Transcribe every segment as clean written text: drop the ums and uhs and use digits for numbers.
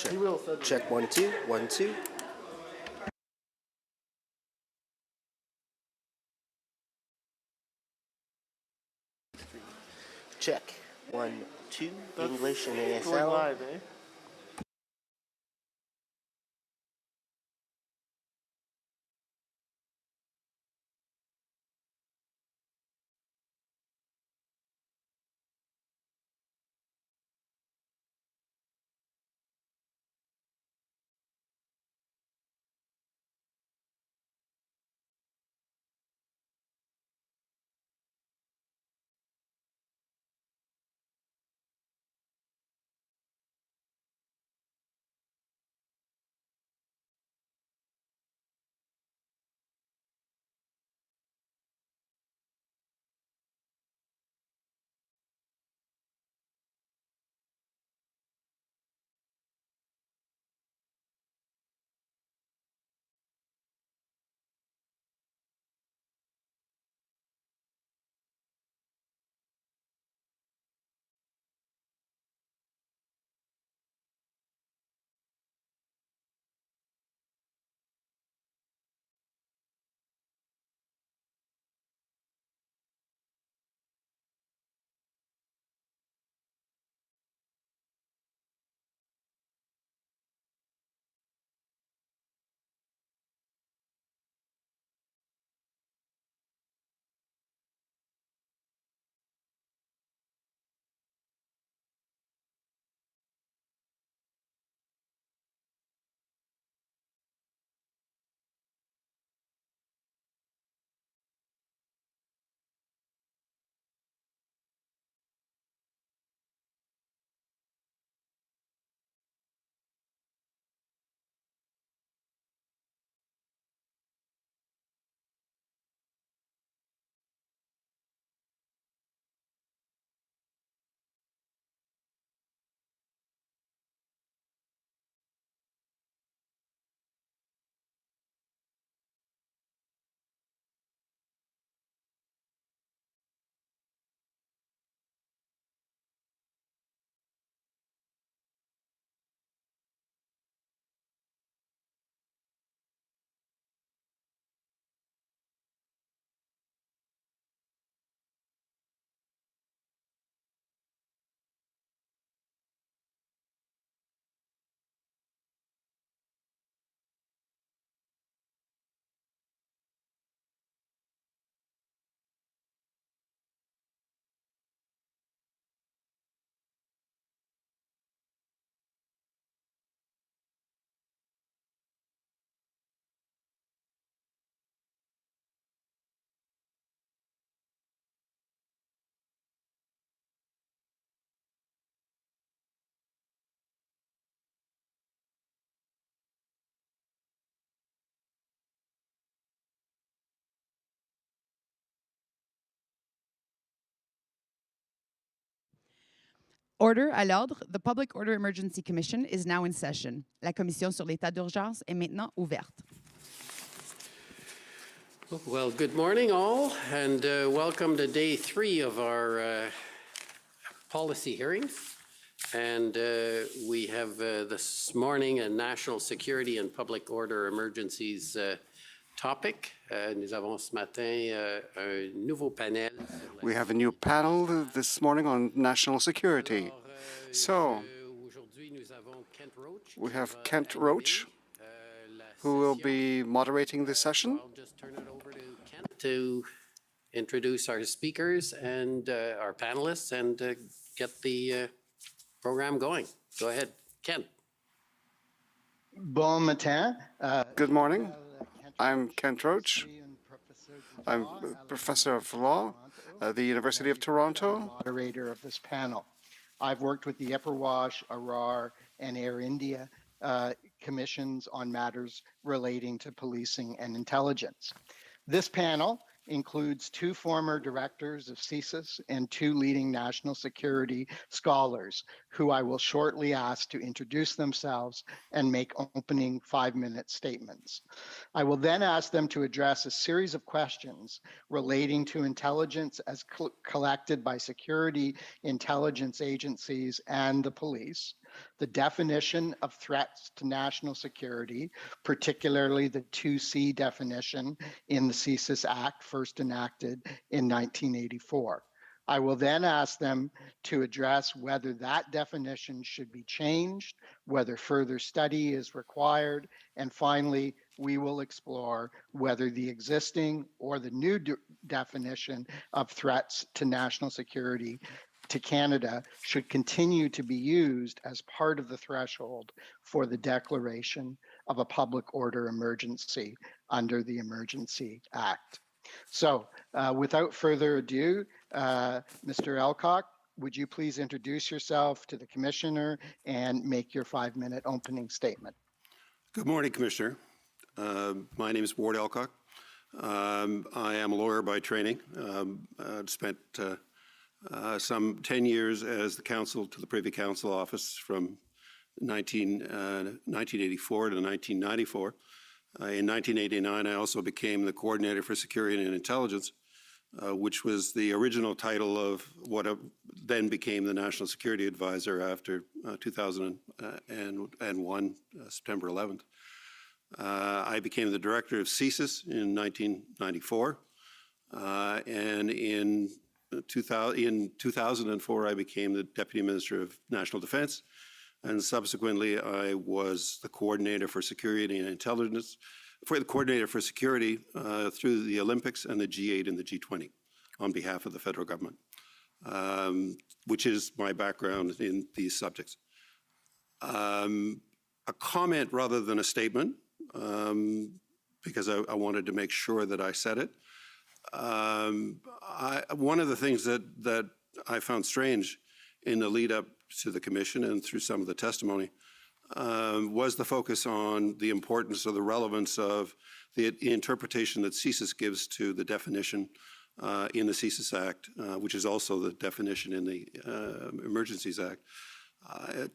Check. Check 1 2 1 2. Check 1 2. English and ASL. Going live, eh? Order à l'ordre. The Public Order Emergency Commission is now in session. La commission sur l'état d'urgence est maintenant ouverte. Well, good morning all, and welcome to day 3 of our policy hearings. And we have this morning a national security and public order emergencies topic. Nous avons ce matin un nouveau panel. We have a new panel this morning on national security. So, we have Kent Roach, who will be moderating this session. I'll just turn it over to Kent to introduce our speakers and our panelists and get the program going. Go ahead, Kent. Bon matin. Good morning. I'm Kent Roach. I'm a professor of law at the University of Toronto. Moderator of this panel. I've worked with the EPRWASH, ARAR, and Air India commissions on matters relating to policing and intelligence. This panel includes 2 former directors of CSIS and 2 leading national security scholars, who I will shortly ask to introduce themselves and make opening 5-minute statements. I will then ask them to address a series of questions relating to intelligence as collected by security intelligence agencies and the police, The definition of threats to national security, particularly the 2C definition in the CSIS Act, first enacted in 1984. I will then ask them to address whether that definition should be changed, whether further study is required, and finally, we will explore whether the existing or the new definition of threats to national security to Canada should continue to be used as part of the threshold for the declaration of a public order emergency under the Emergency Act. So without further ado, Mr. Elcock, would you please introduce yourself to the Commissioner and make your 5-minute opening statement? Good morning, Commissioner. My name is Ward Elcock. I am a lawyer by training. I've spent some 10 years as the counsel to the Privy Council Office from 1984 to 1994. In 1989, I also became the Coordinator for Security and Intelligence, which was the original title of what then became the National Security Advisor after 2001, September 11th. I became the Director of CSIS in 1994, and in 2004, I became the Deputy Minister of National Defense, and subsequently, I was the Coordinator for Security and Intelligence, the Coordinator for Security through the Olympics and the G8 and the G20 on behalf of the federal government, which is my background in these subjects. A comment rather than a statement, because I wanted to make sure that I said it. One of the things that I found strange in the lead up to the Commission and through some of the testimony was the focus on the importance or the relevance of the interpretation that CSIS gives to the definition in the CSIS Act, which is also the definition in the Emergencies Act.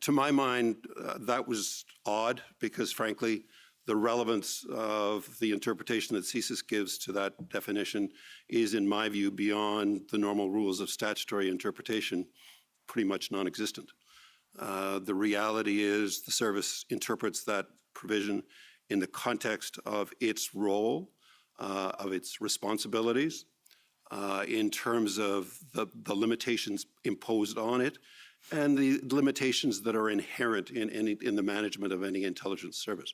To my mind, that was odd because, frankly, the relevance of the interpretation that CSIS gives to that definition is, in my view, beyond the normal rules of statutory interpretation, pretty much non-existent. The reality is the service interprets that provision in the context of its role, of its responsibilities, in terms of the limitations imposed on it, and the limitations that are inherent in the management of any intelligence service.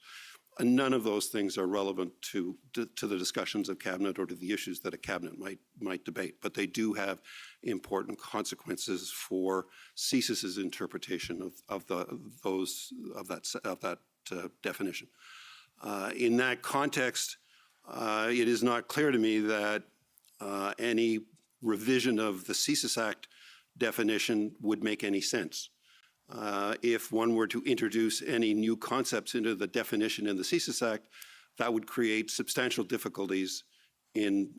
And none of those things are relevant to the discussions of Cabinet or to the issues that a Cabinet might debate, but they do have important consequences for CSIS's interpretation of that definition. In that context, it is not clear to me that any revision of the CSIS Act definition would make any sense. If one were to introduce any new concepts into the definition in the CSIS Act, that would create substantial difficulties in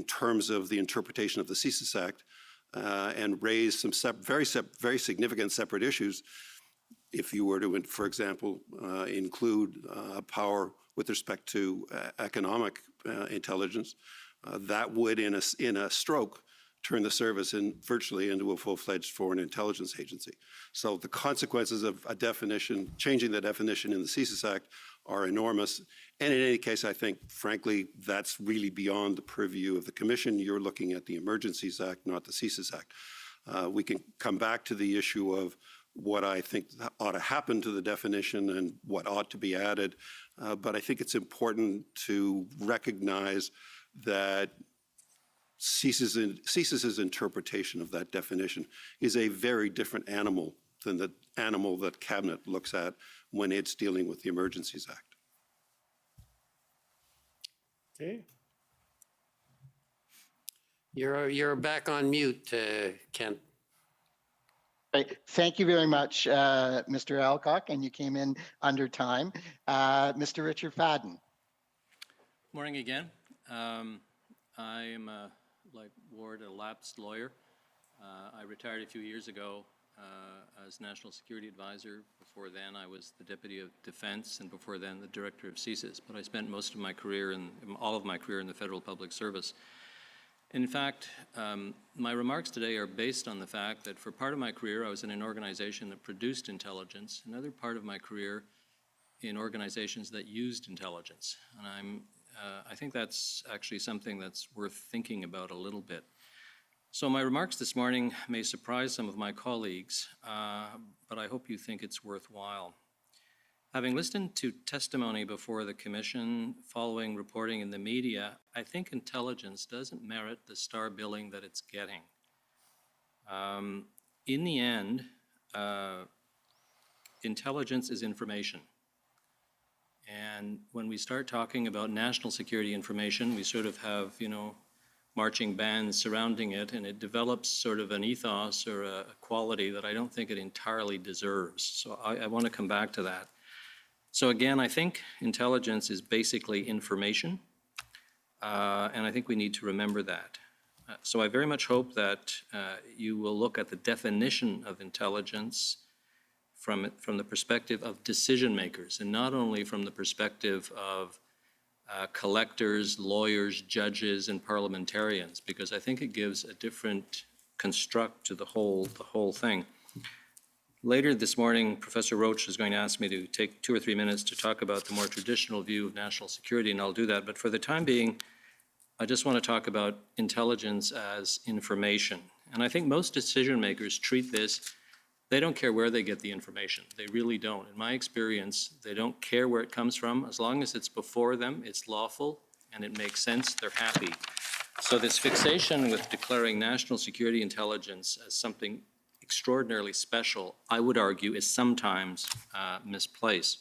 terms of the interpretation of the CSIS Act and raise some very significant separate issues. If you were to, for example, include power with respect to economic intelligence, that would, in a stroke, turn the service virtually into a full-fledged foreign intelligence agency. So the consequences of a definition, changing the definition in the CSIS Act, are enormous. And in any case, I think, frankly, that's really beyond the purview of the Commission. You're looking at the Emergencies Act, not the CSIS Act. We can come back to the issue of what I think ought to happen to the definition and what ought to be added. But I think it's important to recognize that CSIS's interpretation of that definition is a very different animal than the animal that Cabinet looks at when it's dealing with the Emergencies Act. Okay. You're back on mute, Ken. Thank you very much, Mr. Alcock, and you came in under time. Mr. Richard Fadden. Morning again. I am, like Ward, a lapsed lawyer. I retired a few years ago as National Security Advisor. Before then, I was the Deputy of Defense, and before then, the Director of CSIS. But I spent most of my career, all of my career in the Federal Public Service. In fact, my remarks today are based on the fact that for part of my career, I was in an organization that produced intelligence, another part of my career in organizations that used intelligence. And I think that's actually something that's worth thinking about a little bit. So my remarks this morning may surprise some of my colleagues, but I hope you think it's worthwhile. Having listened to testimony before the Commission following reporting in the media, I think intelligence doesn't merit the star billing that it's getting. In the end, intelligence is information. And when we start talking about national security information, we sort of have, marching bands surrounding it, and it develops sort of an ethos or a quality that I don't think it entirely deserves. So I want to come back to that. So again, I think intelligence is basically information, and I think we need to remember that. So I very much hope that you will look at the definition of intelligence from the perspective of decision makers, and not only from the perspective of collectors, lawyers, judges, and parliamentarians, because I think it gives a different construct to the whole thing. Later this morning, Professor Roach is going to ask me to take 2 or 3 minutes to talk about the more traditional view of national security, and I'll do that. But for the time being, I just want to talk about intelligence as information. And I think most decision makers treat this, they don't care where they get the information. They really don't. In my experience, they don't care where it comes from. As long as it's before them, it's lawful, and it makes sense, they're happy. So this fixation with declaring national security intelligence as something extraordinarily special, I would argue, is sometimes misplaced.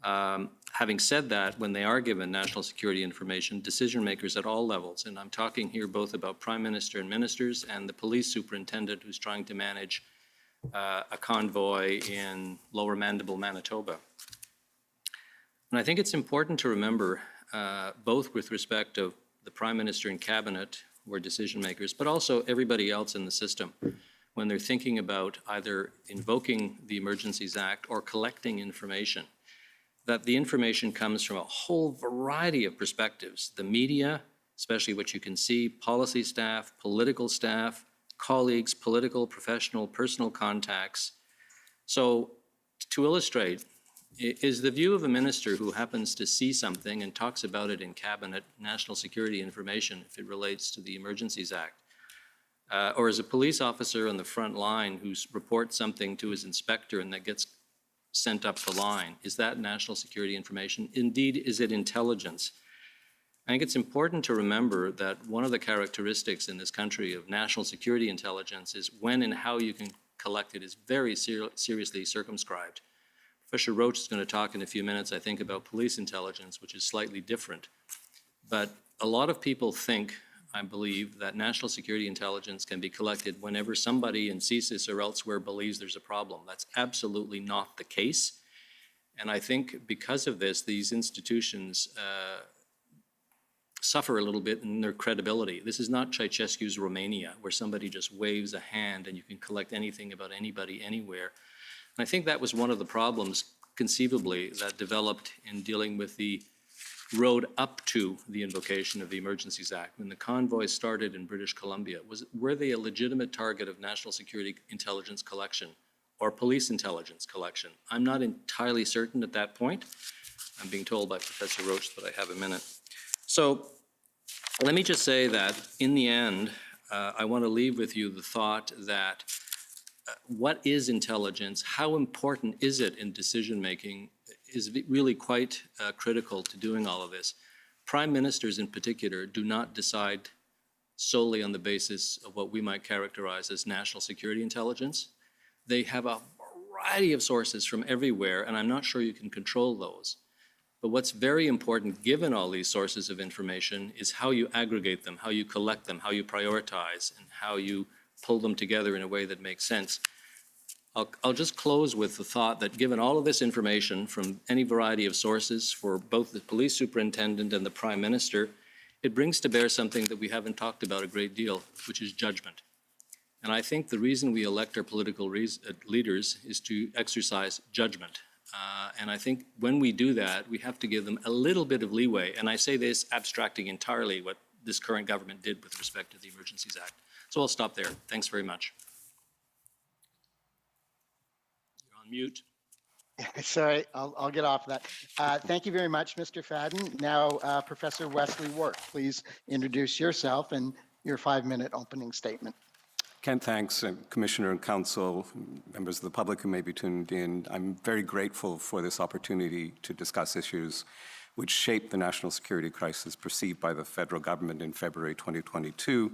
Having said that, when they are given national security information, decision makers at all levels, and I'm talking here both about Prime Minister and ministers and the police superintendent who's trying to manage a convoy in Lower Mandible, Manitoba. And I think it's important to remember, both with respect of the Prime Minister and Cabinet, who are decision makers, but also everybody else in the system, when they're thinking about either invoking the Emergencies Act or collecting information, that the information comes from a whole variety of perspectives. The media, especially what you can see, policy staff, political staff, colleagues, political, professional, personal contacts. So to illustrate, is the view of a minister who happens to see something and talks about it in cabinet national security information if it relates to the Emergencies Act? Or as a police officer on the front line who reports something to his inspector and that gets sent up the line, is that national security information? Indeed, is it intelligence? I think it's important to remember that one of the characteristics in this country of national security intelligence is when and how you can collect it is very seriously circumscribed. Professor Roach is going to talk in a few minutes, I think, about police intelligence, which is slightly different. But a lot of people think, I believe, that national security intelligence can be collected whenever somebody in CSIS or elsewhere believes there's a problem. That's absolutely not the case. And I think because of this, these institutions suffer a little bit in their credibility. This is not Ceausescu's Romania, where somebody just waves a hand and you can collect anything about anybody anywhere. And I think that was one of the problems, conceivably, that developed in dealing with the road up to the invocation of the Emergencies Act. When the convoys started in British Columbia, were they a legitimate target of national security intelligence collection or police intelligence collection? I'm not entirely certain at that point. I'm being told by Professor Roach that I have a minute. So let me just say that in the end, I want to leave with you the thought that what is intelligence, how important is it in decision making, is really quite critical to doing all of this. Prime ministers in particular do not decide solely on the basis of what we might characterize as national security intelligence. They have a variety of sources from everywhere, and I'm not sure you can control those. But what's very important, given all these sources of information, is how you aggregate them, how you collect them, how you prioritize, and how you pull them together in a way that makes sense. I'll just close with the thought that given all of this information from any variety of sources for both the police superintendent and the Prime Minister, it brings to bear something that we haven't talked about a great deal, which is judgment. And I think the reason we elect our political leaders is to exercise judgment. And I think when we do that, we have to give them a little bit of leeway. And I say this abstracting entirely what this current government did with respect to the Emergencies Act. So I'll stop there. Thanks very much. You're on mute. Sorry, I'll get off that. Thank you very much, Mr. Fadden. Now, Professor Wesley Ward, please introduce yourself and your 5-minute opening statement. Ken, thanks, Commissioner and Council, members of the public who may be tuned in. I'm very grateful for this opportunity to discuss issues which shaped the national security crisis perceived by the federal government in February 2022,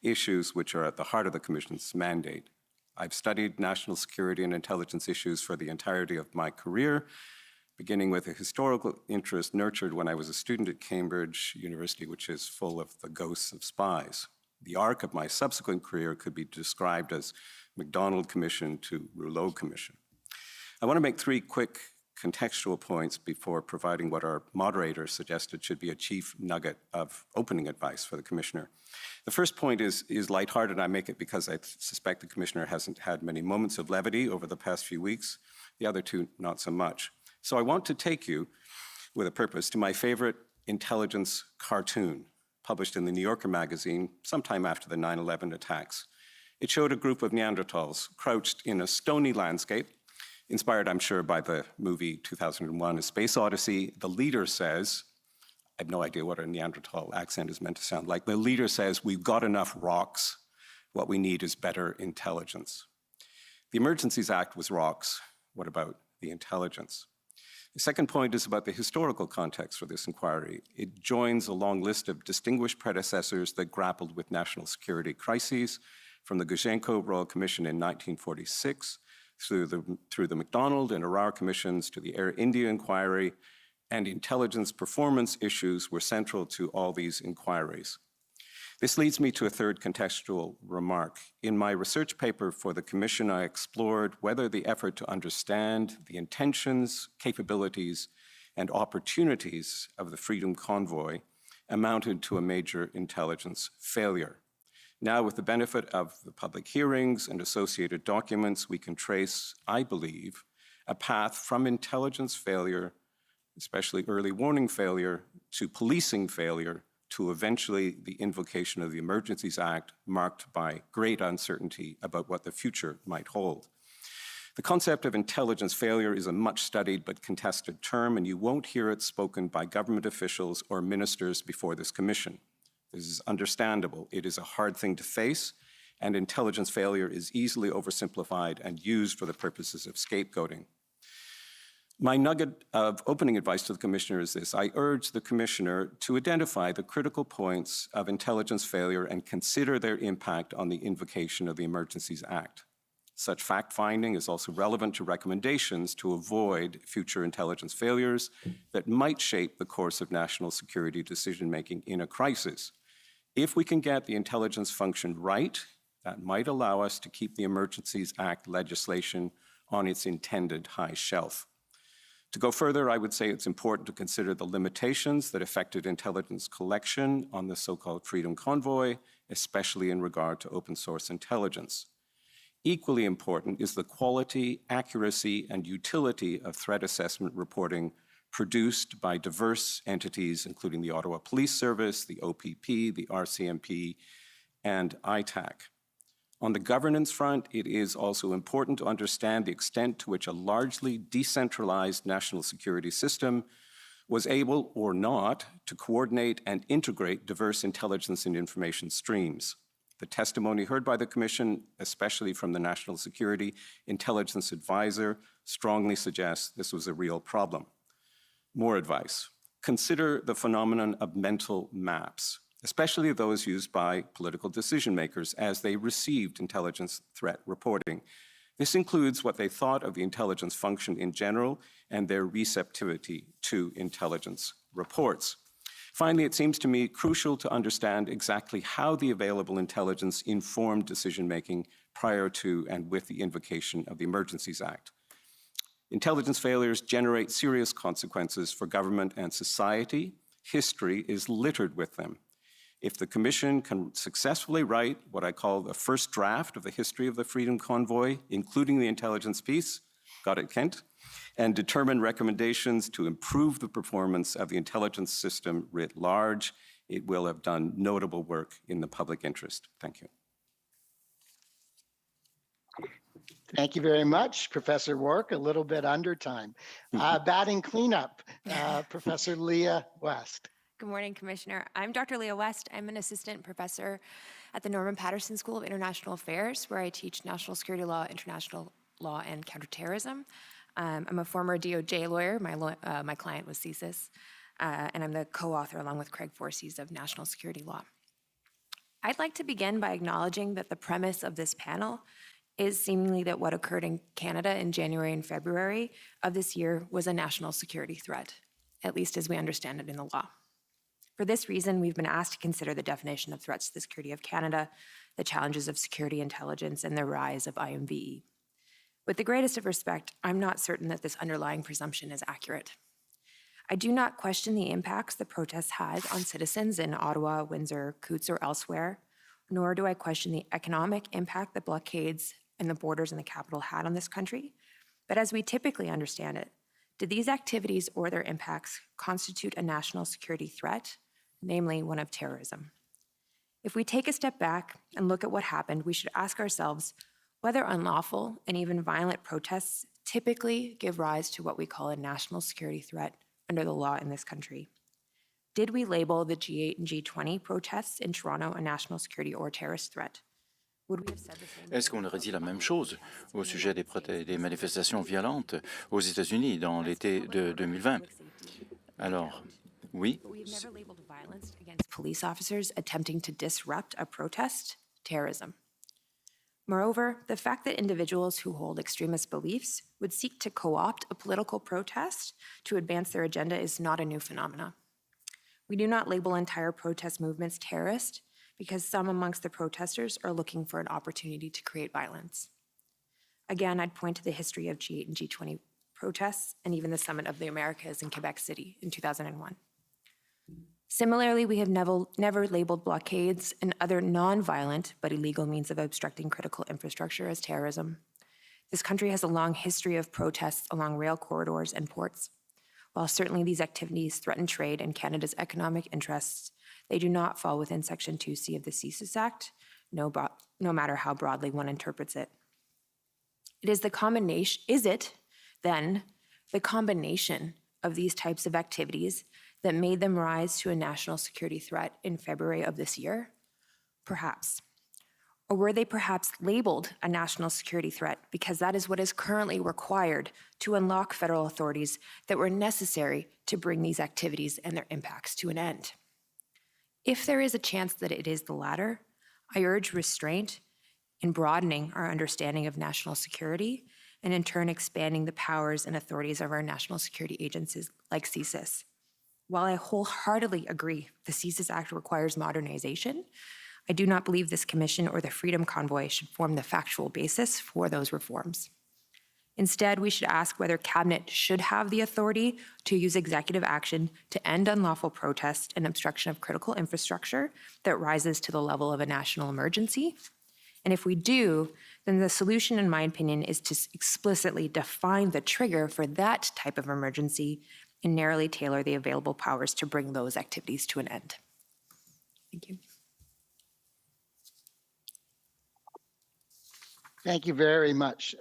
issues which are at the heart of the Commission's mandate. I've studied national security and intelligence issues for the entirety of my career, beginning with a historical interest nurtured when I was a student at Cambridge University, which is full of the ghosts of spies. The arc of my subsequent career could be described as MacDonald Commission to Rouleau Commission. I want to make 3 quick contextual points before providing what our moderator suggested should be a chief nugget of opening advice for the Commissioner. The first point is lighthearted. I make it because I suspect the Commissioner hasn't had many moments of levity over the past few weeks. The other 2, not so much. So I want to take you, with a purpose, to my favorite intelligence cartoon, published in the New Yorker magazine sometime after the 9/11 attacks. It showed a group of Neanderthals crouched in a stony landscape, inspired, I'm sure, by the movie 2001, A Space Odyssey. The leader says, I have no idea what a Neanderthal accent is meant to sound like. The leader says, we've got enough rocks. What we need is better intelligence. The Emergencies Act was rocks. What about the intelligence? The second point is about the historical context for this inquiry. It joins a long list of distinguished predecessors that grappled with national security crises, from the Gushenko Royal Commission in 1946, through the MacDonald and Arar Commissions to the Air India inquiry, and intelligence performance issues were central to all these inquiries. This leads me to a third contextual remark. In my research paper for the Commission, I explored whether the effort to understand the intentions, capabilities, and opportunities of the Freedom Convoy amounted to a major intelligence failure. Now, with the benefit of the public hearings and associated documents, we can trace, I believe, a path from intelligence failure, especially early warning failure, to policing failure, to eventually the invocation of the Emergencies Act, marked by great uncertainty about what the future might hold. The concept of intelligence failure is a much studied but contested term, and you won't hear it spoken by government officials or ministers before this Commission. This is understandable. It is a hard thing to face, and intelligence failure is easily oversimplified and used for the purposes of scapegoating. My nugget of opening advice to the Commissioner is this. I urge the Commissioner to identify the critical points of intelligence failure and consider their impact on the invocation of the Emergencies Act. Such fact-finding is also relevant to recommendations to avoid future intelligence failures that might shape the course of national security decision-making in a crisis. If we can get the intelligence function right, that might allow us to keep the Emergencies Act legislation on its intended high shelf. To go further, I would say it's important to consider the limitations that affected intelligence collection on the so-called Freedom Convoy, especially in regard to open source intelligence. Equally important is the quality, accuracy, and utility of threat assessment reporting produced by diverse entities, including the Ottawa Police Service, the OPP, the RCMP, and ITAC. On the governance front, it is also important to understand the extent to which a largely decentralized national security system was able or not to coordinate and integrate diverse intelligence and information streams. The testimony heard by the Commission, especially from the National Security Intelligence Advisor, strongly suggests this was a real problem. More advice. Consider the phenomenon of mental maps, especially those used by political decision makers as they received intelligence threat reporting. This includes what they thought of the intelligence function in general and their receptivity to intelligence reports. Finally, it seems to me crucial to understand exactly how the available intelligence informed decision-making prior to and with the invocation of the Emergencies Act. Intelligence failures generate serious consequences for government and society. History is littered with them. If the Commission can successfully write what I call the first draft of the history of the Freedom Convoy, including the intelligence piece, got it, Kent, and determine recommendations to improve the performance of the intelligence system writ large, it will have done notable work in the public interest. Thank you. Thank you very much, Professor Wark. A little bit under time. Batting cleanup, Professor Leah West. Good morning, Commissioner. I'm Dr. Leah West. I'm an assistant professor at the Norman Patterson School of International Affairs, where I teach national security law, international law, and counterterrorism. I'm a former DOJ lawyer. My client was CSIS, and I'm the co-author, along with Craig Forseys, of National Security Law. I'd like to begin by acknowledging that the premise of this panel is seemingly that what occurred in Canada in January and February of this year was a national security threat, at least as we understand it in the law. For this reason, we've been asked to consider the definition of threats to the security of Canada, the challenges of security intelligence, and the rise of IMVE. With the greatest of respect, I'm not certain that this underlying presumption is accurate. I do not question the impacts the protests had on citizens in Ottawa, Windsor, Coutts, or elsewhere, nor do I question the economic impact the blockades and the borders in the capital had on this country. But as we typically understand it, did these activities or their impacts constitute a national security threat, namely one of terrorism? If we take a step back and look at what happened, we should ask ourselves whether unlawful and even violent protests typically give rise to what we call a national security threat under the law in this country. Did we label the G8 and G20 protests in Toronto a national security or terrorist threat? Would we have said the same? Est-ce qu'on aurait dit la même chose au sujet des manifestations violentes aux États-Unis dans l'été de 2020? Alors, oui. But we've never labeled violence against police officers attempting to disrupt a protest terrorism. Moreover, the fact that individuals who hold extremist beliefs would seek to co-opt a political protest to advance their agenda is not a new phenomenon. We do not label entire protest movements terrorist because some amongst the protesters are looking for an opportunity to create violence. Again, I'd point to the history of G8 and G20 protests and even the Summit of the Americas in Quebec City in 2001. Similarly, we have never labeled blockades and other non-violent but illegal means of obstructing critical infrastructure as terrorism. This country has a long history of protests along rail corridors and ports. While certainly these activities threaten trade and Canada's economic interests, they do not fall within Section 2C of the CSIS Act, no matter how broadly one interprets it. Is it then the combination of these types of activities that made them rise to a national security threat in February of this year? Perhaps. Or were they perhaps labeled a national security threat because that is what is currently required to unlock federal authorities that were necessary to bring these activities and their impacts to an end? If there is a chance that it is the latter, I urge restraint in broadening our understanding of national security and in turn expanding the powers and authorities of our national security agencies like CSIS. While I wholeheartedly agree the CSIS Act requires modernization, I do not believe this commission or the Freedom Convoy should form the factual basis for those reforms. Instead, we should ask whether Cabinet should have the authority to use executive action to end unlawful protest and obstruction of critical infrastructure that rises to the level of a national emergency. And if we do, then the solution, in my opinion, is to explicitly define the trigger for that type of emergency and narrowly tailor the available powers to bring those activities to an end. Thank you. Thank you very much,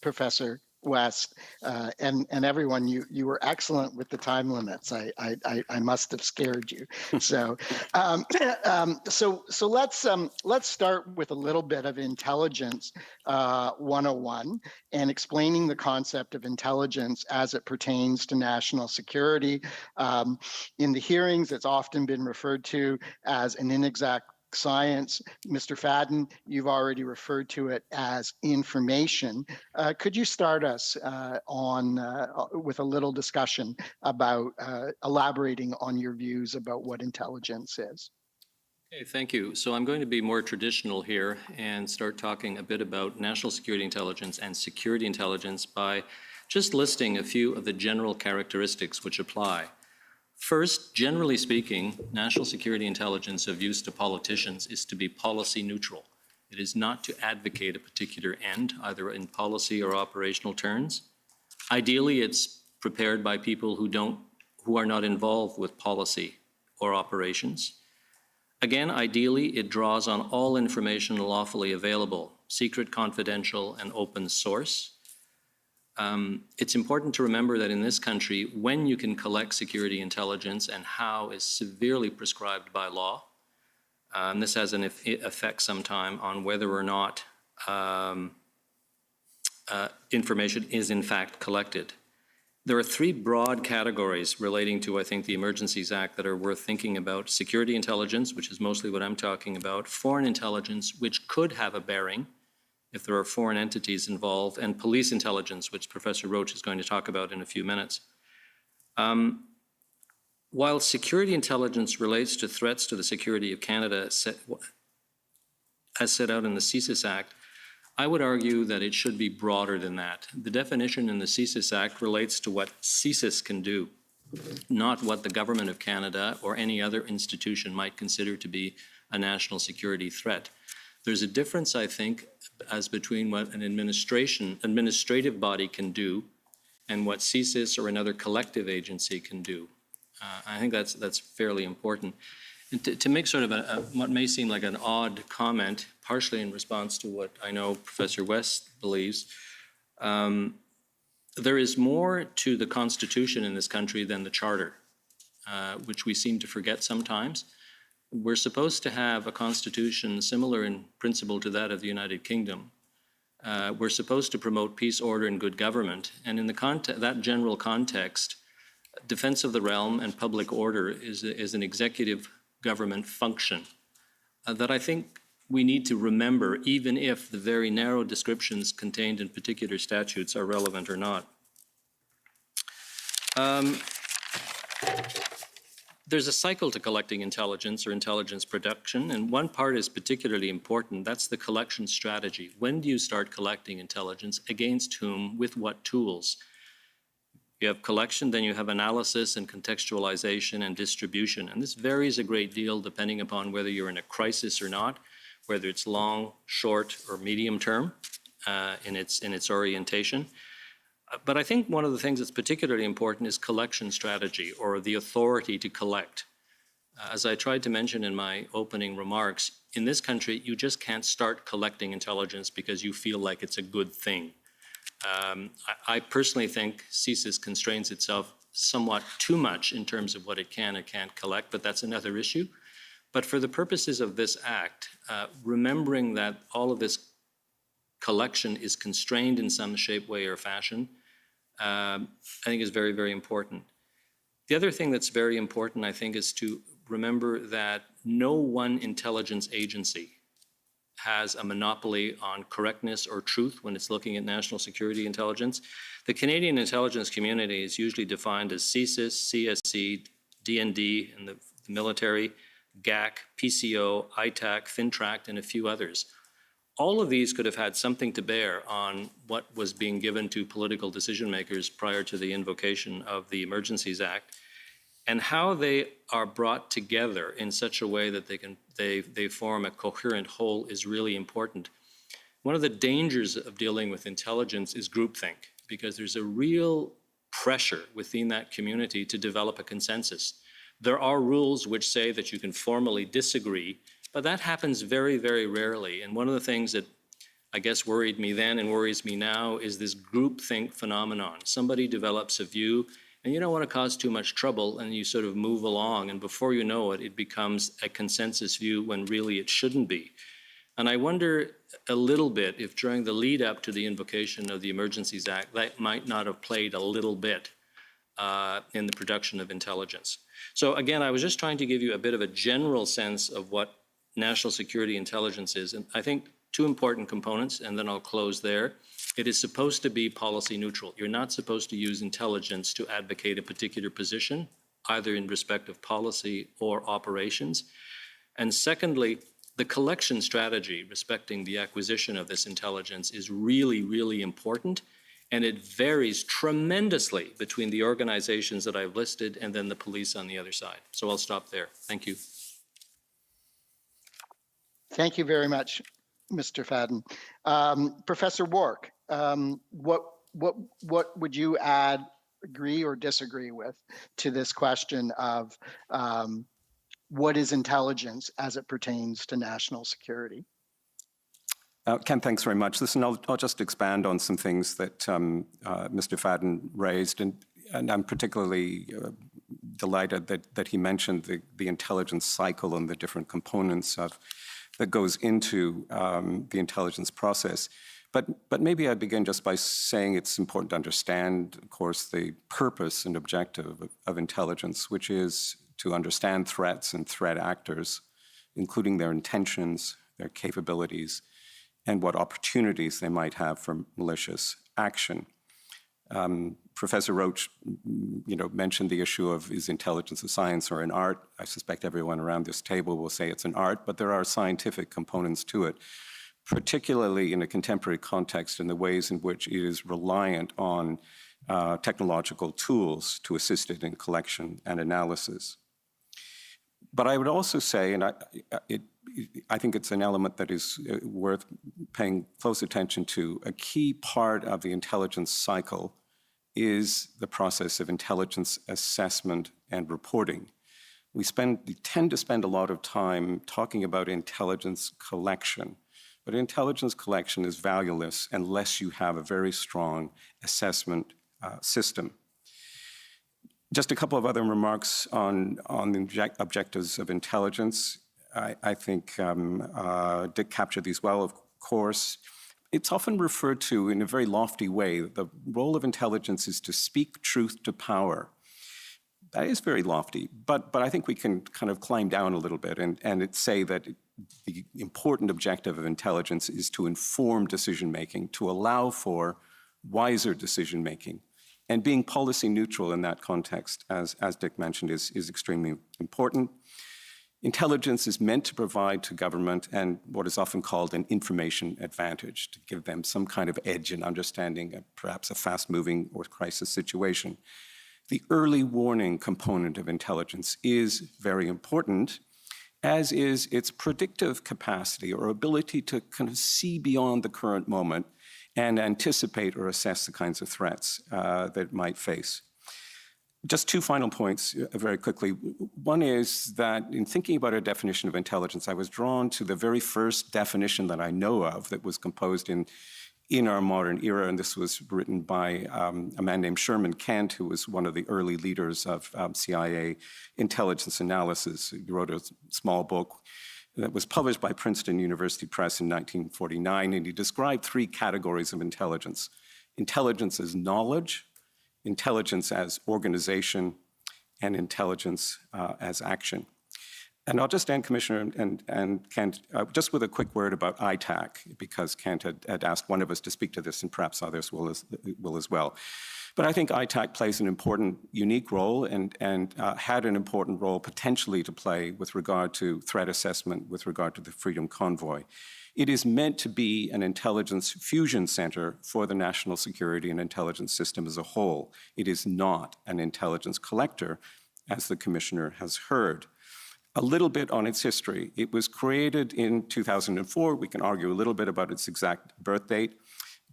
Professor West, and everyone. You were excellent with the time limits. I must have scared you. So so let's start with a little bit of intelligence 101 and explaining the concept of intelligence as it pertains to national security. In the hearings, it's often been referred to as an inexact science. Mr. Fadden, you've already referred to it as information. Could you start us with a little discussion about elaborating on your views about what intelligence is? Okay, thank you. So I'm going to be more traditional here and start talking a bit about national security intelligence and security intelligence by just listing a few of the general characteristics which apply. First, generally speaking, national security intelligence of use to politicians is to be policy neutral. It is not to advocate a particular end, either in policy or operational terms. Ideally, it's prepared by people who are not involved with policy or operations. Again, ideally, it draws on all information lawfully available, secret, confidential, and open source. It's important to remember that in this country, when you can collect security intelligence and how is severely prescribed by law. This has an effect sometime on whether or not information is in fact collected. There are three broad categories relating to, I think, the Emergencies Act that are worth thinking about. Security intelligence, which is mostly what I'm talking about, foreign intelligence, which could have a bearing if there are foreign entities involved, and police intelligence, which Professor Roach is going to talk about in a few minutes. While security intelligence relates to threats to the security of Canada as set out in the CSIS Act, I would argue that it should be broader than that. The definition in the CSIS Act relates to what CSIS can do, not what the Government of Canada or any other institution might consider to be a national security threat. There's a difference, I think, as between what an administrative body can do and what CSIS or another collective agency can do. I think that's fairly important. And to make sort of what may seem like an odd comment, partially in response to what I know Professor West believes, there is more to the Constitution in this country than the Charter, which we seem to forget sometimes. We're supposed to have a Constitution similar in principle to that of the United Kingdom. We're supposed to promote peace, order, and good government. And in that general context, defense of the realm and public order is an executive government function that I think we need to remember, even if the very narrow descriptions contained in particular statutes are relevant or not. There's a cycle to collecting intelligence or intelligence production, and one part is particularly important. That's the collection strategy. When do you start collecting intelligence? Against whom? With what tools? You have collection, then you have analysis and contextualization and distribution. And this varies a great deal depending upon whether you're in a crisis or not, whether it's long, short, or medium term in its orientation. But I think one of the things that's particularly important is collection strategy, or the authority to collect. As I tried to mention in my opening remarks, in this country, you just can't start collecting intelligence because you feel like it's a good thing. I personally think CSIS constrains itself somewhat too much in terms of what it can and can't collect, but that's another issue. But for the purposes of this act, remembering that all of this collection is constrained in some shape, way, or fashion, I think is very, very important. The other thing that's very important, I think, is to remember that no one intelligence agency has a monopoly on correctness or truth when it's looking at national security intelligence. The Canadian intelligence community is usually defined as CSIS, CSC, DND in the military, GAC, PCO, ITAC, FINTRACT, and a few others. All of these could have had something to bear on what was being given to political decision makers prior to the invocation of the Emergencies Act, and how they are brought together in such a way that they form a coherent whole is really important. One of the dangers of dealing with intelligence is groupthink, because there's a real pressure within that community to develop a consensus. There are rules which say that you can formally disagree, but that happens very, very rarely. And one of the things that I guess worried me then and worries me now is this groupthink phenomenon. Somebody develops a view, and you don't want to cause too much trouble, and you sort of move along, and before you know it, it becomes a consensus view when really it shouldn't be. And I wonder a little bit if during the lead up to the invocation of the Emergencies Act, that might not have played a little bit in the production of intelligence. So again, I was just trying to give you a bit of a general sense of what national security intelligence is. And I think two important components, and then I'll close there. It is supposed to be policy neutral. You're not supposed to use intelligence to advocate a particular position, either in respect of policy or operations. And secondly, the collection strategy respecting the acquisition of this intelligence is really, really important. And it varies tremendously between the organizations that I've listed and then the police on the other side. So I'll stop there. Thank you. Thank you very much, Mr. Fadden. Professor Wark, what would you add, agree or disagree with to this question of what is intelligence as it pertains to national security? Ken, thanks very much. Listen, I'll just expand on some things that Mr. Fadden raised, and I'm particularly delighted that he mentioned the intelligence cycle and the different components that goes into the intelligence process. But maybe I'd begin just by saying it's important to understand, of course, the purpose and objective of intelligence, which is to understand threats and threat actors, including their intentions, their capabilities, and what opportunities they might have for malicious action. Professor Roach, mentioned the issue of is intelligence a science or an art? I suspect everyone around this table will say it's an art, but there are scientific components to it, particularly in a contemporary context in the ways in which it is reliant on technological tools to assist it in collection and analysis. But I would also say, and I think it's an element that is worth paying close attention to, a key part of the intelligence cycle is the process of intelligence assessment and reporting. We tend to spend a lot of time talking about intelligence collection, but intelligence collection is valueless unless you have a very strong assessment system. Just a couple of other remarks on the objectives of intelligence. I think Dick captured these well, of course. It's often referred to in a very lofty way. The role of intelligence is to speak truth to power. That is very lofty, but I think we can kind of climb down a little bit and say that the important objective of intelligence is to inform decision-making, to allow for wiser decision-making. And being policy neutral in that context, as Dick mentioned, is extremely important. Intelligence is meant to provide to government and what is often called an information advantage, to give them some kind of edge in understanding perhaps a fast-moving or crisis situation. The early warning component of intelligence is very important, as is its predictive capacity or ability to kind of see beyond the current moment and anticipate or assess the kinds of threats that it might face. Just two final points very quickly. One is that in thinking about a definition of intelligence, I was drawn to the very first definition that I know of that was composed in our modern era, and this was written by a man named Sherman Kent, who was one of the early leaders of CIA intelligence analysis. He wrote a small book that was published by Princeton University Press in 1949, and he described three categories of intelligence. Intelligence as knowledge, intelligence as organization, and intelligence as action. And I'll just end, Commissioner and Kent, just with a quick word about ITAC, because Kent had asked one of us to speak to this, and perhaps others will as well. But I think ITAC plays an important, unique role and had an important role potentially to play with regard to threat assessment, with regard to the Freedom Convoy. It is meant to be an intelligence fusion center for the national security and intelligence system as a whole. It is not an intelligence collector, as the Commissioner has heard. A little bit on its history. It was created in 2004. We can argue a little bit about its exact birth date,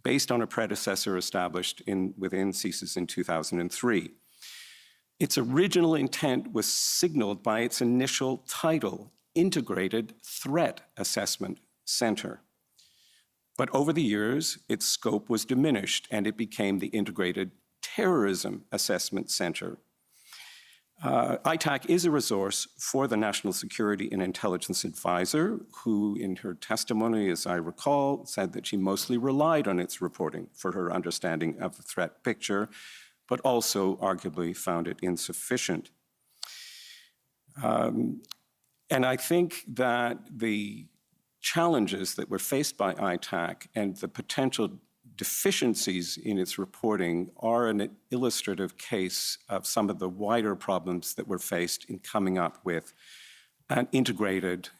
based on a predecessor established within CSIS in 2003. Its original intent was signaled by its initial title, Integrated Threat Assessment Center. But over the years, its scope was diminished and it became the Integrated Terrorism Assessment Center. ITAC is a resource for the National Security and Intelligence Advisor, who in her testimony, as I recall, said that she mostly relied on its reporting for her understanding of the threat picture, but also arguably found it insufficient. And I think that the challenges that were faced by ITAC and the potential deficiencies in its reporting are an illustrative case of some of the wider problems that were faced in coming up with an integrated,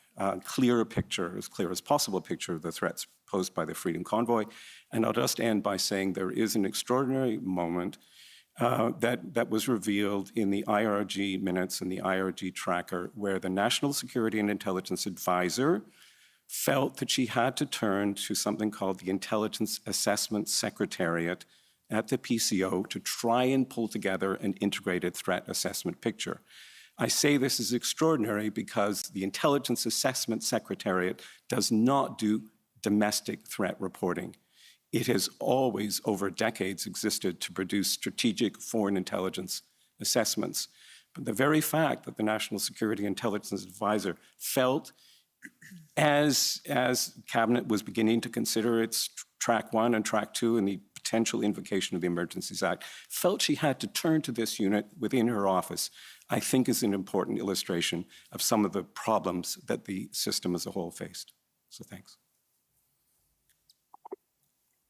clear picture, as clear as possible picture of the threats posed by the Freedom Convoy. And I'll just end by saying there is an extraordinary moment that was revealed in the IRG minutes and the IRG tracker, where the National Security and Intelligence Advisor felt that she had to turn to something called the Intelligence Assessment Secretariat at the PCO to try and pull together an integrated threat assessment picture. I say this is extraordinary because the Intelligence Assessment Secretariat does not do domestic threat reporting. It has always, over decades, existed to produce strategic foreign intelligence assessments. But the very fact that the National Security Intelligence Advisor felt, as Cabinet was beginning to consider its Track 1 and Track 2 and the potential invocation of the Emergencies Act, felt she had to turn to this unit within her office, I think is an important illustration of some of the problems that the system as a whole faced. So thanks.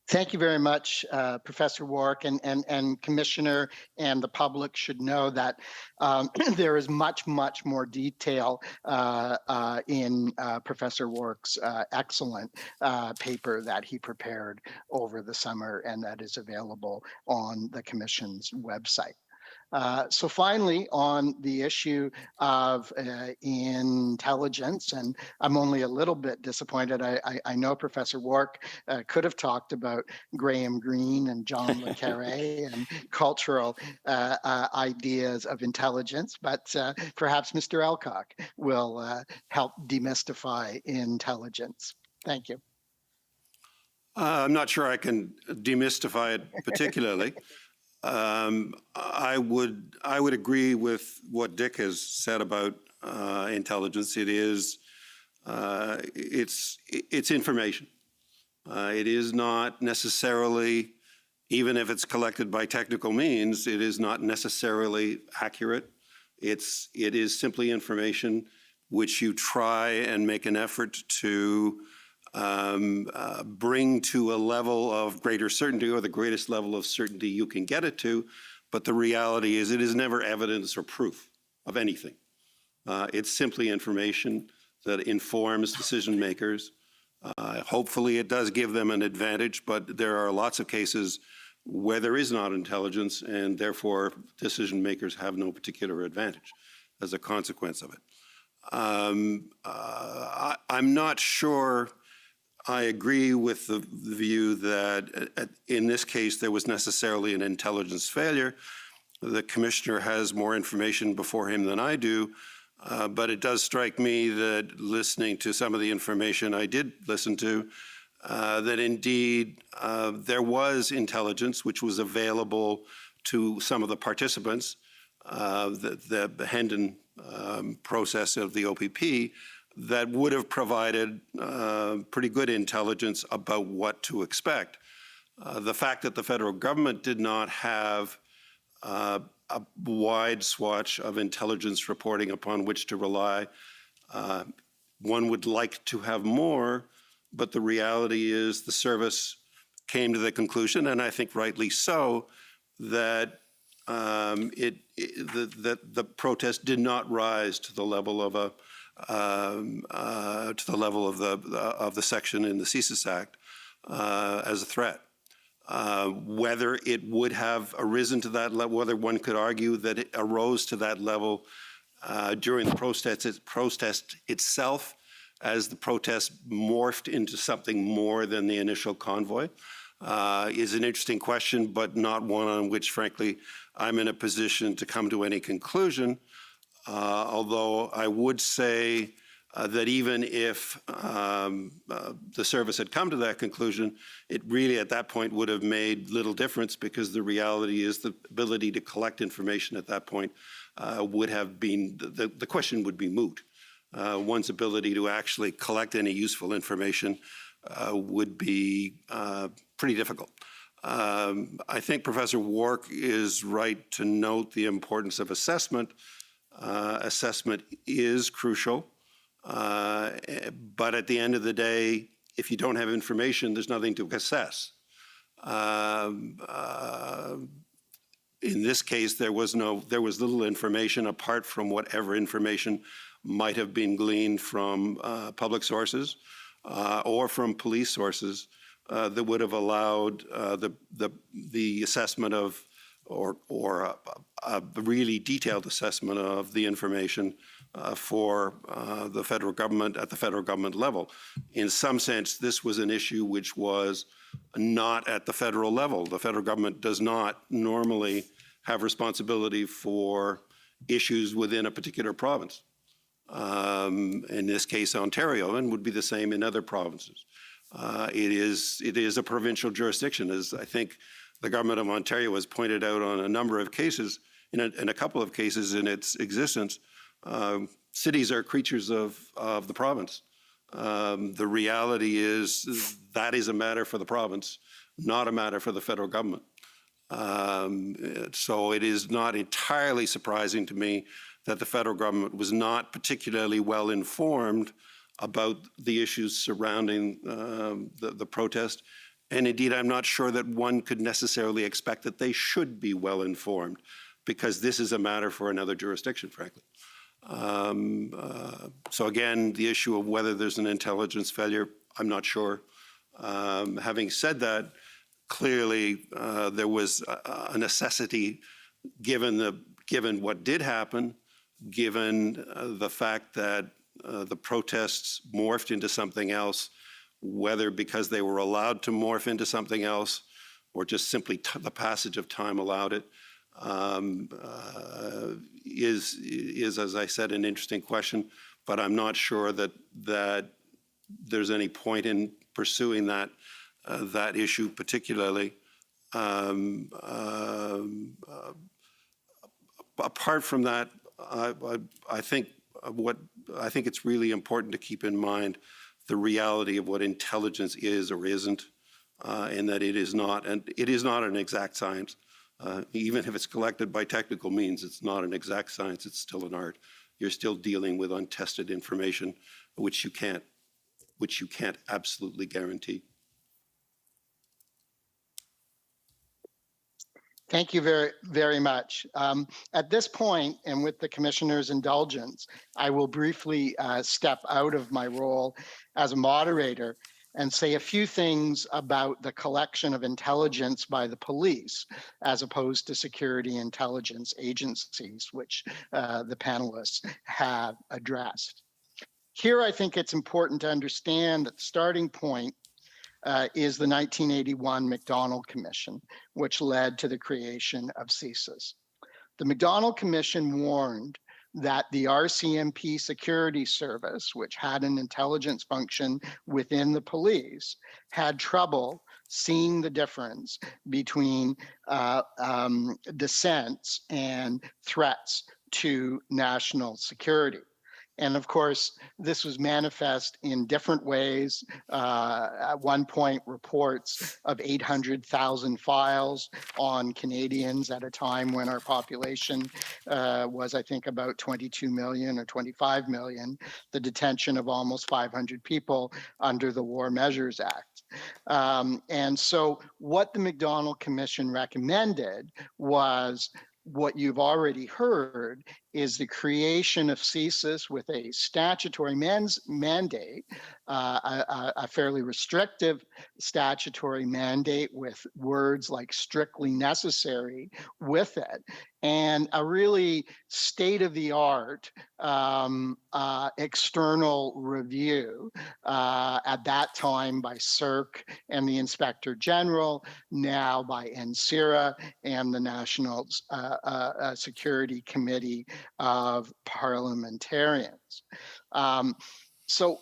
Thank you very much, Professor Warwick, and Commissioner, and the public should know that there is much more detail in Professor Warwick's excellent paper that he prepared over the summer, and that is available on the Commission's website. So finally, on the issue of intelligence, and I'm only a little bit disappointed. I know Professor Warwick could have talked about Graham Greene and John le Carré and cultural ideas of intelligence, but perhaps Mr. Alcock will help demystify intelligence. Thank you. I'm not sure I can demystify it particularly. I would agree with what Dick has said about intelligence. It is it's information. It is not necessarily, even if it's collected by technical means, it is not necessarily accurate. It is simply information which you try and make an effort to bring to a level of greater certainty, or the greatest level of certainty you can get it to. But the reality is it is never evidence or proof of anything. It's simply information that informs decision makers. Hopefully it does give them an advantage, but there are lots of cases where there is not intelligence, and therefore decision makers have no particular advantage as a consequence of it. I'm not sure I agree with the view that in this case there was necessarily an intelligence failure. The Commissioner has more information before him than I do, but it does strike me that listening to some of the information I did listen to, that indeed there was intelligence which was available to some of the participants, the Hendon process of the OPP, that would have provided pretty good intelligence about what to expect. The fact that the federal government did not have a wide swatch of intelligence reporting upon which to rely, one would like to have more, but the reality is the service came to the conclusion, and I think rightly so, that the protest did not rise to the level of the section in the CSIS Act as a threat. Whether it would have arisen to that level, whether one could argue that it arose to that level during the protest itself, as the protest morphed into something more than the initial convoy, is an interesting question, but not one on which, frankly, I'm in a position to come to any conclusion. Although I would say that even if the service had come to that conclusion, it really at that point would have made little difference, because the reality is the ability to collect information at that point would have been, the question would be moot. One's ability to actually collect any useful information would be pretty difficult. I think Professor Warwick is right to note the importance of assessment. Assessment is crucial, but at the end of the day, if you don't have information, there's nothing to assess. In this case, there was little information apart from whatever information might have been gleaned from public sources or from police sources that would have allowed the assessment of, or a really detailed assessment of the information for the federal government at the federal government level. In some sense, this was an issue which was not at the federal level. The federal government does not normally have responsibility for issues within a particular province. In this case, Ontario, and would be the same in other provinces. It is a provincial jurisdiction, as I think the government of Ontario has pointed out on a number of cases, in a couple of cases in its existence. Cities are creatures of the province. The reality is that is a matter for the province, not a matter for the federal government. So it is not entirely surprising to me that the federal government was not particularly well informed about the issues surrounding the protest. And indeed, I'm not sure that one could necessarily expect that they should be well informed, because this is a matter for another jurisdiction, frankly. So again, the issue of whether there's an intelligence failure, I'm not sure. Having said that, clearly there was a necessity, given what did happen, given the fact that the protests morphed into something else, whether because they were allowed to morph into something else or just simply the passage of time allowed it, is, as I said, an interesting question, but I'm not sure that there's any point in pursuing that issue particularly. Apart from that, I think it's really important to keep in mind the reality of what intelligence is or isn't, and that it is not an exact science. Even if it's collected by technical means, it's not an exact science. It's still an art. You're still dealing with untested information, which you can't absolutely guarantee. Thank you very, very much. At this point, and with the Commissioner's indulgence, I will briefly step out of my role as a moderator and say a few things about the collection of intelligence by the police, as opposed to security intelligence agencies, which the panelists have addressed. Here, I think it's important to understand that the starting point is the 1981 McDonald Commission, which led to the creation of CSIS. The McDonald Commission warned that the RCMP security service, which had an intelligence function within the police, had trouble seeing the difference between dissents and threats to national security. And of course, this was manifest in different ways. At one point, reports of 800,000 files on Canadians at a time when our population was, I think, about 22 million or 25 million, the detention of almost 500 people under the War Measures Act. And so what the McDonald Commission recommended was what you've already heard, is the creation of CSIS with a statutory mandate, a fairly restrictive statutory mandate with words like strictly necessary with it, and a really state-of-the-art external review at that time by CERC and the Inspector General, now by NCIRA and the National Security Committee of Parliamentarians. So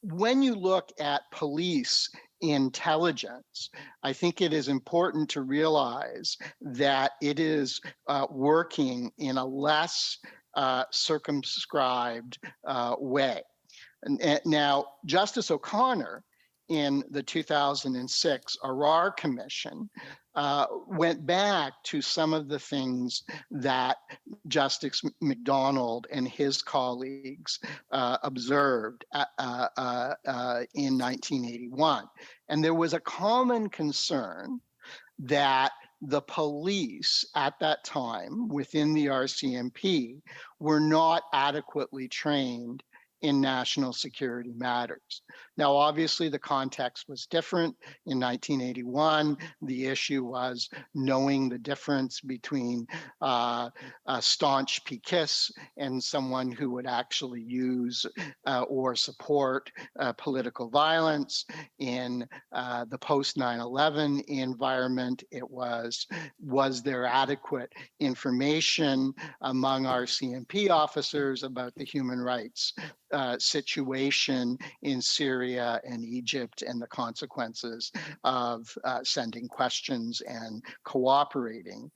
when you look at police intelligence, I think it is important to realize that it is working in a less circumscribed way. And now, Justice O'Connor in the 2006 Arar Commission went back to some of the things that Justice McDonald and his colleagues observed in 1981. And there was a common concern that the police at that time within the RCMP were not adequately trained in national security matters. Now, obviously, the context was different. In 1981, the issue was knowing the difference between a staunch peaceist and someone who would actually use or support political violence. In the post 9/11 environment, it was there adequate information among our CMP officers about the human rights situation in Syria and Egypt and the consequences of sending questions and cooperating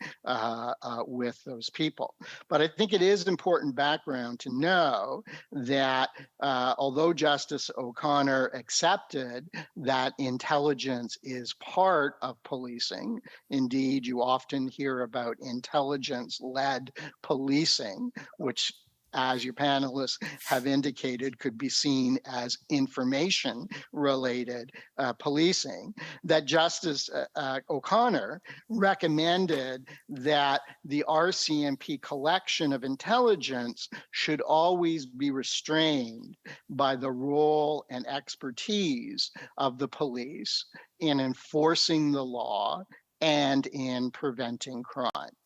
with those people. But I think it is important background to know that although Justice O'Connor accepted that intelligence is part of policing, indeed, you often hear about intelligence-led policing, which, as your panelists have indicated, could be seen as information-related policing, that Justice O'Connor recommended that the RCMP collection of intelligence should always be restrained by the role and expertise of the police in enforcing the law and in preventing crime.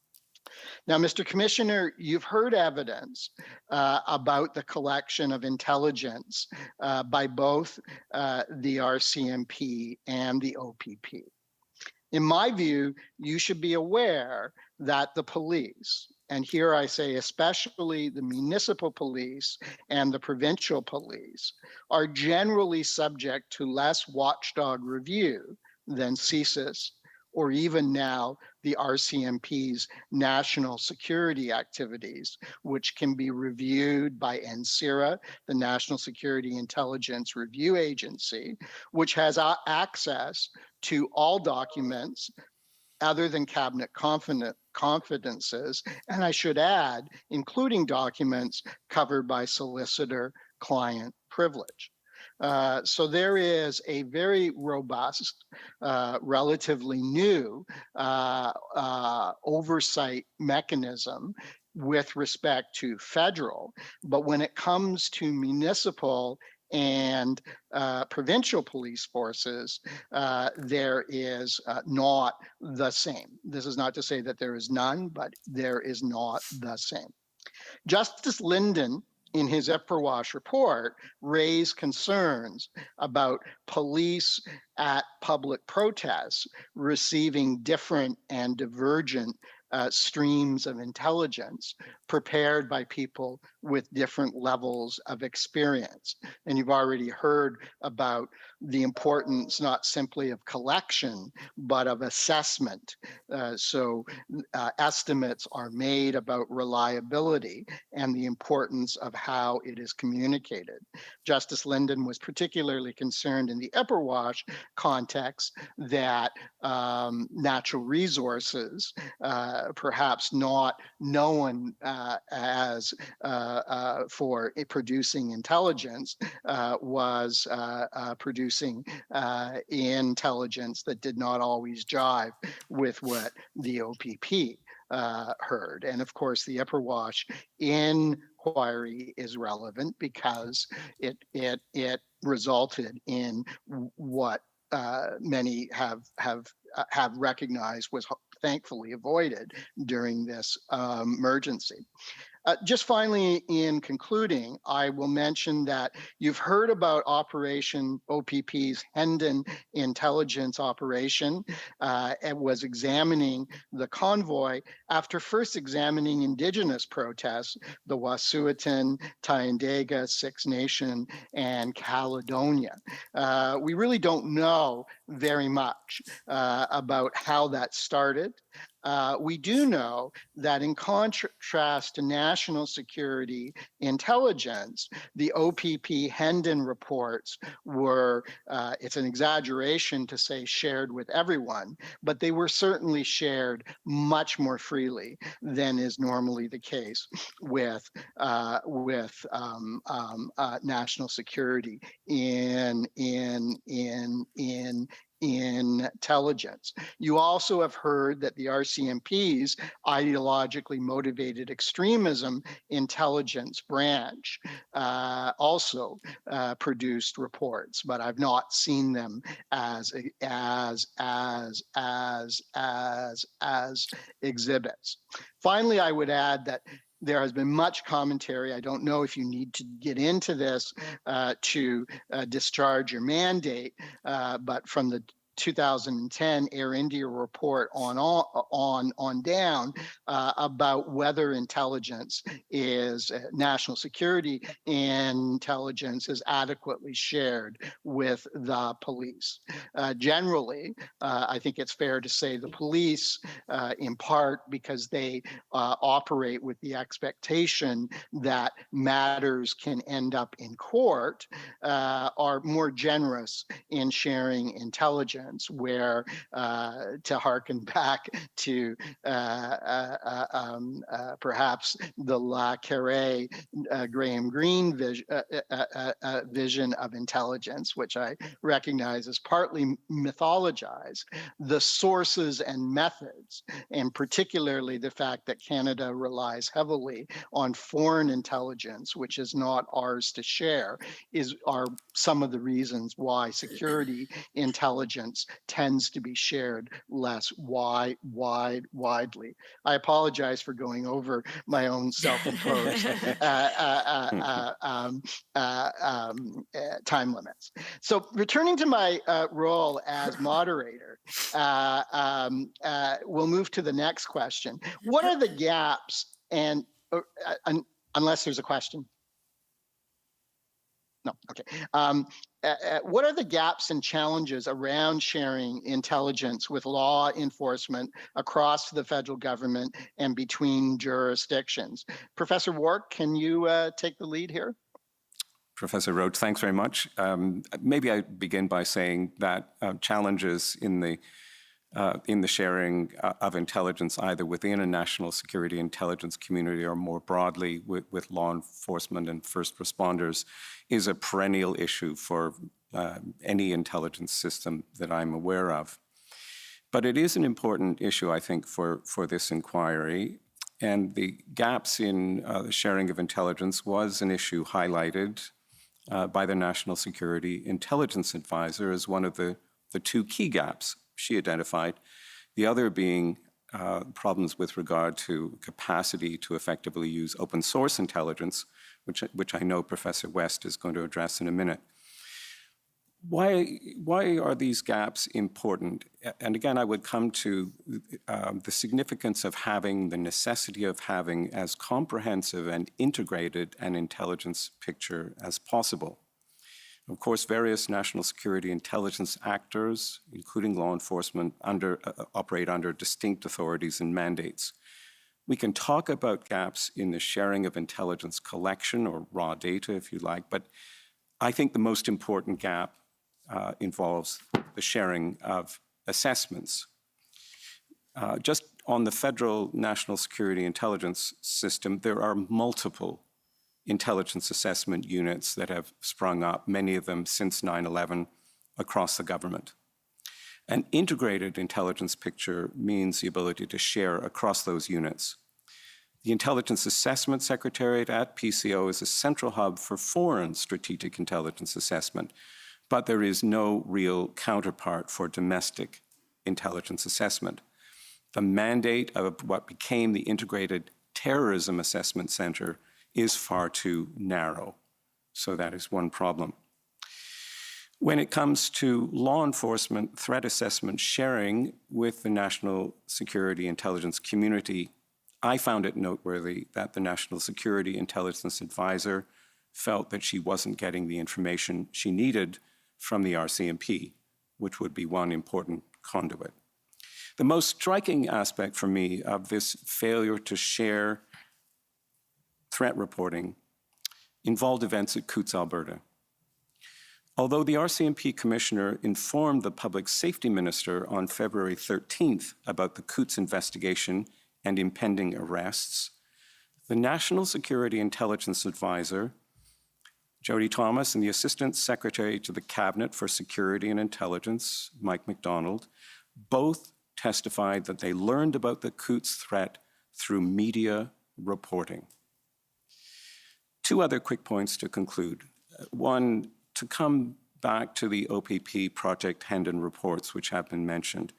Now, Mr. Commissioner, you've heard evidence about the collection of intelligence by both the RCMP and the OPP. In my view, you should be aware that the police, and here I say especially the municipal police and the provincial police, are generally subject to less watchdog review than CSIS, or even now the RCMP's national security activities, which can be reviewed by NSIRA, the National Security Intelligence Review Agency, which has access to all documents other than cabinet confidences, and I should add, including documents covered by solicitor-client privilege. So there is a very robust, relatively new oversight mechanism with respect to federal, but when it comes to municipal and provincial police forces, there is not the same. This is not to say that there is none, but there is not the same. Justice Linden, in his Epperwash report, raised concerns about police at public protests receiving different and divergent streams of intelligence prepared by people with different levels of experience. And you've already heard about the importance not simply of collection, but of assessment. So estimates are made about reliability and the importance of how it is communicated. Justice Linden was particularly concerned in the Epperwash context that natural resources, perhaps not known as for producing intelligence, was producing intelligence that did not always jive with what the OPP heard. And of course, the Epperwash inquiry is relevant because it resulted in what many have recognized was thankfully avoided during this emergency. Just finally, in concluding, I will mention that you've heard about Operation OPP's Hendon intelligence operation. It was examining the convoy after first examining Indigenous protests, the Wet'suwet'en, Tyendega, Six Nation, and Caledonia. We really don't know very much about how that started. We do know that in contrast to national security intelligence, the OPP Hendon reports were, it's an exaggeration to say shared with everyone, but they were certainly shared much more freely than is normally the case with national security in intelligence. You also have heard that the RCMP's ideologically motivated extremism intelligence branch also produced reports, but I've not seen them as exhibits. Finally, I would add that there has been much commentary. I don't know if you need to get into this to discharge your mandate, but from the 2010 Air India report on down about whether intelligence is national security intelligence is adequately shared with the police. Generally, I think it's fair to say the police, in part because they operate with the expectation that matters can end up in court, are more generous in sharing intelligence, where, to hearken back to perhaps the Le Carre Graham Greene vision of intelligence, which I recognize is partly mythologized, the sources and methods, and particularly the fact that Canada relies heavily on foreign intelligence, which is not ours to share, are some of the reasons why security intelligence tends to be shared less widely. I apologize for going over my own self-imposed time limits. So returning to my role as moderator, we'll move to the next question. What are the gaps unless there's a question? No, okay. What are the gaps and challenges around sharing intelligence with law enforcement across the federal government and between jurisdictions? Professor Wark, can you take the lead here? Professor Roach, thanks very much. Maybe I begin by saying that challenges in the sharing of intelligence, either within a national security intelligence community or more broadly with law enforcement and first responders, is a perennial issue for any intelligence system that I'm aware of. But it is an important issue, I think, for this inquiry. And the gaps in the sharing of intelligence was an issue highlighted by the National Security Intelligence Advisor as one of the two key gaps she identified, the other being problems with regard to capacity to effectively use open source intelligence, which I know Professor West is going to address in a minute. Why are these gaps important? And again, I would come to the significance of having, the necessity of having as comprehensive and integrated an intelligence picture as possible. Of course, various national security intelligence actors, including law enforcement, operate under distinct authorities and mandates. We can talk about gaps in the sharing of intelligence collection, or raw data, if you like, but I think the most important gap involves the sharing of assessments. Just on the federal national security intelligence system, there are multiple intelligence assessment units that have sprung up, many of them since 9/11, across the government. An integrated intelligence picture means the ability to share across those units. The Intelligence Assessment Secretariat at PCO is a central hub for foreign strategic intelligence assessment, but there is no real counterpart for domestic intelligence assessment. The mandate of what became the Integrated Terrorism Assessment Center is far too narrow. So that is one problem. When it comes to law enforcement threat assessment sharing with the national security intelligence community, I found it noteworthy that the National Security Intelligence Advisor felt that she wasn't getting the information she needed from the RCMP, which would be one important conduit. The most striking aspect for me of this failure to share threat reporting involved events at Coutts, Alberta. Although the RCMP commissioner informed the public safety minister on February 13th about the Coutts investigation and impending arrests, the National Security Intelligence Advisor Jody Thomas and the Assistant Secretary to the Cabinet for Security and Intelligence, Mike MacDonald, both testified that they learned about the Coots threat through media reporting. Two other quick points to conclude. One, to come back to the OPP Project Hendon reports, which have been mentioned.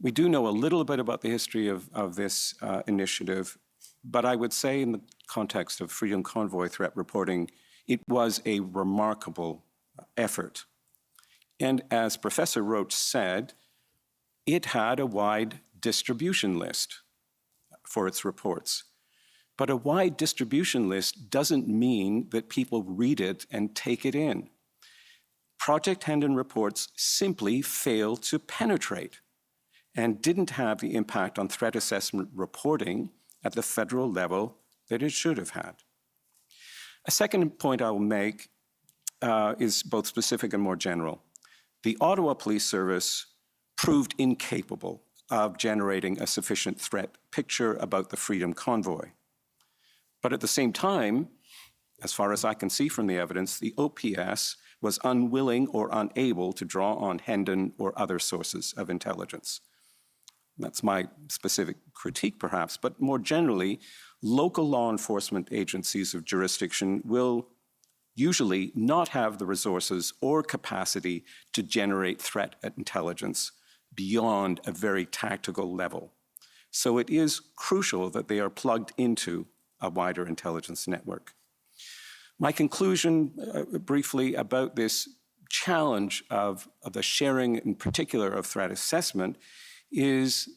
We do know a little bit about the history of this initiative, but I would say in the context of Freedom Convoy threat reporting, it was a remarkable effort. And as Professor Roach said, it had a wide distribution list for its reports. But a wide distribution list doesn't mean that people read it and take it in. Project Hendon reports simply failed to penetrate and didn't have the impact on threat assessment reporting at the federal level that it should have had. A second point I will make is both specific and more general. The Ottawa Police Service proved incapable of generating a sufficient threat picture about the Freedom Convoy. But at the same time, as far as I can see from the evidence, the OPS was unwilling or unable to draw on Hendon or other sources of intelligence. That's my specific critique, perhaps, but more generally, local law enforcement agencies of jurisdiction will usually not have the resources or capacity to generate threat intelligence beyond a very tactical level. So it is crucial that they are plugged into a wider intelligence network. My conclusion, briefly, about this challenge of the sharing, in particular, of threat assessment, is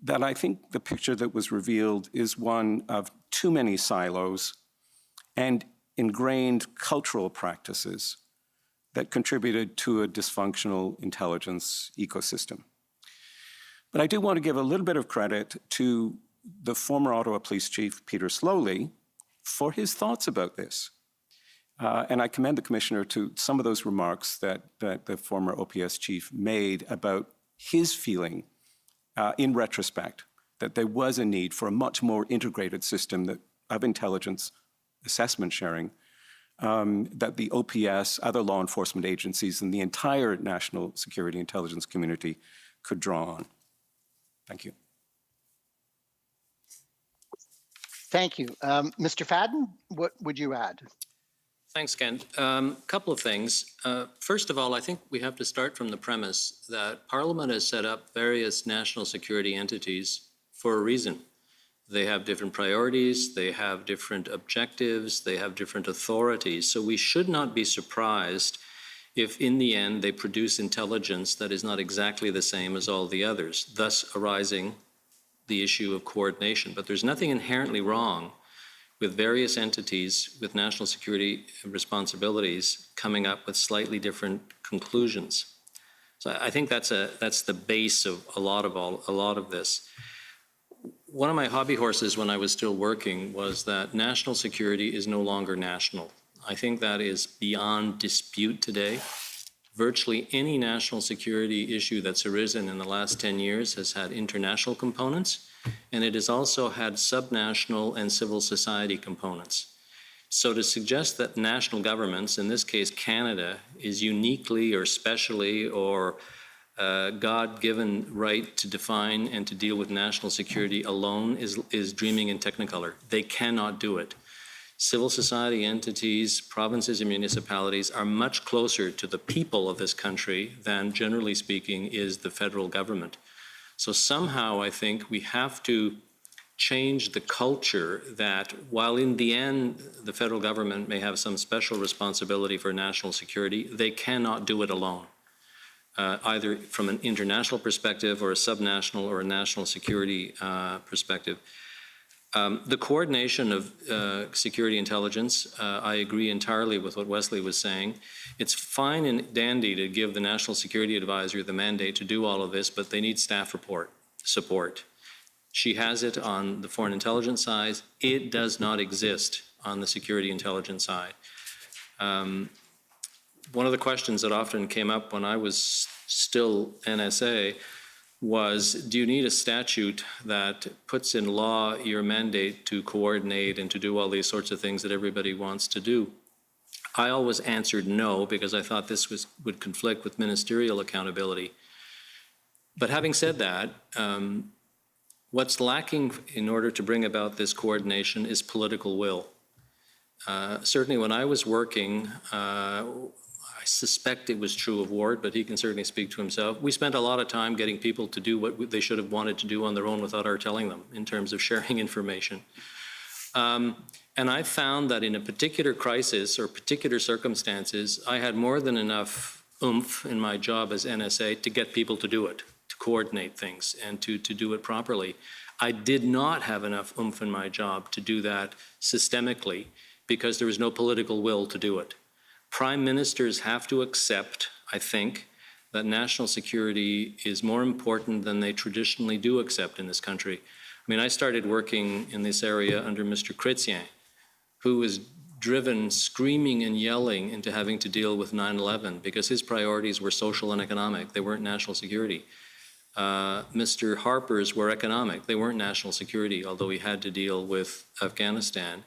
that I think the picture that was revealed is one of too many silos and ingrained cultural practices that contributed to a dysfunctional intelligence ecosystem. But I do want to give a little bit of credit to the former Ottawa Police Chief, Peter Slowly, for his thoughts about this. And I commend the Commissioner to some of those remarks that the former OPS Chief made about his feeling, in retrospect, that there was a need for a much more integrated system of intelligence assessment sharing, that the OPS, other law enforcement agencies, and the entire national security intelligence community could draw on. Thank you. Thank you. Mr. Fadden, what would you add? Thanks, Ken. Couple of things. First of all, I think we have to start from the premise that Parliament has set up various national security entities for a reason. They have different priorities, they have different objectives, they have different authorities. So we should not be surprised if in the end they produce intelligence that is not exactly the same as all the others, thus arising the issue of coordination. But there's nothing inherently wrong with various entities with national security responsibilities coming up with slightly different conclusions. So I think that's the base of a lot of this. One of my hobby horses when I was still working was that national security is no longer national. I think that is beyond dispute today. Virtually any national security issue that's arisen in the last 10 years has had international components, and it has also had subnational and civil society components. So to suggest that national governments, in this case Canada, is uniquely or specially or God-given right to define and to deal with national security alone is dreaming in Technicolor. They cannot do it. Civil society entities, provinces and municipalities are much closer to the people of this country than, generally speaking, is the federal government. So somehow I think we have to change the culture that while in the end the federal government may have some special responsibility for national security, they cannot do it alone. Either from an international perspective or a subnational or a national security perspective. The coordination of security intelligence, I agree entirely with what Wesley was saying. It's fine and dandy to give the National Security Advisor the mandate to do all of this, but they need staff support. She has it on the foreign intelligence side. It does not exist on the security intelligence side. One of the questions that often came up when I was still NSA was, do you need a statute that puts in law your mandate to coordinate and to do all these sorts of things that everybody wants to do? I always answered no because I thought this would conflict with ministerial accountability. But having said that, what's lacking in order to bring about this coordination is political will. Certainly when I was working, I suspect it was true of Ward, but he can certainly speak to himself. We spent a lot of time getting people to do what they should have wanted to do on their own without our telling them in terms of sharing information. And I found that in a particular crisis or particular circumstances, I had more than enough oomph in my job as NSA to get people to do it, to coordinate things and to do it properly. I did not have enough oomph in my job to do that systemically because there was no political will to do it. Prime ministers have to accept, I think, that national security is more important than they traditionally do accept in this country. I mean, I started working in this area under Mr. Chrétien, who was driven screaming and yelling into having to deal with 9/11 because his priorities were social and economic. They weren't national security. Mr. Harper's were economic. They weren't national security, although he had to deal with Afghanistan.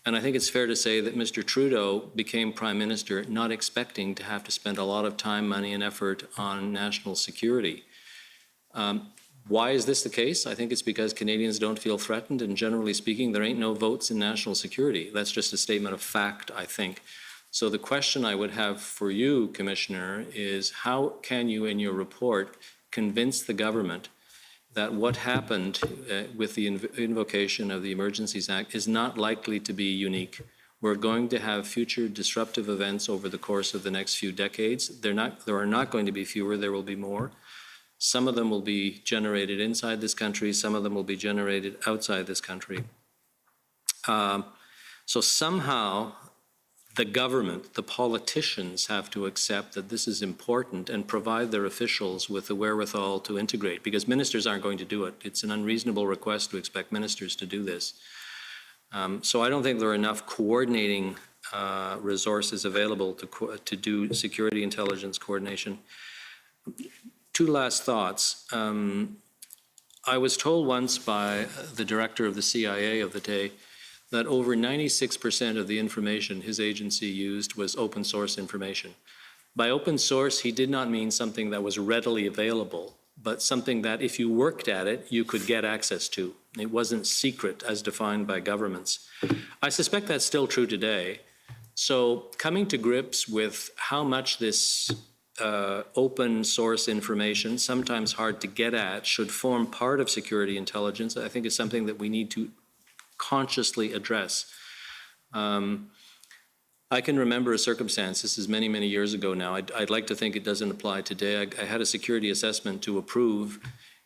And I think it's fair to say that Mr. Trudeau became Prime Minister not expecting to have to spend a lot of time, money, and effort on national security. Why is this the case? I think it's because Canadians don't feel threatened, and generally speaking, there ain't no votes in national security. That's just a statement of fact, I think. So the question I would have for you, Commissioner, is how can you, in your report, convince the government that what happened with the invocation of the Emergencies Act is not likely to be unique? We're going to have future disruptive events over the course of the next few decades. There are not going to be fewer, there will be more. Some of them will be generated inside this country, some of them will be generated outside this country. So somehow the government, the politicians have to accept that this is important and provide their officials with the wherewithal to integrate, because ministers aren't going to do it. It's an unreasonable request to expect ministers to do this. So I don't think there are enough coordinating resources available to do security intelligence coordination. Two last thoughts. I was told once by the director of the CIA of the day that over 96% of the information his agency used was open source information. By open source, he did not mean something that was readily available, but something that if you worked at it, you could get access to. It wasn't secret as defined by governments. I suspect that's still true today. So coming to grips with how much this open source information, sometimes hard to get at, should form part of security intelligence, I think is something that we need to consciously address. I can remember a circumstance, this is many, many years ago now, I'd like to think it doesn't apply today. I had a security assessment to approve,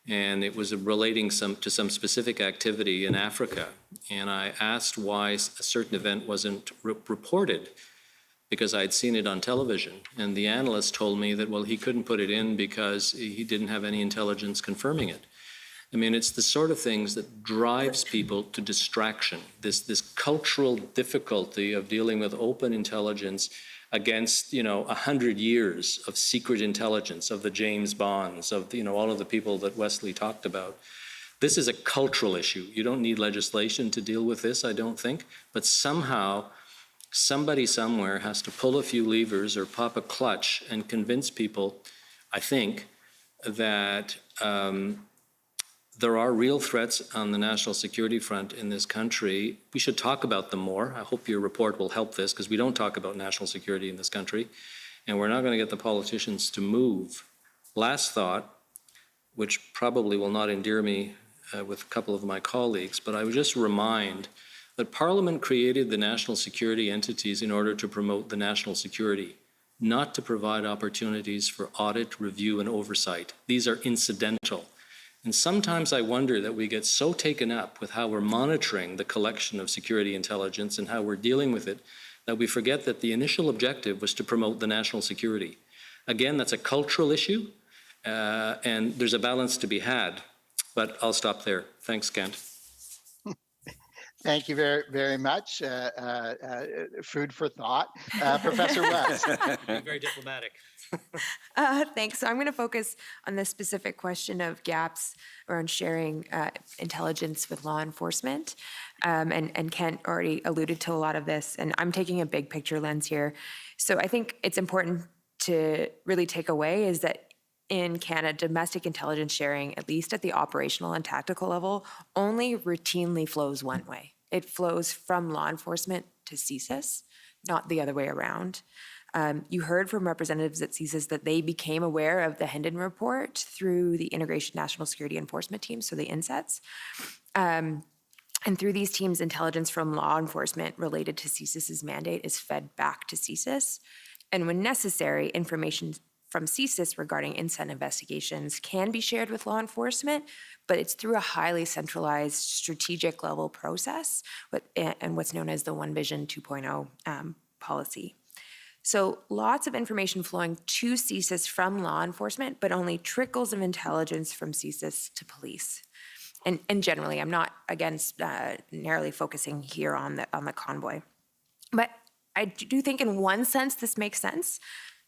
and it was relating to some specific activity in Africa. And I asked why a certain event wasn't reported, because I'd seen it on television. And the analyst told me that, well, he couldn't put it in because he didn't have any intelligence confirming it. I mean, it's the sort of things that drives people to distraction, this cultural difficulty of dealing with open intelligence against, 100 years of secret intelligence, of the James Bonds, of, all of the people that Wesley talked about. This is a cultural issue. You don't need legislation to deal with this, I don't think, but somehow somebody somewhere has to pull a few levers or pop a clutch and convince people, I think, that there are real threats on the national security front in this country. We should talk about them more. I hope your report will help this, because we don't talk about national security in this country, and we're not going to get the politicians to move. Last thought, which probably will not endear me with a couple of my colleagues, but I would just remind that Parliament created the national security entities in order to promote the national security, not to provide opportunities for audit, review, and oversight. These are incidental. And sometimes I wonder that we get so taken up with how we're monitoring the collection of security intelligence and how we're dealing with it, that we forget that the initial objective was to promote the national security. Again, that's a cultural issue, and there's a balance to be had. But I'll stop there. Thanks, Kent. Thank you very much. Food for thought. Professor West. Being very diplomatic. Thanks. So I'm going to focus on the specific question of gaps around sharing intelligence with law enforcement. And Kent already alluded to a lot of this, and I'm taking a big picture lens here. So I think it's important to really take away is that in Canada, domestic intelligence sharing, at least at the operational and tactical level, only routinely flows one way. It flows from law enforcement to CSIS, not the other way around. You heard from representatives at CSIS that they became aware of the Hendon report through the Integration National Security Enforcement Team, so the INSETs. And through these teams, intelligence from law enforcement related to CSIS's mandate is fed back to CSIS. And when necessary, information from CSIS regarding incent investigations can be shared with law enforcement, but it's through a highly centralized strategic level process and what's known as the One Vision 2.0 policy. So lots of information flowing to CSIS from law enforcement, but only trickles of intelligence from CSIS to police. And generally, I'm not against narrowly focusing here on the convoy. But I do think in one sense this makes sense.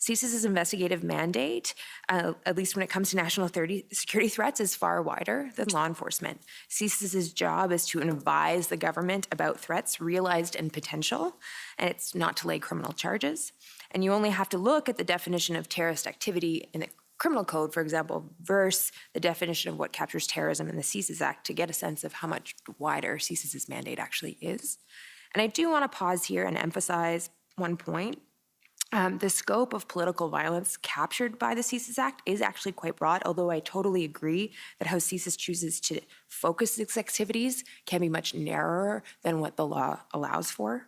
CSIS's investigative mandate, at least when it comes to national security threats, is far wider than law enforcement. CSIS's job is to advise the government about threats realized and potential, and it's not to lay criminal charges. And you only have to look at the definition of terrorist activity in the criminal code, for example, versus the definition of what captures terrorism in the CSIS Act to get a sense of how much wider CSIS's mandate actually is. And I do want to pause here and emphasize one point. The scope of political violence captured by the CSIS Act is actually quite broad, although I totally agree that how CSIS chooses to focus its activities can be much narrower than what the law allows for.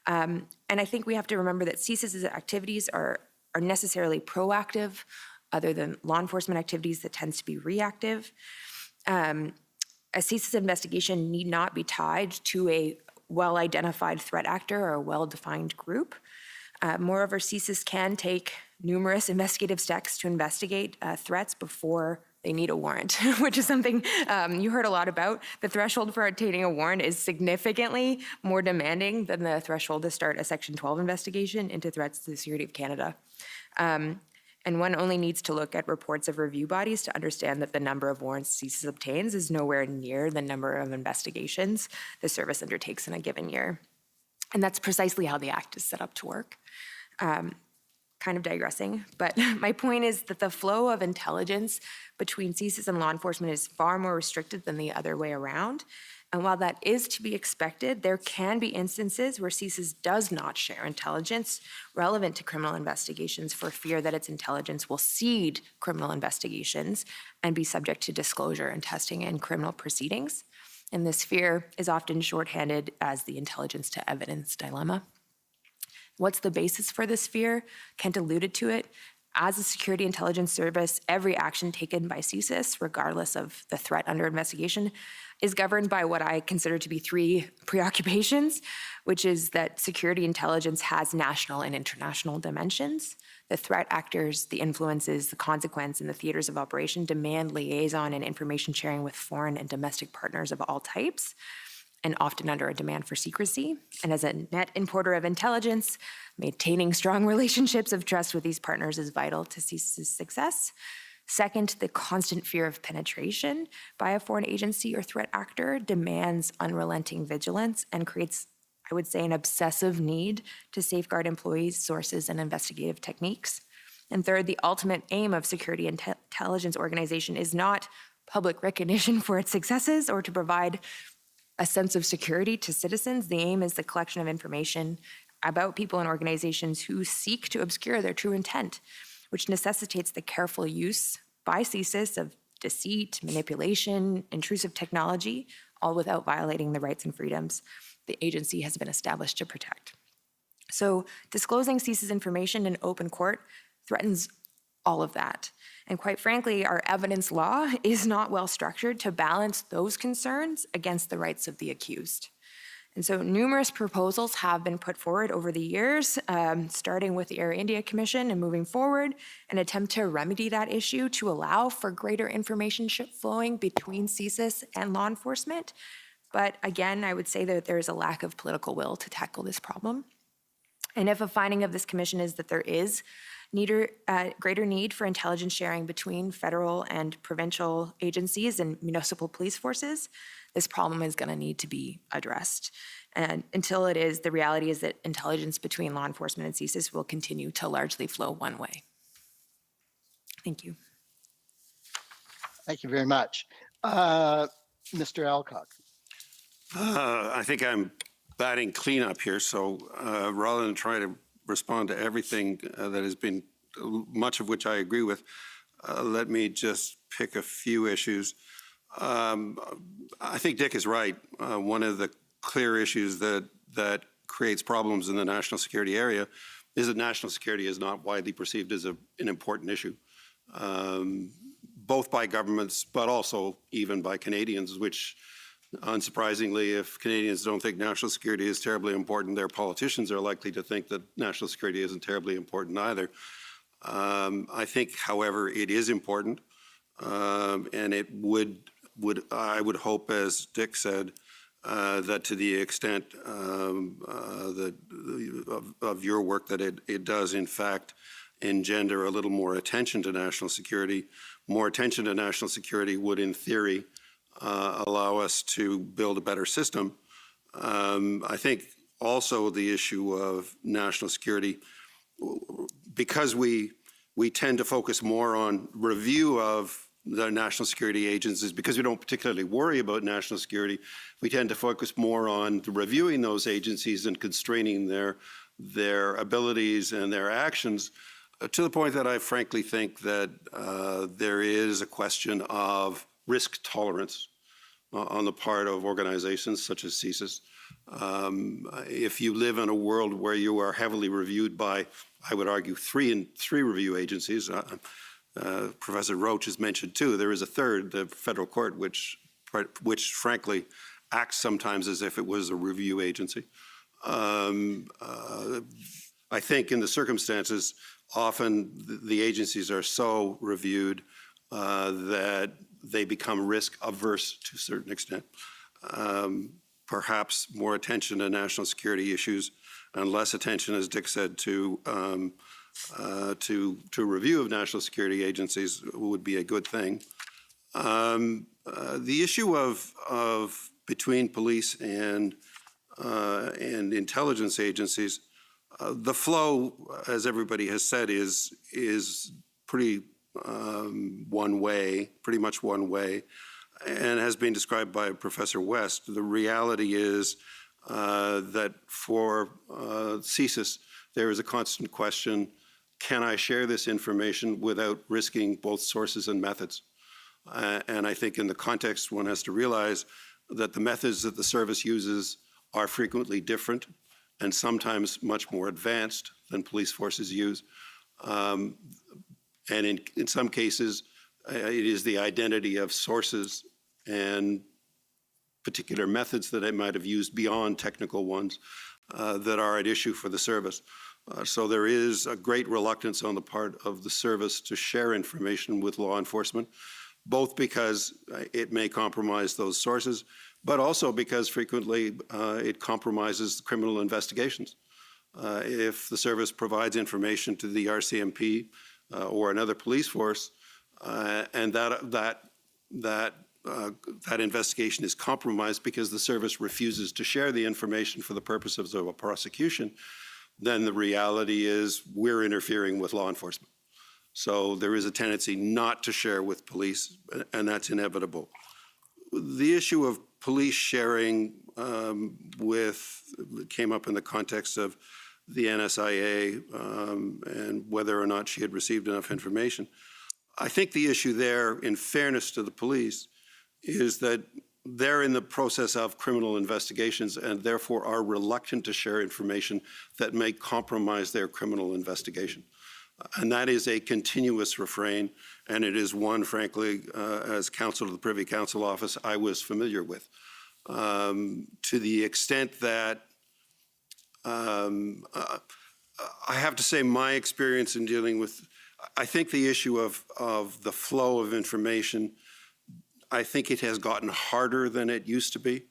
And I think we have to remember that CSIS's activities are necessarily proactive, other than law enforcement activities that tends to be reactive. A CSIS investigation need not be tied to a well-identified threat actor or a well-defined group. Moreover, CSIS can take numerous investigative steps to investigate threats before they need a warrant, which is something you heard a lot about. The threshold for obtaining a warrant is significantly more demanding than the threshold to start a Section 12 investigation into threats to the security of Canada. And one only needs to look at reports of review bodies to understand that the number of warrants CSIS obtains is nowhere near the number of investigations the service undertakes in a given year. And that's precisely how the Act is set up to work. Kind of digressing, but my point is that the flow of intelligence between CSIS and law enforcement is far more restricted than the other way around. And while that is to be expected, there can be instances where CSIS does not share intelligence relevant to criminal investigations for fear that its intelligence will seed criminal investigations and be subject to disclosure and testing in criminal proceedings. And this fear is often shorthanded as the intelligence to evidence dilemma. What's the basis for this fear? Kent alluded to it. As a security intelligence service, every action taken by CSIS, regardless of the threat under investigation, is governed by what I consider to be three preoccupations, which is that security intelligence has national and international dimensions. The threat actors, the influences, the consequence, and the theaters of operation demand liaison and information sharing with foreign and domestic partners of all types, and often under a demand for secrecy. And as a net importer of intelligence, maintaining strong relationships of trust with these partners is vital to CSIS's success. Second, the constant fear of penetration by a foreign agency or threat actor demands unrelenting vigilance and creates, I would say, an obsessive need to safeguard employees, sources, and investigative techniques. And third, the ultimate aim of security intelligence organization is not public recognition for its successes or to provide a sense of security to citizens. The aim is the collection of information about people and organizations who seek to obscure their true intent, which necessitates the careful use by CSIS of deceit, manipulation, intrusive technology, all without violating the rights and freedoms the agency has been established to protect. So disclosing CSIS information in open court threatens all of that. And quite frankly, our evidence law is not well structured to balance those concerns against the rights of the accused. And so numerous proposals have been put forward over the years, starting with the Air India Commission and moving forward, an attempt to remedy that issue to allow for greater information flowing between CSIS and law enforcement. But again, I would say that there is a lack of political will to tackle this problem. And if a finding of this commission is that there is greater need for intelligence sharing between federal and provincial agencies and municipal police forces, this problem is going to need to be addressed. And until it is, the reality is that intelligence between law enforcement and CSIS will continue to largely flow one way. Thank you. Thank you very much. Mr. Alcock. I think I'm batting cleanup here, so rather than try to respond to everything that has been, much of which I agree with, let me just pick a few issues. I think Dick is right. One of the clear issues that creates problems in the national security area is that national security is not widely perceived as an important issue, both by governments, but also even by Canadians, which, unsurprisingly, if Canadians don't think national security is terribly important, their politicians are likely to think that national security isn't terribly important either. I think, however, it is important, and it I would hope, as Dick said, that to the extent of your work that it does, in fact, engender a little more attention to national security. More attention to national security would, in theory, allow us to build a better system. I think also the issue of national security, because we tend to focus more on review of the national security agencies, because we don't particularly worry about national security, we tend to focus more on reviewing those agencies and constraining their abilities and their actions, to the point that I frankly think that there is a question of risk tolerance on the part of organizations such as CSIS. If you live in a world where you are heavily reviewed by, I would argue, three review agencies, Professor Roach has mentioned two. There is a third, the federal court, which frankly acts sometimes as if it was a review agency. I think in the circumstances, often the agencies are so reviewed that they become risk averse to a certain extent. Perhaps more attention to national security issues and less attention, as Dick said, to review of national security agencies would be a good thing. The issue of between police and intelligence agencies, the flow, as everybody has said, is pretty one way, pretty much one way, and has been described by Professor West. The reality is that for CSIS, there is a constant question: can I share this information without risking both sources and methods? And I think in the context, one has to realize that the methods that the service uses are frequently different and sometimes much more advanced than police forces use. And in some cases, it is the identity of sources and particular methods that it might have used beyond technical ones that are at issue for the service. So there is a great reluctance on the part of the service to share information with law enforcement, both because it may compromise those sources, but also because frequently it compromises criminal investigations. If the service provides information to the RCMP or another police force, and that investigation is compromised because the service refuses to share the information for the purposes of a prosecution, then the reality is we're interfering with law enforcement. So there is a tendency not to share with police, and that's inevitable. The issue of police sharing came up in the context of the NSIA and whether or not she had received enough information. I think the issue there, in fairness to the police, is that they're in the process of criminal investigations and therefore are reluctant to share information that may compromise their criminal investigation. And that is a continuous refrain, and it is one, frankly, as counsel to the Privy Council Office, I was familiar with. To the extent that I have to say my experience in dealing with, I think the issue of the flow of information, I think it has gotten harder than it used to be.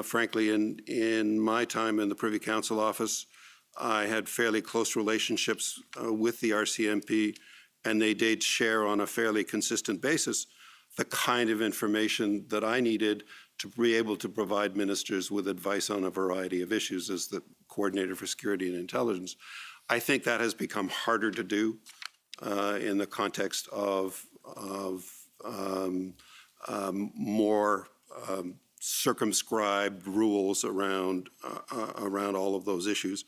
Frankly, in my time in the Privy Council office, I had fairly close relationships with the RCMP, and they did share on a fairly consistent basis the kind of information that I needed to be able to provide ministers with advice on a variety of issues as the coordinator for security and intelligence. I think that has become harder to do in the context of more circumscribed rules around all of those issues.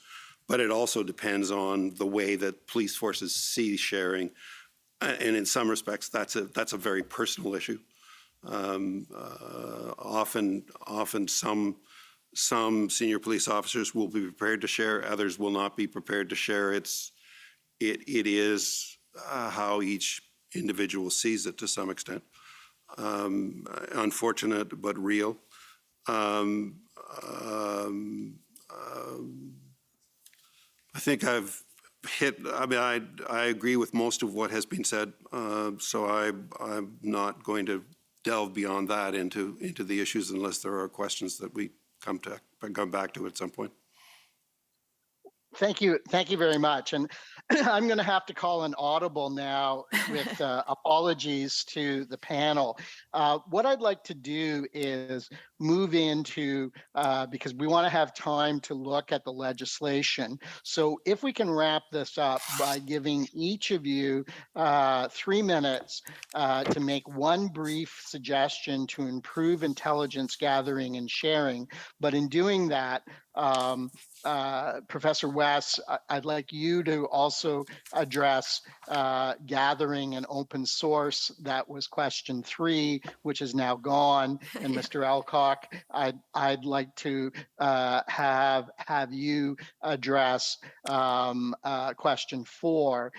But it also depends on the way that police forces see sharing, and in some respects, that's a very personal issue. Often some senior police officers will be prepared to share, others will not be prepared to share. It is how each individual sees it to some extent. Unfortunate but real. I think I've hit, I mean, I agree with most of what has been said, so I'm not going to delve beyond that into the issues unless there are questions that we come back to at some point. Thank you very much. And I'm going to have to call an audible now with apologies to the panel. What I'd like to do is move into, because we want to have time to look at the legislation. So if we can wrap this up by giving each of you 3 minutes to make one brief suggestion to improve intelligence gathering and sharing. But in doing that, Professor West, I'd like you to also address gathering and open source. That was question 3, which is now gone. And Mr. Alcock, I'd like to have you address question 4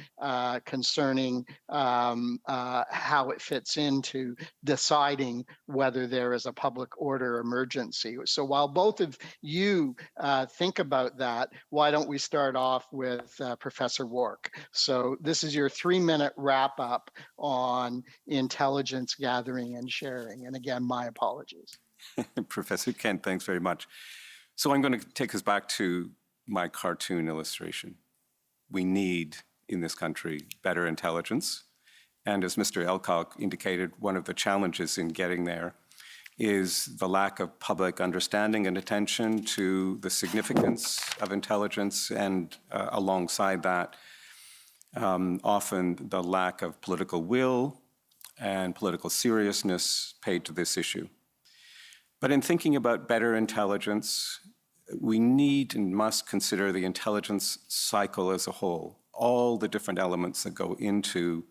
concerning how it fits into deciding whether there is a public order emergency. So while both of you think about that, why don't we start off with Professor Wark? So this is your 3-minute wrap up on intelligence gathering and sharing. And again, my apologies. Professor Kent, thanks very much. So I'm going to take us back to my cartoon illustration. We need, in this country, better intelligence. And as Mr. Elcock indicated, one of the challenges in getting there is the lack of public understanding and attention to the significance of intelligence, and alongside that, often the lack of political will and political seriousness paid to this issue. But in thinking about better intelligence, we need and must consider the intelligence cycle as a whole, all the different elements that go into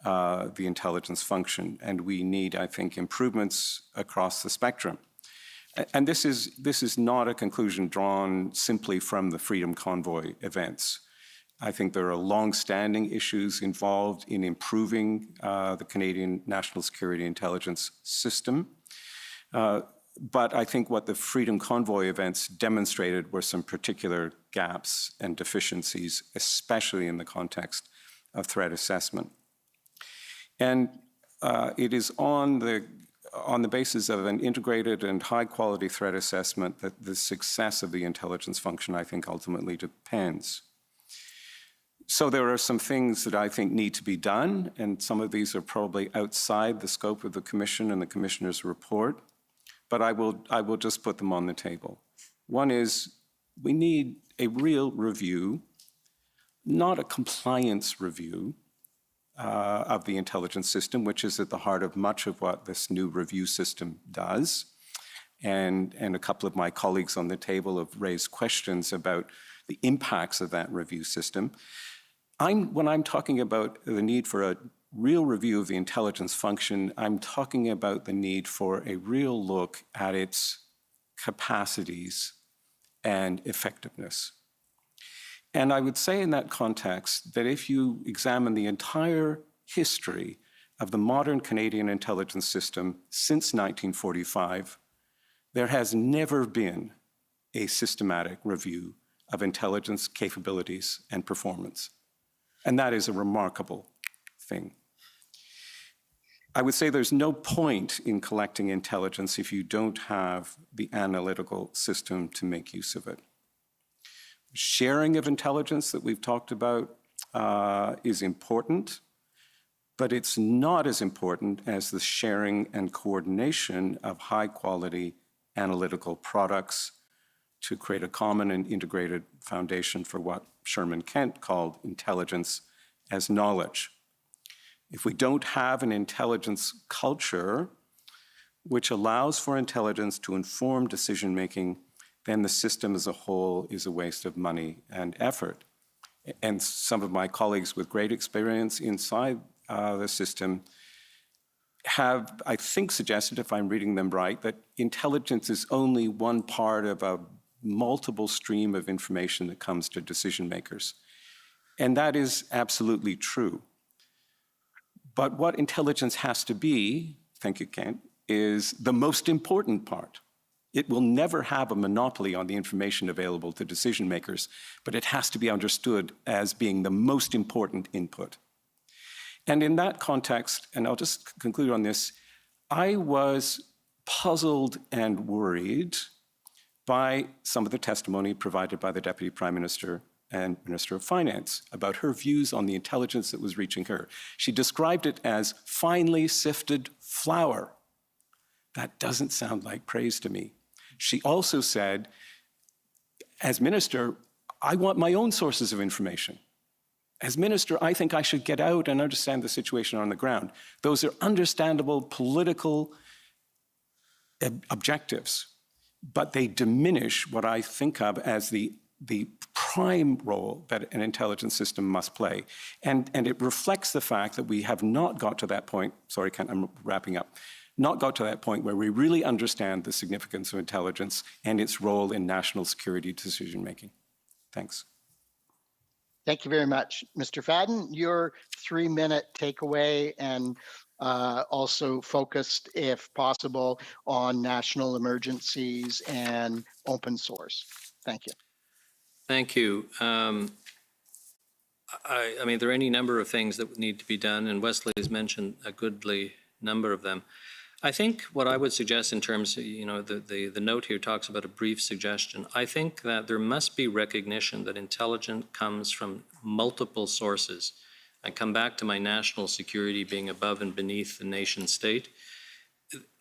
the intelligence function, and we need, I think, improvements across the spectrum. And this is not a conclusion drawn simply from the Freedom Convoy events. I think there are long-standing issues involved in improving the Canadian national security intelligence system. But I think what the Freedom Convoy events demonstrated were some particular gaps and deficiencies, especially in the context of threat assessment. And it is on the basis of an integrated and high-quality threat assessment that the success of the intelligence function, I think, ultimately depends. So there are some things that I think need to be done, and some of these are probably outside the scope of the Commission and the Commissioner's report, but I will just put them on the table. One is we need a real review, not a compliance review, of the intelligence system, which is at the heart of much of what this new review system does. And a couple of my colleagues on the table have raised questions about the impacts of that review system. When I'm talking about the need for a real review of the intelligence function, I'm talking about the need for a real look at its capacities and effectiveness. And I would say in that context that if you examine the entire history of the modern Canadian intelligence system since 1945, there has never been a systematic review of intelligence capabilities and performance. And that is a remarkable thing. I would say there's no point in collecting intelligence if you don't have the analytical system to make use of it. Sharing of intelligence that we've talked about is important, but it's not as important as the sharing and coordination of high-quality analytical products to create a common and integrated foundation for what Sherman Kent called intelligence as knowledge. If we don't have an intelligence culture which allows for intelligence to inform decision-making, then the system as a whole is a waste of money and effort. And some of my colleagues with great experience inside the system have, I think, suggested, if I'm reading them right, that intelligence is only one part of a multiple stream of information that comes to decision makers. And that is absolutely true. But what intelligence has to be, thank you, Kent, is the most important part. It will never have a monopoly on the information available to decision makers, but it has to be understood as being the most important input. And in that context, and I'll just conclude on this, I was puzzled and worried by some of the testimony provided by the Deputy Prime Minister and Minister of Finance about her views on the intelligence that was reaching her. She described it as finely sifted flour. That doesn't sound like praise to me. She also said, as minister, I want my own sources of information. As minister, I think I should get out and understand the situation on the ground. Those are understandable political objectives, but they diminish what I think of as the prime role that an intelligence system must play. And it reflects the fact that we have not got to that point, sorry, Kent, I'm wrapping up, not got to that point where we really understand the significance of intelligence and its role in national security decision-making. Thanks. Thank you very much. Mr. Fadden, your 3-minute takeaway and also focused, if possible, on national emergencies and open source. Thank you. Thank you. I mean, there are any number of things that need to be done, and Wesley has mentioned a goodly number of them. I think what I would suggest in terms of, the note here talks about a brief suggestion. I think that there must be recognition that intelligence comes from multiple sources. I come back to my national security being above and beneath the nation state.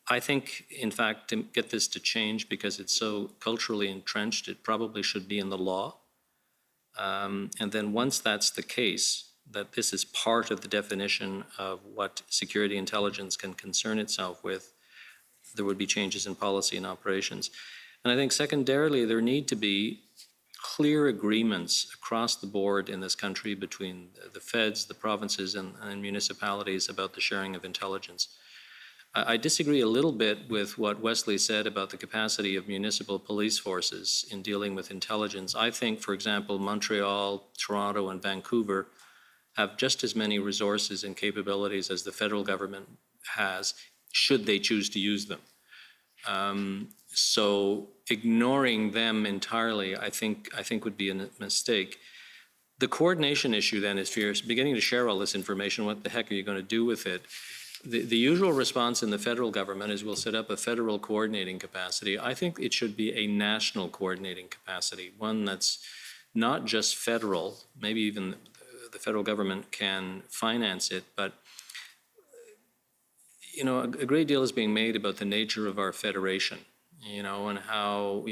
I think, in fact, to get this to change, because it's so culturally entrenched, it probably should be in the law. And then once that's the case, that this is part of the definition of what security intelligence can concern itself with, there would be changes in policy and operations. And I think secondarily, there need to be clear agreements across the board in this country between the feds, the provinces, and municipalities about the sharing of intelligence. I disagree a little bit with what Wesley said about the capacity of municipal police forces in dealing with intelligence. I think, for example, Montreal, Toronto, and Vancouver have just as many resources and capabilities as the federal government has, should they choose to use them. So ignoring them entirely, I think would be a mistake. The coordination issue then is, if you're beginning to share all this information, what the heck are you going to do with it? The usual response in the federal government is we'll set up a federal coordinating capacity. I think it should be a national coordinating capacity, one that's not just federal, maybe even the federal government can finance it, but a great deal is being made about the nature of our federation, and how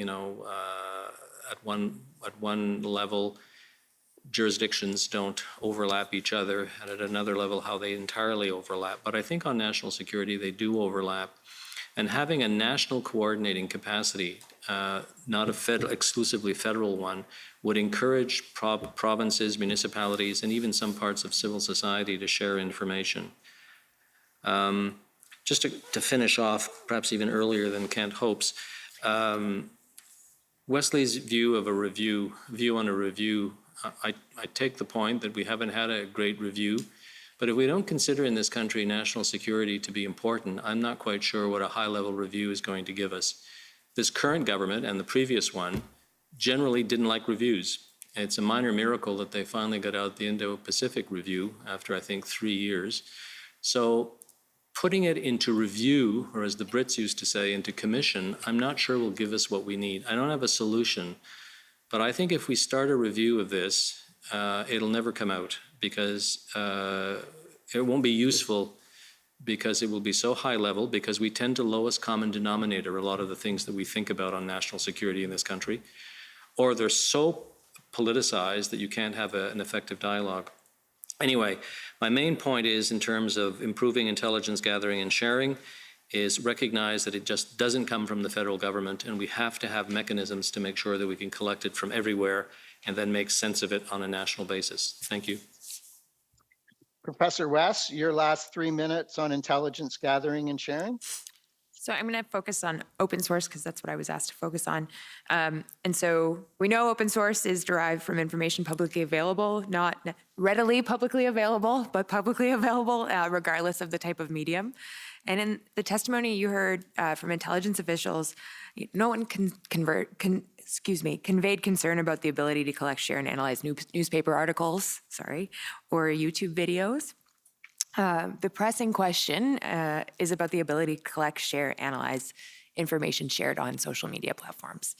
at one level jurisdictions don't overlap each other, and at another level how they entirely overlap. But I think on national security they do overlap, and having a national coordinating capacity, not a exclusively federal one, would encourage provinces, municipalities, and even some parts of civil society to share information. Just to finish off, perhaps even earlier than Kent hopes, Wesley's view on a review, I take the point that we haven't had a great review, but if we don't consider in this country national security to be important, I'm not quite sure what a high-level review is going to give us. This current government and the previous one generally didn't like reviews. It's a minor miracle that they finally got out the Indo-Pacific review after, I think, 3 years. So putting it into review, or as the Brits used to say, into commission, I'm not sure will give us what we need. I don't have a solution, but I think if we start a review of this, it'll never come out because it won't be useful because it will be so high level, because we tend to lowest common denominator a lot of the things that we think about on national security in this country, or they're so politicized that you can't have an effective dialogue. Anyway, my main point is, in terms of improving intelligence gathering and sharing, is recognize that it just doesn't come from the federal government, and we have to have mechanisms to make sure that we can collect it from everywhere and then make sense of it on a national basis. Thank you. Professor West, your last 3 minutes on intelligence gathering and sharing. So I'm going to focus on open source because that's what I was asked to focus on. And so we know open source is derived from information publicly available, not readily publicly available, but publicly available regardless of the type of medium. And in the testimony you heard from intelligence officials, no one conveyed concern about the ability to collect, share, and analyze newspaper articles, or YouTube videos. The pressing question is about the ability to collect, share, analyze information shared on social media platforms.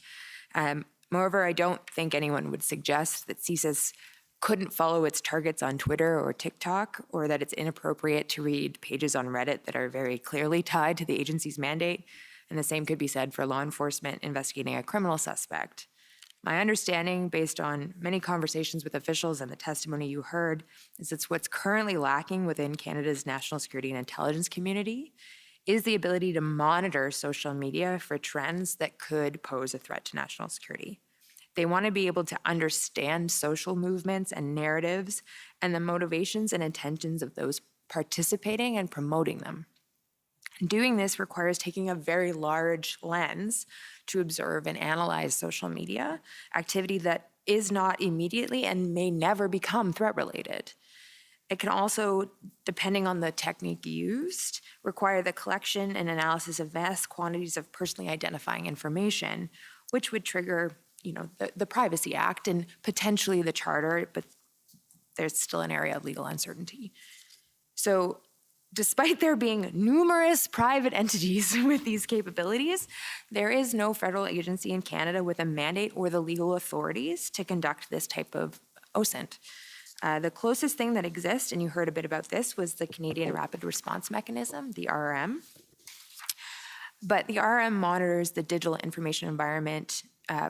Moreover, I don't think anyone would suggest that CSIS couldn't follow its targets on Twitter or TikTok, or that it's inappropriate to read pages on Reddit that are very clearly tied to the agency's mandate. And the same could be said for law enforcement investigating a criminal suspect. My understanding, based on many conversations with officials and the testimony you heard, is that what's currently lacking within Canada's national security and intelligence community is the ability to monitor social media for trends that could pose a threat to national security. They want to be able to understand social movements and narratives and the motivations and intentions of those participating and promoting them. Doing this requires taking a very large lens to observe and analyze social media, activity that is not immediately and may never become threat-related. It can also, depending on the technique used, require the collection and analysis of vast quantities of personally identifying information, which would trigger, the Privacy Act and potentially the Charter, but there's still an area of legal uncertainty. So, despite there being numerous private entities with these capabilities, there is no federal agency in Canada with a mandate or the legal authorities to conduct this type of OSINT. The closest thing that exists, and you heard a bit about this, was the Canadian Rapid Response Mechanism, the RRM. But the RRM monitors the digital information environment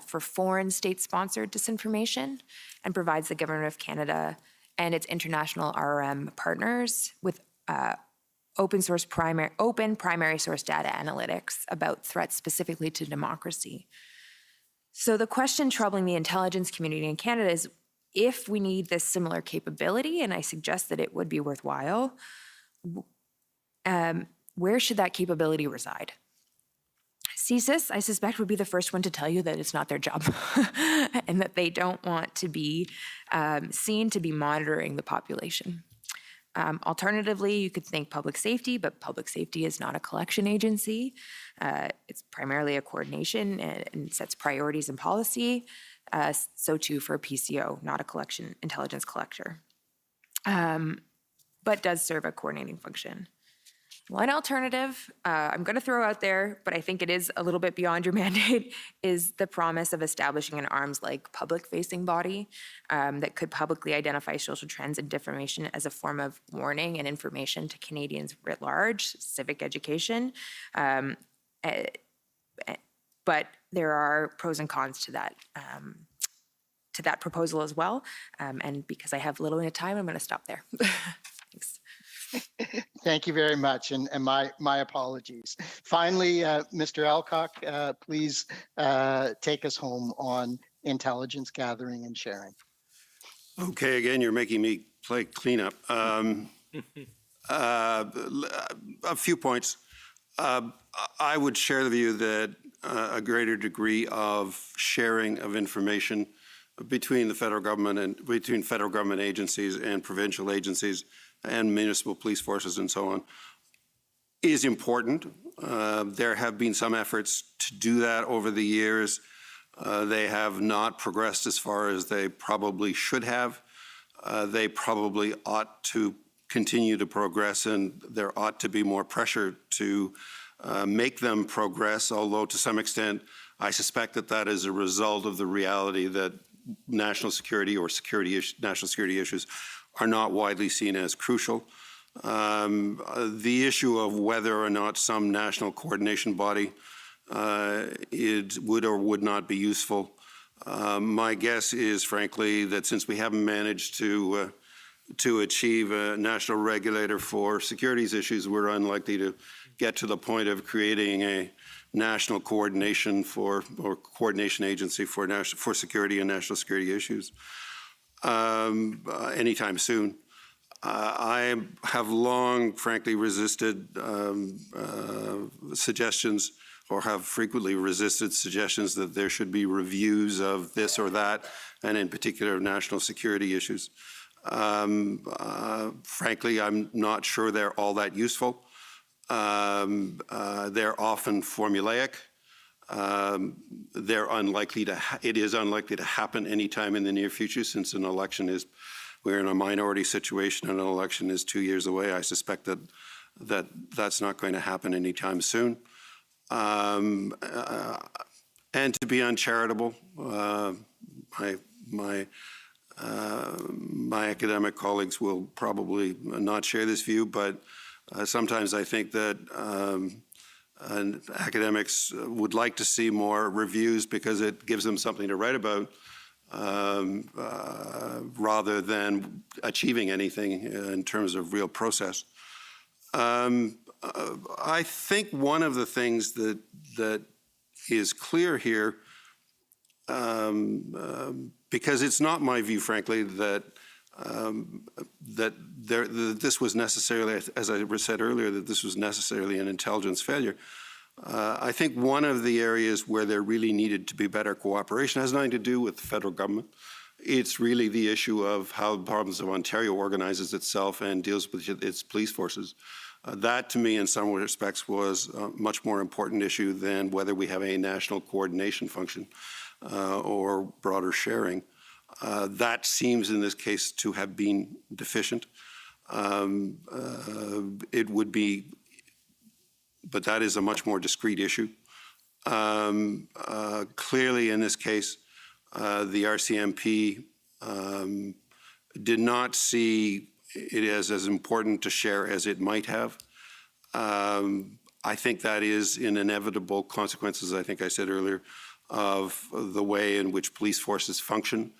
for foreign state-sponsored disinformation and provides the Government of Canada and its international RRM partners with open primary source data analytics about threats specifically to democracy. So the question troubling the intelligence community in Canada is, if we need this similar capability, and I suggest that it would be worthwhile, where should that capability reside? CSIS, I suspect, would be the first one to tell you that it's not their job and that they don't want to be seen to be monitoring the population. Alternatively, you could think public safety, but public safety is not a collection agency. It's primarily a coordination and sets priorities and policy. So too for a PCO, not a collection intelligence collector, but does serve a coordinating function. One alternative I'm going to throw out there, but I think it is a little bit beyond your mandate, is the promise of establishing an arms-like public-facing body that could publicly identify social trends and disinformation as a form of warning and information to Canadians writ large, civic education. But there are pros and cons to that proposal as well. And because I have little bit of time, I'm going to stop there. Thanks. Thank you very much, and my apologies. Finally, Mr. Alcock, please take us home on intelligence gathering and sharing. Okay, again, you're making me play cleanup. A few points. I would share the view that a greater degree of sharing of information between the federal government and between federal government agencies and provincial agencies and municipal police forces and so on is important. There have been some efforts to do that over the years. They have not progressed as far as they probably should have. They probably ought to continue to progress, and there ought to be more pressure to make them progress, although to some extent I suspect that that is a result of the reality that national security or national security issues are not widely seen as crucial. The issue of whether or not some national coordination body would or would not be useful, my guess is, frankly, that since we haven't managed to achieve a national regulator for securities issues, we're unlikely to get to the point of creating a national coordination coordination agency for security and national security issues anytime soon. I have long, frankly, resisted suggestions, or have frequently resisted suggestions, that there should be reviews of this or that, and in particular national security issues. Frankly, I'm not sure they're all that useful. They're often formulaic. It is unlikely to happen anytime in the near future, since we're in a minority situation and an election is 2 years away. I suspect that's not going to happen anytime soon. And to be uncharitable, my academic colleagues will probably not share this view, but sometimes I think that academics would like to see more reviews because it gives them something to write about, rather than achieving anything in terms of real process. I think one of the things that is clear here, because it's not my view, frankly, that this was necessarily, as I said earlier, that this was necessarily an intelligence failure. I think one of the areas where there really needed to be better cooperation has nothing to do with the federal government. It's really the issue of how the province of Ontario organizes itself and deals with its police forces. That, to me, in some respects, was a much more important issue than whether we have a national coordination function or broader sharing. That seems, in this case, to have been deficient. It would be, but that is a much more discrete issue. Clearly, in this case, the RCMP did not see it as important to share as it might have. I think that is an inevitable consequences, I think I said earlier, of the way in which police forces function.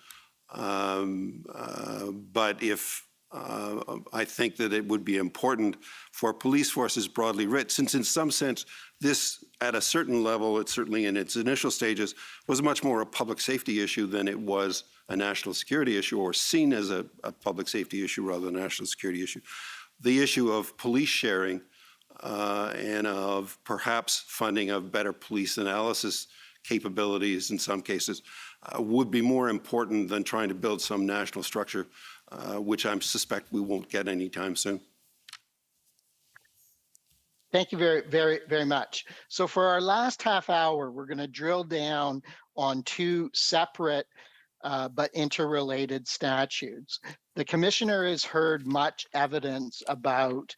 But if I think that it would be important for police forces broadly writ, since in some sense this, at a certain level, it's certainly in its initial stages, was much more a public safety issue than it was a national security issue, or seen as a public safety issue rather than a national security issue. The issue of police sharing and of perhaps funding of better police analysis capabilities in some cases would be more important than trying to build some national structure, which I suspect we won't get anytime soon. Thank you very, very, very much. So for our last half hour, we're going to drill down on two separate but interrelated statutes. The commissioner has heard much evidence about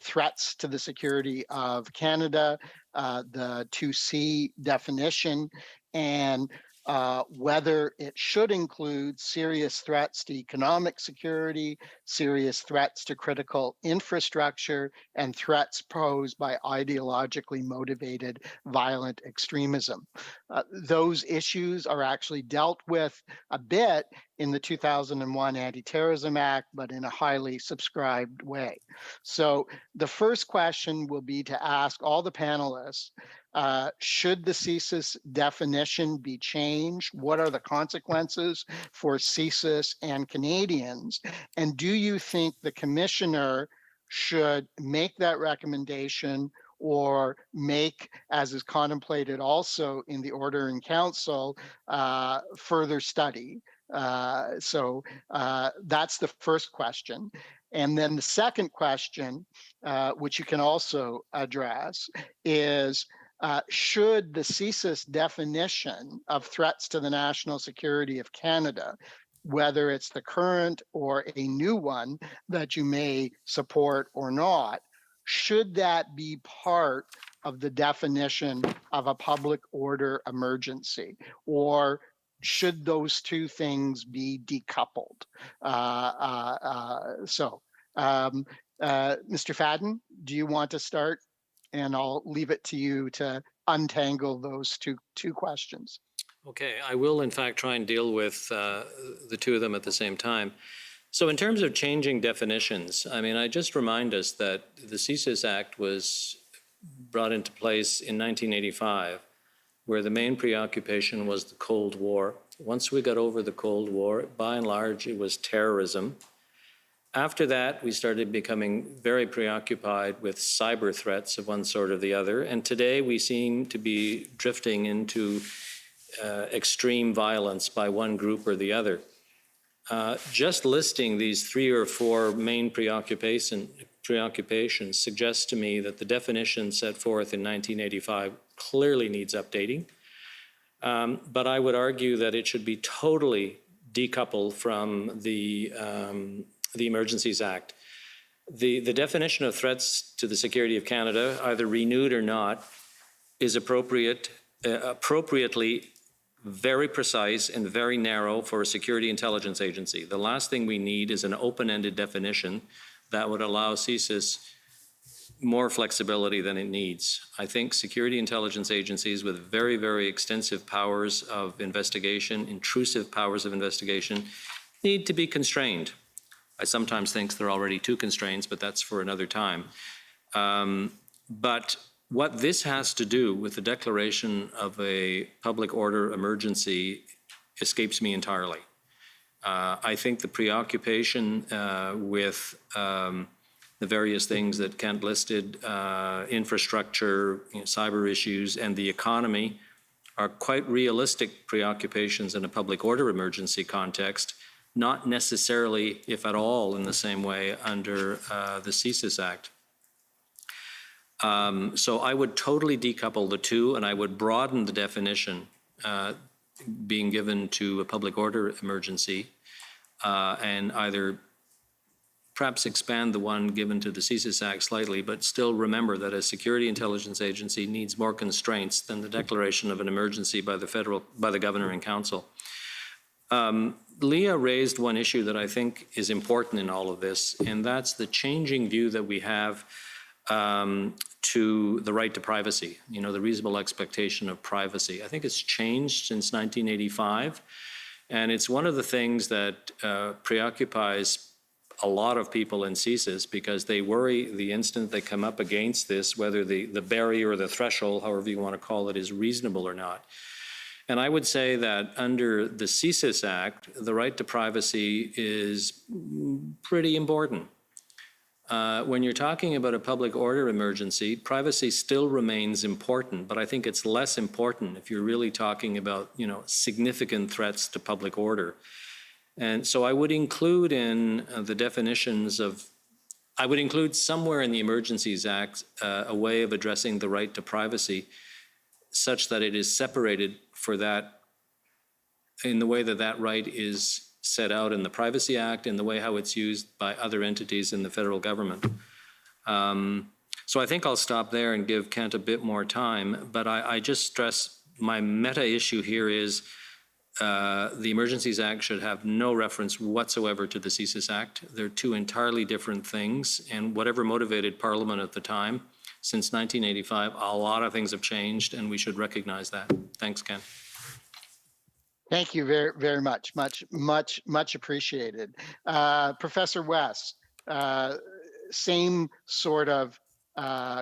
threats to the security of Canada, the 2C definition, and whether it should include serious threats to economic security, serious threats to critical infrastructure, and threats posed by ideologically motivated violent extremism. Those issues are actually dealt with a bit in the 2001 Anti-Terrorism Act, but in a highly subscribed way. So the first question will be to ask all the panelists, should the CSIS definition be changed? What are the consequences for CSIS and Canadians? And do you think the commissioner should make that recommendation, or make, as is contemplated also in the order in council, further study? So that's the first question. And then the second question, which you can also address, is should the CSIS definition of threats to the national security of Canada whether it's the current or a new one that you may support or not, should that be part of the definition of a public order emergency, or should those two things be decoupled? Mr. Fadden, do you want to start? And I'll leave it to you to untangle those two questions. Okay, I will in fact try and deal with the two of them at the same time. So in terms of changing definitions, I mean, I just remind us that the CSIS Act was brought into place in 1985, where the main preoccupation was the Cold War. Once we got over the Cold War, by and large, it was terrorism. After that, we started becoming very preoccupied with cyber threats of one sort or the other, and today we seem to be drifting into extreme violence by one group or the other. Just listing these 3 or 4 main preoccupations suggests to me that the definition set forth in 1985 clearly needs updating. But I would argue that it should be totally decoupled from the Emergencies Act. The definition of threats to the security of Canada, either renewed or not, is appropriately very precise and very narrow for a security intelligence agency. The last thing we need is an open-ended definition that would allow CSIS more flexibility than it needs. I think security intelligence agencies with very, very extensive powers of investigation, intrusive powers of investigation, need to be constrained. I sometimes think they're already too constrained, but that's for another time. But what this has to do with the declaration of a public order emergency escapes me entirely. I think the preoccupation with the various things that Kent listed, infrastructure, cyber issues, and the economy are quite realistic preoccupations in a public order emergency context, not necessarily, if at all, in the same way under the CSIS Act. So I would totally decouple the two, and I would broaden the definition being given to a public order emergency and either perhaps expand the one given to the CSIS Act slightly, but still remember that a security intelligence agency needs more constraints than the declaration of an emergency by the governor and council. Leah raised one issue that I think is important in all of this, and that's the changing view that we have to the right to privacy, the reasonable expectation of privacy. I think it's changed since 1985, and it's one of the things that preoccupies a lot of people in CSIS because they worry the instant they come up against this, whether the barrier or the threshold, however you want to call it, is reasonable or not. And I would say that under the CSIS Act, the right to privacy is pretty important. When you're talking about a public order emergency, privacy still remains important, but I think it's less important if you're really talking about, significant threats to public order. And so I would include in the definitions I would include somewhere in the Emergencies Act a way of addressing the right to privacy such that it is separated for that in the way that that right is set out in the Privacy Act, in the way how it's used by other entities in the federal government. So I think I'll stop there and give Kent a bit more time, but I just stress my meta issue here is the Emergencies Act should have no reference whatsoever to the CSIS Act. They're two entirely different things, and whatever motivated Parliament at the time, since 1985, a lot of things have changed, and we should recognize that. Thanks, Ken. Thank you very, very much. Much appreciated. Professor West, same sort of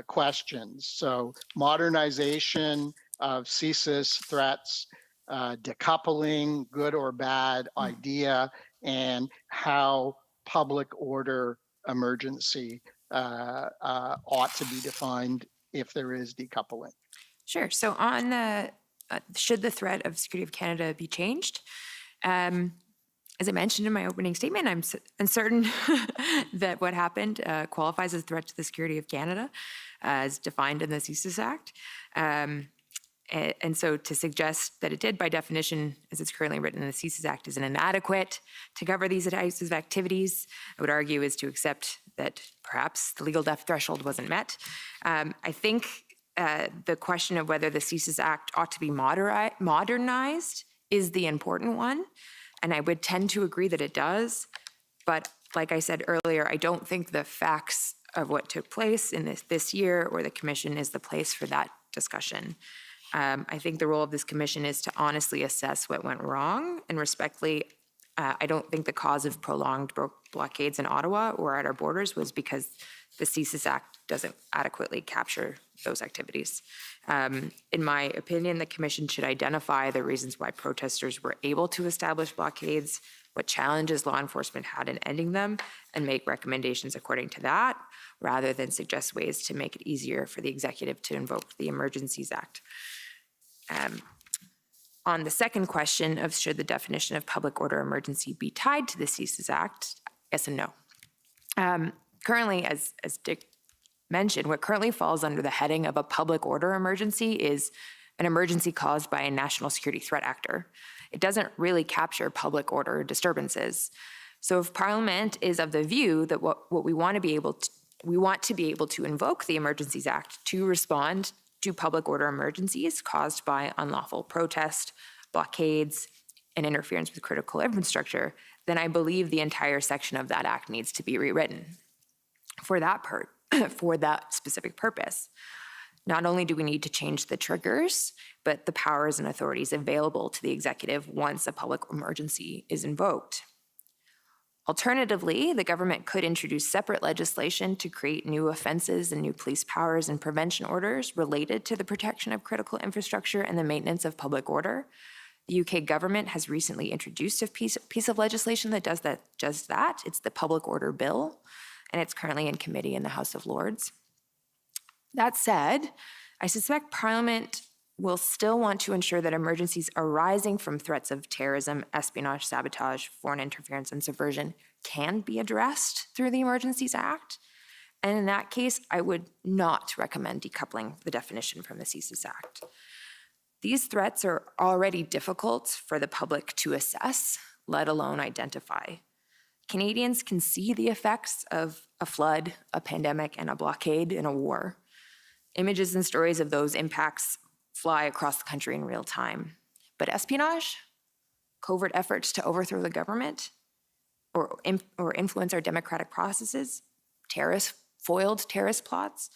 questions. So modernization of CSIS threats, decoupling, good or bad idea, and how public order emergency ought to be defined if there is decoupling. Sure. So on the should the threat of security of Canada be changed? As I mentioned in my opening statement, I'm uncertain that what happened qualifies as a threat to the security of Canada as defined in the CSIS Act. And so to suggest that it did by definition, as it's currently written in the CSIS Act, is inadequate to cover these types of activities, I would argue is to accept that perhaps the legal death threshold wasn't met. I think the question of whether the CSIS Act ought to be modernized is the important one. And I would tend to agree that it does. But like I said earlier, I don't think the facts of what took place in this year or the commission is the place for that discussion. I think the role of this commission is to honestly assess what went wrong, and respectfully, I don't think the cause of prolonged blockades in Ottawa or at our borders was because the CSIS Act doesn't adequately capture those activities. In my opinion, the commission should identify the reasons why protesters were able to establish blockades, what challenges law enforcement had in ending them, and make recommendations according to that, rather than suggest ways to make it easier for the executive to invoke the Emergencies Act. On the second question of should the definition of public order emergency be tied to the CSIS Act, yes and no. Currently, as Dick mentioned, what currently falls under the heading of a public order emergency is an emergency caused by a national security threat actor. It doesn't really capture public order disturbances. So if Parliament is of the view that what we want to be able to invoke the Emergencies Act to respond to public order emergencies caused by unlawful protest, blockades, and interference with critical infrastructure, then I believe the entire section of that act needs to be rewritten for that specific purpose. Not only do we need to change the triggers, but the powers and authorities available to the executive once a public emergency is invoked. Alternatively, the government could introduce separate legislation to create new offenses and new police powers and prevention orders related to the protection of critical infrastructure and the maintenance of public order. The UK government has recently introduced a piece of legislation that does that. It's the Public Order Bill, and it's currently in committee in the House of Lords. That said, I suspect Parliament will still want to ensure that emergencies arising from threats of terrorism, espionage, sabotage, foreign interference, and subversion can be addressed through the Emergencies Act. And in that case, I would not recommend decoupling the definition from the CSIS Act. These threats are already difficult for the public to assess, let alone identify. Canadians can see the effects of a flood, a pandemic, and a blockade in a war. Images and stories of those impacts fly across the country in real time. But espionage, covert efforts to overthrow the government or influence our democratic processes, foiled terrorist plots,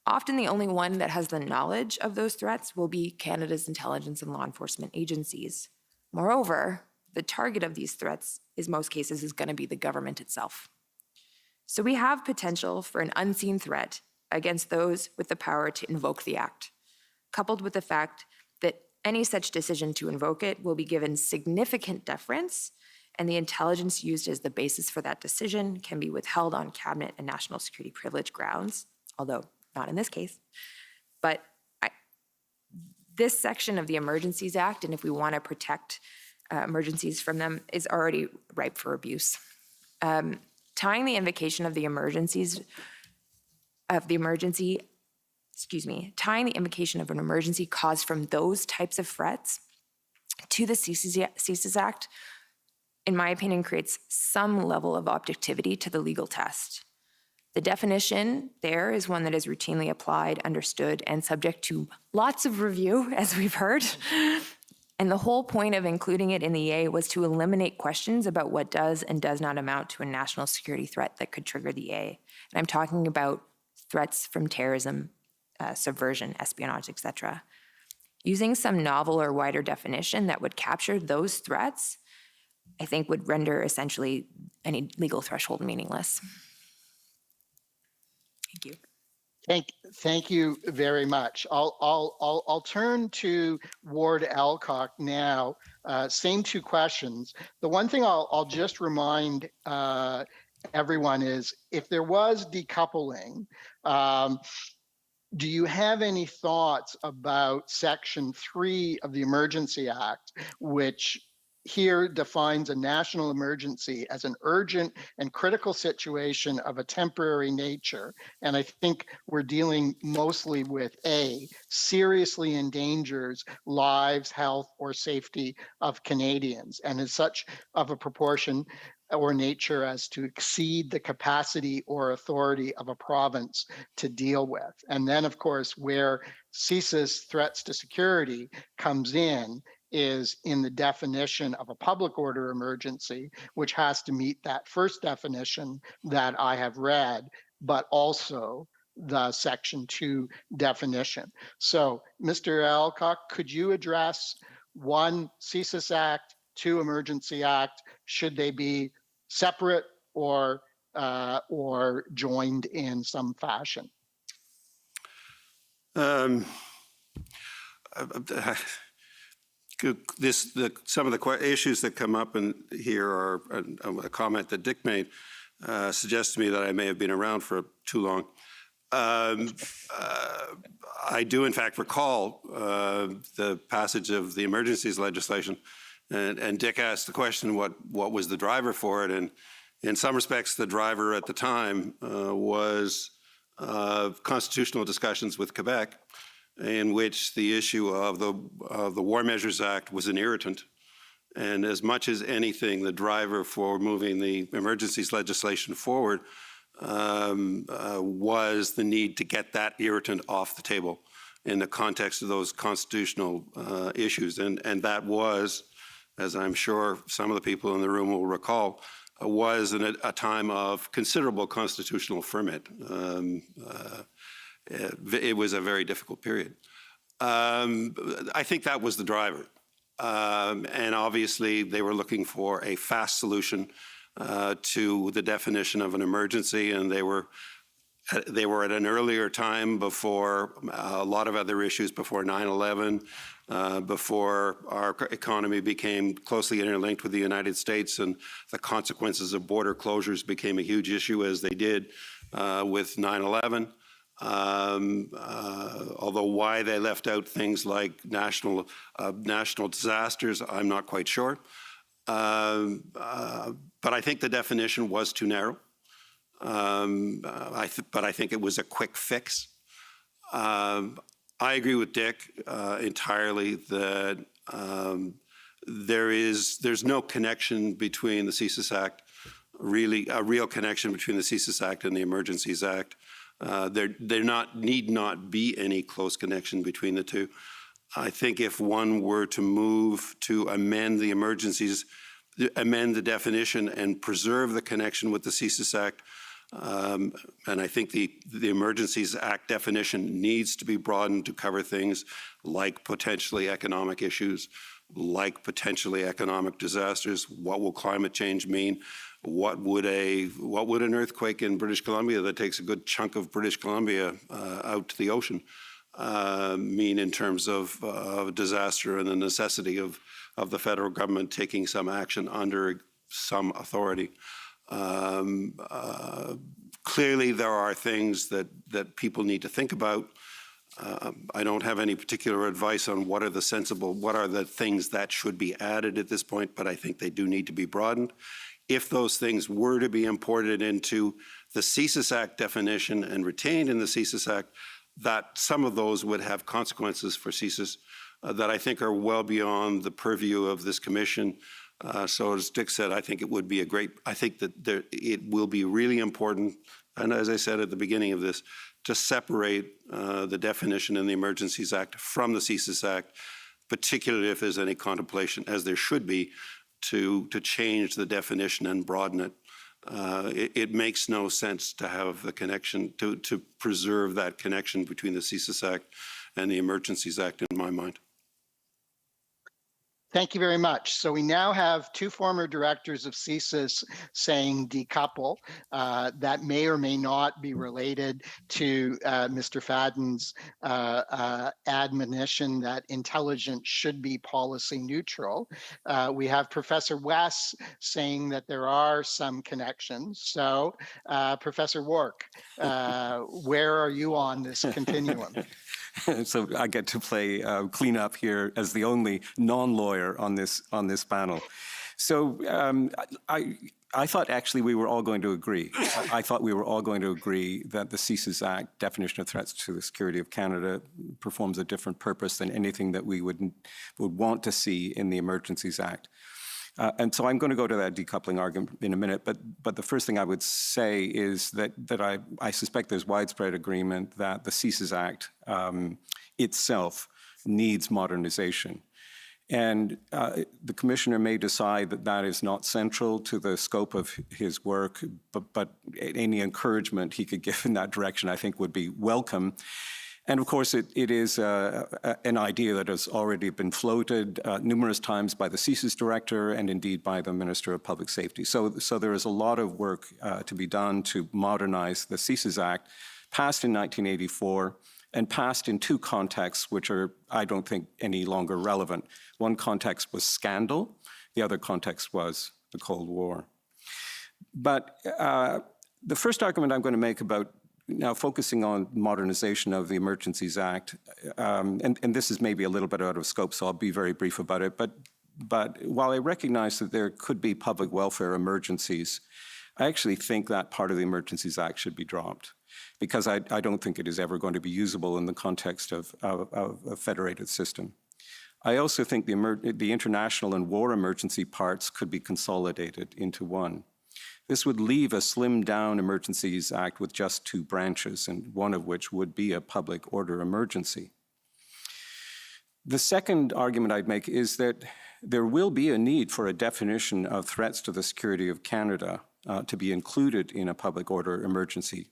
often the only one that has the knowledge of those threats will be Canada's intelligence and law enforcement agencies. Moreover, the target of these threats in most cases is going to be the government itself. So we have potential for an unseen threat against those with the power to invoke the act, coupled with the fact that any such decision to invoke it will be given significant deference, and the intelligence used as the basis for that decision can be withheld on cabinet and national security privilege grounds, although not in this case. But this section of the Emergencies Act, and if we want to protect emergencies from them, is already ripe for abuse. Tying the invocation of the tying the invocation of an emergency caused from those types of threats to the CSIS Act, in my opinion, creates some level of objectivity to the legal test. The definition there is one that is routinely applied, understood, and subject to lots of review, as we've heard. And the whole point of including it in the EA was to eliminate questions about what does and does not amount to a national security threat that could trigger the EA. And I'm talking about threats from terrorism, subversion, espionage, etc. Using some novel or wider definition that would capture those threats, I think would render essentially any legal threshold meaningless. Thank you. Thank you very much. I'll turn to Ward Alcock now. Same two questions. The one thing I'll just remind everyone is, if there was decoupling, do you have any thoughts about Section 3 of the Emergency Act, which here defines a national emergency as an urgent and critical situation of a temporary nature. And I think we're dealing mostly with seriously endangers lives, health, or safety of Canadians, and is such of a proportion or nature as to exceed the capacity or authority of a province to deal with. And then, of course, where CSIS threats to security comes in is in the definition of a public order emergency, which has to meet that first definition that I have read, but also the Section 2 definition. So, Mr. Alcock, could you address 1, CSIS Act, 2, Emergency Act? Should they be separate or joined in some fashion? Some of the issues that come up in here are a comment that Dick made suggests to me that I may have been around for too long. I do, in fact, recall the passage of the emergencies legislation, and Dick asked the question, what was the driver for it? And in some respects, the driver at the time was constitutional discussions with Quebec, in which the issue of the War Measures Act was an irritant. And as much as anything, the driver for moving the emergencies legislation forward was the need to get that irritant off the table in the context of those constitutional issues. And that was, as I'm sure some of the people in the room will recall, was a time of considerable constitutional ferment. It was a very difficult period. I think that was the driver. And obviously, they were looking for a fast solution to the definition of an emergency, and they were at an earlier time before a lot of other issues, before 9/11, before our economy became closely interlinked with the United States, and the consequences of border closures became a huge issue, as they did with 9/11. Although why they left out things like national disasters, I'm not quite sure. But I think the definition was too narrow. But I think it was a quick fix. I agree with Dick entirely that there's no connection between the CSIS Act, really a real connection between the CSIS Act and the Emergencies Act. There need not be any close connection between the two. I think if one were to move to amend the definition and preserve the connection with the CSIS Act, and I think the Emergencies Act definition needs to be broadened to cover things like potentially economic issues, like potentially economic disasters. What will climate change mean? What would an earthquake in British Columbia that takes a good chunk of British Columbia out to the ocean mean in terms of disaster and the necessity of the federal government taking some action under some authority? Clearly, there are things that people need to think about. I don't have any particular advice on what are the things that should be added at this point, but I think they do need to be broadened. If those things were to be imported into the CSIS Act definition and retained in the CSIS Act, that some of those would have consequences for CSIS that I think are well beyond the purview of this commission. So as Dick said, I think it would be I think that it will be really important, and as I said at the beginning of this, to separate the definition in the Emergencies Act from the CSIS Act, particularly if there's any contemplation, as there should be, to change the definition and broaden it. It makes no sense to have the connection, to preserve that connection between the CSIS Act and the Emergencies Act in my mind. Thank you very much. So we now have two former directors of CSIS saying decouple. That may or may not be related to Mr. Fadden's admonition that intelligence should be policy neutral. We have Professor West saying that there are some connections. So Professor Wark, where are you on this continuum? So I get to play cleanup here as the only non-lawyer on this panel. So I thought actually we were all going to agree. I thought we were all going to agree that the CSIS Act definition of threats to the security of Canada performs a different purpose than anything that we would want to see in the Emergencies Act. And so I'm going to go to that decoupling argument in a minute, but the first thing I would say is that I suspect there's widespread agreement that the CSIS Act itself needs modernization. And the commissioner may decide that that is not central to the scope of his work, but any encouragement he could give in that direction, I think, would be welcome. And of course, it is an idea that has already been floated numerous times by the CSIS director and indeed by the Minister of Public Safety. So there is a lot of work to be done to modernize the CSIS Act, passed in 1984, and passed in two contexts which are, I don't think, any longer relevant. One context was scandal. The other context was the Cold War. But the first argument I'm going to make about now focusing on modernization of the Emergencies Act, and this is maybe a little bit out of scope, so I'll be very brief about it, but while I recognize that there could be public welfare emergencies, I actually think that part of the Emergencies Act should be dropped, because I don't think it is ever going to be usable in the context of a federated system. I also think the international and war emergency parts could be consolidated into one. This would leave a slimmed-down Emergencies Act with just two branches, and one of which would be a public order emergency. The second argument I'd make is that there will be a need for a definition of threats to the security of Canada to be included in a public order emergency.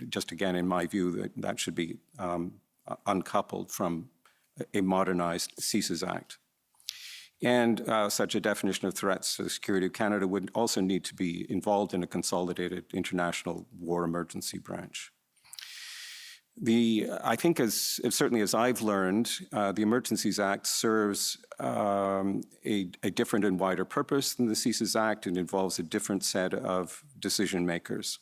Just again, in my view, that should be uncoupled from a modernized CSIS Act. And such a definition of threats to the security of Canada would also need to be involved in a consolidated international war emergency branch. I think certainly as I've learned, the Emergencies Act serves a different and wider purpose than the CSIS Act, and involves a different set of decision makers.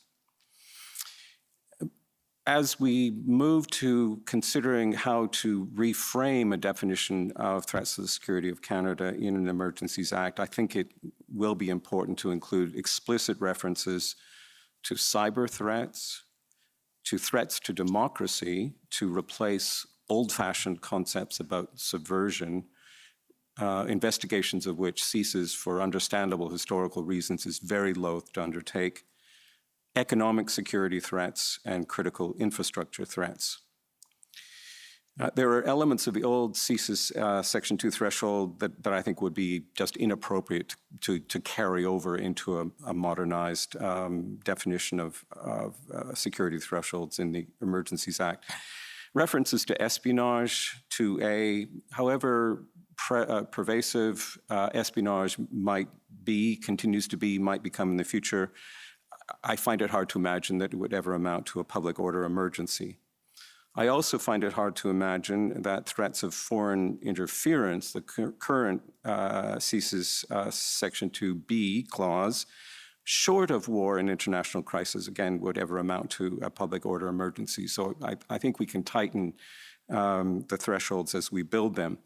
As we move to considering how to reframe a definition of threats to the security of Canada in an Emergencies Act, I think it will be important to include explicit references to cyber threats, to threats to democracy, to replace old-fashioned concepts about subversion, investigations of which CSIS, for understandable historical reasons, is very loath to undertake, economic security threats, and critical infrastructure threats. There are elements of the old CSIS Section 2 threshold that I think would be just inappropriate to carry over into a modernized definition of security thresholds in the Emergencies Act. References to espionage, however pervasive espionage might continues to be, might become in the future, I find it hard to imagine that it would ever amount to a public order emergency. I also find it hard to imagine that threats of foreign interference, the current CSIS Section 2B clause, short of war and international crisis, again, would ever amount to a public order emergency. So I think we can tighten the thresholds as we build them.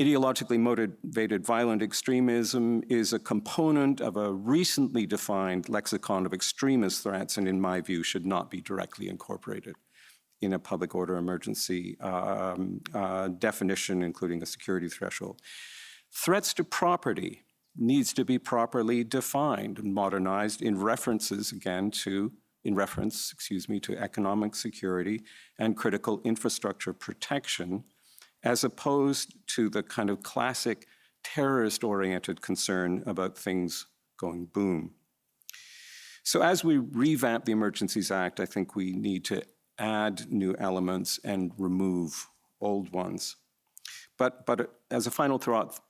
Ideologically motivated violent extremism is a component of a recently defined lexicon of extremist threats, and in my view, should not be directly incorporated in a public order emergency definition, including a security threshold. Threats to property needs to be properly defined and modernized in reference to economic security and critical infrastructure protection, as opposed to the kind of classic terrorist-oriented concern about things going boom. So as we revamp the Emergencies Act, I think we need to add new elements and remove old ones. But as a final thought,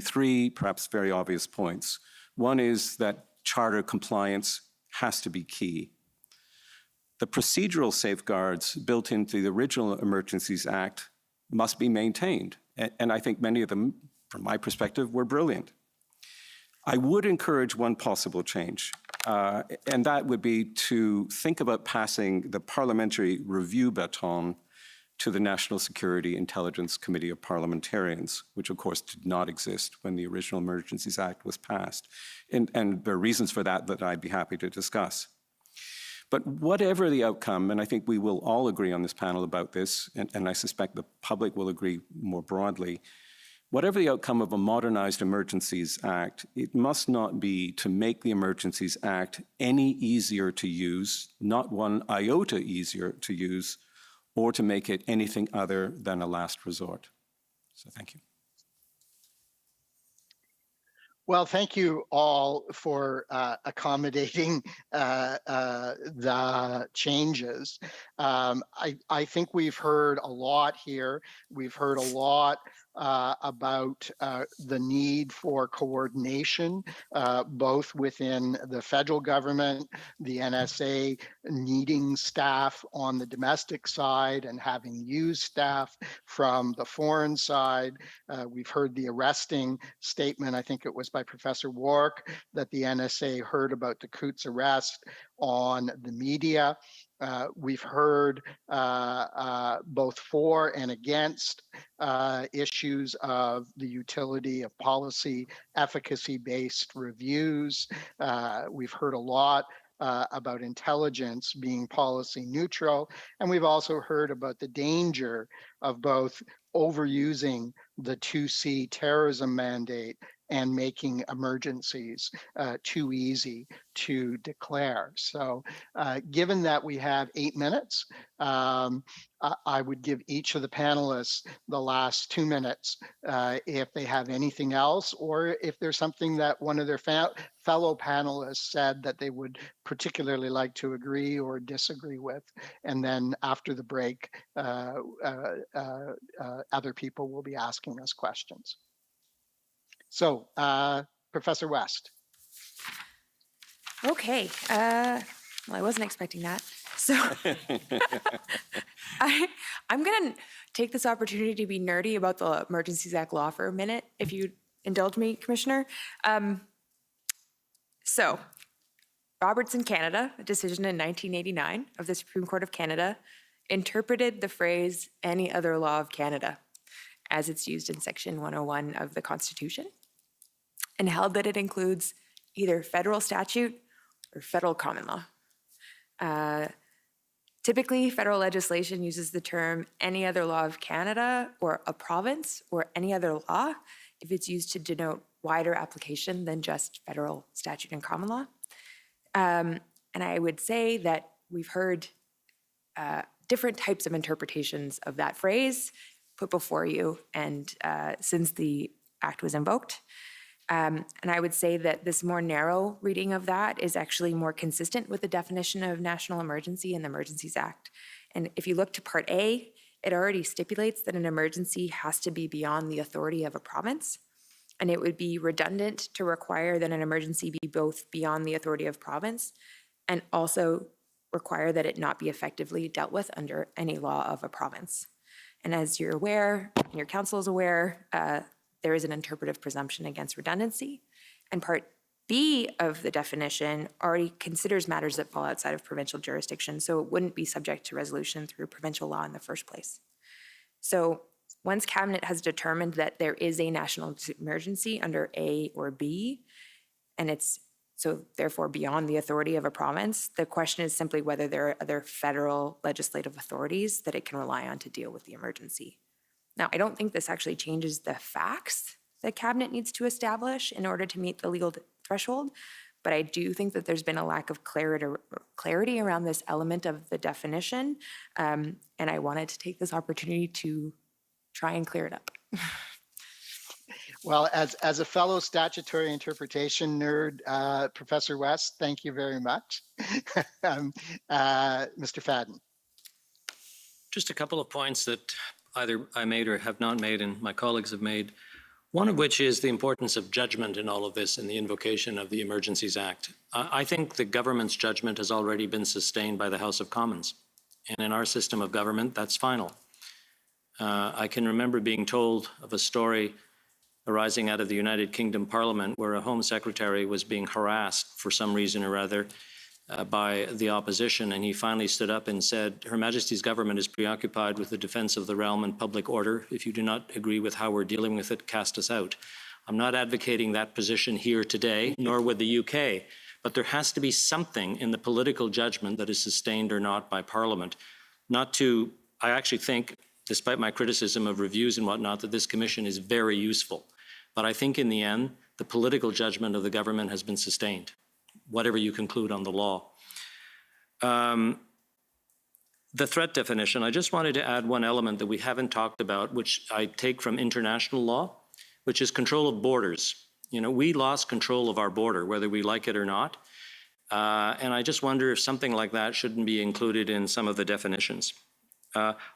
three perhaps very obvious points. One is that charter compliance has to be key. The procedural safeguards built into the original Emergencies Act must be maintained. And I think many of them, from my perspective, were brilliant. I would encourage one possible change, and that would be to think about passing the parliamentary review baton to the National Security Intelligence Committee of Parliamentarians, which of course did not exist when the original Emergencies Act was passed. And there are reasons for that that I'd be happy to discuss. But whatever the outcome, and I think we will all agree on this panel about this, and I suspect the public will agree more broadly, whatever the outcome of a modernized Emergencies Act, it must not be to make the Emergencies Act any easier to use, not one iota easier to use, or to make it anything other than a last resort. So thank you. Well, thank you all for accommodating the changes. I think we've heard a lot here. We've heard a lot about the need for coordination, both within the federal government, the NSA needing staff on the domestic side and having used staff from the foreign side. We've heard the arresting statement, I think it was by Professor Wark, that the NSA heard about the Coutts arrest on the media. We've heard both for and against issues of the utility of policy efficacy-based reviews. We've heard a lot about intelligence being policy neutral, and we've also heard about the danger of both overusing the 2C terrorism mandate and making emergencies too easy to declare. So given that we have 8 minutes, I would give each of the panelists the last 2 minutes if they have anything else, or if there's something that one of their fellow panelists said that they would particularly like to agree or disagree with. And then after the break, other people will be asking us questions. So, Professor West. Okay, well, I wasn't expecting that. So I'm gonna take this opportunity to be nerdy about the Emergencies Act law for a minute, if you indulge me, Commissioner. So, Robertson, Canada, a decision in 1989 of the Supreme Court of Canada, interpreted the phrase "any other law of Canada" as it's used in Section 101 of the Constitution, and held that it includes either federal statute or federal common law. Typically, federal legislation uses the term "any other law of Canada" or "a province" or "any other law" if it's used to denote wider application than just federal statute and common law. And I would say that we've heard different types of interpretations of that phrase put before you, and since the act was invoked. And I would say that this more narrow reading of that is actually more consistent with the definition of national emergency in the Emergencies Act. And if you look to Part A, it already stipulates that an emergency has to be beyond the authority of a province. And it would be redundant to require that an emergency be both beyond the authority of province and also require that it not be effectively dealt with under any law of a province. And as you're aware, and your council is aware, there is an interpretive presumption against redundancy. And Part B of the definition already considers matters that fall outside of provincial jurisdiction, so it wouldn't be subject to resolution through provincial law in the first place. So once Cabinet has determined that there is a national emergency under A or B, and it's so therefore beyond the authority of a province, the question is simply whether there are other federal legislative authorities that it can rely on to deal with the emergency. Now, I don't think this actually changes the facts that Cabinet needs to establish in order to meet the legal threshold, but I do think that there's been a lack of clarity around this element of the definition, and I wanted to take this opportunity to try and clear it up. Well, as a fellow statutory interpretation nerd, Professor West, thank you very much. Mr. Fadden. Just a couple of points that either I made or have not made and my colleagues have made, one of which is the importance of judgment in all of this and the invocation of the Emergencies Act. I think the government's judgment has already been sustained by the House of Commons. And in our system of government, that's final. I can remember being told of a story arising out of the United Kingdom Parliament where a Home Secretary was being harassed for some reason or other by the opposition, and he finally stood up and said, Her Majesty's government is preoccupied with the defense of the realm and public order. If you do not agree with how we're dealing with it, cast us out. I'm not advocating that position here today, nor with the UK, but there has to be something in the political judgment that is sustained or not by Parliament. I actually think, despite my criticism of reviews and whatnot, that this commission is very useful. But I think in the end, the political judgment of the government has been sustained, whatever you conclude on the law. The threat definition, I just wanted to add one element that we haven't talked about, which I take from international law, which is control of borders. You know, we lost control of our border, whether we like it or not. And I just wonder if something like that shouldn't be included in some of the definitions.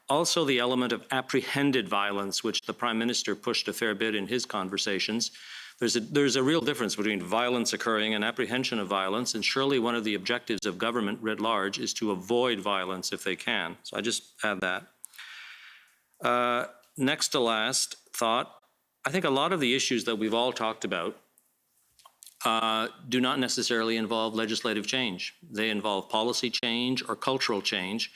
Also, the element of apprehended violence, which the Prime Minister pushed a fair bit in his conversations. There's a real difference between violence occurring and apprehension of violence, and surely one of the objectives of government writ large is to avoid violence if they can. So I just add that. Next to last thought, I think a lot of the issues that we've all talked about do not necessarily involve legislative change. They involve policy change or cultural change.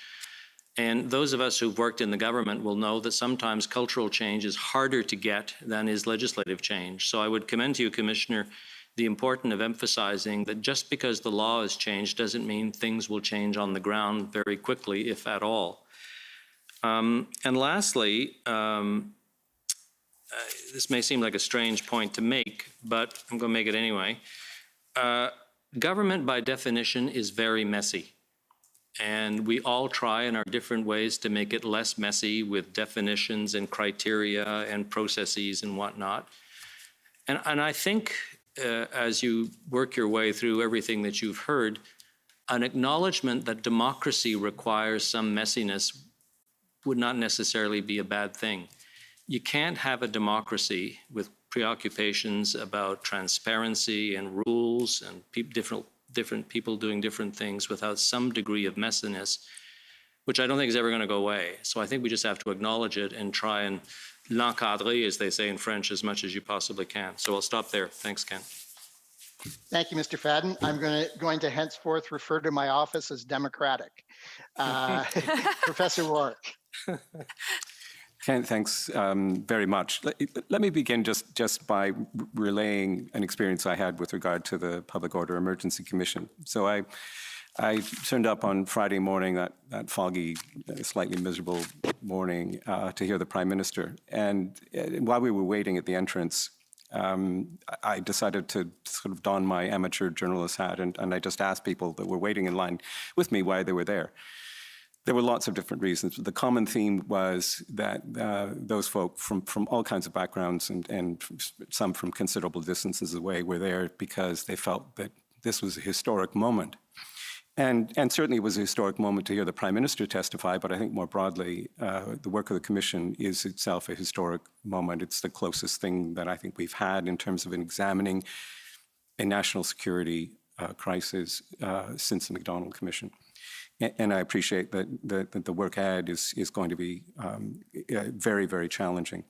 And those of us who've worked in the government will know that sometimes cultural change is harder to get than is legislative change. So I would commend to you, Commissioner, the importance of emphasizing that just because the law has changed doesn't mean things will change on the ground very quickly, if at all. And lastly, this may seem like a strange point to make, but I'm going to make it anyway. Government, by definition, is very messy. And we all try in our different ways to make it less messy with definitions and criteria and processes and whatnot. And I think as you work your way through everything that you've heard, an acknowledgement that democracy requires some messiness would not necessarily be a bad thing. You can't have a democracy with preoccupations about transparency and rules and different people doing different things without some degree of messiness, which I don't think is ever going to go away. So I think we just have to acknowledge it and try and l'encadrer, as they say in French, as much as you possibly can. So I'll stop there. Thanks, Ken. Thank you, Mr. Fadden. I'm going to henceforth refer to my office as democratic. Professor Rourke. Ken, thanks very much. Let me begin just by relaying an experience I had with regard to the Public Order Emergency Commission. So I turned up on Friday morning, that foggy, slightly miserable morning, to hear the Prime Minister. And while we were waiting at the entrance, I decided to sort of don my amateur journalist hat, and I just asked people that were waiting in line with me why they were there. There were lots of different reasons. The common theme was that those folk from all kinds of backgrounds and some from considerable distances away were there because they felt that this was a historic moment. And certainly it was a historic moment to hear the Prime Minister testify, but I think more broadly, the work of the Commission is itself a historic moment. It's the closest thing that I think we've had in terms of examining a national security crisis since the MacDonald Commission. And I appreciate that the work ahead is going to be very, very challenging.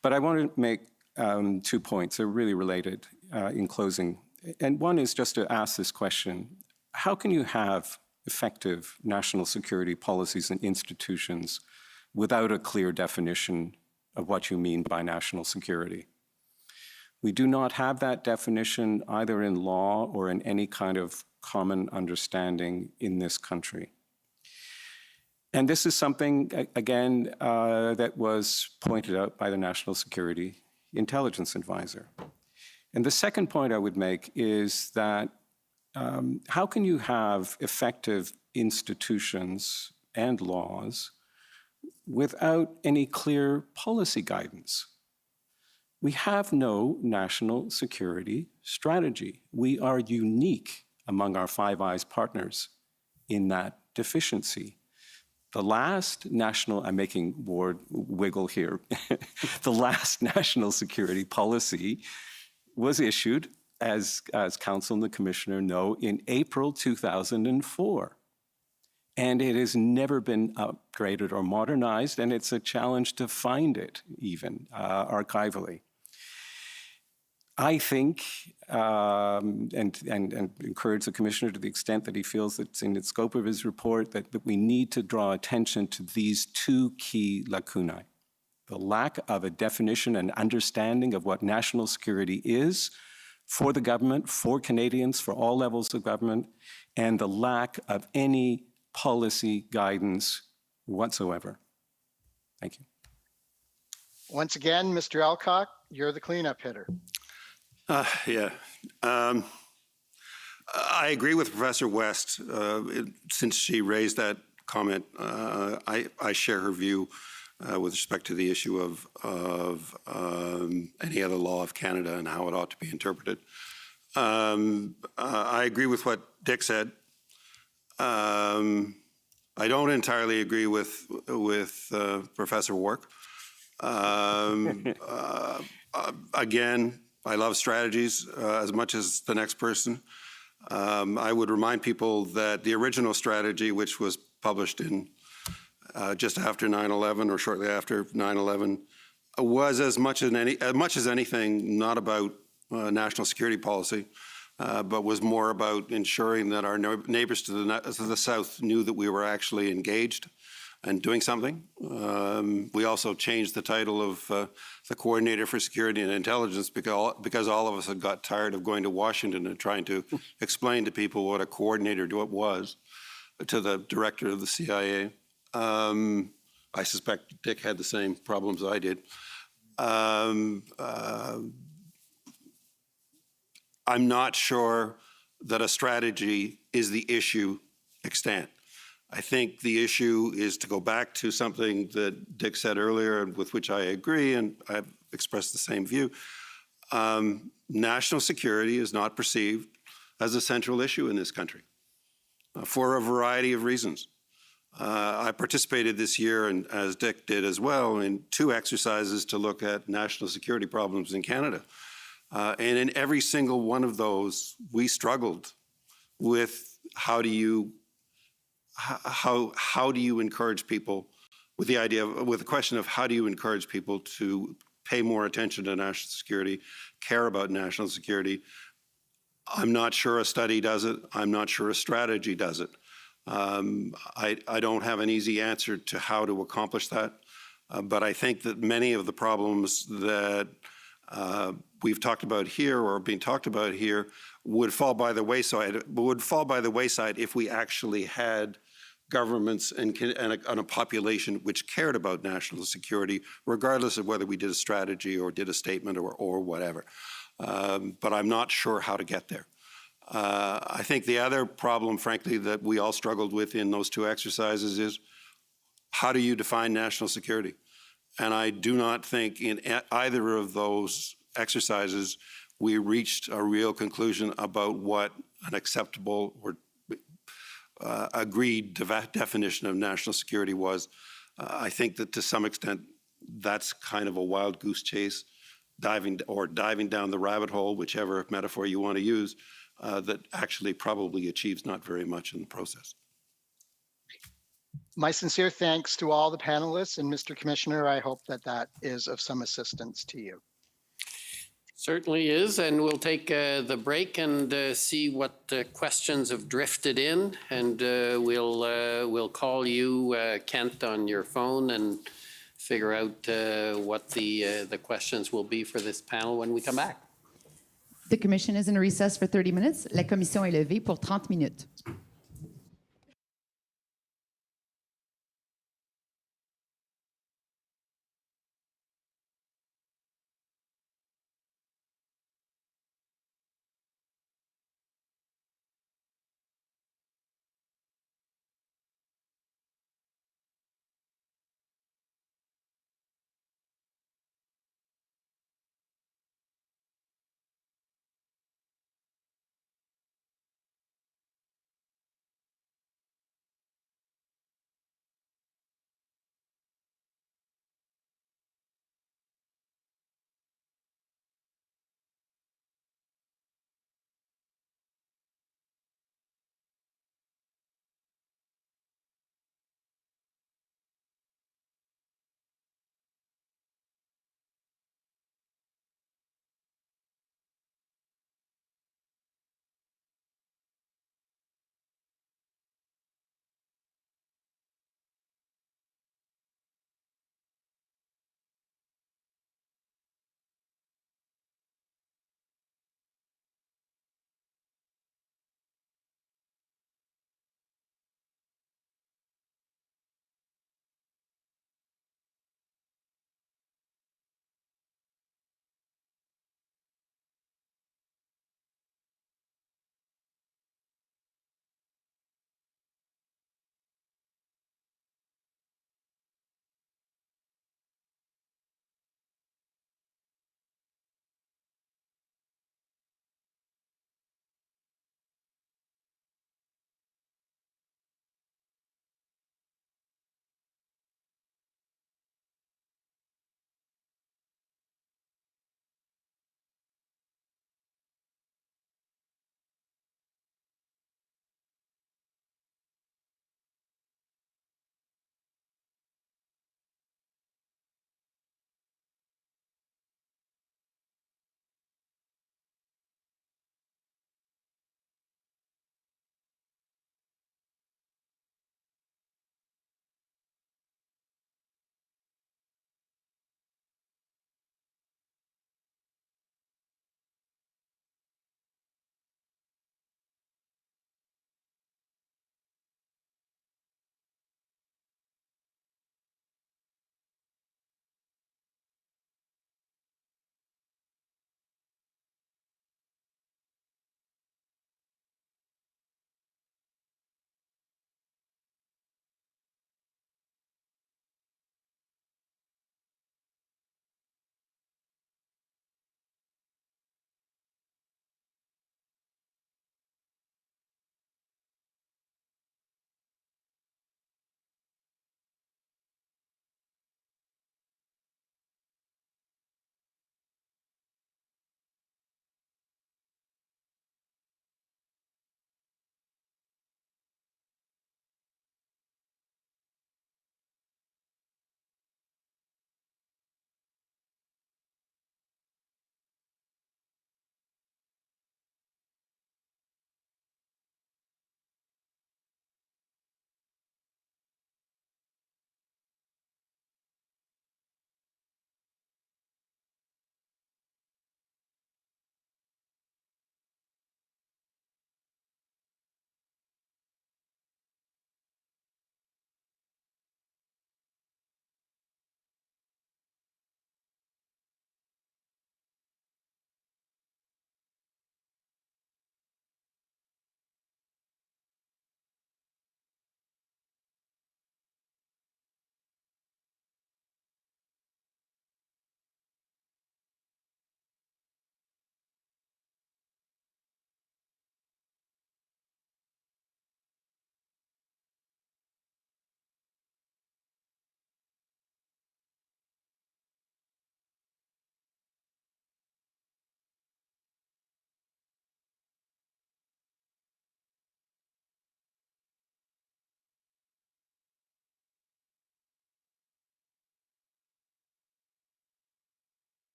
But I want to make 2 points. They're really related in closing. And one is just to ask this question: how can you have effective national security policies and institutions without a clear definition of what you mean by national security? We do not have that definition either in law or in any kind of common understanding in this country. And this is something, again, that was pointed out by the National Security Intelligence Advisor. And the second point I would make is that how can you have effective institutions and laws without any clear policy guidance? We have no national security strategy. We are unique among our Five Eyes partners in that deficiency. The last national, I'm making Ward wiggle here, the last national security policy was issued, as Council and the Commissioner know, in April 2004. And it has never been upgraded or modernized, and it's a challenge to find it even archivally. I think, and encourage the commissioner to the extent that he feels it's in the scope of his report, that we need to draw attention to these two key lacunae. The lack of a definition and understanding of what national security is for the government, for Canadians, for all levels of government, and the lack of any policy guidance whatsoever. Thank you. Once again, Mr. Alcock, you're the cleanup hitter. Yeah. I agree with Professor West. Since she raised that comment, I share her view with respect to the issue of any other law of Canada and how it ought to be interpreted. I agree with what Dick said. I don't entirely agree with Professor Wark. Again, I love strategies as much as the next person. I would remind people that the original strategy, which was published in just after 9/11 or shortly after 9/11, was as much as anything not about national security policy, but was more about ensuring that our neighbors to the south knew that we were actually engaged and doing something. We also changed the title of the Coordinator for Security and Intelligence because all of us had got tired of going to Washington and trying to explain to people what a coordinator was to the director of the CIA. I suspect Dick had the same problems I did. I'm not sure that a strategy is the issue extant. I think the issue is to go back to something that Dick said earlier, and with which I agree, and I've expressed the same view. National security is not perceived as a central issue in this country for a variety of reasons. I participated this year, and as Dick did as well, in 2 exercises to look at national security problems in Canada. And in every single one of those, we struggled with how do you encourage people with the question of how do you encourage people to pay more attention to national security, care about national security. I'm not sure a study does it. I'm not sure a strategy does it. I don't have an easy answer to how to accomplish that, but I think that many of the problems that we've talked about here or being talked about here would fall by the wayside if we actually had governments and a population which cared about national security, regardless of whether we did a strategy or did a statement or whatever. But I'm not sure how to get there. I think the other problem, frankly, that we all struggled with in those 2 exercises is how do you define national security? And I do not think in either of those exercises we reached a real conclusion about what an acceptable or agreed definition of national security was. I think that to some extent that's kind of a wild goose chase, diving down the rabbit hole, whichever metaphor you want to use, that actually probably achieves not very much in the process. My sincere thanks to all the panelists, and Mr. Commissioner, I hope that is of some assistance to you. Certainly is, and we'll take the break and see what questions have drifted in, and we'll call you, Kent, on your phone and figure out what the questions will be for this panel when we come back. The commission is in recess for 30 minutes. La commission est levée pour 30 minutes.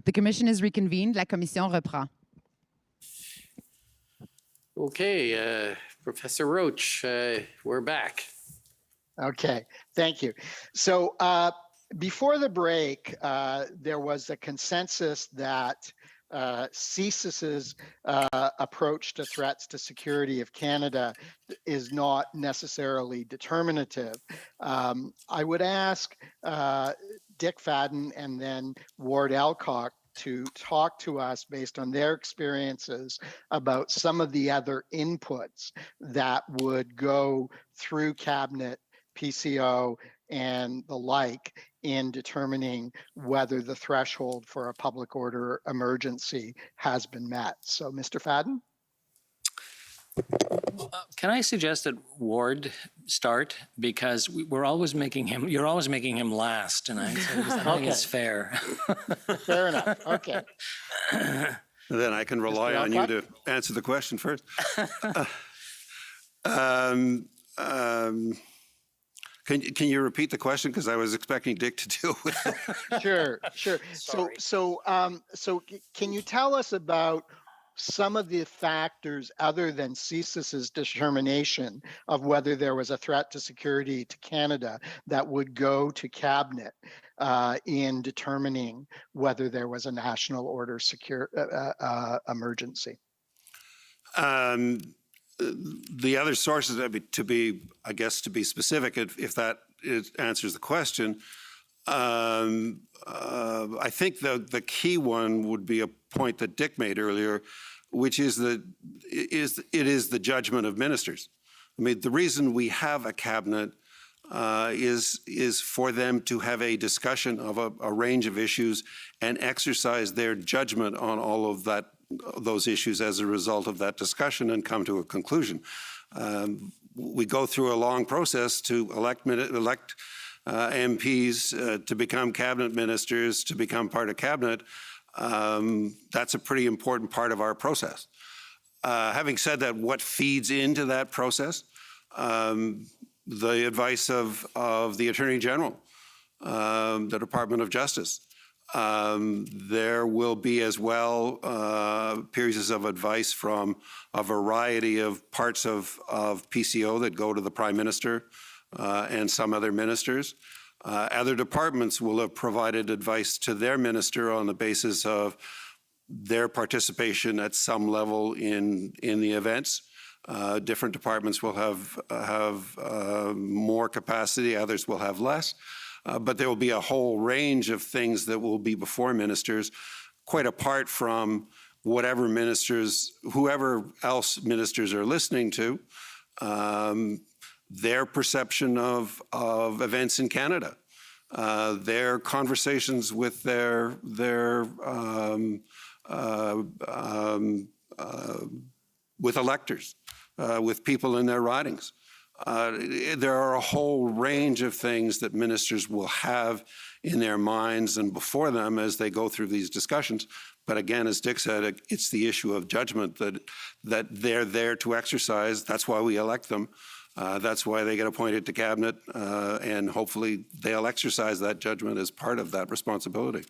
The commission is reconvened. La commission reprend. Okay, Professor Roach, we're back. Okay, thank you. So before the break, there was a consensus that CSIS's approach to threats to security of Canada is not necessarily determinative. I would ask Dick Fadden and then Ward Alcock to talk to us based on their experiences about some of the other inputs that would go through Cabinet, PCO, and the like in determining whether the threshold for a public order emergency has been met. So, Mr. Fadden? Can I suggest that Ward start, because you're always making him last, and I don't think it's fair. Fair enough. Okay. Then I can rely on you to answer the question first. Can you repeat the question, because I was expecting Dick to deal with it. Sure. So can you tell us about some of the factors other than CSIS's determination of whether there was a threat to security to Canada that would go to Cabinet in determining whether there was a national order emergency? The other sources, to be specific, if that answers the question, I think the key one would be a point that Dick made earlier, which is that it is the judgment of ministers. I mean, the reason we have a cabinet is for them to have a discussion of a range of issues and exercise their judgment on all of those issues as a result of that discussion and come to a conclusion. We go through a long process to elect MPs to become cabinet ministers, to become part of cabinet. That's a pretty important part of our process. Having said that, what feeds into that process? The advice of the Attorney General, the Department of Justice. There will be as well pieces of advice from a variety of parts of PCO that go to the Prime Minister and some other ministers. Other departments will have provided advice to their minister on the basis of their participation at some level in the events. Different departments will have more capacity, others will have less. But there will be a whole range of things that will be before ministers, quite apart from whoever else ministers are listening to, their perception of events in Canada, their conversations with their with electors, with people in their ridings. There are a whole range of things that ministers will have in their minds and before them as they go through these discussions. But again, as Dick said, it's the issue of judgment that they're there to exercise. That's why we elect them. That's why they get appointed to cabinet, and hopefully they'll exercise that judgment as part of that responsibility.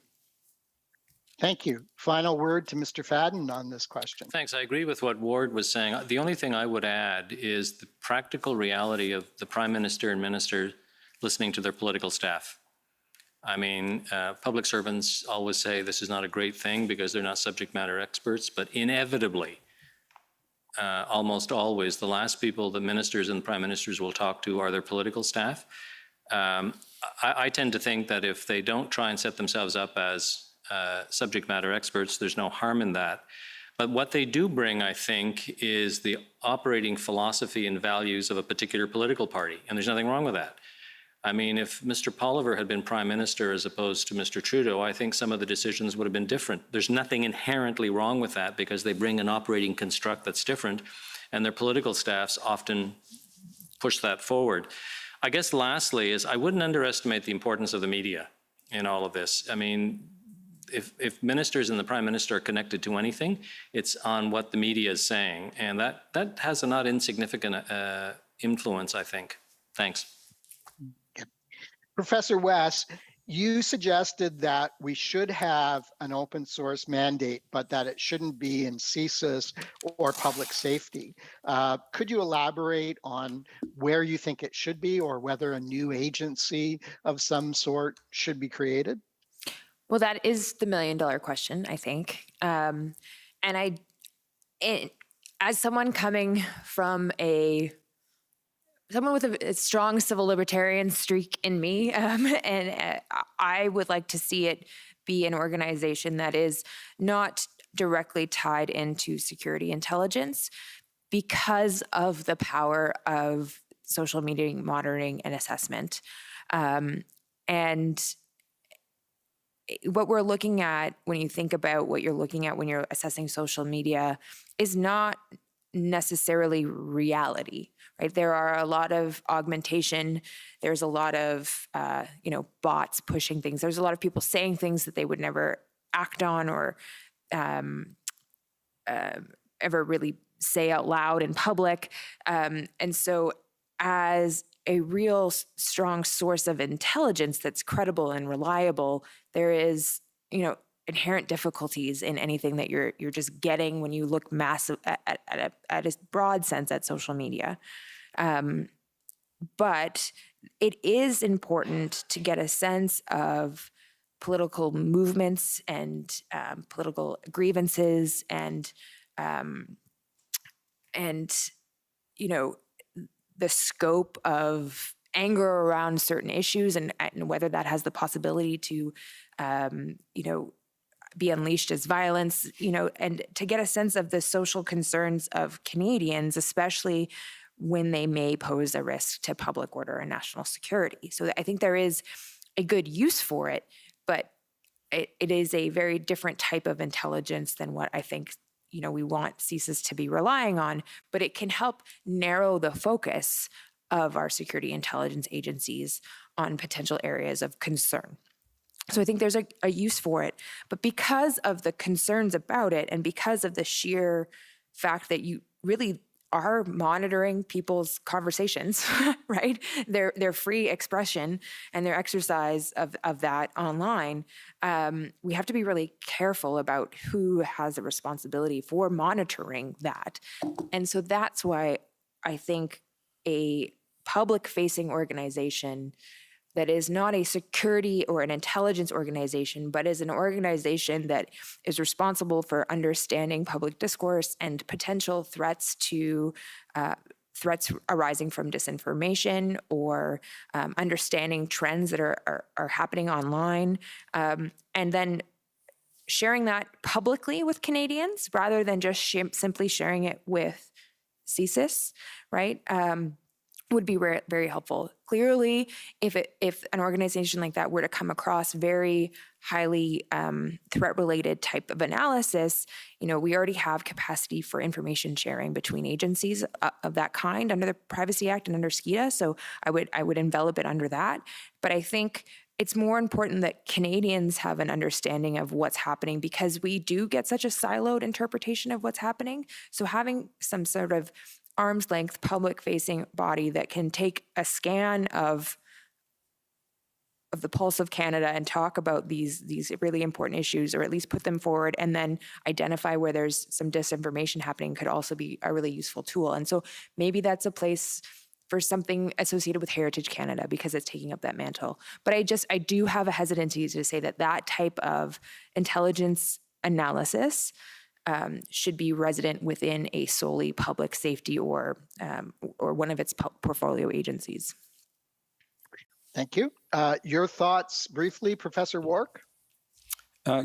Thank you. Final word to Mr. Fadden on this question. Thanks. I agree with what Ward was saying. The only thing I would add is the practical reality of the Prime Minister and Minister listening to their political staff. I mean, public servants always say this is not a great thing because they're not subject matter experts, but inevitably, almost always, the last people the ministers and prime ministers will talk to are their political staff. I tend to think that if they don't try and set themselves up as subject matter experts, there's no harm in that. But what they do bring, I think, is the operating philosophy and values of a particular political party, and there's nothing wrong with that. I mean, if Mr. Polliver had been prime minister as opposed to Mr. Trudeau, I think some of the decisions would have been different. There's nothing inherently wrong with that because they bring an operating construct that's different, and their political staffs often push that forward. I guess lastly is I wouldn't underestimate the importance of the media in all of this. I mean, if ministers and the prime minister are connected to anything, it's on what the media is saying, and that has a not insignificant influence, I think. Thanks. Professor West, You suggested that we should have an open source mandate, but that it shouldn't be in CSIS or public safety. Could you elaborate on where you think it should be, or whether a new agency of some sort should be created? Well, that is the million-dollar question, I think. As someone coming from someone with a strong civil libertarian streak in me, I would like to see it be an organization that is not directly tied into security intelligence because of the power of social media monitoring and assessment. And what we're looking at when you think about what you're looking at when you're assessing social media is not necessarily reality, right? There are a lot of augmentation. There's a lot of, bots pushing things. There's a lot of people saying things that they would never act on or ever really say out loud in public. And so as a real strong source of intelligence that's credible and reliable, there is, inherent difficulties in anything that you're just getting when you look massive at a broad sense at social media. But it is important to get a sense of political movements and political grievances and the scope of anger around certain issues and whether that has the possibility to, be unleashed as violence, and to get a sense of the social concerns of Canadians, especially when they may pose a risk to public order and national security. So I think there is a good use for it, but it is a very different type of intelligence than what I think we want CSIS to be relying on, but it can help narrow the focus of our security intelligence agencies on potential areas of concern. So I think there's a use for it, but because of the concerns about it and because of the sheer fact that you really are monitoring people's conversations, right? Their free expression and their exercise of that online, we have to be really careful about who has a responsibility for monitoring that. And so that's why I think a public-facing organization that is not a security or an intelligence organization, but is an organization that is responsible for understanding public discourse and potential threats to threats arising from disinformation or understanding trends that are happening online, and then sharing that publicly with Canadians rather than just simply sharing it with CSIS, right? Would be very helpful. Clearly, if an organization like that were to come across very highly threat-related type of analysis, we already have capacity for information sharing between agencies of that kind under the Privacy Act and under SKIDA. So I would envelop it under that. But I think it's more important that Canadians have an understanding of what's happening because we do get such a siloed interpretation of what's happening. So having some sort of arm's length public-facing body that can take a scan of the pulse of Canada and talk about these really important issues, or at least put them forward, and then identify where there's some disinformation happening could also be a really useful tool. And so maybe that's a place for something associated with Heritage Canada because it's taking up that mantle. But I do have a hesitancy to say that type of intelligence analysis should be resident within a solely public safety or one of its portfolio agencies. Thank you. Your thoughts briefly, Professor Wark?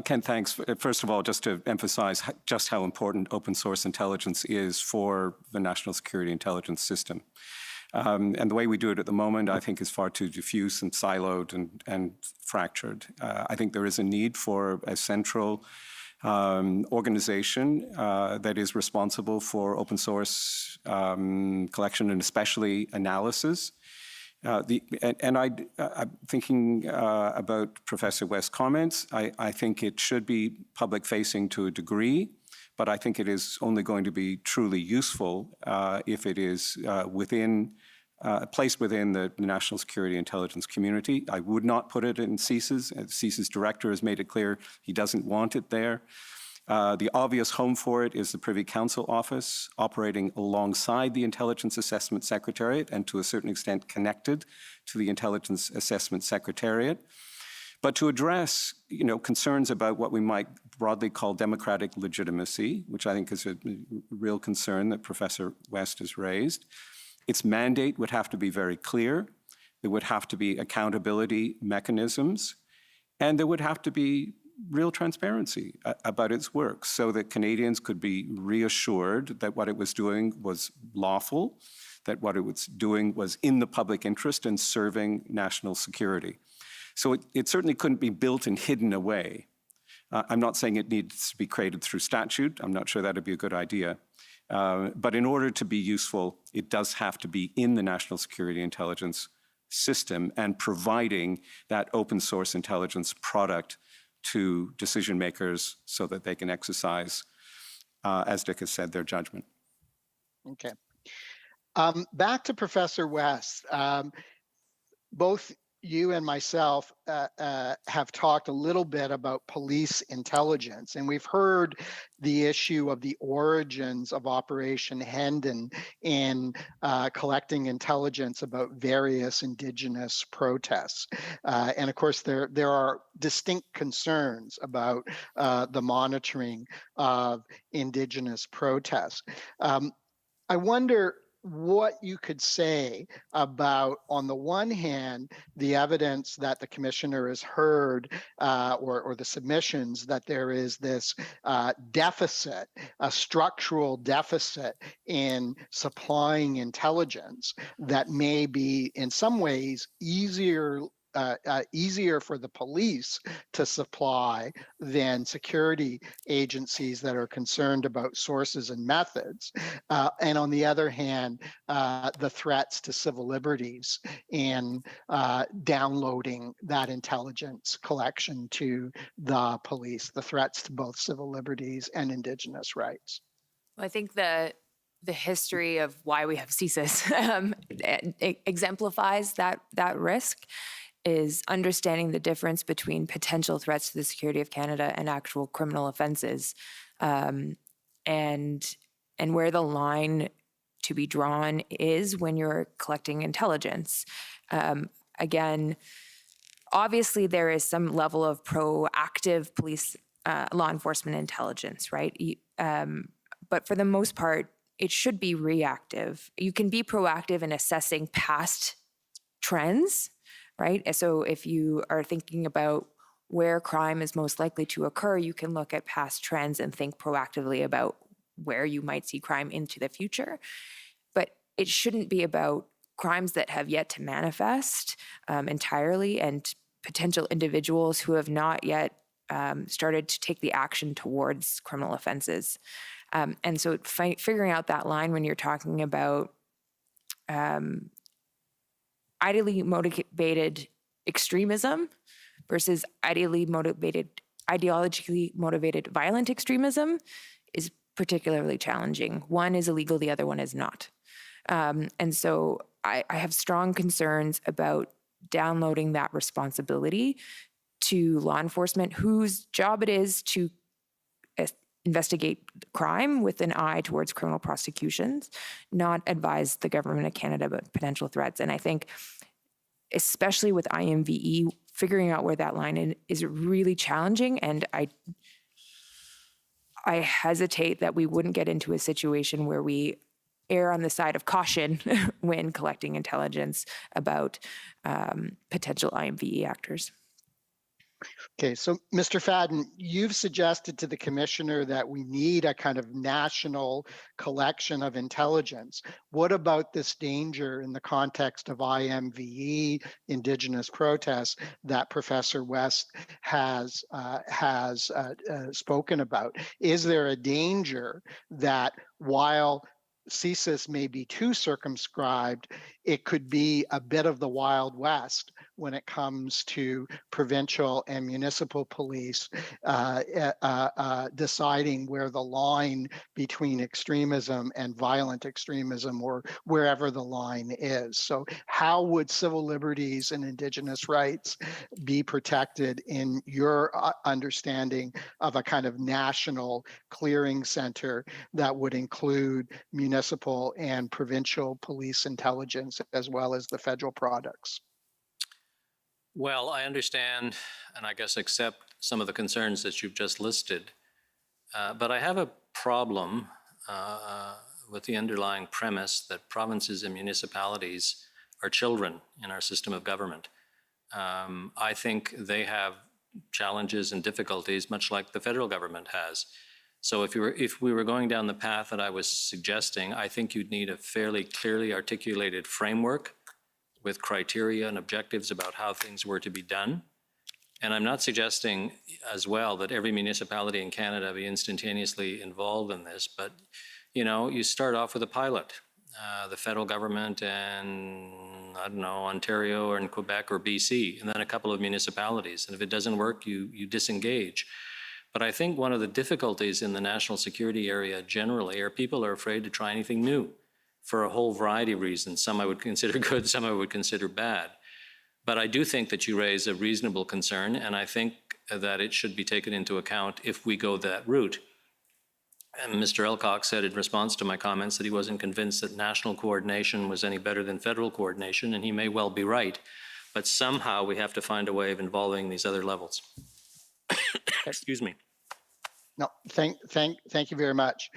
Ken, thanks. First of all, just to emphasize just how important open source intelligence is for the national security intelligence system. And the way we do it at the moment, I think, is far too diffuse and siloed and fractured. I think there is a need for a central organization that is responsible for open source collection and especially analysis. I'm thinking about Professor West's comments. I think it should be public-facing to a degree, but I think it is only going to be truly useful if it is within placed within the national security intelligence community. I would not put it in CSIS. CSIS director has made it clear he doesn't want it there. The obvious home for it is the Privy Council Office, operating alongside the Intelligence Assessment Secretariat and to a certain extent connected to the Intelligence Assessment Secretariat. But to address, concerns about what we might broadly call democratic legitimacy, which I think is a real concern that Professor West has raised, its mandate would have to be very clear. There would have to be accountability mechanisms, and there would have to be real transparency about its work so that Canadians could be reassured that what it was doing was lawful, that what it was doing was in the public interest and serving national security. So it certainly couldn't be built and hidden away. I'm not saying it needs to be created through statute. I'm not sure that would be a good idea. But in order to be useful, it does have to be in the national security intelligence system and providing that open source intelligence product to decision makers so that they can exercise, as Dick has said, their judgment. Okay. Back to Professor West. Both you and myself have talked a little bit about police intelligence, and we've heard the issue of the origins of Operation Hendon in collecting intelligence about various Indigenous protests. And of course, there are distinct concerns about the monitoring of Indigenous protests. I wonder what you could say about, on the one hand, the evidence that the commissioner has heard or the submissions that there is this deficit, a structural deficit in supplying intelligence that may be in some ways easier for the police to supply than security agencies that are concerned about sources and methods. And on the other hand, the threats to civil liberties in downloading that intelligence collection to the police, the threats to both civil liberties and Indigenous rights. Well, I think the history of why we have CSIS exemplifies that risk. Is understanding the difference between potential threats to the security of Canada and actual criminal offenses, and where the line to be drawn is when you're collecting intelligence. Again, obviously there is some level of proactive police law enforcement intelligence, right? But for the most part, it should be reactive. You can be proactive in assessing past trends, right? So if you are thinking about where crime is most likely to occur, you can look at past trends and think proactively about where you might see crime into the future. But it shouldn't be about crimes that have yet to manifest entirely and potential individuals who have not yet started to take the action towards criminal offenses. And so figuring out that line when you're talking about ideologically motivated extremism versus ideologically motivated violent extremism is particularly challenging. One is illegal, the other one is not. And so I have strong concerns about downloading that responsibility to law enforcement, whose job it is to investigate crime with an eye towards criminal prosecutions, not advise the government of Canada about potential threats. And I think, especially with IMVE, figuring out where that line is really challenging. And I hesitate that we wouldn't get into a situation where we err on the side of caution when collecting intelligence about potential IMVE actors. Okay, so Mr. Fadden, you've suggested to the commissioner that we need a kind of national collection of intelligence. What about this danger in the context of IMVE, Indigenous protests, that Professor West has spoken about? Is there a danger that while CSIS may be too circumscribed, it could be a bit of the Wild West when it comes to provincial and municipal police deciding where the line between extremism and violent extremism, or wherever the line is. So how would civil liberties and Indigenous rights be protected in your understanding of a kind of national clearing center that would include municipal and provincial police intelligence as well as the federal products? Well, I understand and I guess accept some of the concerns that you've just listed, but I have a problem with the underlying premise that provinces and municipalities are children in our system of government. I think they have challenges and difficulties much like the federal government has. So if we were going down the path that I was suggesting, I think you'd need a fairly clearly articulated framework with criteria and objectives about how things were to be done. And I'm not suggesting as well that every municipality in Canada be instantaneously involved in this, but you start off with a pilot. The federal government and, I don't know, Ontario or in Quebec or BC, and then a couple of municipalities. And if it doesn't work, you disengage. But I think one of the difficulties in the national security area generally are people are afraid to try anything new for a whole variety of reasons. Some I would consider good, some I would consider bad. But I do think that you raise a reasonable concern, and I think that it should be taken into account if we go that route. And Mr. Elcock said in response to my comments that he wasn't convinced that national coordination was any better than federal coordination, and he may well be right. But somehow we have to find a way of involving these other levels. Excuse me. No, thank you very much.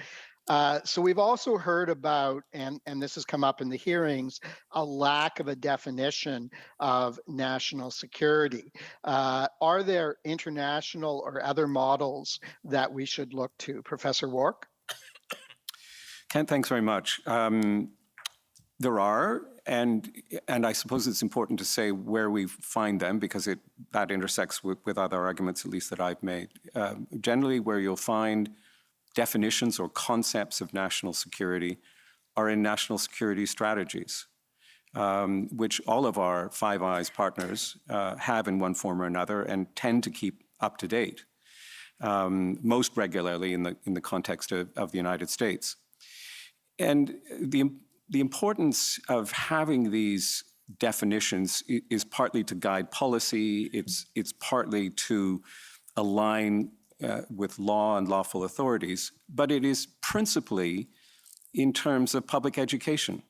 So we've also heard about, and this has come up in the hearings, a lack of a definition of national security. Are there international or other models that we should look to? Professor Wark? Ken, thanks very much. There are, and I suppose it's important to say where we find them because that intersects with other arguments, at least that I've made. Generally, where you'll find definitions or concepts of national security are in national security strategies, which all of our Five Eyes partners have in one form or another and tend to keep up to date, most regularly in the context of the United States. And the importance of having these definitions is partly to guide policy, it's partly to align with law and lawful authorities, but it is principally in terms of public education.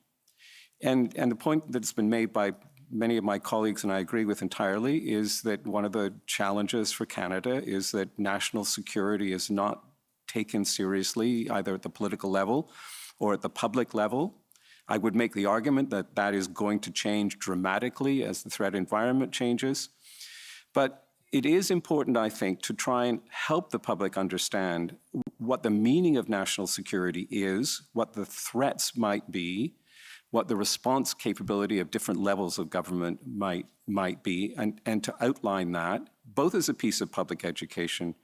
And the point that's been made by many of my colleagues, and I agree with entirely, is that one of the challenges for Canada is that national security is not taken seriously, either at the political level or at the public level. I would make the argument that that is going to change dramatically as the threat environment changes. But it is important, I think, to try and help the public understand what the meaning of national security is, what the threats might be, what the response capability of different levels of government might be, and to outline that, both as a piece of public education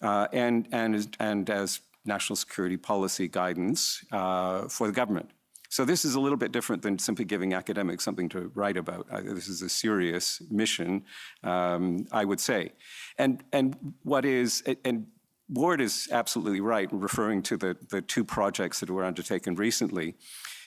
and as national security policy guidance for the government. So this is a little bit different than simply giving academics something to write about. This is a serious mission, I would say. And Ward is absolutely right in referring to the two projects that were undertaken recently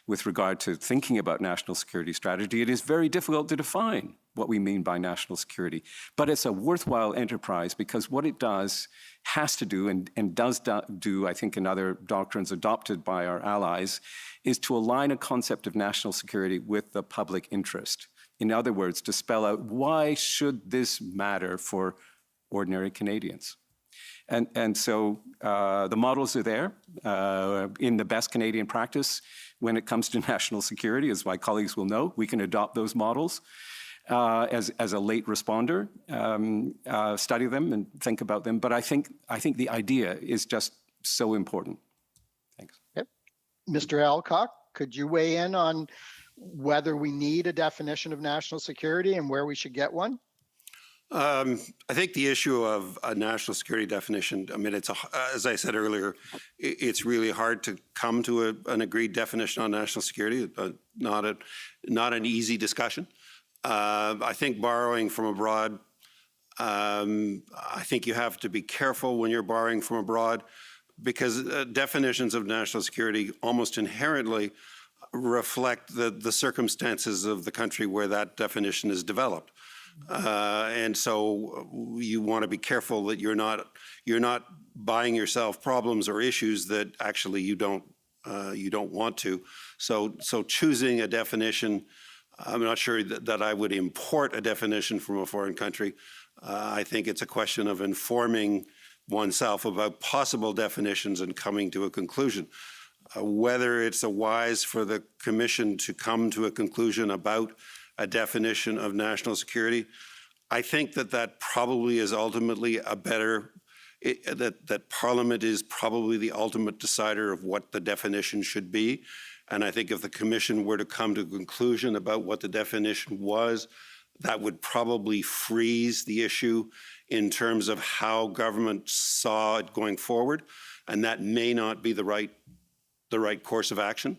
with regard to thinking about national security strategy. It is very difficult to define what we mean by national security, but it's a worthwhile enterprise because what it does has to do, and does do, I think, in other doctrines adopted by our allies, is to align a concept of national security with the public interest. In other words, to spell out why should this matter for ordinary Canadians. And so the models are there in the best Canadian practice when it comes to national security, as my colleagues will know. We can adopt those models as a late responder, study them and think about them. But I think the idea is just so important. Thanks. Yep. Mr. Elcock, could you weigh in on whether we need a definition of national security and where we should get one? I think the issue of a national security definition, I mean, as I said earlier, it's really hard to come to an agreed definition on national security, not an easy discussion. I think borrowing from abroad, I think you have to be careful when you're borrowing from abroad because definitions of national security almost inherently reflect the circumstances of the country where that definition is developed. And so you want to be careful that you're not buying yourself problems or issues that actually you don't want to. So choosing a definition, I'm not sure that I would import a definition from a foreign country. I think it's a question of informing oneself about possible definitions and coming to a conclusion. Whether it's wise for the Commission to come to a conclusion about a definition of national security, I think that probably is ultimately a better, that Parliament is probably the ultimate decider of what the definition should be. And I think if the Commission were to come to a conclusion about what the definition was, that would probably freeze the issue in terms of how government saw it going forward. And that may not be the right course of action.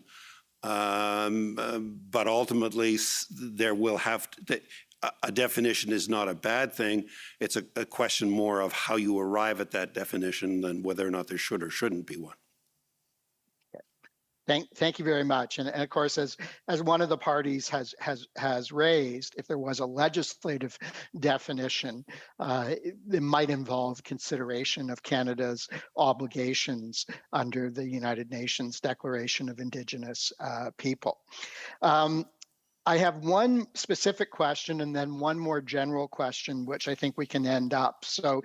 But ultimately, there will have to, a definition is not a bad thing. It's a question more of how you arrive at that definition than whether or not there should or shouldn't be one. Thank you very much. And of course, as one of the parties has raised, if there was a legislative definition, it might involve consideration of Canada's obligations under the United Nations Declaration of Indigenous People. I have one specific question and then one more general question, which I think we can end up. So,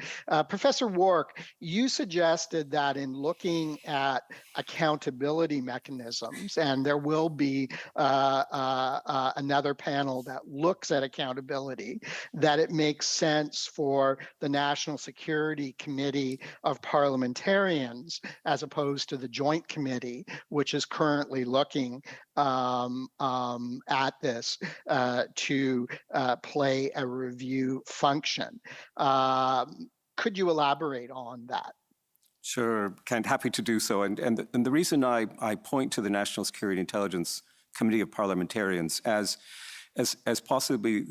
Professor Wark, you suggested that in looking at accountability mechanisms, and there will be another panel that looks at accountability, that it makes sense for the National Security Committee of Parliamentarians, as opposed to the Joint Committee, which is currently looking at this to play a review function. Could you elaborate on that? Sure, Kent, happy to do so. And the reason I point to the National Security Intelligence Committee of Parliamentarians as possibly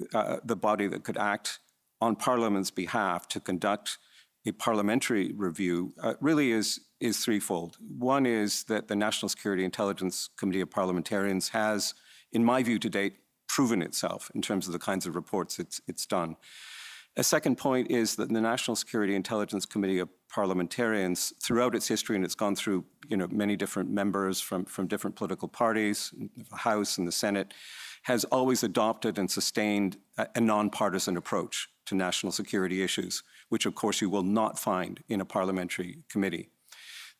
the body that could act on Parliament's behalf to conduct a parliamentary review really is threefold. One is that the National Security Intelligence Committee of Parliamentarians has, in my view to date, proven itself in terms of the kinds of reports it's done. A second point is that the National Security Intelligence Committee of Parliamentarians, throughout its history, and it's gone through many different members from different political parties, the House and the Senate, has always adopted and sustained a nonpartisan approach to national security issues, which of course you will not find in a parliamentary committee.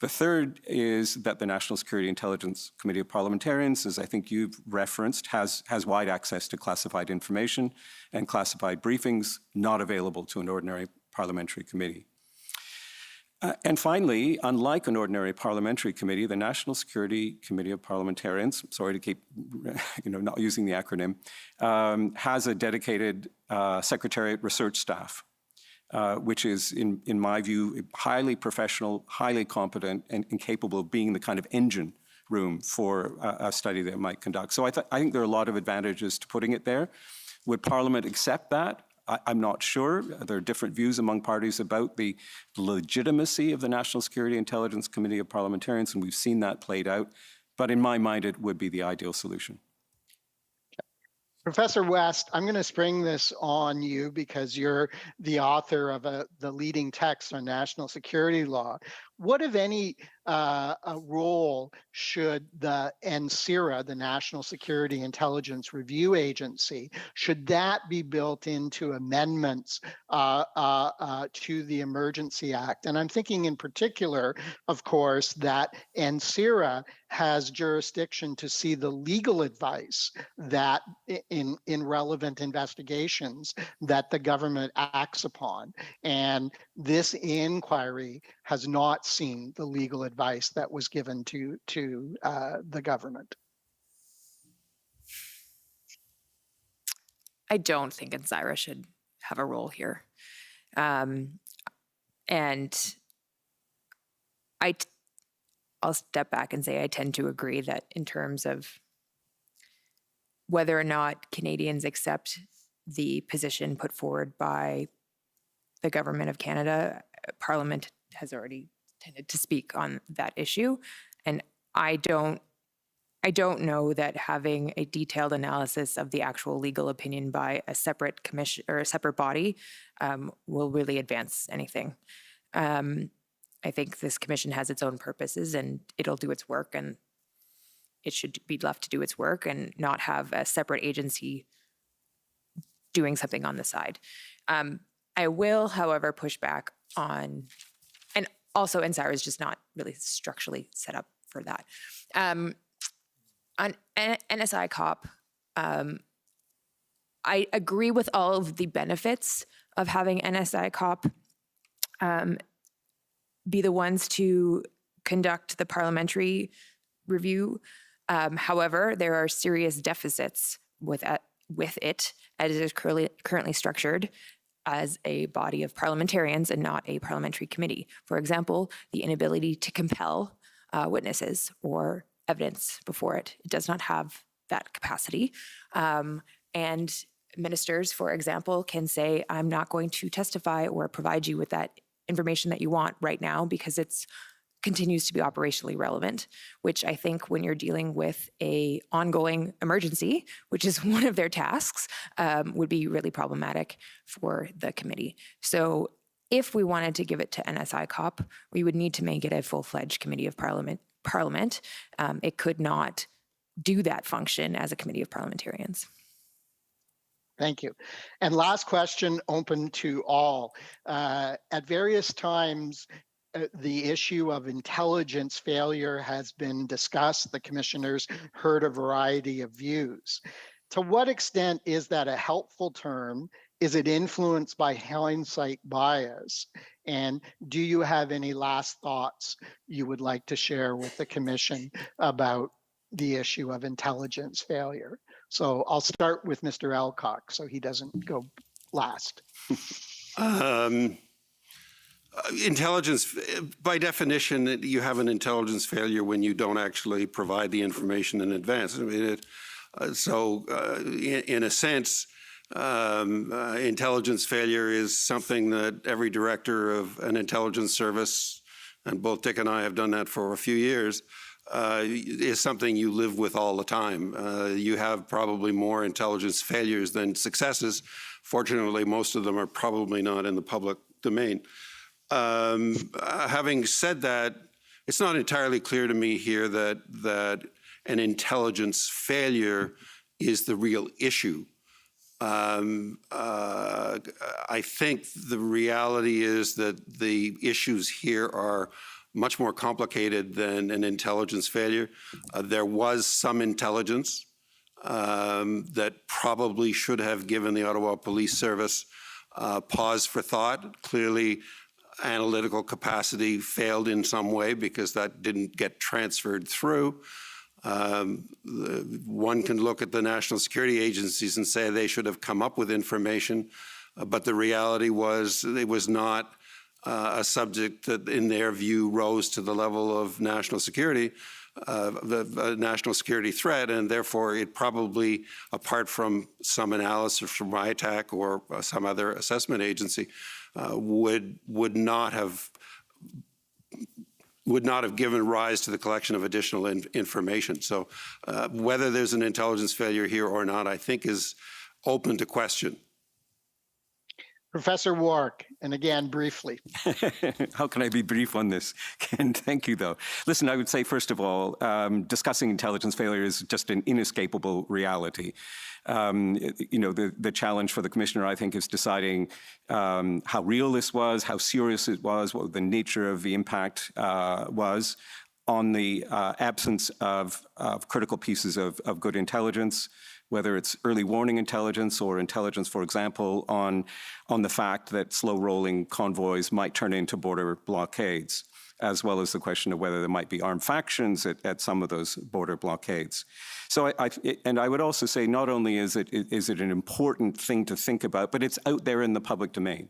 The third is that the National Security Intelligence Committee of Parliamentarians, as I think you've referenced, has wide access to classified information and classified briefings not available to an ordinary parliamentary committee. And finally, unlike an ordinary parliamentary committee, the National Security Committee of Parliamentarians, sorry to keep not using the acronym, has a dedicated Secretariat research staff, which is, in my view, highly professional, highly competent, and capable of being the kind of engine room for a study that it might conduct. So I think there are a lot of advantages to putting it there. Would Parliament accept that? I'm not sure. There are different views among parties about the legitimacy of the National Security Intelligence Committee of Parliamentarians, and we've seen that played out. But in my mind, it would be the ideal solution. Professor West, I'm going to spring this on you because you're the author of the leading text on national security law. What, if any, role should the NSIRA, the National Security Intelligence Review Agency, should that be built into amendments to the Emergency Act? And I'm thinking in particular, of course, that NSIRA has jurisdiction to see the legal advice that in relevant investigations that the government acts upon. And this inquiry has not seen the legal advice that was given to the government. I don't think NSIRA should have a role here. And I'll step back and say I tend to agree that in terms of whether or not Canadians accept the position put forward by the government of Canada, Parliament has already tended to speak on that issue. And I don't know that having a detailed analysis of the actual legal opinion by a separate commission or a separate body will really advance anything. I think this commission has its own purposes and it'll do its work, and it should be left to do its work and not have a separate agency doing something on the side. I will, however, push back on, and also NSIRE is just not really structurally set up for that. On NSI COP, I agree with all of the benefits of having NSI COP be the ones to conduct the parliamentary review. However, there are serious deficits with it as it is currently structured as a body of parliamentarians and not a parliamentary committee. For example, the inability to compel witnesses or evidence before it. It does not have that capacity. And ministers, for example, can say, I'm not going to testify or provide you with that information that you want right now because it's continues to be operationally relevant, which I think when you're dealing with a ongoing emergency, which is one of their tasks, would be really problematic for the committee. So if we wanted to give it to NSI COP, we would need to make it a full-fledged committee of parliament. It could not do that function as a committee of parliamentarians. Thank you. And last question, open to all. At various times, the issue of intelligence failure has been discussed. The commissioners heard a variety of views. To what extent is that a helpful term? Is it influenced by hindsight bias? And do you have any last thoughts you would like to share with the commission about the issue of intelligence failure? So I'll start with Mr. Alcock so he doesn't go last. Intelligence, by definition, you have an intelligence failure when you don't actually provide the information in advance. I mean, in a sense, intelligence failure is something that every director of an intelligence service, and both Dick and I have done that for a few years, is something you live with all the time. You have probably more intelligence failures than successes. Fortunately, most of them are probably not in the public domain. Having said that, it's not entirely clear to me here that an intelligence failure is the real issue. I think the reality is that the issues here are much more complicated than an intelligence failure. There was some intelligence that probably should have given the Ottawa Police Service pause for thought. Clearly, analytical capacity failed in some way because that didn't get transferred through. One can look at the national security agencies and say they should have come up with information, but the reality was it was not a subject that, in their view, rose to the level of national security, the national security threat, and therefore it probably, apart from some analysis from ITAC or some other assessment agency, would not have given rise to the collection of additional information. So whether there's an intelligence failure here or not, I think is open to question. Professor Wark, and again, briefly. How can I be brief on this? Ken, thank you, though. Listen, I would say, first of all, discussing intelligence failure is just an inescapable reality. The challenge for the commissioner, I think, is deciding how real this was, how serious it was, what the nature of the impact was on the absence of critical pieces of good intelligence, whether it's early warning intelligence or intelligence, for example, on the fact that slow-rolling convoys might turn into border blockades. as well as the question of whether there might be armed factions at some of those border blockades. So I would also say not only is it an important thing to think about, but it's out there in the public domain.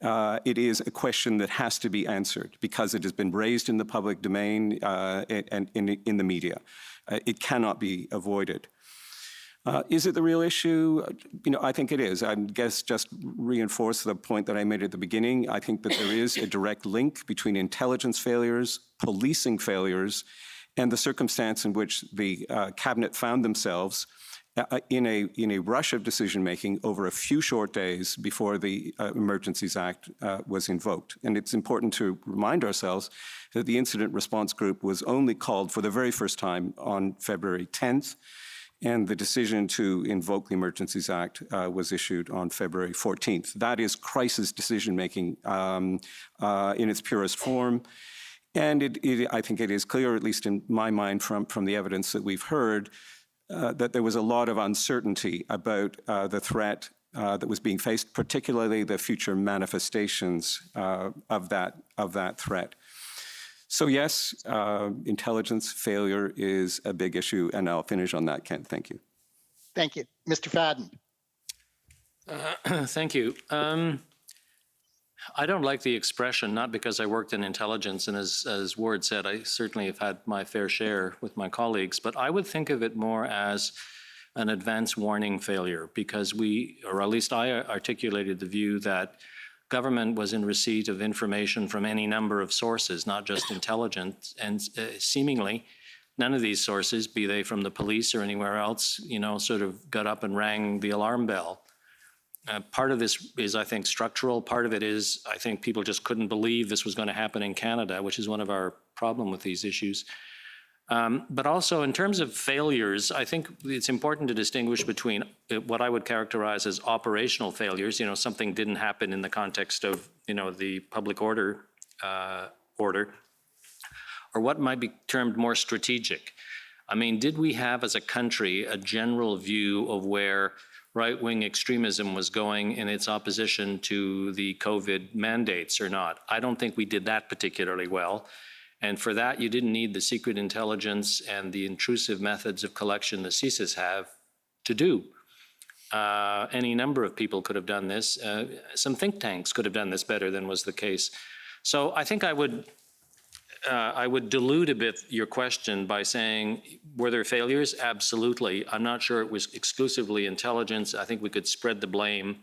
It is a question that has to be answered because it has been raised in the public domain and in the media. It cannot be avoided. Is it the real issue? I think it is. I guess just reinforce the point that I made at the beginning. I think that there is a direct link between intelligence failures, policing failures, and the circumstance in which the cabinet found themselves in a rush of decision-making over a few short days before the Emergencies Act was invoked. And it's important to remind ourselves that the Incident Response Group was only called for the very first time on February 10th, and the decision to invoke the Emergencies Act was issued on February 14th. That is crisis decision-making in its purest form. And I think it is clear, at least in my mind from the evidence that we've heard, that there was a lot of uncertainty about the threat that was being faced, particularly the future manifestations of that threat. So yes, intelligence failure is a big issue, and I'll finish on that, Kent. Thank you. Thank you. Mr. Fadden. Thank you. I don't like the expression, not because I worked in intelligence, and as Ward said, I certainly have had my fair share with my colleagues, but I would think of it more as an advance warning failure, because or at least I articulated the view that government was in receipt of information from any number of sources, not just intelligence, and seemingly none of these sources, be they from the police or anywhere else, sort of got up and rang the alarm bell. Part of this is, I think, structural. Part of it is, I think people just couldn't believe this was going to happen in Canada, which is one of our problem with these issues. But also, in terms of failures, I think it's important to distinguish between what I would characterize as operational failures. Something didn't happen in the context of, the public order, or what might be termed more strategic. I mean, did we have as a country a general view of where right-wing extremism was going in its opposition to the COVID mandates or not? I don't think we did that particularly well. And for that, you didn't need the secret intelligence and the intrusive methods of collection the CSIS have to do. Any number of people could have done this. Some think tanks could have done this better than was the case. So I think I would dilute a bit your question by saying, were there failures? Absolutely. I'm not sure it was exclusively intelligence. I think we could spread the blame.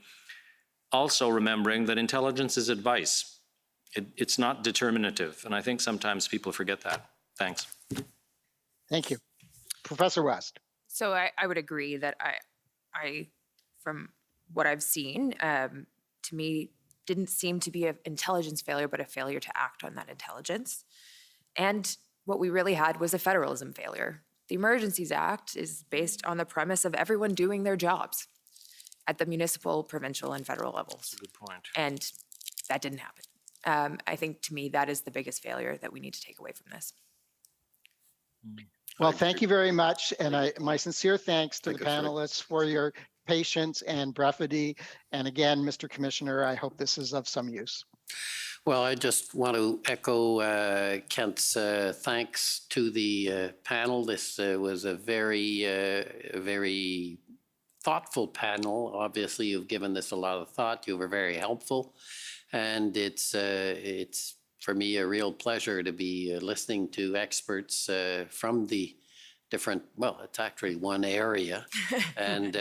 Also remembering that intelligence is advice. It's not determinative. And I think sometimes people forget that. Thanks. Thank you. Professor West. So I would agree that I from what I've seen, to me, didn't seem to be an intelligence failure, but a failure to act on that intelligence. And what we really had was a federalism failure. The Emergencies Act is based on the premise of everyone doing their jobs at the municipal, provincial, and federal levels. That's a good point. And that didn't happen. I think, to me, that is the biggest failure that we need to take away from this. Well, thank you very much. And my sincere thanks to the panelists for your patience and brevity. And again, Mr. Commissioner, I hope this is of some use. Well, I just want to echo Kent's thanks to the panel. This was a very thoughtful panel. Obviously, you've given this a lot of thought. You were very helpful. And it's for me a real pleasure to be listening to experts from the different, well, it's actually one area, and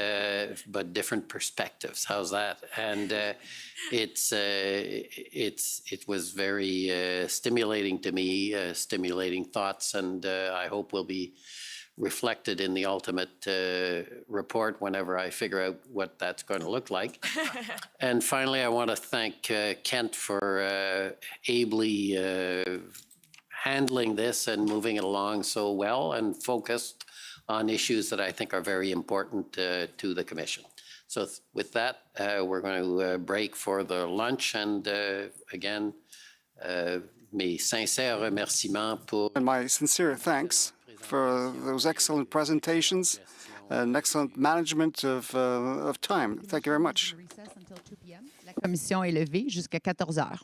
but different perspectives. How's that? And it was very stimulating to me, stimulating thoughts, and I hope will be reflected in the ultimate report whenever I figure out what that's going to look like. And finally, I want to thank Kent for ably handling this and moving it along so well and focused on issues that I think are very important to the Commission. So with that, we're going to break for the lunch, and again, mes sincères remerciements pour... And my sincere thanks for those excellent presentations and excellent management of time. Thank you very much. La commission est levée jusqu'à 14 heures.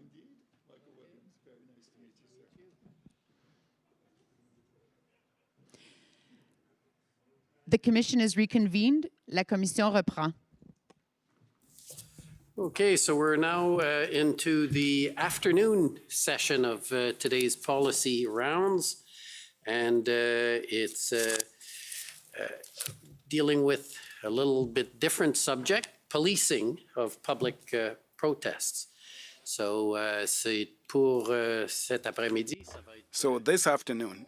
indeed. Michael Williams, very nice to meet you, sir. The commission is reconvened. La commission reprend. Okay, so we're now into the afternoon session of today's policy rounds. And it's dealing with a little bit different subject, policing of public protests. So c'est pour cet après-midi. So this afternoon,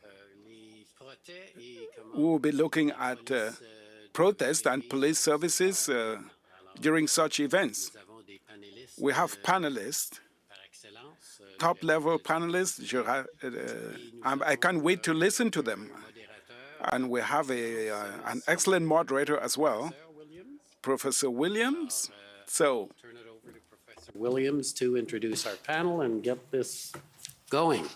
we will be looking at protest and police services during such events. We have panelists, top-level panelists. I can't wait to listen to them. And we have an excellent moderator as well, Professor Williams. So, turn it over to Professor Williams to introduce our panel and get this going.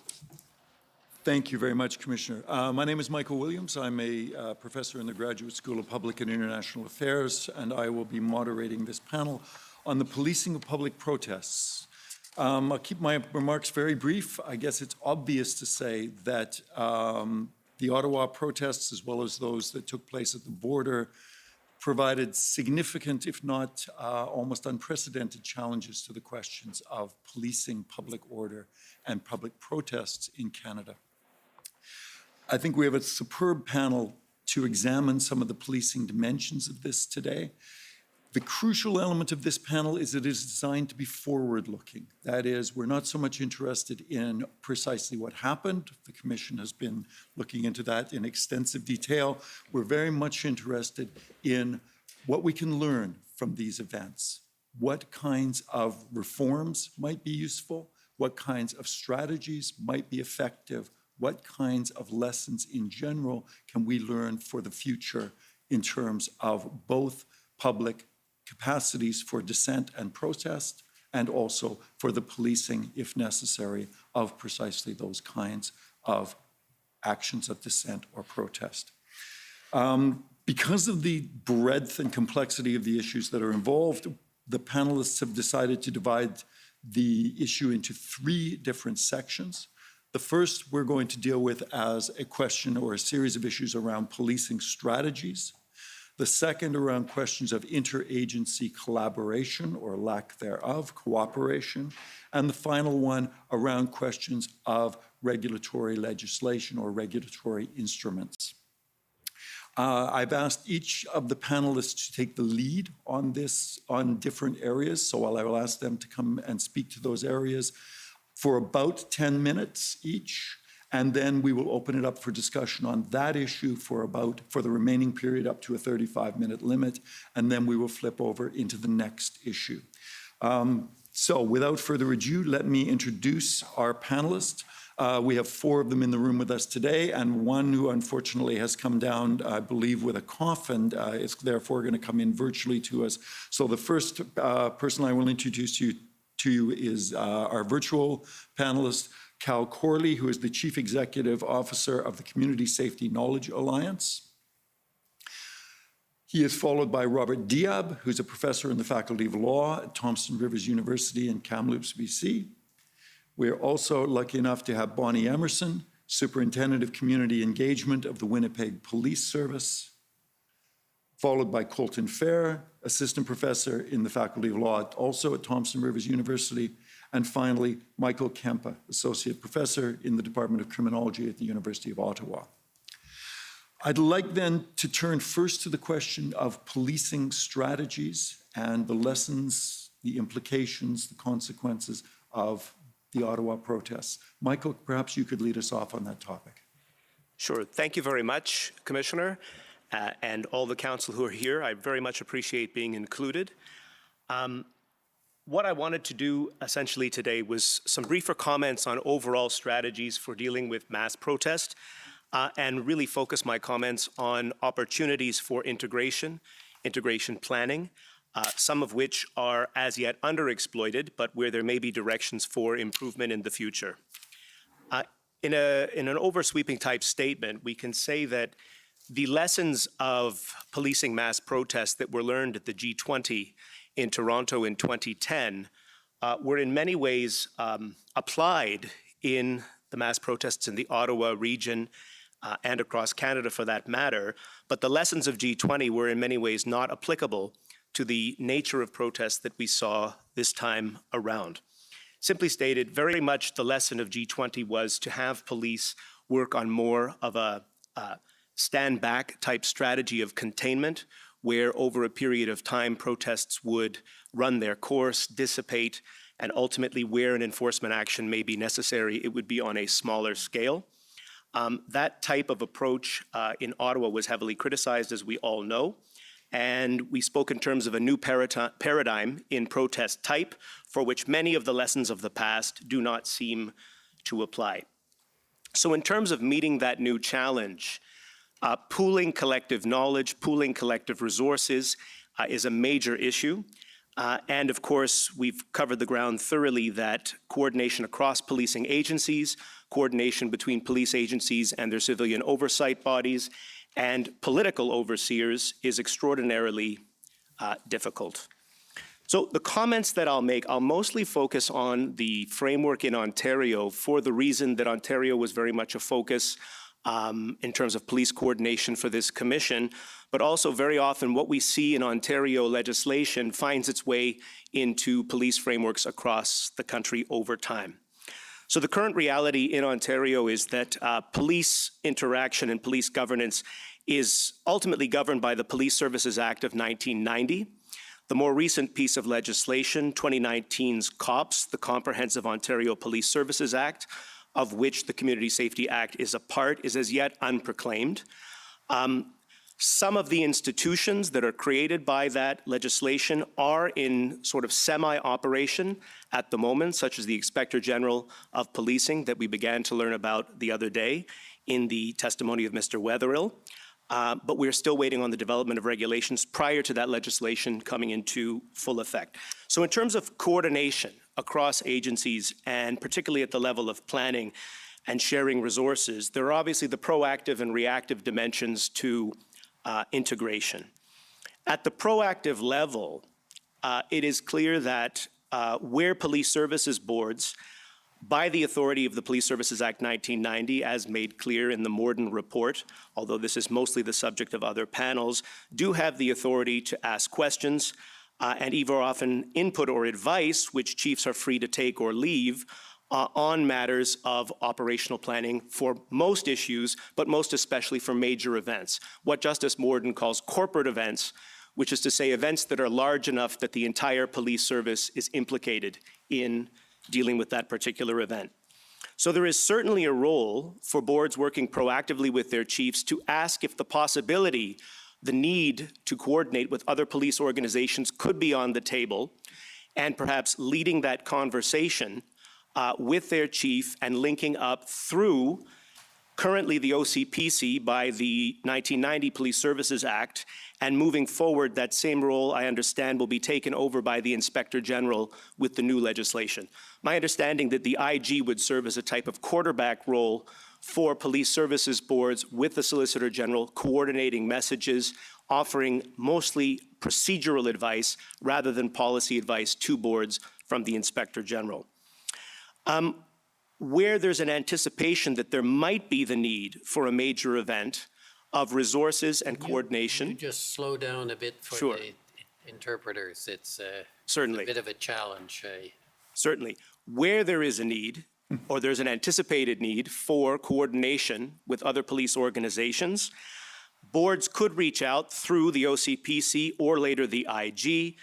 Thank you very much, Commissioner. My name is Michael Williams. I'm a professor in the Graduate School of Public and International Affairs, and I will be moderating this panel on the policing of public protests. I'll keep my remarks very brief. I guess it's obvious to say that the Ottawa protests, as well as those that took place at the border, provided significant, if not almost unprecedented challenges to the questions of policing public order and public protests in Canada. I think we have a superb panel to examine some of the policing dimensions of this today. The crucial element of this panel is it is designed to be forward-looking. That is, we're not so much interested in precisely what happened. The Commission has been looking into that in extensive detail. We're very much interested in what we can learn from these events, what kinds of reforms might be useful, what kinds of strategies might be effective, what kinds of lessons in general can we learn for the future in terms of both public capacities for dissent and protest, and also for the policing, if necessary, of precisely those kinds of actions of dissent or protest. Because of the breadth and complexity of the issues that are involved, the panelists have decided to divide the issue into three different sections. The first we're going to deal with as a question or a series of issues around policing strategies. The second around questions of interagency collaboration or lack thereof, cooperation. And the final one around questions of regulatory legislation or regulatory instruments. I've asked each of the panelists to take the lead on this, on different areas. So I will ask them to come and speak to those areas for about 10 minutes each. And then we will open it up for discussion on that issue for the remaining period up to a 35-minute limit. And then we will flip over into the next issue. So without further ado, let me introduce our panelists. We have four of them in the room with us today, and one who unfortunately has come down, I believe, with a cough and is therefore going to come in virtually to us. So the first person I will introduce you to is our virtual panelist, Cal Corley, who is the Chief Executive Officer of the Community Safety Knowledge Alliance. He is followed by Robert Diab, who's a professor in the Faculty of Law at Thompson Rivers University in Kamloops, BC. We're also lucky enough to have Bonnie Emerson, Superintendent of Community Engagement of the Winnipeg Police Service, followed by Colton Fair, Assistant Professor in the Faculty of Law also at Thompson Rivers University, and finally, Michael Kempa, Associate Professor in the Department of Criminology at the University of Ottawa. I'd like then to turn first to the question of policing strategies and the lessons, the implications, the consequences of the Ottawa protests. Michael, perhaps you could lead us off on that topic. Sure. Thank you very much, Commissioner, and all the council who are here. I very much appreciate being included. What I wanted to do essentially today was some briefer comments on overall strategies for dealing with mass protest and really focus my comments on opportunities for integration planning, some of which are as yet underexploited, but where there may be directions for improvement in the future. In an oversweeping type statement, we can say that the lessons of policing mass protests that were learned at the G20 in Toronto in 2010 were in many ways applied in the mass protests in the Ottawa region and across Canada for that matter, but the lessons of G20 were in many ways not applicable to the nature of protests that we saw this time around. Simply stated, very much the lesson of G20 was to have police work on more of a stand back type strategy of containment, where over a period of time protests would run their course, dissipate, and ultimately where an enforcement action may be necessary, it would be on a smaller scale. That type of approach in Ottawa was heavily criticized, as we all know, and we spoke in terms of a new paradigm in protest type, for which many of the lessons of the past do not seem to apply. So in terms of meeting that new challenge, pooling collective knowledge, pooling collective resources is a major issue. And of course, we've covered the ground thoroughly that coordination across policing agencies, coordination between police agencies and their civilian oversight bodies, and political overseers is extraordinarily difficult. So the comments that I'll make, I'll mostly focus on the framework in Ontario for the reason that Ontario was very much a focus in terms of police coordination for this commission, but also very often what we see in Ontario legislation finds its way into police frameworks across the country over time. So the current reality in Ontario is that police interaction and police governance is ultimately governed by the Police Services Act of 1990. The more recent piece of legislation, 2019's COPS, the Comprehensive Ontario Police Services Act, of which the Community Safety Act is a part, is as yet unproclaimed. Some of the institutions that are created by that legislation are in sort of semi-operation at the moment, such as the Inspector General of Policing that we began to learn about the other day in the testimony of Mr. Wetherill. But we're still waiting on the development of regulations prior to that legislation coming into full effect. So in terms of coordination across agencies, and particularly at the level of planning and sharing resources, there are obviously the proactive and reactive dimensions to integration. At the proactive level, it is clear that where police services boards, by the authority of the Police Services Act 1990, as made clear in the Morden report, although this is mostly the subject of other panels, do have the authority to ask questions and even often input or advice, which chiefs are free to take or leave, on matters of operational planning for most issues, but most especially for major events. What Justice Morden calls corporate events, which is to say events that are large enough that the entire police service is implicated in dealing with that particular event. So there is certainly a role for boards working proactively with their chiefs to ask if the possibility, the need to coordinate with other police organizations could be on the table, and perhaps leading that conversation with their chief and linking up through currently the OCPC by the 1990 Police Services Act, and moving forward, that same role, I understand, will be taken over by the Inspector General with the new legislation. My understanding that the IG would serve as a type of quarterback role for police services boards with the Solicitor General, coordinating messages, offering mostly procedural advice rather than policy advice to boards from the Inspector General. Where there's an anticipation that there might be the need for a major event of resources and coordination. You just slow down a bit for Sure. the interpreters. It's Certainly. a bit of a challenge. Certainly. Where there is a need, or there's an anticipated need for coordination with other police organizations, boards could reach out through the OCPC or later the IG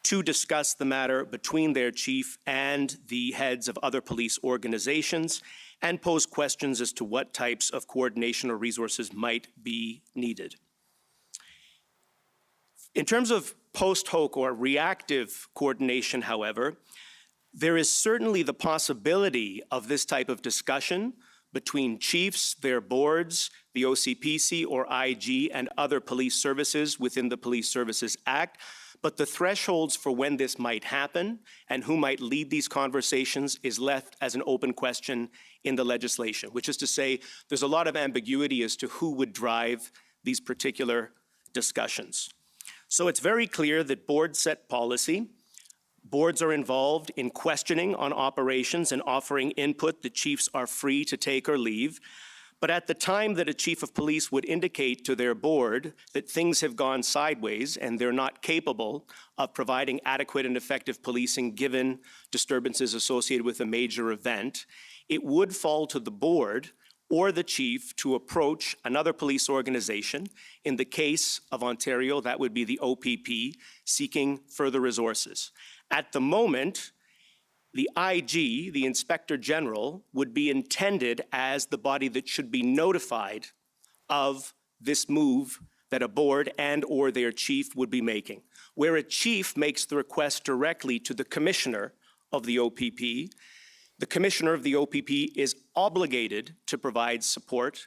to discuss the matter between their chief and the heads of other police organizations and pose questions as to what types of coordination or resources might be needed. In terms of post hoc or reactive coordination, however, there is certainly the possibility of this type of discussion between chiefs, their boards, the OCPC or IG, and other police services within the Police Services Act. But the thresholds for when this might happen and who might lead these conversations is left as an open question in the legislation, which is to say there's a lot of ambiguity as to who would drive these particular discussions. So it's very clear that boards set policy, Boards are involved in questioning on operations and offering input that chiefs are free to take or leave. But at the time that a chief of police would indicate to their board that things have gone sideways and they're not capable of providing adequate and effective policing given disturbances associated with a major event, it would fall to the board or the chief to approach another police organization. In the case of Ontario, that would be the OPP, seeking further resources. At the moment, the IG, the Inspector General, would be intended as the body that should be notified of this move that a board and or their chief would be making. Where a chief makes the request directly to the commissioner of the OPP, the commissioner of the OPP is obligated to provide support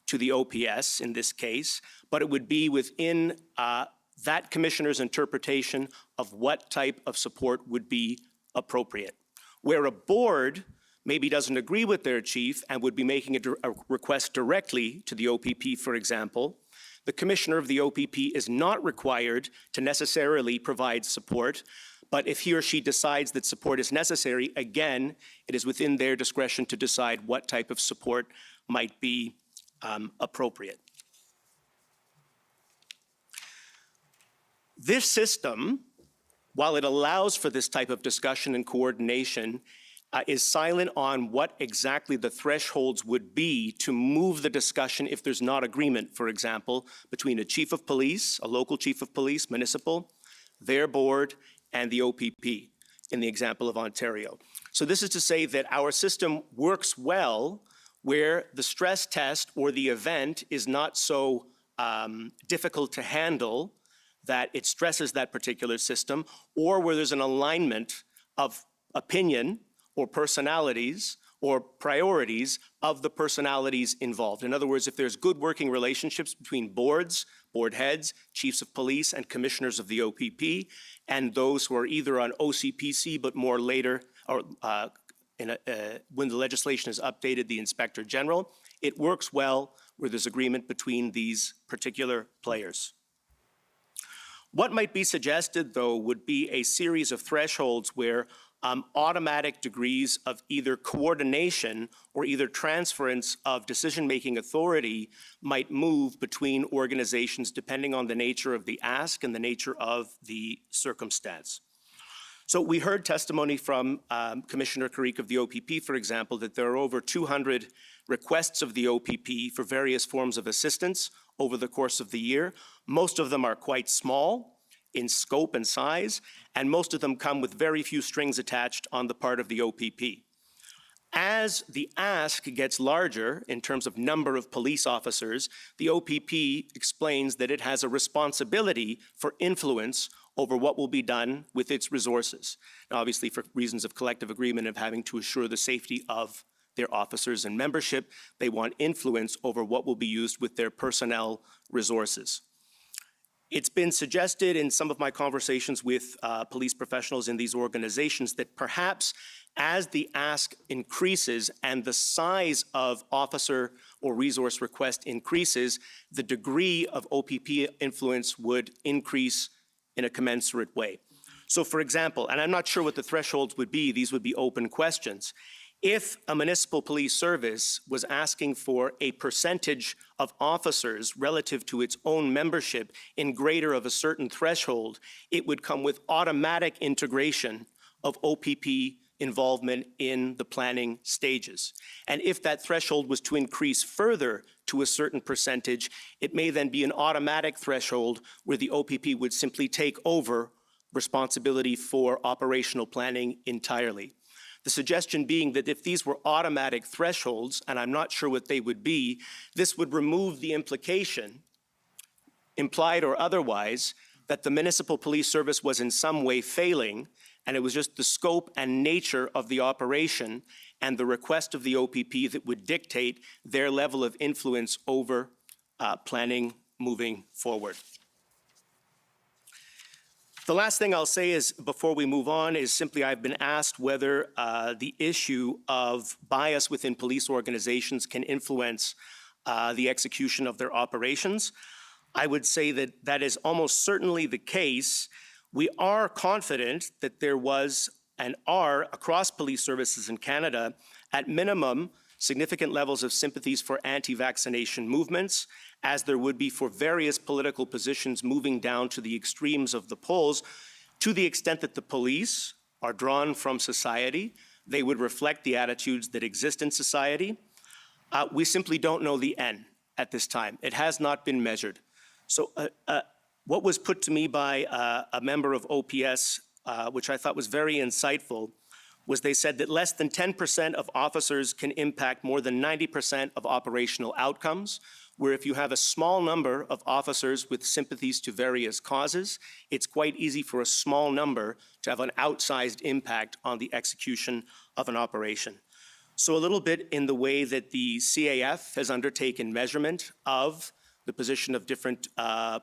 to the OPS in this case, but it would be within that commissioner's interpretation of what type of support would be appropriate. Where a board maybe doesn't agree with their chief and would be making a request directly to the OPP, for example, the commissioner of the OPP is not required to necessarily provide support, but if he or she decides that support is necessary, again, it is within their discretion to decide what type of support might be appropriate. This system, while it allows for this type of discussion and coordination, is silent on what exactly the thresholds would be to move the discussion if there's not agreement, for example, between a chief of police, a local chief of police, municipal, their board, and the OPP, in the example of Ontario. So this is to say that our system works well where the stress test or the event is not so difficult to handle that it stresses that particular system, or where there's an alignment of opinion or personalities or priorities of the personalities involved. In other words, if there's good working relationships between boards, board heads, chiefs of police, and commissioners of the OPP, and those who are either on OCPC but more later, or when the legislation is updated, the Inspector General, it works well where there's agreement between these particular players. What might be suggested, though, would be a series of thresholds where automatic degrees of either coordination or either transference of decision-making authority might move between organizations depending on the nature of the ask and the nature of the circumstance. So we heard testimony from Commissioner Carrick of the OPP, for example, that there are over 200 requests of the OPP for various forms of assistance over the course of the year. Most of them are quite small in scope and size, and most of them come with very few strings attached on the part of the OPP. As the ask gets larger in terms of number of police officers, the OPP explains that it has a responsibility for influence over what will be done with its resources. Now, obviously, for reasons of collective agreement of having to assure the safety of their officers and membership, they want influence over what will be used with their personnel resources. It's been suggested in some of my conversations with police professionals in these organizations that perhaps as the ask increases and the size of officer or resource request increases, the degree of OPP influence would increase in a commensurate way. So for example, and I'm not sure what the thresholds would be, these would be open questions. If a municipal police service was asking for a percentage of officers relative to its own membership in greater of a certain threshold, it would come with automatic integration of OPP involvement in the planning stages. And if that threshold was to increase further to a certain percentage, it may then be an automatic threshold where the OPP would simply take over responsibility for operational planning entirely. The suggestion being that if these were automatic thresholds, and I'm not sure what they would be, this would remove the implication, implied or otherwise, that the municipal police service was in some way failing, and it was just the scope and nature of the operation and the request of the OPP that would dictate their level of influence over planning moving forward. The last thing I'll say is, before we move on, is simply I've been asked whether the issue of bias within police organizations can influence the execution of their operations. I would say that that is almost certainly the case We are confident that there was and are, across police services in Canada, at minimum, significant levels of sympathies for anti-vaccination movements, as there would be for various political positions moving down to the extremes of the polls. To the extent that the police are drawn from society, they would reflect the attitudes that exist in society. We simply don't know the N at this time. It has not been measured. So what was put to me by a member of OPS, which I thought was very insightful, was they said that less than 10% of officers can impact more than 90% of operational outcomes, where if you have a small number of officers with sympathies to various causes, it's quite easy for a small number to have an outsized impact on the execution of an operation. So a little bit in the way that the CAF has undertaken measurement of the position of different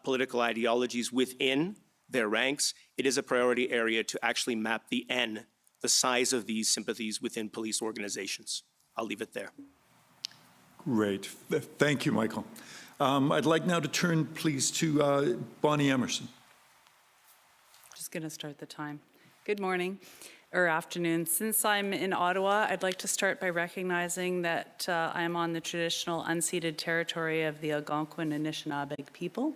political ideologies within their ranks, it is a priority area to actually map the N, the size of these sympathies within police organizations. I'll leave it there. Great. Thank you, Michael. I'd like now to turn, please, to Bonnie Emerson. Just going to start the time. Good morning or afternoon. Since I'm in Ottawa, I'd like to start by recognizing that I'm on the traditional unceded territory of the Algonquin and Anishinaabe people.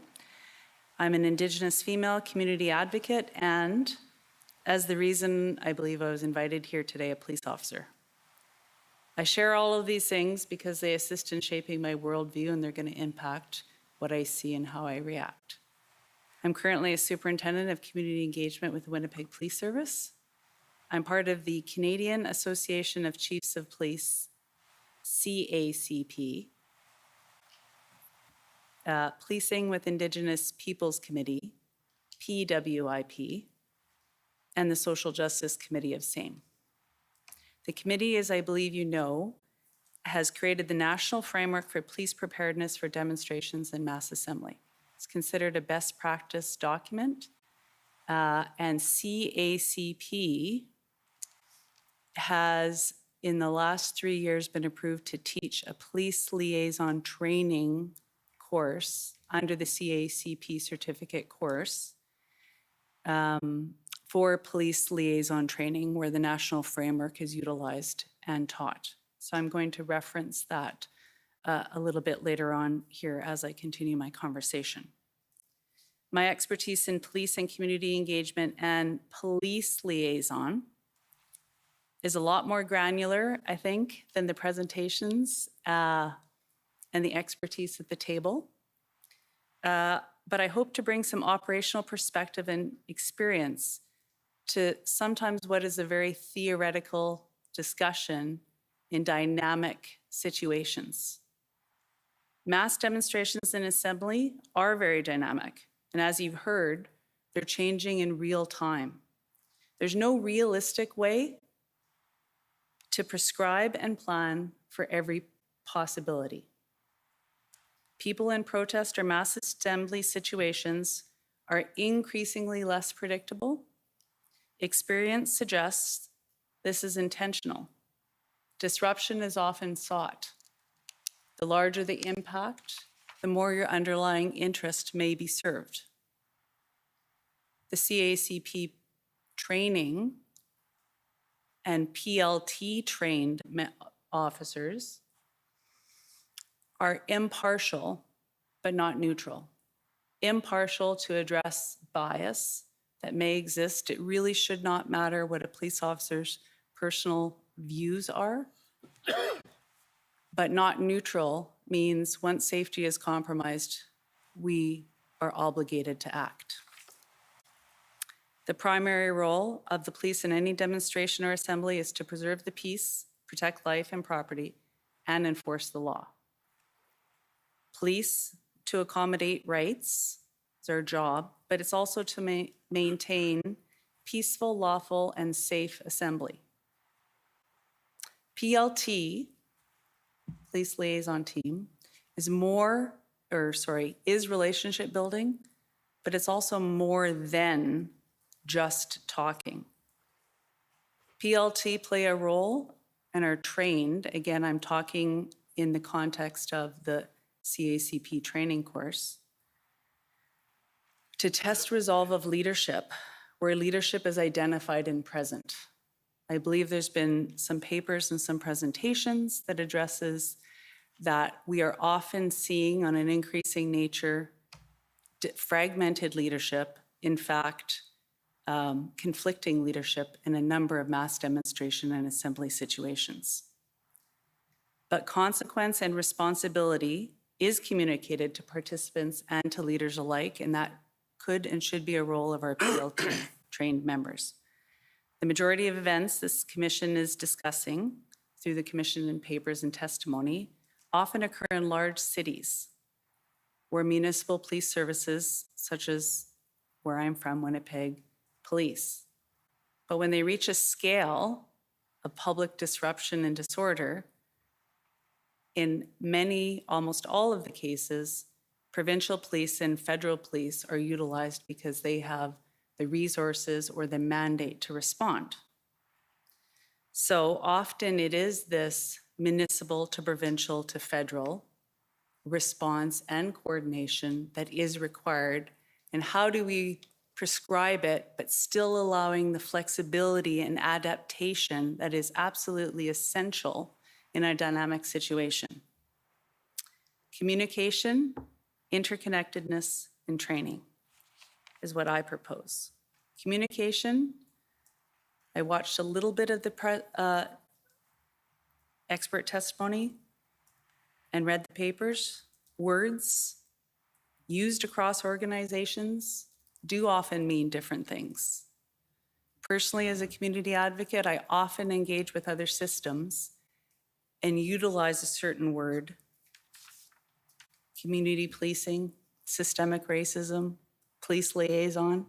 I'm an Indigenous female community advocate and, as the reason I believe I was invited here today, a police officer. I share all of these things because they assist in shaping my worldview and they're going to impact what I see and how I react. I'm currently a superintendent of community engagement with the Winnipeg Police Service. I'm part of the Canadian Association of Chiefs of Police, CACP, Policing with Indigenous Peoples Committee, PWIP, and the Social Justice Committee of same. The committee, as I believe you know, has created the National Framework for Police Preparedness for Demonstrations and Mass Assembly. It's considered a best practice document, and CACP has, in the last 3 years, been approved to teach a police liaison training course under the CACP certificate course for police liaison training, where the national framework is utilized and taught. So I'm going to reference that a little bit later on here as I continue my conversation. My expertise in police and community engagement and police liaison is a lot more granular, I think, than the presentations and the expertise at the table. But I hope to bring some operational perspective and experience to sometimes what is a very theoretical discussion in dynamic situations. Mass demonstrations and assembly are very dynamic. And as you've heard, they're changing in real time. There's no realistic way to prescribe and plan for every possibility. People in protest or mass assembly situations are increasingly less predictable. Experience suggests this is intentional. Disruption is often sought. The larger the impact, the more your underlying interest may be served. The CACP training and PLT trained officers are impartial, but not neutral. Impartial to address bias that may exist. It really should not matter what a police officer's personal views are, but not neutral means once safety is compromised, we are obligated to act. The primary role of the police in any demonstration or assembly is to preserve the peace, protect life and property, and enforce the law. Police to accommodate rights is our job, but it's also to maintain peaceful, lawful, and safe assembly. PLT, Police Liaison Team, is relationship building, but it's also more than just talking. PLT play a role and are trained, again, I'm talking in the context of the CACP training course, to test resolve of leadership where leadership is identified and present. I believe there's been some papers and some presentations that addresses that we are often seeing on an increasing nature fragmented leadership, in fact, conflicting leadership in a number of mass demonstration and assembly situations. But consequence and responsibility is communicated to participants and to leaders alike, and that could and should be a role of our PLT trained members. The majority of events this commission is discussing through the commission in papers and testimony often occur in large cities where municipal police services, such as where I'm from, Winnipeg, police. But when they reach a scale of public disruption and disorder, in many, almost all of the cases, provincial police and federal police are utilized because they have the resources or the mandate to respond. So often it is this municipal to provincial to federal response and coordination that is required. And how do we prescribe it, but still allowing the flexibility and adaptation that is absolutely essential in a dynamic situation? Communication, interconnectedness, and training is what I propose. Communication, I watched a little bit of the expert testimony and read the papers. Words used across organizations do often mean different things. Personally, as a community advocate, I often engage with other systems and utilize a certain word: community policing, systemic racism, police liaison,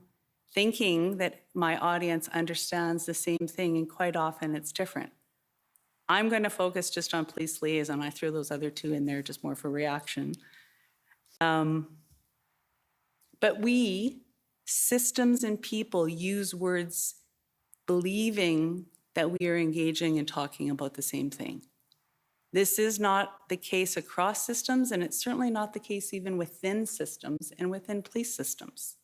thinking that my audience understands the same thing, and quite often it's different. I'm going to focus just on police liaison. I threw those other two in there just more for reaction. But we, systems and people, use words believing that we are engaging and talking about the same thing. This is not the case across systems, and it's certainly not the case even within systems and within police systems.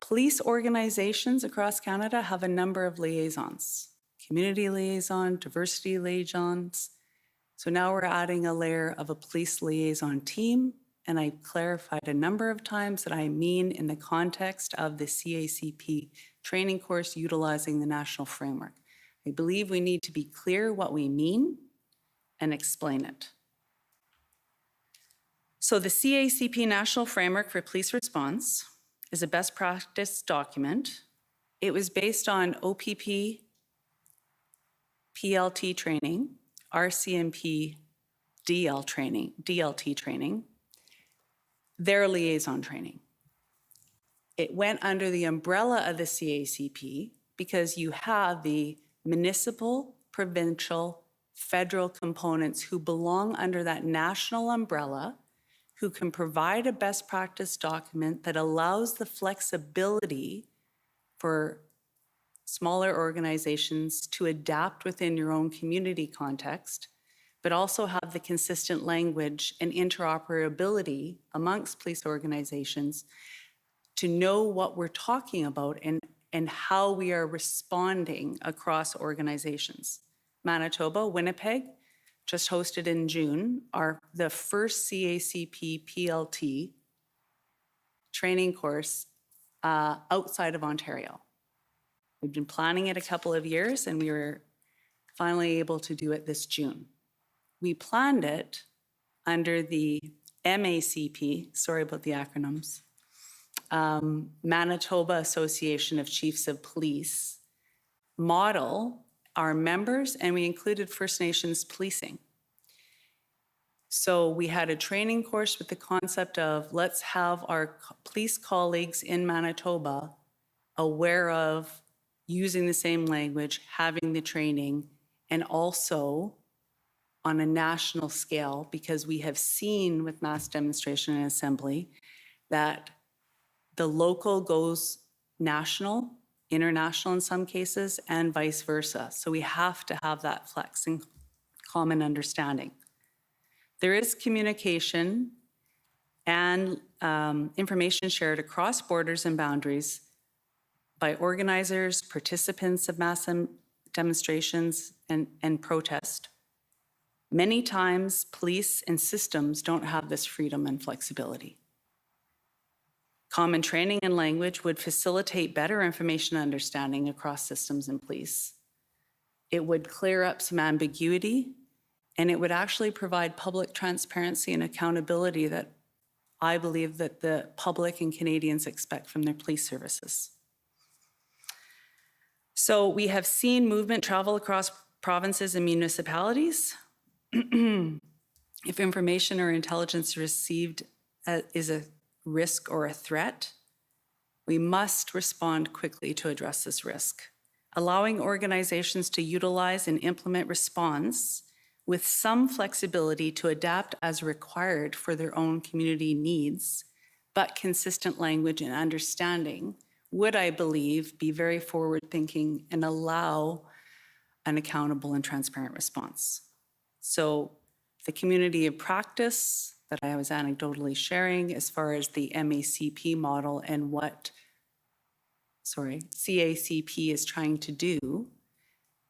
Police organizations across Canada have a number of liaisons: community liaison, diversity liaisons. So now we're adding a layer of a police liaison team, and I clarified a number of times that I mean in the context of the CACP training course utilizing the national framework. I believe we need to be clear what we mean and explain it. So the CACP National Framework for Police Response is a best practice document. It was based on OPP, PLT training, RCMP, DLT training, their liaison training. It went under the umbrella of the CACP because you have the municipal, provincial, federal components who belong under that national umbrella, who can provide a best practice document that allows the flexibility for smaller organizations to adapt within your own community context, but also have the consistent language and interoperability amongst police organizations to know what we're talking about and how we are responding across organizations. Manitoba, Winnipeg, just hosted in June, the first CACP PLT training course outside of Ontario. We've been planning it a couple of years, and we were finally able to do it this June. We planned it under the MACP, sorry about the acronyms, Manitoba Association of Chiefs of Police model, our members, and we included First Nations policing. So we had a training course with the concept of let's have our police colleagues in Manitoba aware of using the same language, having the training, and also on a national scale, because we have seen with mass demonstration and assembly that the local goes national, international in some cases, and vice versa. So we have to have that flex and common understanding. There is communication and information shared across borders and boundaries by organizers, participants of mass demonstrations, and protest. Many times, police and systems don't have this freedom and flexibility. Common training and language would facilitate better information understanding across systems and police. It would clear up some ambiguity, and it would actually provide public transparency and accountability that I believe that the public and Canadians expect from their police services. So we have seen movement travel across provinces and municipalities. If information or intelligence received is a risk or a threat, we must respond quickly to address this risk. Allowing organizations to utilize and implement response with some flexibility to adapt as required for their own community needs, but consistent language and understanding would, I believe, be very forward-thinking and allow an accountable and transparent response. So the community of practice that I was anecdotally sharing as far as the MACP model and what, CACP is trying to do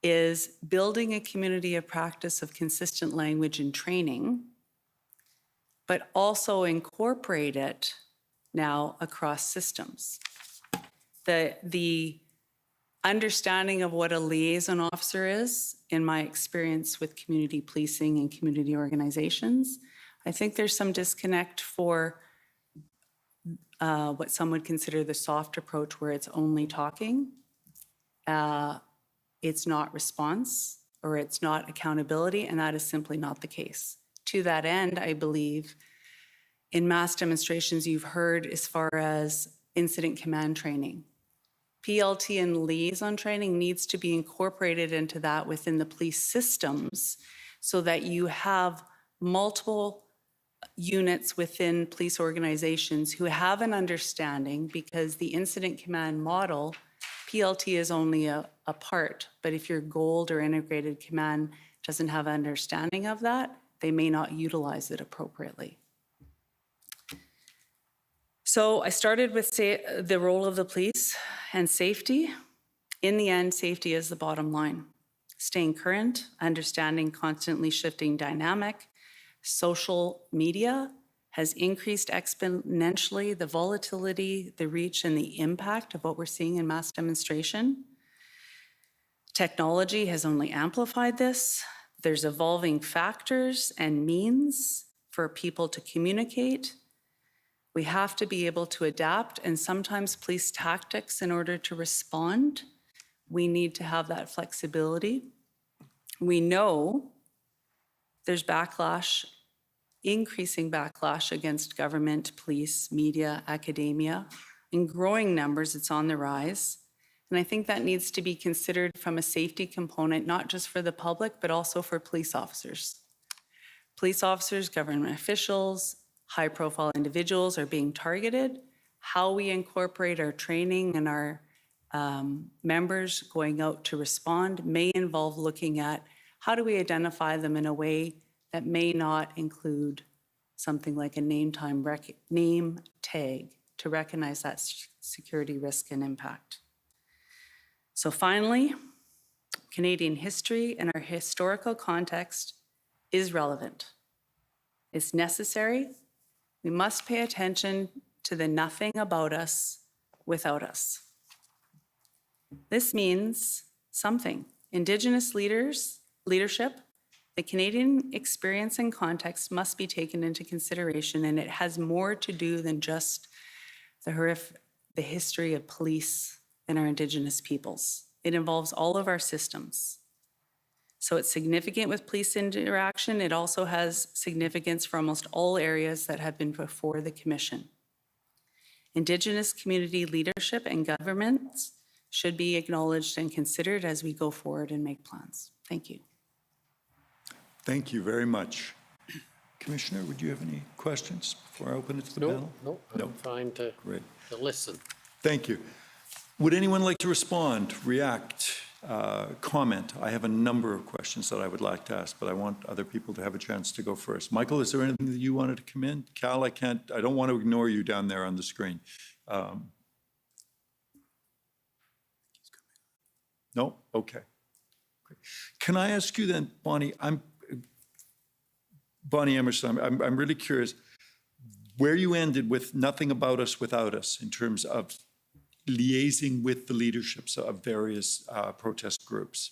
is building a community of practice of consistent language and training, but also incorporate it now across systems. The understanding of what a liaison officer is, in my experience with community policing and community organizations, I think there's some disconnect for what some would consider the soft approach where it's only talking. It's not response or it's not accountability, and that is simply not the case. To that end, I believe in mass demonstrations you've heard as far as incident command training. PLT and liaison training needs to be incorporated into that within the police systems so that you have multiple units within police organizations who have an understanding, because the incident command model, PLT is only a part, but if your gold or integrated command doesn't have understanding of that, they may not utilize it appropriately. So I started with the role of the police and safety. In the end, safety is the bottom line. Staying current, understanding constantly shifting dynamic. Social media has increased exponentially the volatility, the reach, and the impact of what we're seeing in mass demonstration. Technology has only amplified this. There's evolving factors and means for people to communicate. We have to be able to adapt, and sometimes police tactics in order to respond. We need to have that flexibility. We know there's backlash, increasing backlash against government, police, media, academia. In growing numbers, it's on the rise. And I think that needs to be considered from a safety component, not just for the public, but also for police officers. Police officers, government officials, high-profile individuals are being targeted. How we incorporate our training and our members going out to respond may involve looking at how do we identify them in a way that may not include something like a name tag to recognize that security risk and impact. So finally, Canadian history and our historical context is relevant. It's necessary. We must pay attention to the nothing about us without us. This means something. Indigenous leadership, the Canadian experience and context must be taken into consideration, and it has more to do than just the history of police and our Indigenous peoples. It involves all of our systems. So it's significant with police interaction. It also has significance for almost all areas that have been before the Commission. Indigenous community leadership and governments should be acknowledged and considered as we go forward and make plans. Thank you. Thank you very much. Commissioner, would you have any questions before I open it to the panel? No, I'm fine to listen. Thank you. Would anyone like to respond, react, comment. I have a number of questions that I would like to ask, but I want other people to have a chance to go first. Michael, is there anything that you wanted to come in? Cal, I don't want to ignore you down there on the screen. No? Okay. Great. Can I ask you then, Bonnie Emerson, I'm really curious where you ended with nothing about us without us in terms of liaising with the leaderships of various protest groups.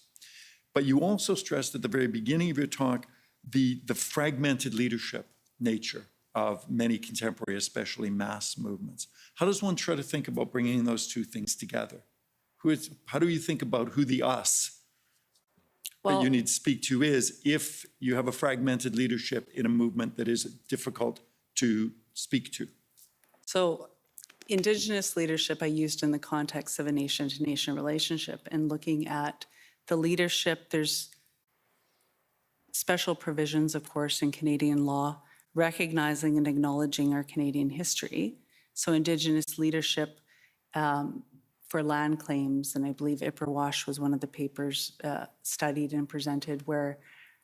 But you also stressed at the very beginning of your talk the fragmented leadership nature of many contemporary, especially mass movements. How does one try to think about bringing those two things together? How do you think about who the us that you need to speak to is if you have a fragmented leadership in a movement that is difficult to speak to? So Indigenous leadership I used in the context of a nation-to-nation relationship and looking at the leadership. There's special provisions, of course, in Canadian law, recognizing and acknowledging our Canadian history. So Indigenous leadership for land claims, and I believe Ipperwash was one of the papers studied and presented, where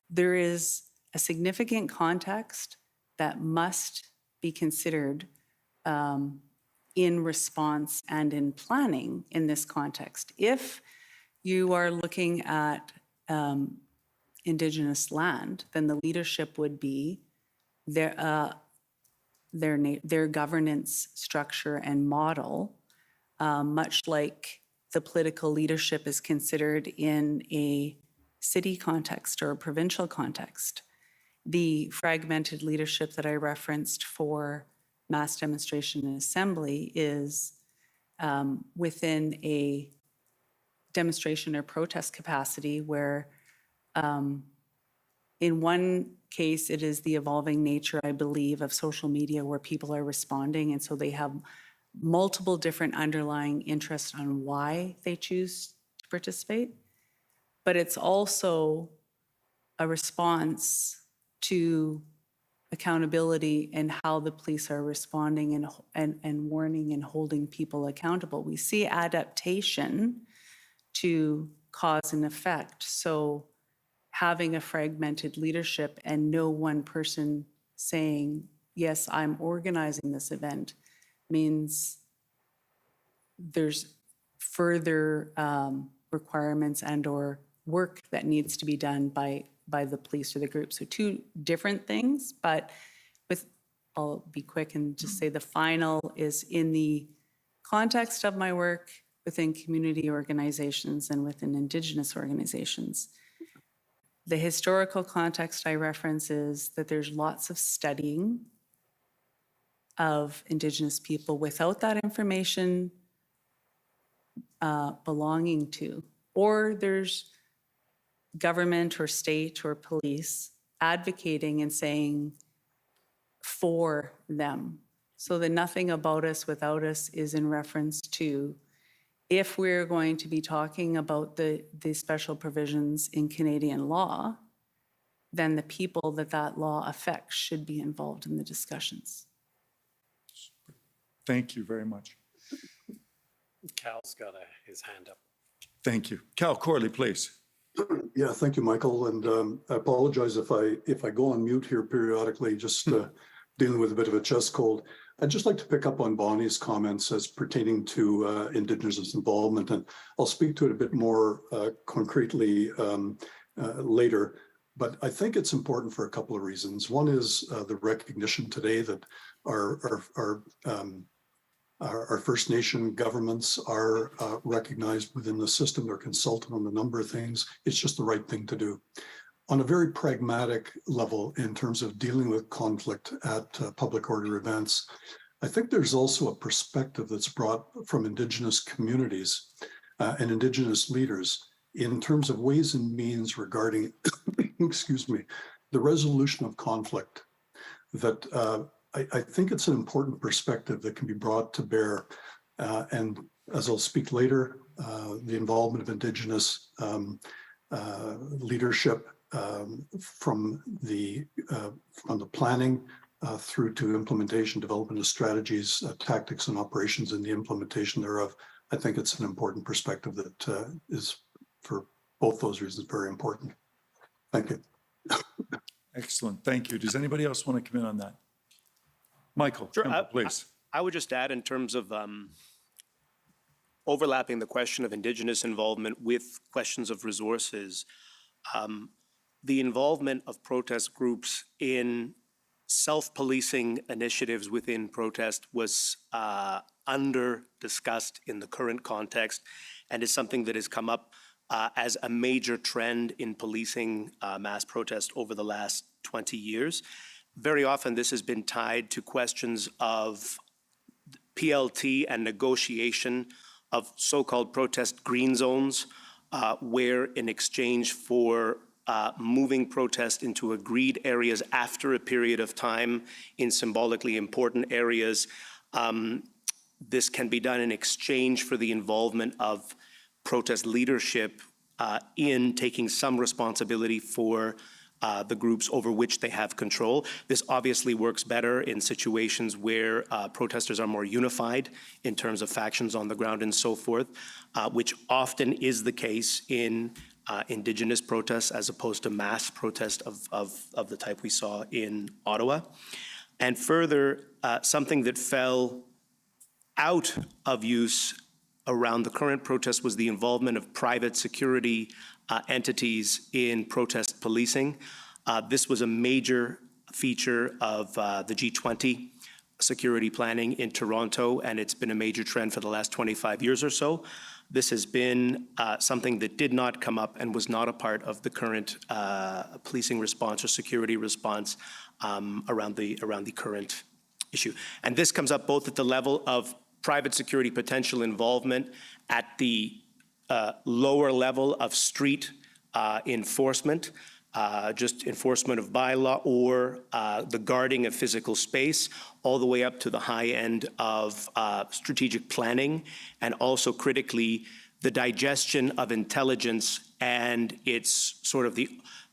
there is a significant context that must be considered in response and in planning in this context. If you are looking at Indigenous land, then the leadership would be their governance structure and model, much like the political leadership is considered in a city context or a provincial context. The fragmented leadership that I referenced for mass demonstration and assembly is within a demonstration or protest capacity where in one case it is the evolving nature, I believe, of social media where people are responding, and so they have multiple different underlying interests on why they choose to participate. But it's also a response to accountability and how the police are responding and warning and holding people accountable. We see adaptation to cause and effect. So having a fragmented leadership and no one person saying, yes, I'm organizing this event, means there's further requirements and or work that needs to be done by the police or the group. So two different things, but I'll be quick and just say the final is in the context of my work within community organizations and within Indigenous organizations. The historical context I reference is that there's lots of studying of Indigenous people without that information belonging to, or there's government or state or police advocating and saying for them. So the nothing about us without us is in reference to if we're going to be talking about the special provisions in Canadian law, then the people that law affects should be involved in the discussions. Thank you very much. Cal's got his hand up. Thank you. Cal Corley, please. Yeah, thank you, Michael. And I apologize if I go on mute here periodically, just dealing with a bit of a chest cold. I'd just like to pick up on Bonnie's comments as pertaining to Indigenous involvement, and I'll speak to it a bit more concretely later. But I think it's important for a couple of reasons. One is the recognition today that our First Nation governments are recognized within the system. They're consulted on a number of things. It's just the right thing to do. On a very pragmatic level, in terms of dealing with conflict at public order events, I think there's also a perspective that's brought from Indigenous communities and Indigenous leaders in terms of ways and means regarding, excuse me, the resolution of conflict that I think it's an important perspective that can be brought to bear. And as I'll speak later, the involvement of Indigenous leadership from the planning through to implementation, development of strategies, tactics and operations, and the implementation thereof. I think it's an important perspective that is for both those reasons, very important. Thank you. Excellent. Thank you. Does anybody else want to come in on that? Michael, Sure. please. I would just add in terms of overlapping the question of Indigenous involvement with questions of resources, the involvement of protest groups in self-policing initiatives within protest was under-discussed in the current context and is something that has come up as a major trend in policing mass protest over the last 20 years. Very often this has been tied to questions of PLT and negotiation of so-called protest green zones, where in exchange for moving protest into agreed areas after a period of time in symbolically important areas, this can be done in exchange for the involvement of protest leadership in taking some responsibility for the groups over which they have control. This obviously works better in situations where protesters are more unified in terms of factions on the ground and so forth, which often is the case in Indigenous protests as opposed to mass protest of the type we saw in Ottawa. And further, something that fell out of use around the current protest was the involvement of private security entities in protest policing. This was a major feature of the G20 security planning in Toronto, and it's been a major trend for the last 25 years or so. This has been something that did not come up and was not a part of the current policing response or security response around the current issue. And this comes up both at the level of private security potential involvement at the lower level of street enforcement, just enforcement of bylaw or the guarding of physical space, all the way up to the high end of strategic planning, and also critically the digestion of intelligence and its sort of the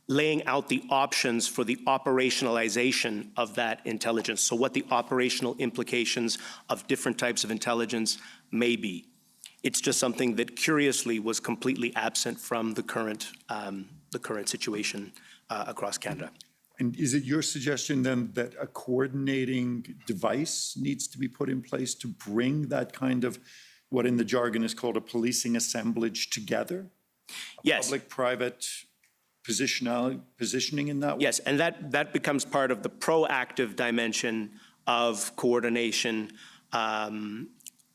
laying out the options for the operationalization of that intelligence. So what the operational implications of different types of intelligence may be. It's just something that curiously was completely absent from the current situation across Canada. And is it your suggestion then that a coordinating device needs to be put in place to bring that kind of, what in the jargon is called a policing assemblage together? Yes. Public-private positioning in that way? Yes, and that becomes part of the proactive dimension of coordination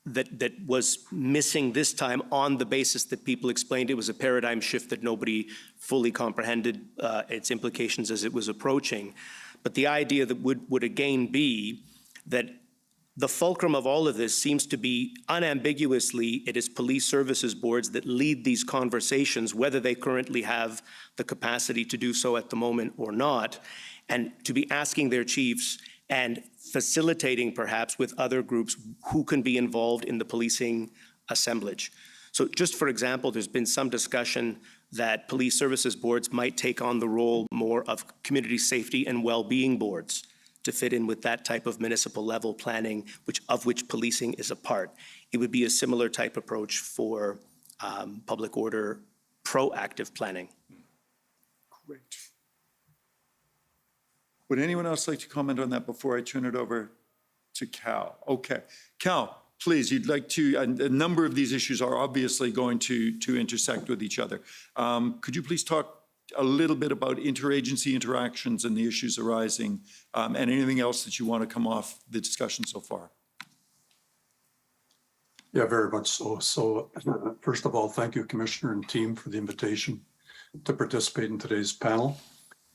that was missing this time on the basis that people explained it was a paradigm shift that nobody fully comprehended its implications as it was approaching. But the idea that would again be that the fulcrum of all of this seems to be unambiguously it is police services boards that lead these conversations, whether they currently have the capacity to do so at the moment or not, and to be asking their chiefs and facilitating perhaps with other groups who can be involved in the policing assemblage. So just for example, there's been some discussion that police services boards might take on the role more of community safety and well-being boards to fit in with that type of municipal level planning, of which policing is a part. It would be a similar type approach for public order proactive planning. Great. Would anyone else like to comment on that before I turn it over to Cal? Okay. Cal, please, you'd like to, and a number of these issues are obviously going to intersect with each other. Could you please talk a little bit about interagency interactions and the issues arising, and anything else that you want to come off the discussion so far? Yeah, very much so. So first of all, thank you, Commissioner and team, for the invitation to participate in today's panel.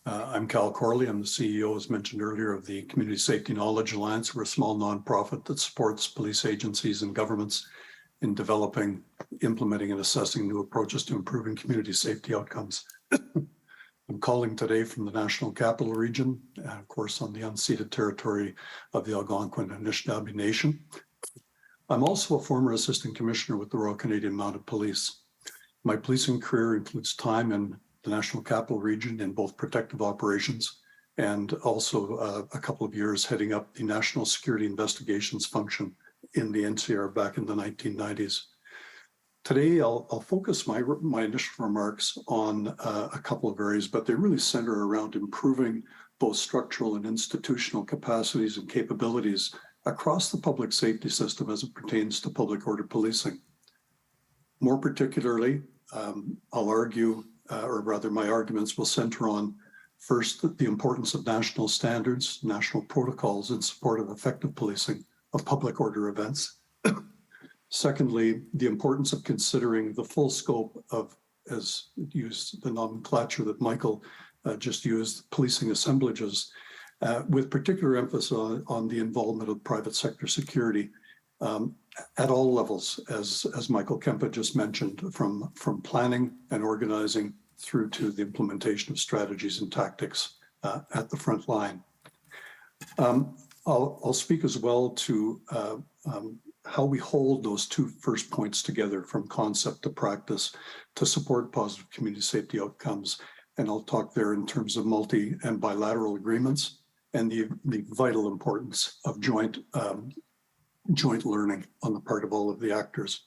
I'm Cal Corley. I'm the CEO, as mentioned earlier, of the Community Safety Knowledge Alliance. We're a small nonprofit that supports police agencies and governments in developing, implementing, and assessing new approaches to improving community safety outcomes. I'm calling today from the National Capital Region, of course, on the unceded territory of the Algonquin and Anishinaabe Nation. I'm also a former Assistant Commissioner with the Royal Canadian Mounted Police. My policing career includes time in the National Capital Region in both protective operations and also a couple of years heading up the National Security Investigations function in the NCR back in the 1990s. Today, I'll focus my initial remarks on a couple of areas, but they really center around improving both structural and institutional capacities and capabilities across the public safety system as it pertains to public order policing. More particularly, I'll argue, or rather my arguments will center on, first, the importance of national standards, national protocols in support of effective policing of public order events. Secondly, the importance of considering the full scope of, as used the nomenclature that Michael just used, policing assemblages, with particular emphasis on the involvement of private sector security at all levels, as Michael Kempa just mentioned, from planning and organizing through to the implementation of strategies and tactics at the front line. I'll speak as well to how we hold those two first points together from concept to practice to support positive community safety outcomes. And I'll talk there in terms of multi and bilateral agreements and the vital importance of joint learning on the part of all of the actors.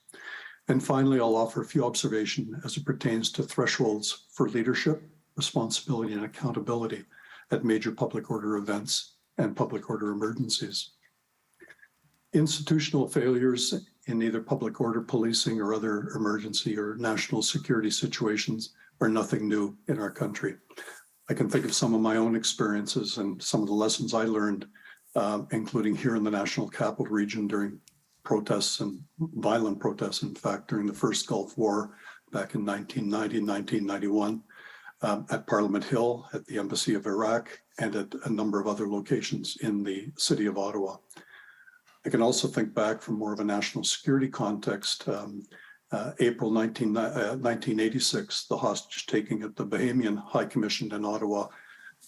And finally, I'll offer a few observations as it pertains to thresholds for leadership, responsibility, and accountability at major public order events and public order emergencies. Institutional failures in either public order policing or other emergency or national security situations are nothing new in our country. I can think of some of my own experiences and some of the lessons I learned, including here in the National Capital Region during protests and violent protests, in fact, during the first Gulf War back in 1990, 1991, at Parliament Hill, at the Embassy of Iraq, and at a number of other locations in the city of Ottawa. I can also think back from more of a national security context, April 1986, the hostage taking at the Bahamian High Commission in Ottawa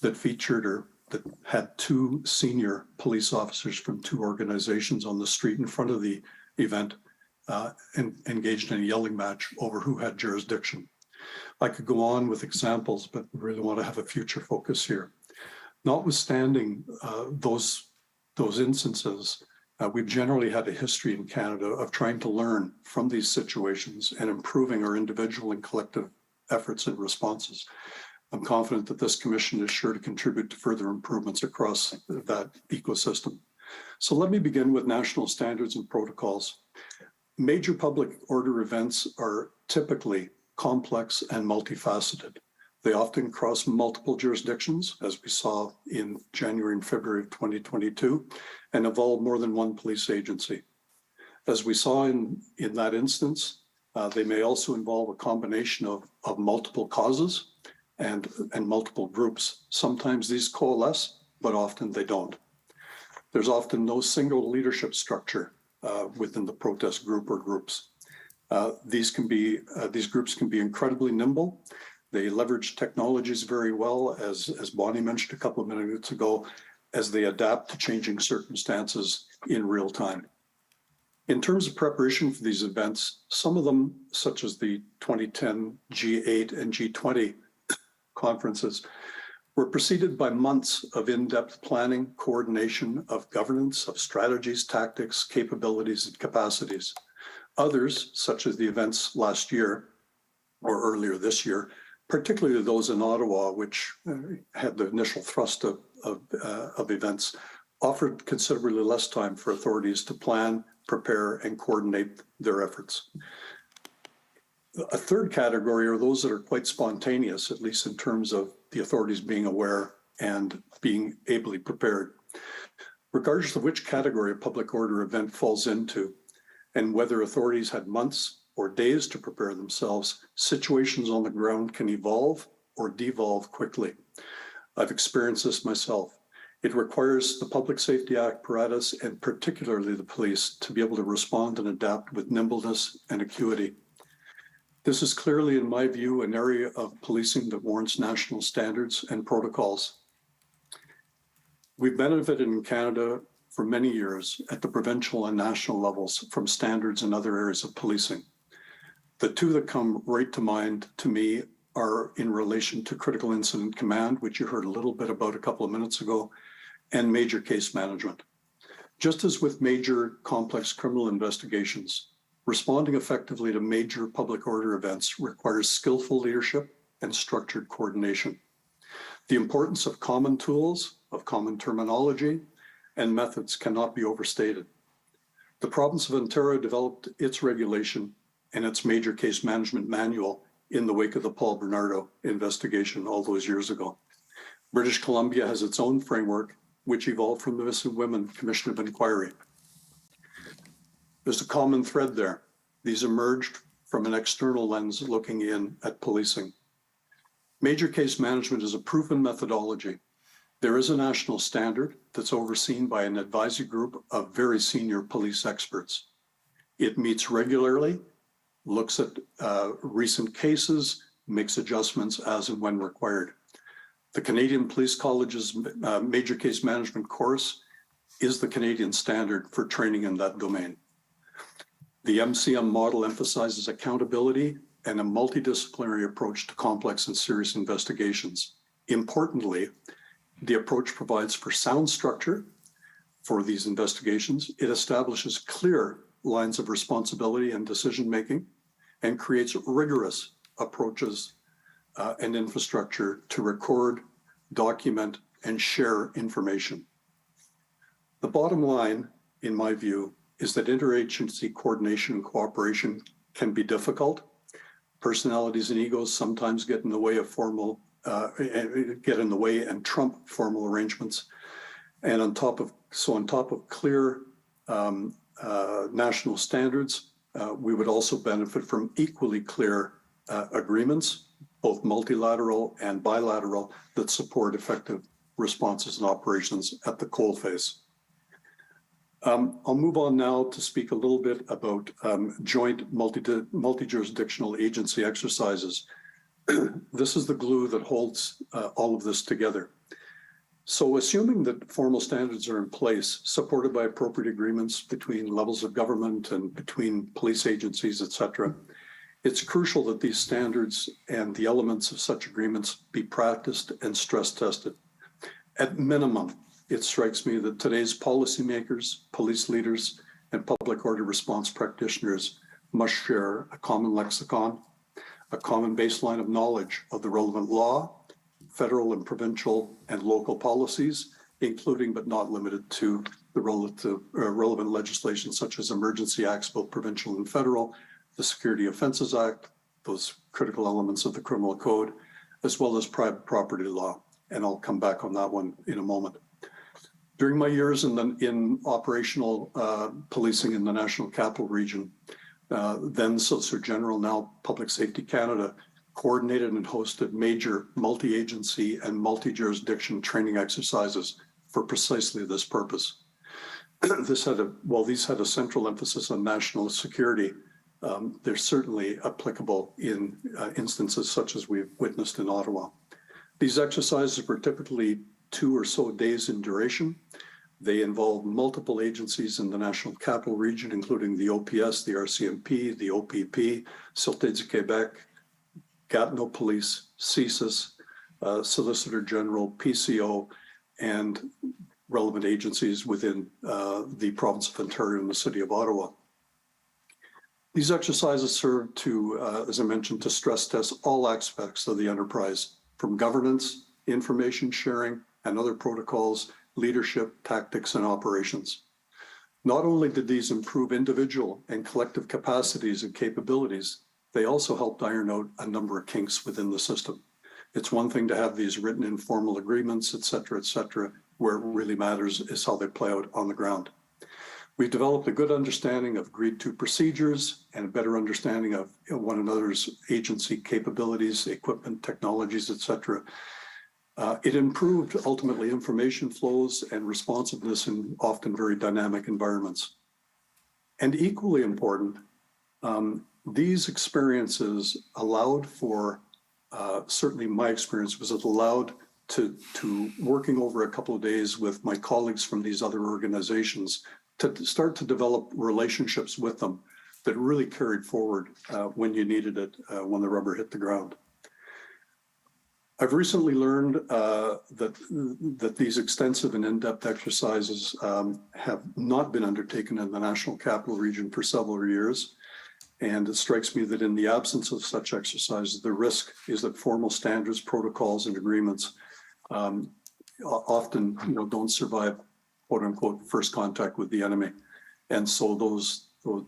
that featured or that had two senior police officers from two organizations on the street in front of the event and engaged in a yelling match over who had jurisdiction. I could go on with examples, but really want to have a future focus here. Notwithstanding those instances, we've generally had a history in Canada of trying to learn from these situations and improving our individual and collective efforts and responses. I'm confident that this commission is sure to contribute to further improvements across that ecosystem. So let me begin with national standards and protocols. Major public order events are typically complex and multifaceted. They often cross multiple jurisdictions, as we saw in January and February of 2022, and involve more than one police agency. As we saw in that instance, they may also involve a combination of multiple causes and multiple groups. Sometimes these coalesce, but often they don't. There's often no single leadership structure within the protest group or groups. These groups can be incredibly nimble. They leverage technologies very well, as Bonnie mentioned a couple of minutes ago, as they adapt to changing circumstances in real time. In terms of preparation for these events, some of them, such as the 2010 G8 and G20 conferences, were preceded by months of in-depth planning, coordination of governance, of strategies, tactics, capabilities, and capacities. Others, such as the events last year or earlier this year, particularly those in Ottawa, which had the initial thrust of events, offered considerably less time for authorities to plan, prepare, and coordinate their efforts. A third category are those that are quite spontaneous, at least in terms of the authorities being aware and being ably prepared. Regardless of which category a public order event falls into, and whether authorities had months or days to prepare themselves, situations on the ground can evolve or devolve quickly. I've experienced this myself. It requires the public safety apparatus and particularly the police to be able to respond and adapt with nimbleness and acuity. This is clearly, in my view, an area of policing that warrants national standards and protocols. We've benefited in Canada for many years at the provincial and national levels from standards in other areas of policing. The two that come right to mind to me are in relation to critical incident command, which you heard a little bit about a couple of minutes ago, and major case management. Just as with major complex criminal investigations, Responding effectively to major public order events requires skillful leadership and structured coordination. The importance of common tools, of common terminology, and methods cannot be overstated. The province of Ontario developed its regulation and its major case management manual in the wake of the Paul Bernardo investigation all those years ago. British Columbia has its own framework, which evolved from the Missing Women Commission of Inquiry. There's a common thread there. These emerged from an external lens looking in at policing. Major case management is a proven methodology. There is a national standard that's overseen by an advisory group of very senior police experts. It meets regularly, looks at recent cases, makes adjustments as and when required. The Canadian Police College's major case management course is the Canadian standard for training in that domain. The MCM model emphasizes accountability and a multidisciplinary approach to complex and serious investigations. Importantly, the approach provides for sound structure for these investigations. It establishes clear lines of responsibility and decision-making and creates rigorous approaches and infrastructure to record, document, and share information. The bottom line, in my view, is that interagency coordination and cooperation can be difficult. Personalities and egos sometimes get in the way of and trump formal arrangements. And on top of clear national standards, we would also benefit from equally clear agreements, both multilateral and bilateral, that support effective responses and operations at the coalface. I'll move on now to speak a little bit about joint multi-jurisdictional agency exercises. This is the glue that holds all of this together. So assuming that formal standards are in place, supported by appropriate agreements between levels of government and between police agencies, et cetera, it's crucial that these standards and the elements of such agreements be practiced and stress tested. At minimum, it strikes me that today's policymakers, police leaders, and public order response practitioners must share a common lexicon, a common baseline of knowledge of the relevant law, federal and provincial and local policies, including but not limited to the relevant legislation such as emergency acts, both provincial and federal, the Security Offences Act, those critical elements of the criminal code, as well as private property law. And I'll come back on that one in a moment. During my years in operational policing in the National Capital Region, then Solicitor General, now Public Safety Canada, coordinated and hosted major multi-agency and multi-jurisdiction training exercises for precisely this purpose. These had a central emphasis on national security, they're certainly applicable in instances such as we've witnessed in Ottawa. These exercises were typically 2 or so days in duration. They involve multiple agencies in the National Capital Region, including the OPS, the RCMP, the OPP, Sûreté du Québec, Gatineau Police, CSIS, Solicitor General, PCO, and relevant agencies within the province of Ontario and the city of Ottawa. These exercises serve to, as I mentioned, to stress test all aspects of the enterprise, from governance, information sharing, and other protocols, leadership, tactics, and operations. Not only did these improve individual and collective capacities and capabilities, they also helped iron out a number of kinks within the system. It's one thing to have these written informal agreements, et cetera, where it really matters is how they play out on the ground. We've developed a good understanding of agreed to procedures and a better understanding of one another's agency capabilities, equipment, technologies, et cetera. It improved ultimately information flows and responsiveness in often very dynamic environments. And equally important, these experiences allowed for, certainly my experience was it allowed to working over a couple of days with my colleagues from these other organizations to start to develop relationships with them that really carried forward when you needed it, when the rubber hit the ground. I've recently learned that these extensive and in-depth exercises have not been undertaken in the National Capital Region for several years. And it strikes me that in the absence of such exercises, the risk is that formal standards, protocols, and agreements often don't survive, quote unquote, first contact with the enemy. And so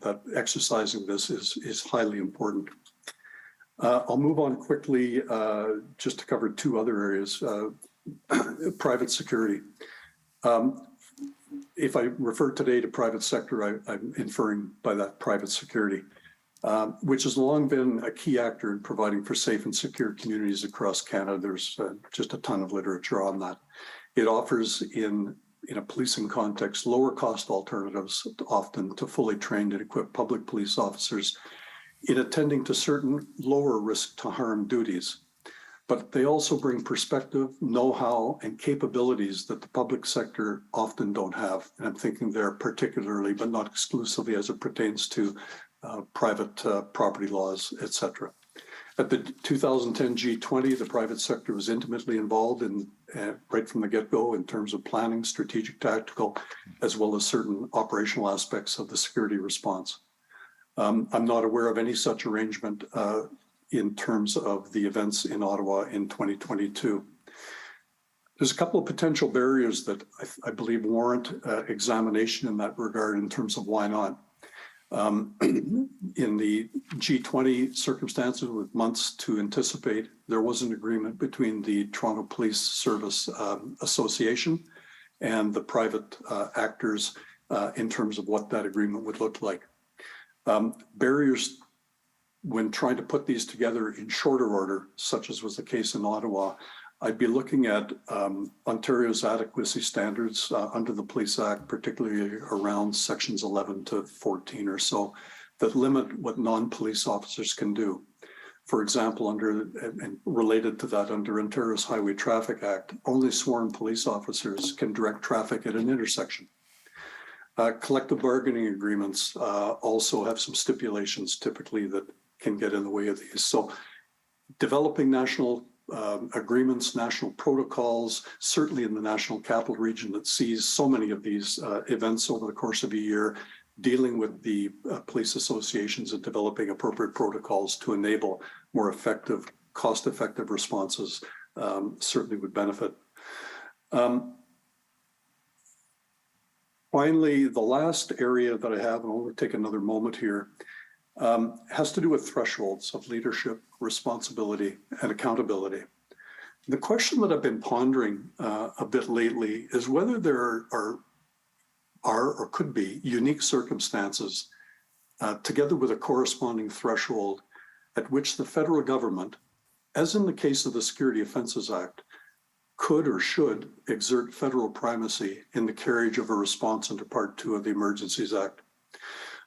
that exercising this is highly important. I'll move on quickly just to cover two other areas. Private security. If I refer today to private sector, I'm inferring by that private security, which has long been a key actor in providing for safe and secure communities across Canada. There's just a ton of literature on that. It offers, in a policing context, lower cost alternatives often to fully trained and equipped public police officers in attending to certain lower risk to harm duties. But they also bring perspective, know-how, and capabilities that the public sector often don't have. And I'm thinking there particularly, but not exclusively, as it pertains to private property laws, et cetera. At the 2010 G20, the private sector was intimately involved in right from the get-go in terms of planning, strategic, tactical, as well as certain operational aspects of the security response. I'm not aware of any such arrangement in terms of the events in Ottawa in 2022. There's a couple of potential barriers that I believe warrant examination in that regard in terms of why not. In the G20 circumstances with months to anticipate, there was an agreement between the Toronto Police Service Association and the private actors in terms of what that agreement would look like. Barriers when trying to put these together in shorter order, such as was the case in Ottawa, I'd be looking at Ontario's adequacy standards under the Police Act, particularly around sections 11 to 14 or so, that limit what non-police officers can do. For example, and related to that, under Ontario's Highway Traffic Act, only sworn police officers can direct traffic at an intersection. Collective bargaining agreements also have some stipulations typically that can get in the way of these. So developing national agreements, national protocols, certainly in the National Capital Region that sees so many of these events over the course of a year, dealing with the police associations and developing appropriate protocols to enable more effective, cost-effective responses certainly would benefit. Finally, the last area that I have, and I'll take another moment here, has to do with thresholds of leadership, responsibility, and accountability. The question that I've been pondering a bit lately is whether there are or could be unique circumstances together with a corresponding threshold at which the federal government, as in the case of the Security Offences Act, could or should exert federal primacy in the carriage of a response under Part 2 of the Emergencies Act.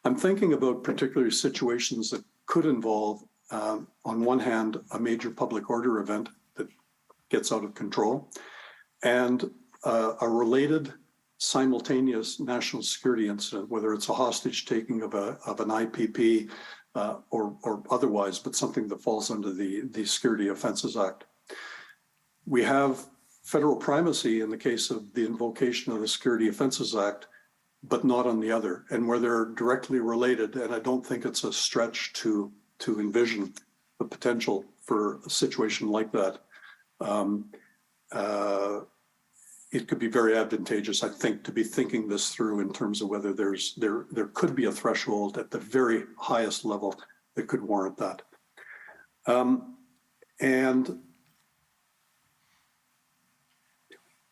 I'm thinking about particular situations that could involve, on one hand, a major public order event that gets out of control, and a related simultaneous national security incident, whether it's a hostage taking of an IPP or otherwise, but something that falls under the Security Offences Act. We have federal primacy in the case of the invocation of the Security Offences Act, but not on the other, and where they're directly related. And I don't think it's a stretch to envision the potential for a situation like that. It could be very advantageous, I think, to be thinking this through in terms of whether there could be a threshold at the very highest level that could warrant that. And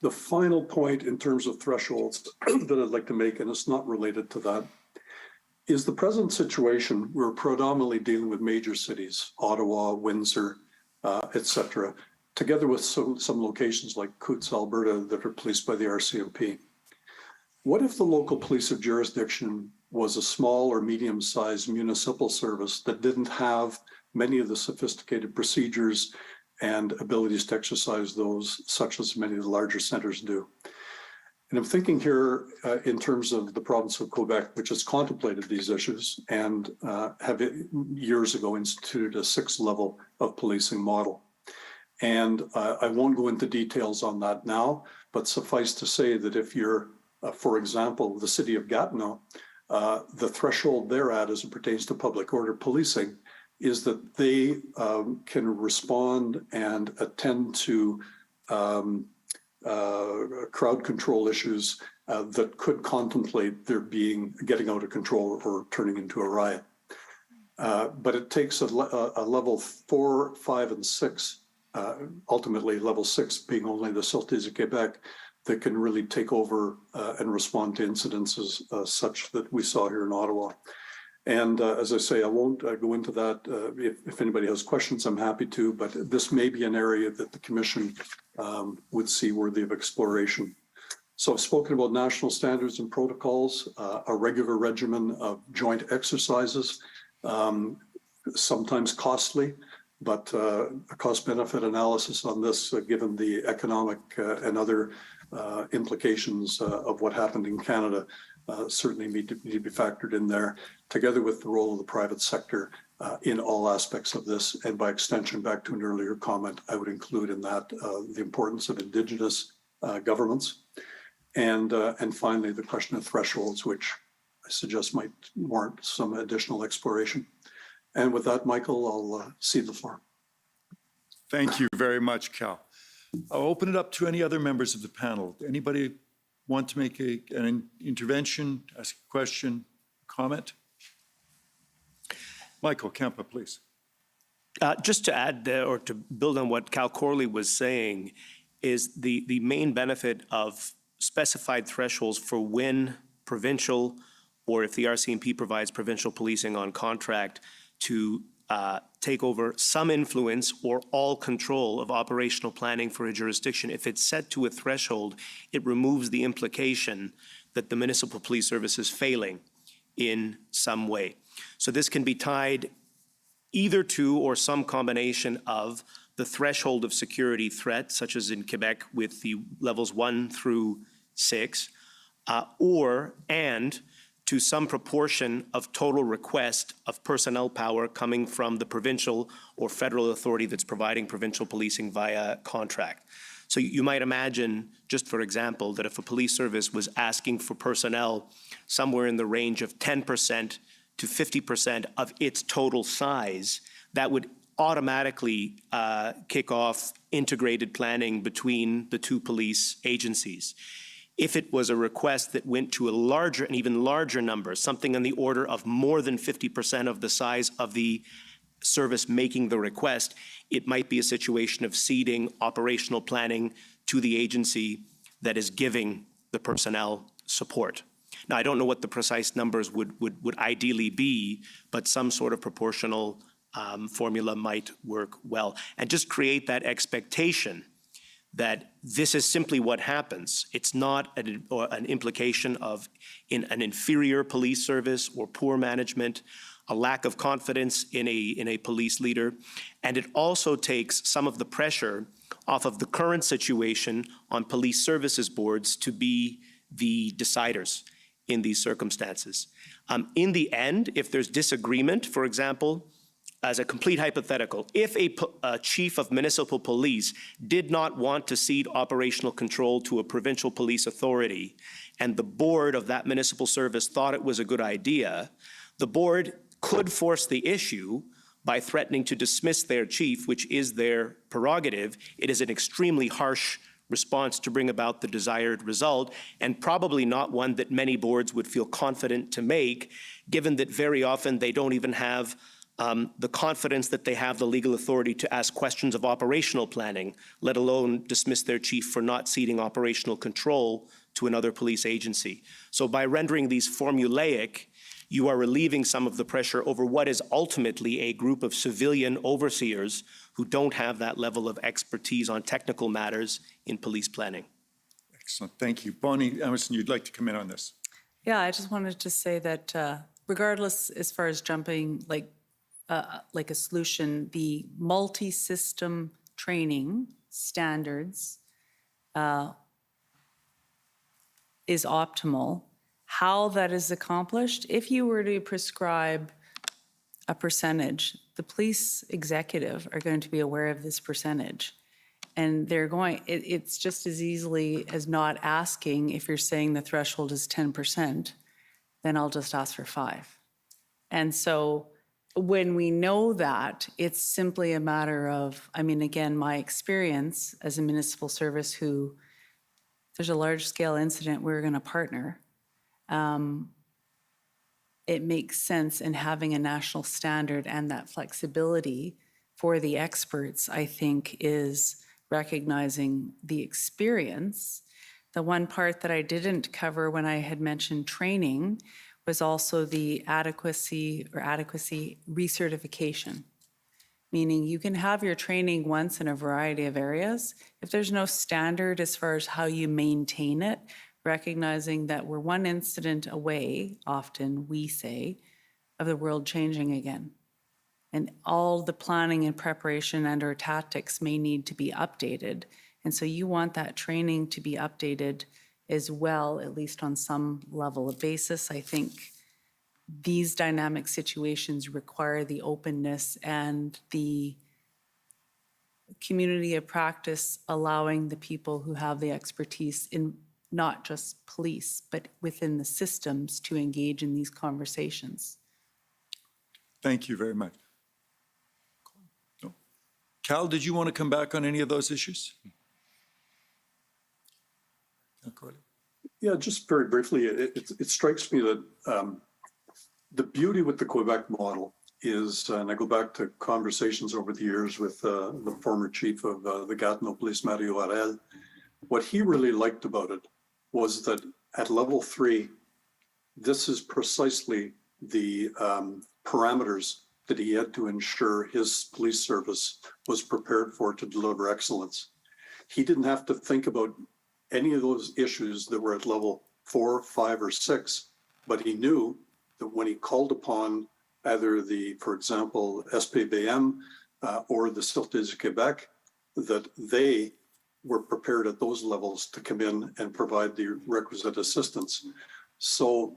the final point in terms of thresholds that I'd like to make, and it's not related to that, is the present situation. We're predominantly dealing with major cities, Ottawa, Windsor, et cetera, together with some locations like Coutts, Alberta, that are policed by the RCMP. What if the local police of jurisdiction was a small or medium-sized municipal service that didn't have many of the sophisticated procedures and abilities to exercise those, such as many of the larger centers do? And I'm thinking here in terms of the province of Quebec, which has contemplated these issues and have years ago instituted a 6th level of policing model. And I won't go into details on that now, but suffice to say that if you're, for example, the city of Gatineau, The threshold they're at as it pertains to public order policing is that they can respond and attend to crowd control issues that could contemplate there being getting out of control or turning into a riot. But it takes a level 4, 5, and 6, ultimately level 6 being only the Sûreté du Québec, that can really take over and respond to incidences such that we saw here in Ottawa. And as I say, I won't go into that. If anybody has questions, I'm happy to, but this may be an area that the Commission would see worthy of exploration. So I've spoken about national standards and protocols, a regular regimen of joint exercises, sometimes costly, but a cost-benefit analysis on this, given the economic and other implications of what happened in Canada, certainly need to be factored in there, together with the role of the private sector in all aspects of this. And by extension, back to an earlier comment, I would include in that the importance of Indigenous governments. And finally, the question of thresholds, which I suggest might warrant some additional exploration. And with that, Michael, I'll cede the floor. Thank you very much, Cal. I'll open it up to any other members of the panel. Anybody want to make an intervention, ask a question, comment? Michael Kempa, please. Just to add or to build on what Cal Corley was saying, is the main benefit of specified thresholds for when provincial, or if the RCMP provides provincial policing on contract, to take over some influence or all control of operational planning for a jurisdiction. If it's set to a threshold, it removes the implication that the municipal police service is failing in some way. So this can be tied either to or some combination of the threshold of security threat, such as in Quebec with the levels 1 through 6, and to some proportion of total request of personnel power coming from the provincial or federal authority that's providing provincial policing via contract. So you might imagine, just for example, that if a police service was asking for personnel somewhere in the range of 10% to 50% of its total size, that would automatically kick off integrated planning between the two police agencies. If it was a request that went to an even larger number, something on the order of more than 50% of the size of the service making the request, it might be a situation of ceding operational planning to the agency that is giving the personnel support. Now, I don't know what the precise numbers would ideally be, but some sort of proportional formula might work well. And just create that expectation that this is simply what happens. It's not an implication of an inferior police service or poor management, a lack of confidence in a police leader. And it also takes some of the pressure off of the current situation on police services boards to be the deciders in these circumstances. In the end, if there's disagreement, for example, as a complete hypothetical, if a chief of municipal police did not want to cede operational control to a provincial police authority, and the board of that municipal service thought it was a good idea, the board could force the issue by threatening to dismiss their chief, which is their prerogative. It is an extremely harsh response to bring about the desired result, and probably not one that many boards would feel confident to make, given that very often they don't even have the confidence that they have the legal authority to ask questions of operational planning, let alone dismiss their chief for not ceding operational control to another police agency. So by rendering these formulaic, you are relieving some of the pressure over what is ultimately a group of civilian overseers who don't have that level of expertise on technical matters in police planning. Excellent, thank you. Bonnie Emerson, you'd like to come in on this? Yeah, I just wanted to say that regardless, as far as jumping like a solution, the multi-system training standards is optimal. How that is accomplished, if you were to prescribe a percentage, the police executive are going to be aware of this percentage. And they're going, it's just as easily as not asking if you're saying the threshold is 10%. then I'll just ask for 5. And so when we know that, it's simply a matter of, I mean, again, my experience as a municipal service who, if there's a large scale incident, we're going to partner. It makes sense in having a national standard, and that flexibility for the experts, I think, is recognizing the experience. The one part that I didn't cover when I had mentioned training was also the adequacy recertification, meaning you can have your training once in a variety of areas. If there's no standard as far as how you maintain it, recognizing that we're one incident away, often we say, of the world changing again. And all the planning and preparation and or tactics may need to be updated. And so you want that training to be updated as well, at least on some level of basis. I think these dynamic situations require the openness and the community of practice, allowing the people who have the expertise in not just police, but within the systems to engage in these conversations. Thank you very much. No. Cal, did you want to come back on any of those issues? Yeah, just very briefly, it strikes me that the beauty with the Quebec model is, and I go back to conversations over the years with the former chief of the Gatineau Police, Mario Harel. What he really liked about it was that at level 3, this is precisely the parameters that he had to ensure his police service was prepared for to deliver excellence. He didn't have to think about any of those issues that were at level 4, 5, or 6, but he knew that when he called upon either the, for example, SPBM or the Sûreté du Québec, that they were prepared at those levels to come in and provide the requisite assistance. So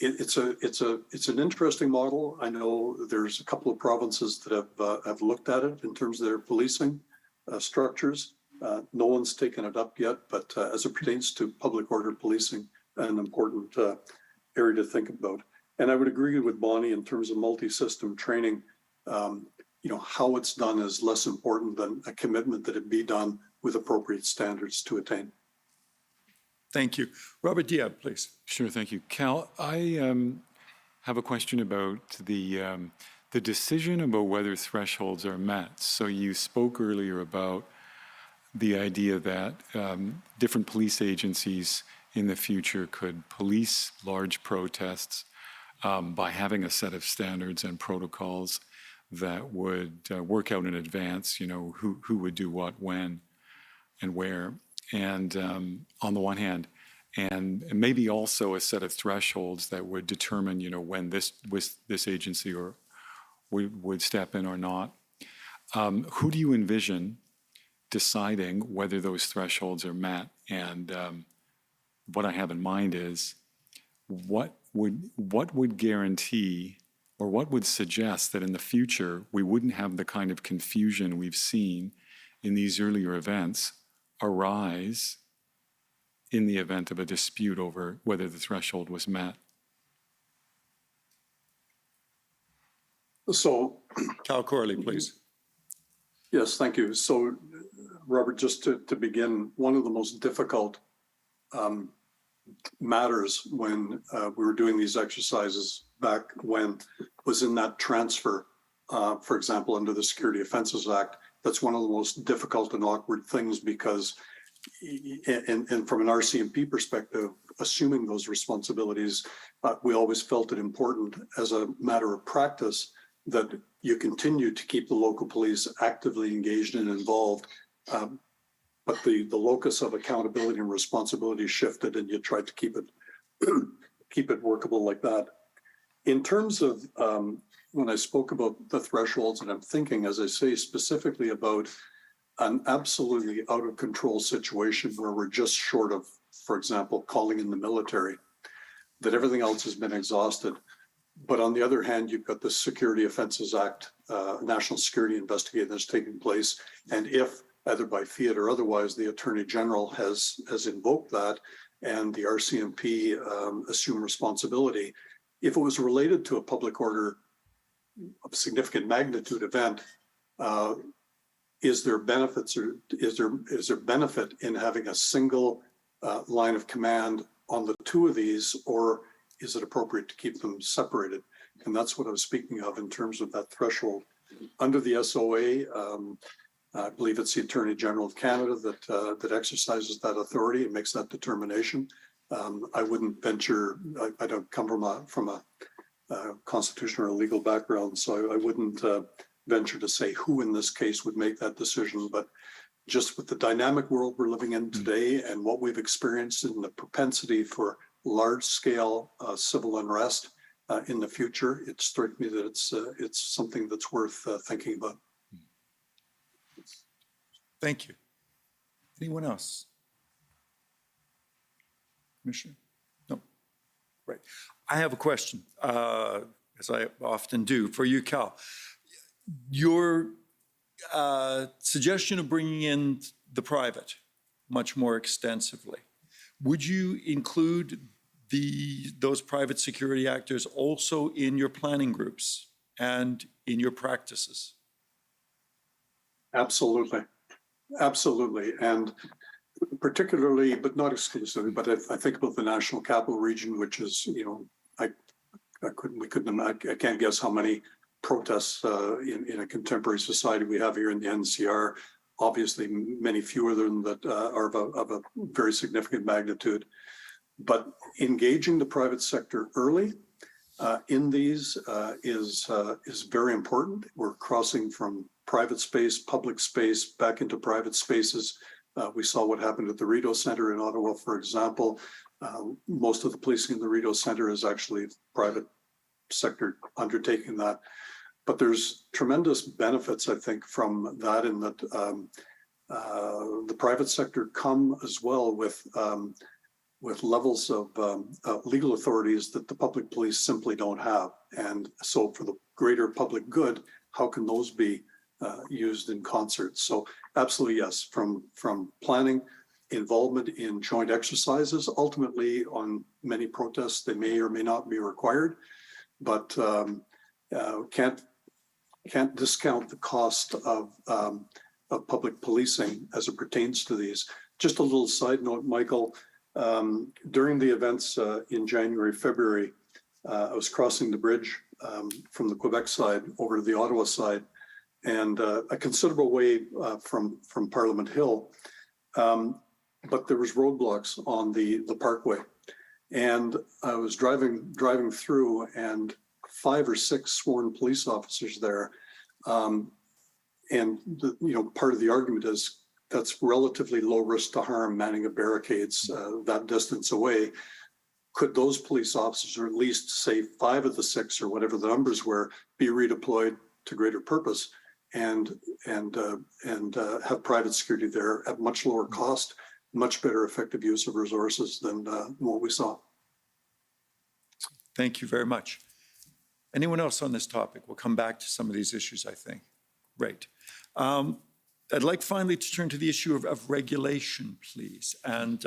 it's an interesting model. I know there's a couple of provinces that have looked at it in terms of their policing structures. No one's taken it up yet, but as it pertains to public order policing, an important area to think about. And I would agree with Bonnie in terms of multi-system training. How it's done is less important than a commitment that it be done with appropriate standards to attain. Thank you. Robert Diab, please. Sure, thank you. Cal, I have a question about the decision about whether thresholds are met. So you spoke earlier about the idea that different police agencies in the future could police large protests by having a set of standards and protocols that would work out in advance, who would do what, when, and where. And on the one hand, and maybe also a set of thresholds that would determine, when this agency would step in or not. Who do you envision deciding whether those thresholds are met? And what I have in mind is what would guarantee or what would suggest that in the future we wouldn't have the kind of confusion we've seen in these earlier events arise in the event of a dispute over whether the threshold was met? So, Cal Corley, please. Yes, thank you. So, Robert, just to begin, one of the most difficult matters when we were doing these exercises back when was in that transfer, for example, under the Security Offences Act. That's one of the most difficult and awkward things because, and from an RCMP perspective, assuming those responsibilities, we always felt it important as a matter of practice that you continue to keep the local police actively engaged and involved. But the locus of accountability and responsibility shifted, and you tried to keep it workable like that. In terms of when I spoke about the thresholds, and I'm thinking, as I say, specifically about an absolutely out of control situation where we're just short of, for example, calling in the military, that everything else has been exhausted. But on the other hand, you've got the Security Offences Act, national security investigation that's taking place, and if either by fiat or otherwise, the Attorney General has invoked that, and the RCMP assume responsibility. If it was related to a public order of significant magnitude event, is there benefits or is there benefit in having a single line of command on the two of these, or is it appropriate to keep them separated? And that's what I was speaking of in terms of that threshold. Under the SOA, I believe it's the Attorney General of Canada that exercises that authority and makes that determination. I wouldn't venture. I don't come from a constitutional or legal background, so I wouldn't venture to say who in this case would make that decision. But just with the dynamic world we're living in today and what we've experienced in the propensity for large-scale civil unrest in the future, it strikes me that it's something that's worth thinking about. Thank you. Anyone else? Commissioner? No. Right. I have a question, as I often do, for you, Cal. Your suggestion of bringing in the private much more extensively, would you include those private security actors also in your planning groups and in your practices? Absolutely. Absolutely. And particularly, but not exclusively, but I think about the National Capital Region, which is, I can't guess how many protests in a contemporary society we have here in the NCR. Obviously, many fewer than that are of a very significant magnitude. But engaging the private sector early in these is very important. We're crossing from private space, public space, back into private spaces. We saw what happened at the Rideau Centre in Ottawa, for example. Most of the policing in the Rideau Centre is actually private sector undertaking that. But there's tremendous benefits, I think, from that, in that the private sector come as well with levels of legal authorities that the public police simply don't have. And so for the greater public good, how can those be used in concert? So absolutely, yes, from planning, involvement in joint exercises. Ultimately, on many protests, they may or may not be required, but can't discount the cost of public policing as it pertains to these. Just a little side note, Michael, during the events in January, February, I was crossing the bridge from the Quebec side over to the Ottawa side, and a considerable way from Parliament Hill, but there was roadblocks on the parkway, and I was driving through, and 5 or 6 sworn police officers there, and part of the argument is that's relatively low risk to harm, manning of barricades that distance away. Could those police officers, or at least say 5 of the 6 or whatever the numbers were, be redeployed to greater purpose and have private security there at much lower cost, much better effective use of resources than what we saw? Thank you very much. Anyone else on this topic? We'll come back to some of these issues, I think. Great. I'd like finally to turn to the issue of regulation, please, and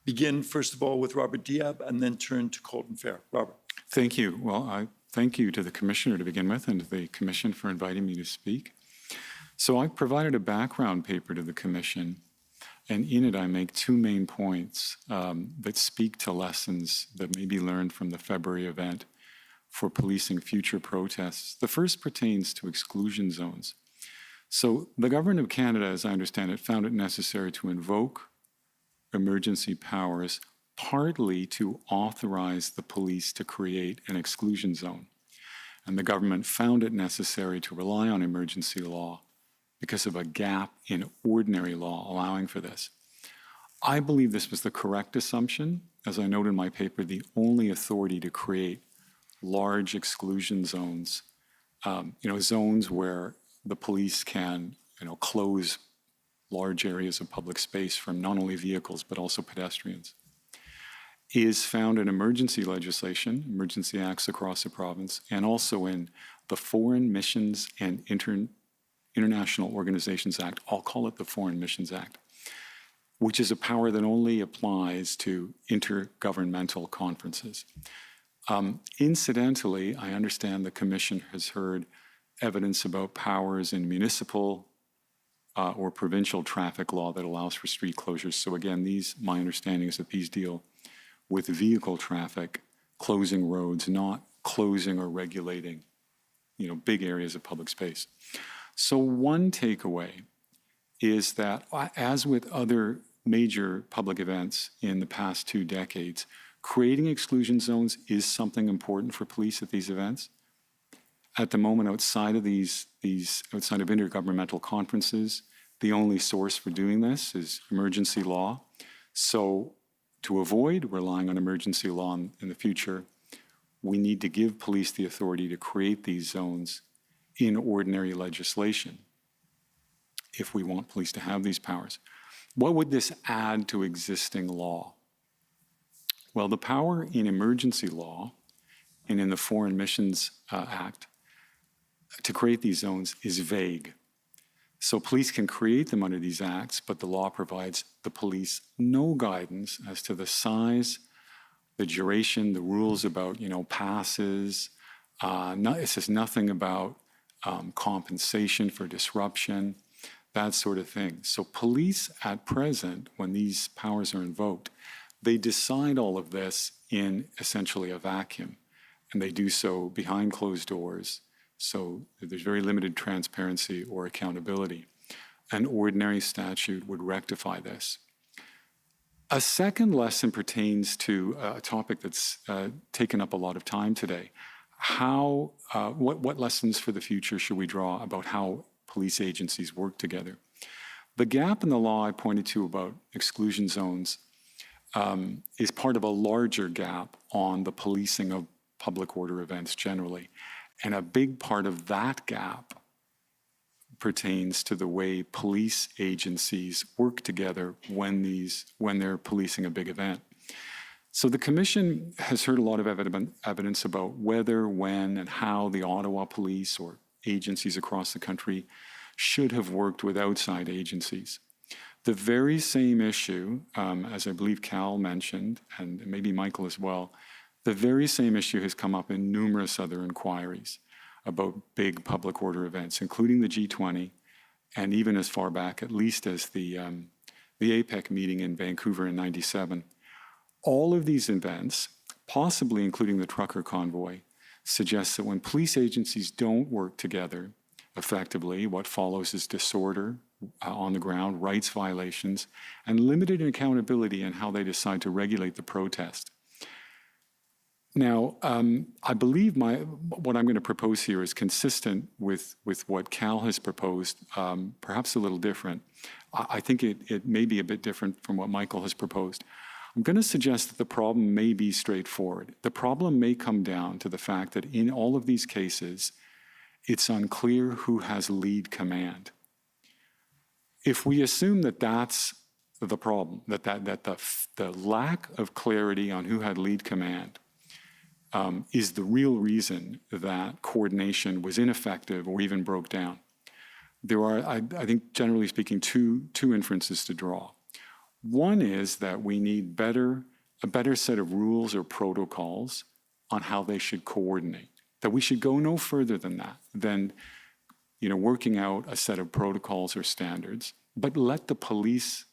begin, first of all, with Robert Diab, and then turn to Colton Fair. Robert. Thank you. Well, I thank you to the Commissioner to begin with, and to the Commission for inviting me to speak. So I provided a background paper to the Commission, and in it I make 2 main points that speak to lessons that may be learned from the February event for policing future protests. The first pertains to exclusion zones. So the Government of Canada, as I understand it, found it necessary to invoke emergency powers partly to authorize the police to create an exclusion zone. And the government found it necessary to rely on emergency law because of a gap in ordinary law allowing for this. I believe this was the correct assumption. As I note in my paper, the only authority to create large exclusion zones, zones where the police can, close large areas of public space from not only vehicles but also pedestrians, is found in emergency legislation, emergency acts across the province, and also in the Foreign Missions and International Organizations Act. I'll call it the Foreign Missions Act, which is a power that only applies to intergovernmental conferences. Incidentally, I understand the Commission has heard evidence about powers in municipal or provincial traffic law that allows for street closures. So again, my understanding is that these deal with vehicle traffic, closing roads, not closing or regulating, big areas of public space. So one takeaway is that, as with other major public events in the past 2 decades, creating exclusion zones is something important for police at these events. At the moment, outside of outside of intergovernmental conferences, the only source for doing this is emergency law. So to avoid relying on emergency law in the future, we need to give police the authority to create these zones in ordinary legislation if we want police to have these powers. What would this add to existing law? Well, the power in emergency law and in the Foreign Missions Act to create these zones is vague. So police can create them under these acts, but the law provides the police no guidance as to the size, the duration, the rules about, passes. It says nothing about compensation for disruption, that sort of thing. So police at present, when these powers are invoked, they decide all of this in essentially a vacuum, and they do so behind closed doors. So there's very limited transparency or accountability. An ordinary statute would rectify this. A second lesson pertains to a topic that's taken up a lot of time today. What lessons for the future should we draw about how police agencies work together? The gap in the law I pointed to about exclusion zones is part of a larger gap on the policing of public order events generally. And a big part of that gap pertains to the way police agencies work together when they're policing a big event. So the Commission has heard a lot of evidence about whether, when, and how the Ottawa Police or agencies across the country should have worked with outside agencies. The very same issue, as I believe Cal mentioned, and maybe Michael as well, the very same issue has come up in numerous other inquiries about big public order events, including the G20, and even as far back, at least as the APEC meeting in Vancouver in '97. All of these events, possibly including the trucker convoy, suggest that when police agencies don't work together effectively, what follows is disorder on the ground, rights violations, and limited accountability in how they decide to regulate the protest. Now, I believe what I'm going to propose here is consistent with what Cal has proposed, perhaps a little different. I think it may be a bit different from what Michael has proposed. I'm going to suggest that the problem may be straightforward. The problem may come down to the fact that in all of these cases, it's unclear who has lead command. If we assume that that's the problem, that the lack of clarity on who had lead command is the real reason that coordination was ineffective or even broke down, there are, I think, generally speaking, two inferences to draw. One is that we need a better set of rules or protocols on how they should coordinate, that we should go no further than that, than working out a set of protocols or standards, but let the police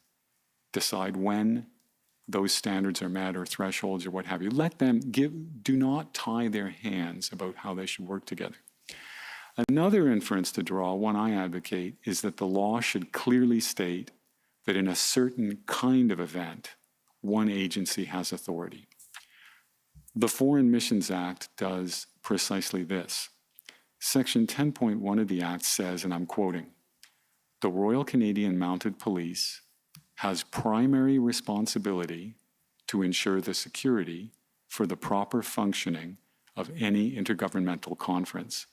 decide when those standards are met or thresholds or what have you. Let them do not tie their hands about how they should work together. Another inference to draw, one I advocate, is that the law should clearly state that in a certain kind of event, one agency has authority. The Foreign Missions Act does precisely this. Section 10.1 of the Act says, and I'm quoting, "The Royal Canadian Mounted Police has primary responsibility to ensure the security for the proper functioning of any intergovernmental conference."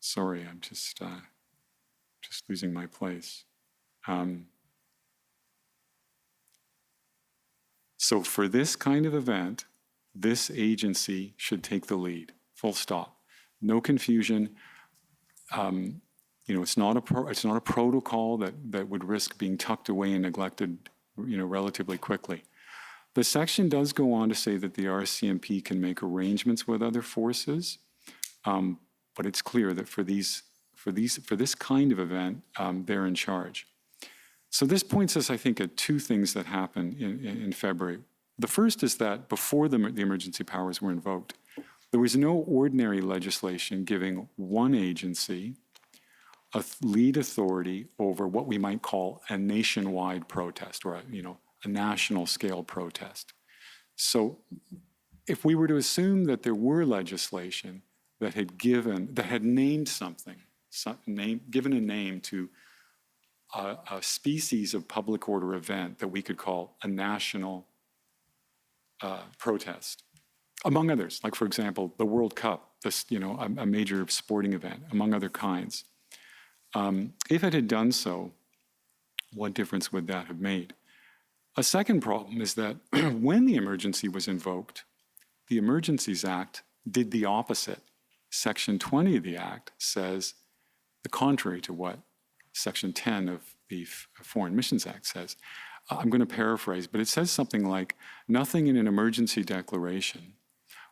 Sorry, I'm just losing my place. So for this kind of event, this agency should take the lead, full stop. No confusion. it's not a protocol that would risk being tucked away and neglected, relatively quickly. The section does go on to say that the RCMP can make arrangements with other forces, but it's clear that for this kind of event, they're in charge. So this points us, I think, at two things that happened in February. The first is that before the emergency powers were invoked, there was no ordinary legislation giving one agency a lead authority over what we might call a nationwide protest or a national scale protest. So if we were to assume that there were legislation that had named something, given a name to a species of public order event that we could call a national protest, among others, like for example, the World Cup, a major sporting event, among other kinds. If it had done so, what difference would that have made? A second problem is that when the emergency was invoked, the Emergencies Act did the opposite. Section 20 of the Act says the contrary to what Section 10 of the Foreign Missions Act says. I'm going to paraphrase, but it says something like, nothing in an emergency declaration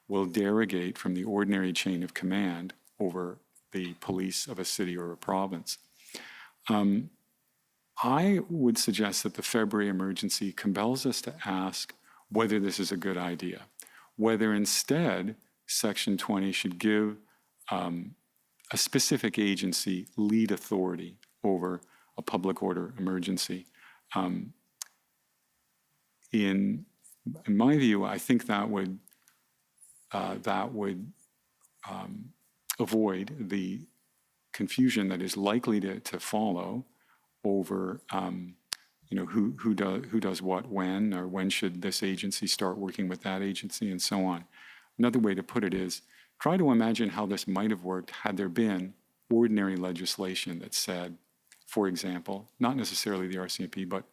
will derogate from the ordinary chain of command over the police of a city or a province. I would suggest that the February emergency compels us to ask whether this is a good idea, whether instead Section 20 should give a specific agency lead authority over a public order emergency. In my view, I think that would avoid the confusion that is likely to follow over who does what when, or when should this agency start working with that agency, and so on. Another way to put it is, try to imagine how this might have worked had there been ordinary legislation that said, for example, not necessarily the RCMP, but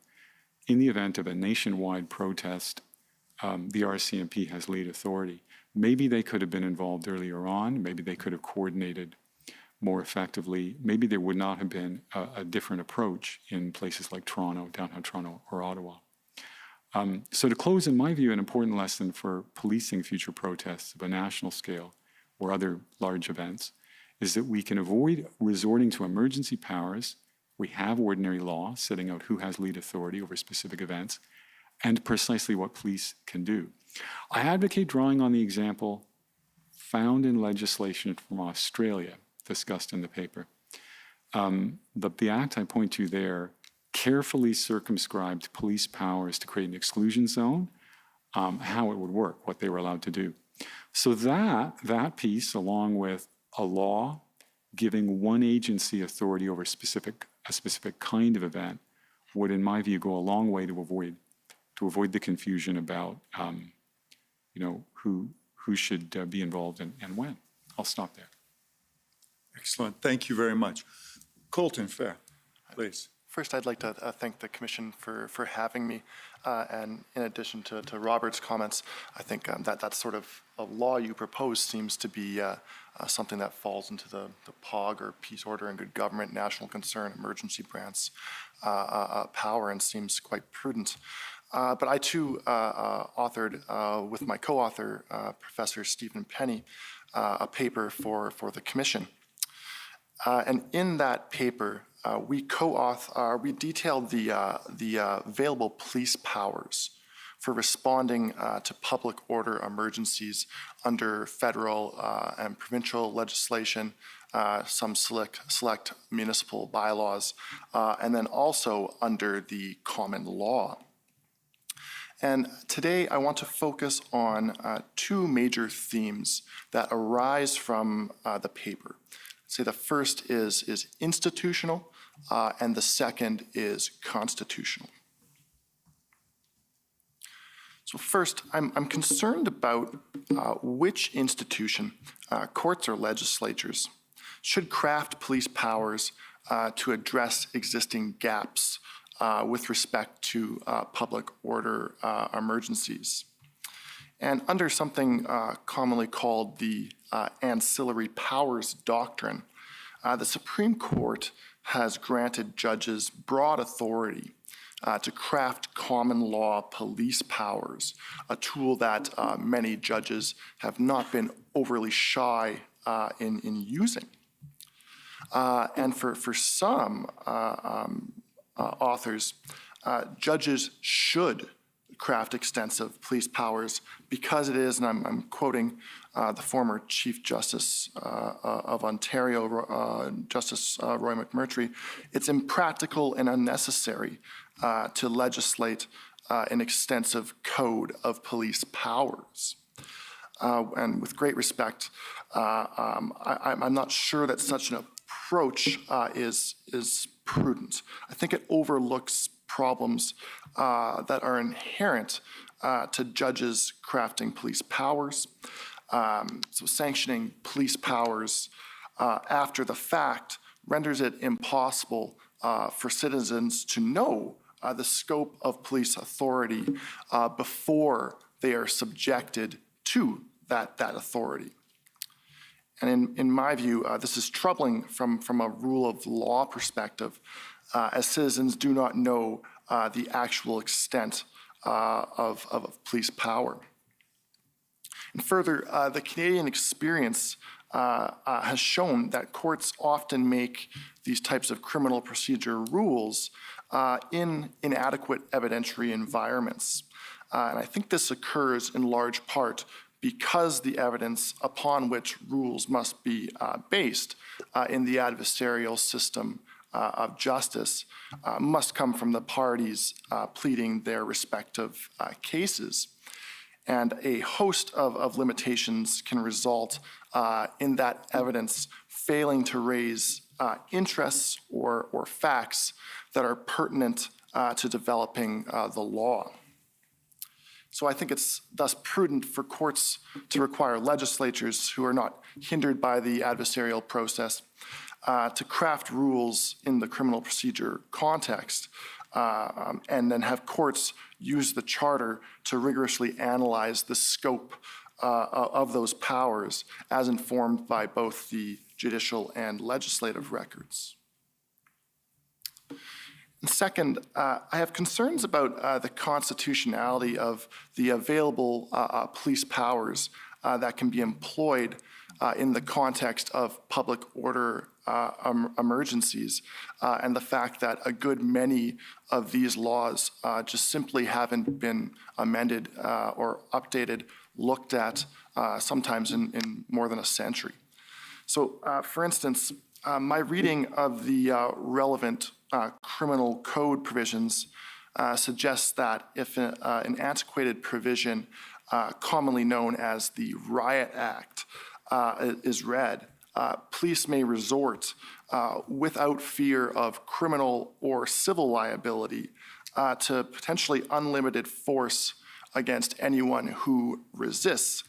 in the event of a nationwide protest, the RCMP has lead authority. Maybe they could have been involved earlier on. Maybe they could have coordinated more effectively. Maybe there would not have been a different approach in places like Toronto, downtown Toronto, or Ottawa. So to close, in my view, an important lesson for policing future protests of a national scale or other large events is that we can avoid resorting to emergency powers. We have ordinary law setting out who has lead authority over specific events and precisely what police can do. I advocate drawing on the example found in legislation from Australia, discussed in the paper. The act I point to there carefully circumscribed police powers to create an exclusion zone, how it would work, what they were allowed to do. So that piece, along with a law giving one agency authority over a specific kind of event, would, in my view, go a long way to avoid the confusion about who should be involved and when. I'll stop there. Excellent. Thank you very much. Colton Fair, please. First, I'd like to thank the Commission for having me. And in addition to Robert's comments, I think that sort of a law you propose seems to be something that falls into the POG, or Peace, Order, and Good Government, National Concern, Emergency Grants power, and seems quite prudent. But I too authored with my co-author, Professor Stephen Penny, a paper for the Commission. And in that paper, we detailed the available police powers for responding to public order emergencies under federal and provincial legislation, some select municipal bylaws, and then also under the common law. And today I want to focus on two major themes that arise from the paper. Say the first is institutional, and the second is constitutional. So first, I'm concerned about which institution, courts or legislatures, should craft police powers to address existing gaps with respect to public order emergencies. And under something commonly called the ancillary powers doctrine, the Supreme Court has granted judges broad authority to craft common law police powers, a tool that many judges have not been overly shy in using. And for some authors, judges should craft extensive police powers because it is, and I'm quoting the former Chief Justice of Ontario, Justice Roy McMurtry, it's impractical and unnecessary to legislate an extensive code of police powers. And with great respect, I'm not sure that such an approach is prudent. I think it overlooks problems that are inherent to judges crafting police powers. So sanctioning police powers after the fact renders it impossible for citizens to know the scope of police authority before they are subjected to that authority. And in my view, this is troubling from a rule of law perspective, as citizens do not know the actual extent of police power. And further, the Canadian experience has shown that courts often make these types of criminal procedure rules in inadequate evidentiary environments. And I think this occurs in large part because the evidence upon which rules must be based in the adversarial system of justice must come from the parties pleading their respective cases. And a host of limitations can result in that evidence failing to raise interests or facts that are pertinent to developing the law. So I think it's thus prudent for courts to require legislatures who are not hindered by the adversarial process to craft rules in the criminal procedure context, and then have courts use the charter to rigorously analyze the scope of those powers as informed by both the judicial and legislative records. And second, I have concerns about the constitutionality of the available police powers that can be employed in the context of public order emergencies, and the fact that a good many of these laws just simply haven't been amended or updated, looked at, sometimes in more than a century. So, for instance, my reading of the relevant criminal code provisions suggests that if an antiquated provision, commonly known as the Riot Act, is read, police may resort without fear of criminal or civil liability to potentially unlimited force against anyone who resists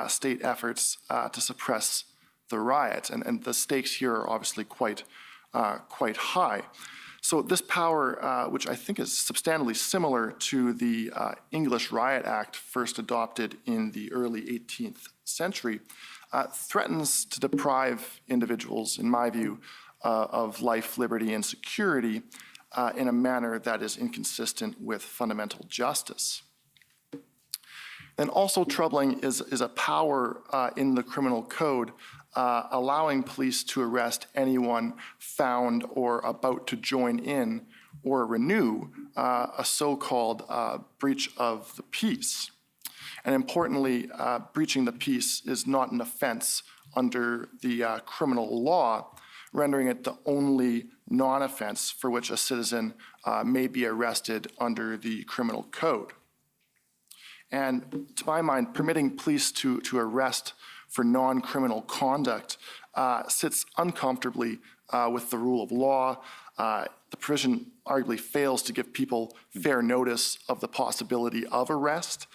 state efforts to suppress the riot. And the stakes here are obviously quite high. So this power, which I think is substantially similar to the English Riot Act first adopted in the early 18th century, threatens to deprive individuals, in my view, of life, liberty, and security in a manner that is inconsistent with fundamental justice. And also troubling is a power in the criminal code allowing police to arrest anyone found or about to join in or renew a so-called breach of the peace. And importantly, breaching the peace is not an offense under the criminal law, rendering it the only non-offense for which a citizen may be arrested under the criminal code. And to my mind, permitting police to arrest for non-criminal conduct sits uncomfortably with the rule of law. The provision arguably fails to give people fair notice of the possibility of arrest.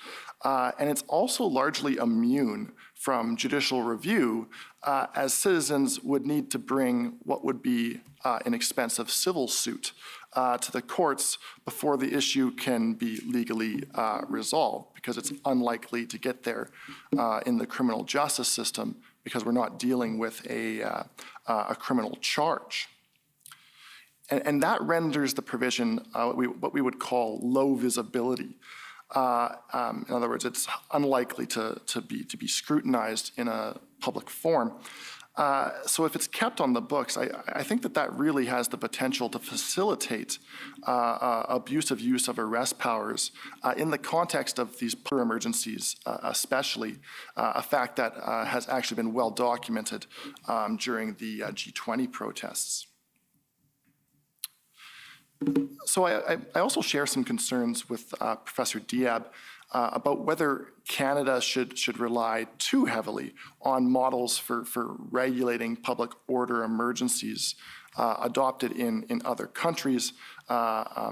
And it's also largely immune from judicial review, as citizens would need to bring what would be an expensive civil suit to the courts before the issue can be legally resolved, because it's unlikely to get there in the criminal justice system because we're not dealing with a criminal charge. And that renders the provision what we would call low visibility. In other words, it's unlikely to be scrutinized in a public forum. So if it's kept on the books, I think that really has the potential to facilitate abusive use of arrest powers in the context of these emergencies, especially, a fact that has actually been well documented during the G20 protests. So I also share some concerns with Professor Diab about whether Canada should rely too heavily on models for regulating public order emergencies adopted in other countries,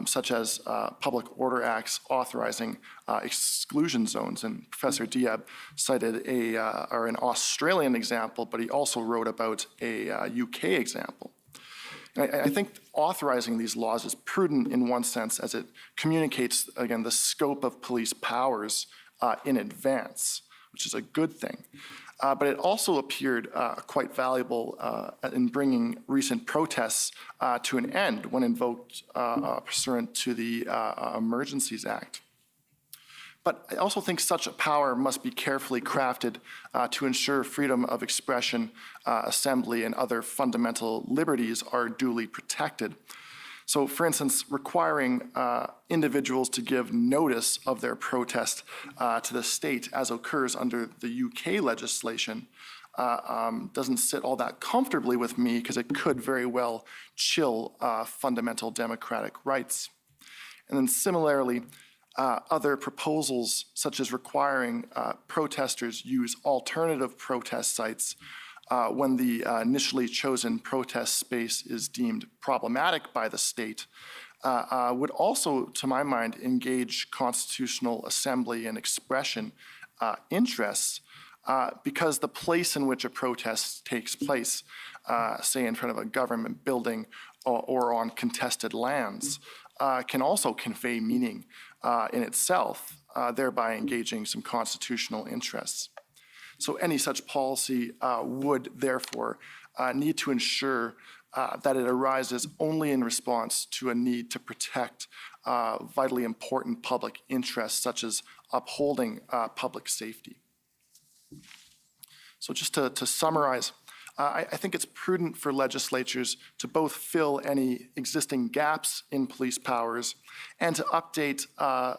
such as public order acts authorizing exclusion zones. And Professor Diab cited an Australian example, but he also wrote about a UK example. I think authorizing these laws is prudent in one sense, as it communicates, again, the scope of police powers in advance, which is a good thing. But it also appeared quite valuable in bringing recent protests to an end when invoked pursuant to the Emergencies Act. But I also think such a power must be carefully crafted to ensure freedom of expression, assembly, and other fundamental liberties are duly protected. So, for instance, requiring individuals to give notice of their protest to the state, as occurs under the UK legislation, doesn't sit all that comfortably with me, because it could very well chill fundamental democratic rights. And then similarly, other proposals, such as requiring protesters use alternative protest sites when the initially chosen protest space is deemed problematic by the state, would also, to my mind, engage constitutional assembly and expression interests, because the place in which a protest takes place, say in front of a government building or on contested lands, can also convey meaning in itself, thereby engaging some constitutional interests. So any such policy would therefore need to ensure that it arises only in response to a need to protect vitally important public interests, such as upholding public safety. So just to summarize, I think it's prudent for legislatures to both fill any existing gaps in police powers and to update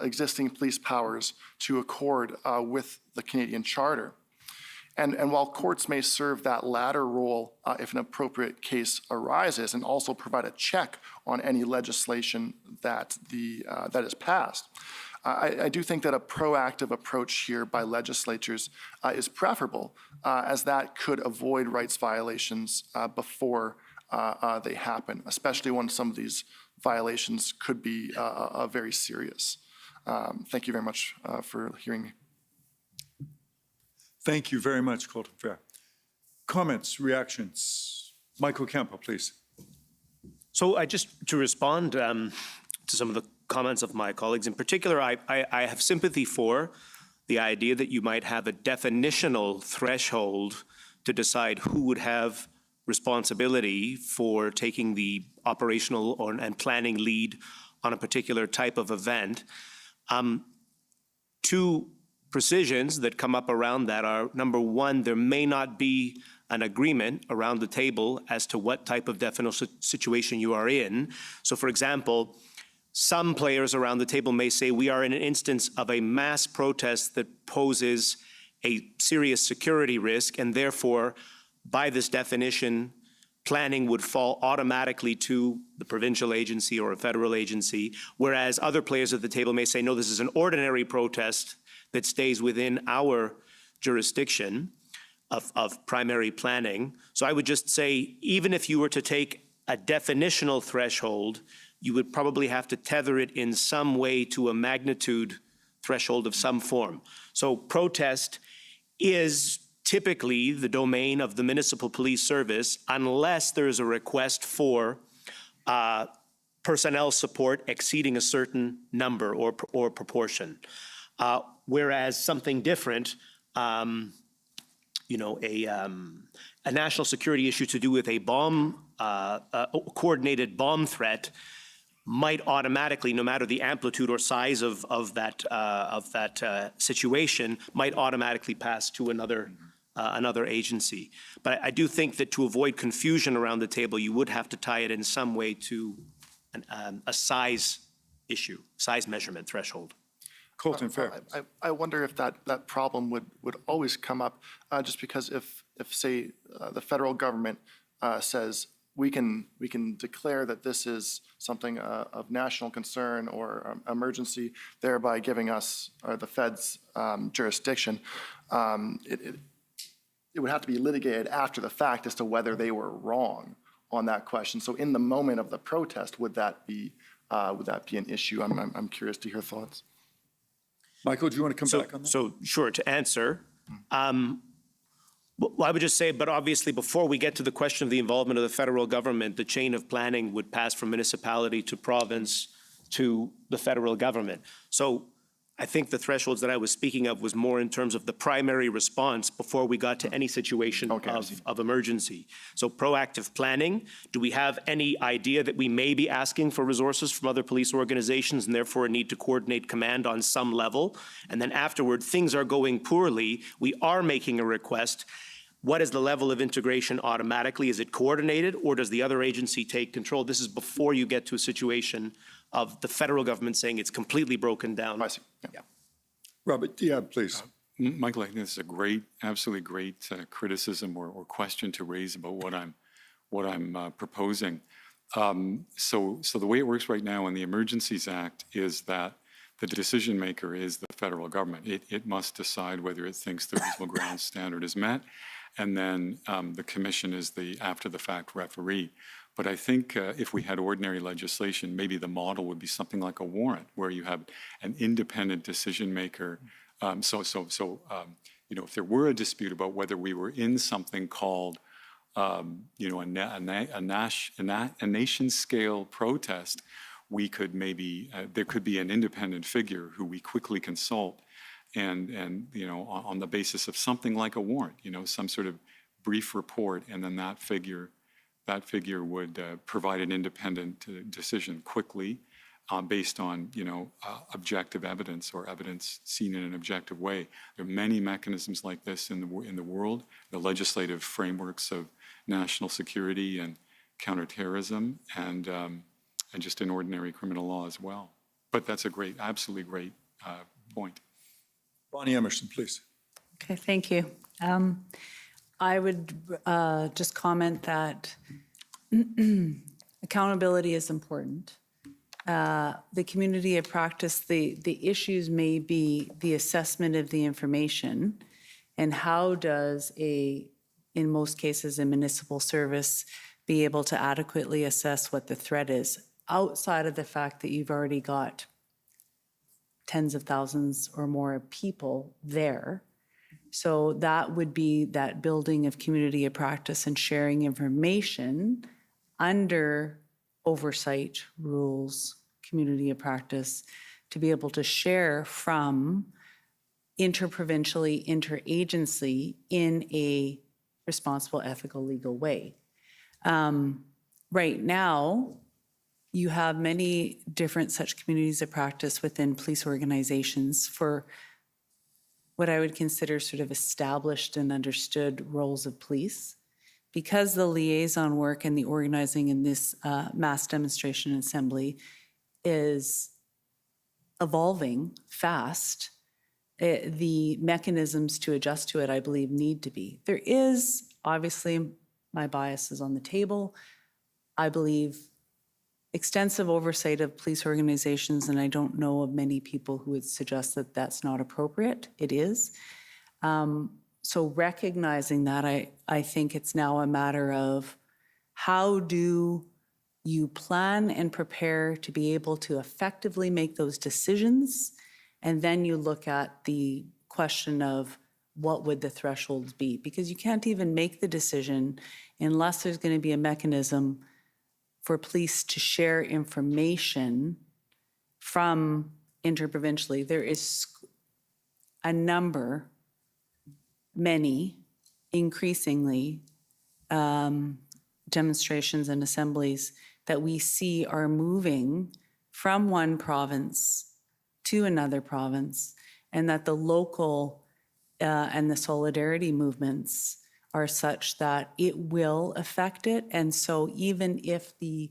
existing police powers to accord with the Canadian Charter. And while courts may serve that latter role if an appropriate case arises, and also provide a check on any legislation that is passed, I do think that a proactive approach here by legislatures is preferable, as that could avoid rights violations before they happen, especially when some of these violations could be very serious. Thank you very much for hearing me. Thank you very much, Colton Fair. Comments, reactions? Michael Campo, please. So to respond to some of the comments of my colleagues, in particular, I have sympathy for the idea that you might have a definitional threshold to decide who would have responsibility for taking the operational and planning lead on a particular type of event. Two precisions that come up around that are, number one, there may not be an agreement around the table as to what type of definitional situation you are in. So, for example, some players around the table may say we are in an instance of a mass protest that poses a serious security risk, and therefore, by this definition, planning would fall automatically to the provincial agency or a federal agency, whereas other players at the table may say, no, this is an ordinary protest that stays within our jurisdiction of primary planning. So I would just say, even if you were to take a definitional threshold, you would probably have to tether it in some way to a magnitude threshold of some form. So protest is typically the domain of the municipal police service unless there is a request for personnel support exceeding a certain number or proportion. Whereas something different a national security issue to do with a coordinated bomb threat might automatically, no matter the amplitude or size of that situation, might automatically pass to another agency. But I do think that to avoid confusion around the table, you would have to tie it in some way to a size issue, size measurement threshold. Colton Fair. I wonder if that problem would always come up, just because if say the federal government says we can declare that this is something of national concern or emergency, thereby giving us or the feds jurisdiction, it would have to be litigated after the fact as to whether they were wrong on that question. So in the moment of the protest, would that be an issue? I'm curious to hear thoughts. Michael, do you want to come back on that? So sure, to answer. Well, I would just say, but obviously before we get to the question of the involvement of the federal government, the chain of planning would pass from municipality to province to the federal government. So I think the thresholds that I was speaking of was more in terms of the primary response before we got to any situation of emergency. So proactive planning, do we have any idea that we may be asking for resources from other police organizations and therefore need to coordinate command on some level? And then afterward, things are going poorly, we are making a request. What is the level of integration automatically? Is it coordinated, or does the other agency take control? This is before you get to a situation of the federal government saying it's completely broken down. I see. Yeah. Robert, yeah, please. Michael, I think this is a absolutely great criticism or question to raise about what I'm proposing. So the way it works right now in the Emergencies Act is that the decision maker is the federal government. It must decide whether it thinks the reasonable ground standard is met, and then the commission is the after-the-fact referee. But I think if we had ordinary legislation, maybe the model would be something like a warrant, where you have an independent decision maker. If there were a dispute about whether we were in something called, a nation-scale protest, we could maybe there could be an independent figure who we quickly consult, and on the basis of something like a warrant, some sort of brief report, and then that figure would provide an independent decision quickly based on objective evidence or evidence seen in an objective way. There are many mechanisms like this in the world, the legislative frameworks of national security and counterterrorism, and just in ordinary criminal law as well. But that's a absolutely great point. Bonnie Emerson, please. Okay, thank you. I would just comment that accountability is important. The community of practice, the issues may be the assessment of the information, and how does in most cases, a municipal service be able to adequately assess what the threat is, outside of the fact that you've already got tens of thousands or more people there. So that would be that building of community of practice and sharing information under oversight rules, community of practice, to be able to share from interprovincially, interagency in a responsible, ethical, legal way. Right now, you have many different such communities of practice within police organizations for what I would consider sort of established and understood roles of police. Because the liaison work and the organizing in this mass demonstration assembly is evolving fast, the mechanisms to adjust to it, I believe, need to be. There is, obviously, my bias is on the table. I believe extensive oversight of police organizations, and I don't know of many people who would suggest that that's not appropriate. It is. So recognizing that, I think it's now a matter of how do you plan and prepare to be able to effectively make those decisions, and then you look at the question of what would the thresholds be, because you can't even make the decision unless there's going to be a mechanism for police to share information from interprovincially. There is a number, many increasingly demonstrations and assemblies that we see are moving from one province to another province, and that the local and the solidarity movements are such that it will affect it. And so even if the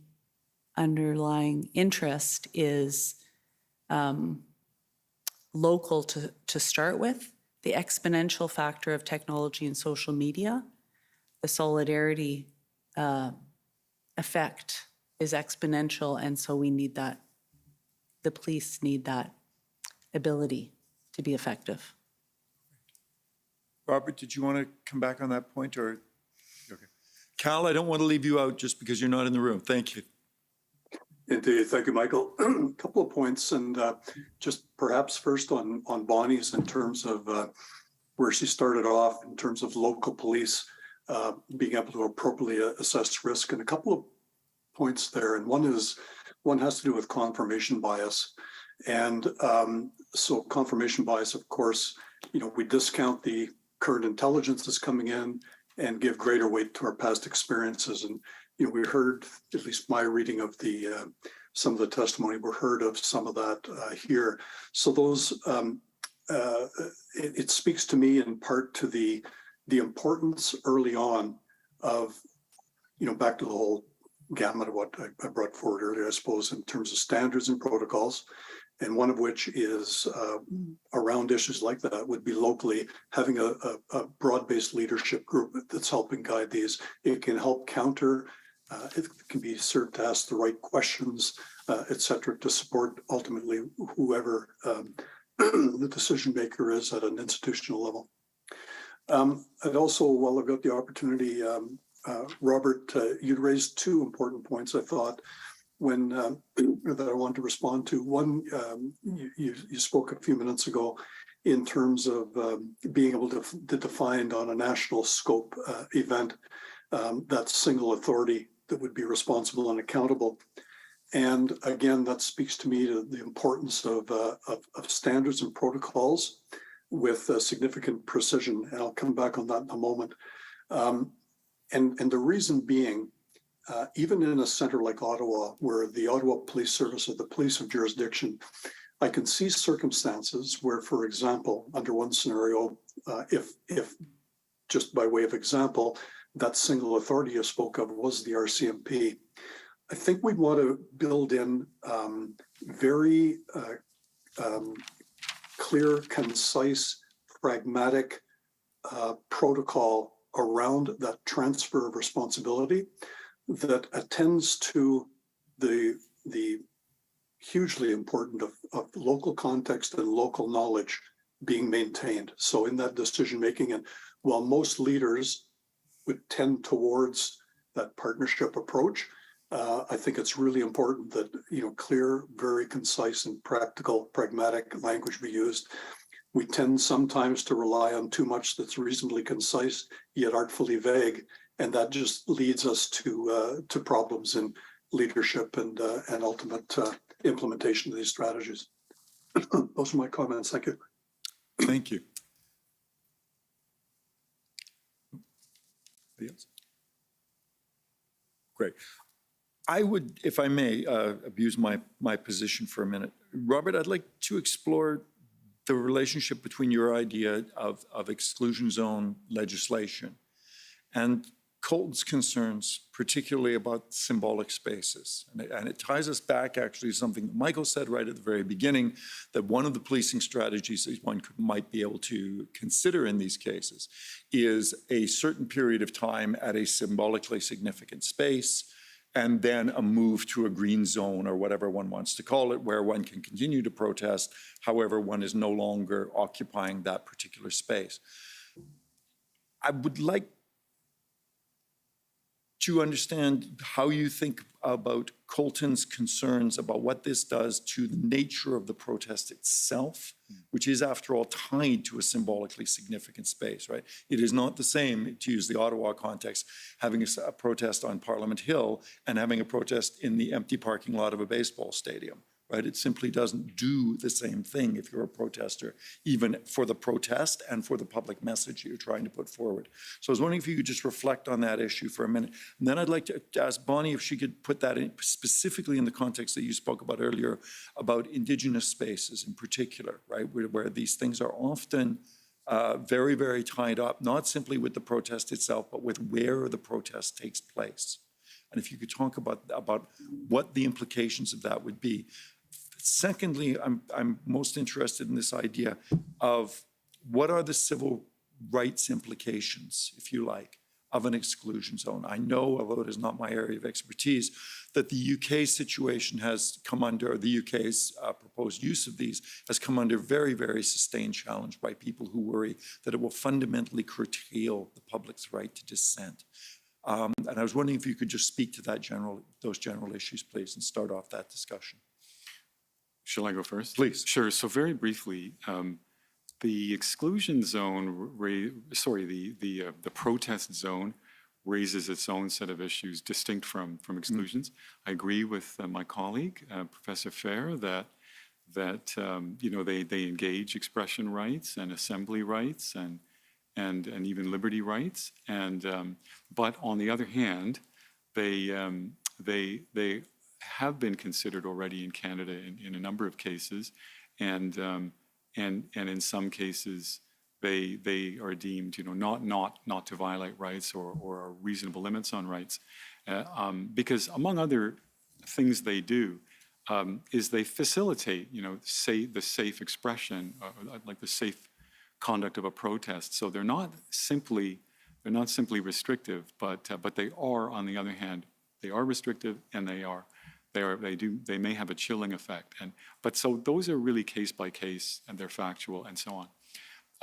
underlying interest is local to start with, the exponential factor of technology and social media, the solidarity effect is exponential, and so we need that, the police need that ability to be effective. Robert, did you want to come back on that point, or? Okay. Cal, I don't want to leave you out just because you're not in the room. Thank you. Indeed. Thank you, Michael. A couple of points, and just perhaps first on Bonnie's in terms of where she started off in terms of local police being able to appropriately assess risk, and a couple of points there. And one has to do with confirmation bias. And so confirmation bias, of course, we discount the current intelligence that's coming in and give greater weight to our past experiences. And we heard, at least my reading of the some of the testimony, we heard of some of that here. So those, it speaks to me in part to the importance early on of, back to the whole gamut of what I brought forward earlier, I suppose, in terms of standards and protocols. And one of which is around issues like that would be locally having a broad-based leadership group that's helping guide these. It can help counter, it can be served to ask the right questions, et cetera, to support ultimately whoever the decision maker is at an institutional level. And also, while I've got the opportunity, Robert, you'd raised two important points, I thought, when that I wanted to respond to. One, you spoke a few minutes ago in terms of being able to define on a national scope event that single authority that would be responsible and accountable. And again, that speaks to me to the importance of standards and protocols with significant precision. And I'll come back on that in a moment. And the reason being, even in a center like Ottawa, where the Ottawa Police Service is the police of jurisdiction, I can see circumstances where, for example, under one scenario, if just by way of example, that single authority you spoke of was the RCMP, I think we'd want to build in very clear, concise, pragmatic protocol around that transfer of responsibility that attends to the hugely important of local context and local knowledge being maintained. So in that decision making, and while most leaders would tend towards that partnership approach, I think it's really important that clear, very concise and practical, pragmatic language be used. We tend sometimes to rely on too much that's reasonably concise yet artfully vague, and that just leads us to problems in leadership and ultimate implementation of these strategies. Those are my comments. Thank you. Thank you. Yes. Great. I would, if I may, abuse my position for a minute. Robert, I'd like to explore the relationship between your idea of exclusion zone legislation and Colton's concerns, particularly about symbolic spaces. And it ties us back actually to something that Michael said right at the very beginning, that one of the policing strategies that one might be able to consider in these cases is a certain period of time at a symbolically significant space, and then a move to a green zone or whatever one wants to call it, where one can continue to protest, however one is no longer occupying that particular space. I would like to understand how you think about Colton's concerns about what this does to the nature of the protest itself, which is, after all, tied to a symbolically significant space, right? It is not the same, to use the Ottawa context, having a protest on Parliament Hill and having a protest in the empty parking lot of a baseball stadium, right? It simply doesn't do the same thing if you're a protester, even for the protest and for the public message you're trying to put forward. So I was wondering if you could just reflect on that issue for a minute. And then I'd like to ask Bonnie if she could put that in specifically in the context that you spoke about earlier about Indigenous spaces in particular, right? Where these things are often very, very tied up, not simply with the protest itself, but with where the protest takes place. And if you could talk about what the implications of that would be. Secondly, I'm most interested in this idea of what are the civil rights implications, if you like, of an exclusion zone. I know, although it is not my area of expertise, that the UK situation has come under, the UK's proposed use of these has come under very, very sustained challenge by people who worry that it will fundamentally curtail the public's right to dissent. And I was wondering if you could just speak to those general issues, please, and start off that discussion. Shall I go first? Please. Sure. So very briefly, the exclusion zone, the protest zone raises its own set of issues distinct from exclusions. I agree with my colleague, Professor Fair, that you know, they engage expression rights and assembly rights and even liberty rights. But on the other hand, they have been considered already in Canada in a number of cases, and in some cases they are deemed, you know, not to violate rights or are reasonable limits on rights, because among other things they do is they facilitate, you know, the safe expression, like the safe conduct of a protest. So they're not simply restrictive, but they are, on the other hand, they are restrictive, and they may have a chilling effect. But so those are really case by case, and they're factual and so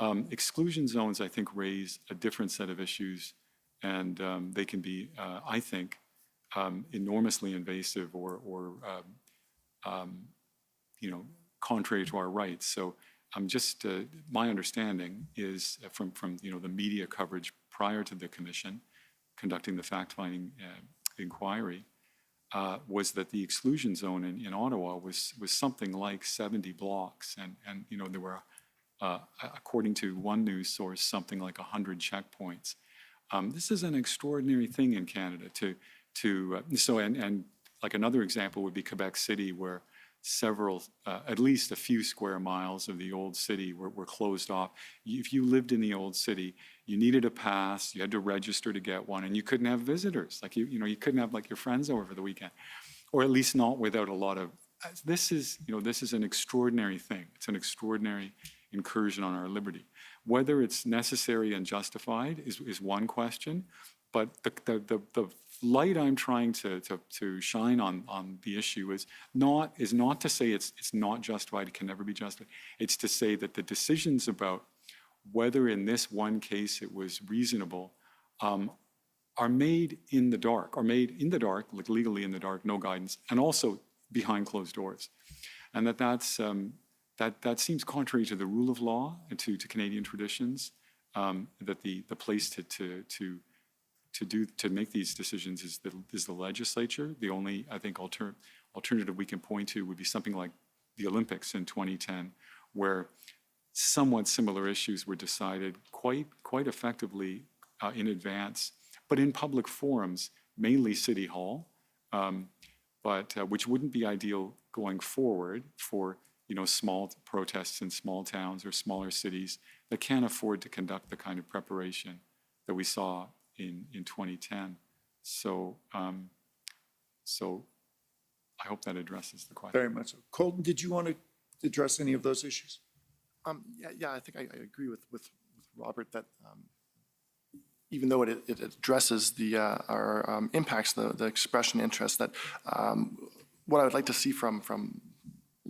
on. Exclusion zones, I think, raise a different set of issues, and they can be, I think, enormously invasive or you know, contrary to our rights. So just my understanding is from you know, the media coverage prior to the commission conducting the fact-finding inquiry, was that the exclusion zone in Ottawa was something like 70 blocks, and you know, there were, according to one news source, something like 100 checkpoints. This is an extraordinary thing in Canada. And like another example would be Quebec City, where several, at least a few square miles of the old city were closed off. If you lived in the old city, you needed a pass, you had to register to get one, and you couldn't have visitors. Like, you know, you couldn't have like your friends over for the weekend, or at least not without a lot of, this is an extraordinary thing. It's an extraordinary incursion on our liberty. Whether it's necessary and justified is one question, but the light I'm trying to shine on the issue is not to say it's not justified, it can never be justified. It's to say that the decisions about whether in this one case it was reasonable are made in the dark, like legally in the dark, no guidance, and also behind closed doors. And that seems contrary to the rule of law and to Canadian traditions, that the place to make these decisions is the legislature. The only, I think, alternative we can point to would be something like the Olympics in 2010, where somewhat similar issues were decided quite effectively in advance, but in public forums, mainly City Hall, but which wouldn't be ideal going forward for, you know, small protests in small towns or smaller cities that can't afford to conduct the kind of preparation that we saw in 2010. So I hope that addresses the question. Very much so. Colton, did you want to address any of those issues? Yeah, I think I agree with Robert that even though it addresses our impacts the expression interest, that what I would like to see from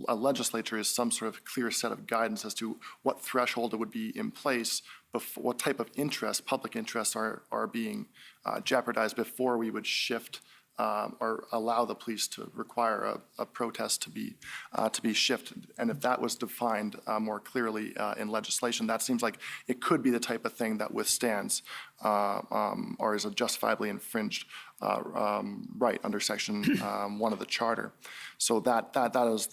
a legislature is some sort of clear set of guidance as to what threshold would be in place, before, what type of interests, public interests, are being jeopardized before we would shift or allow the police to require a protest to be shifted. And if that was defined more clearly in legislation, that seems like it could be the type of thing that withstands or is a justifiably infringed right under Section 1 of the Charter. So that is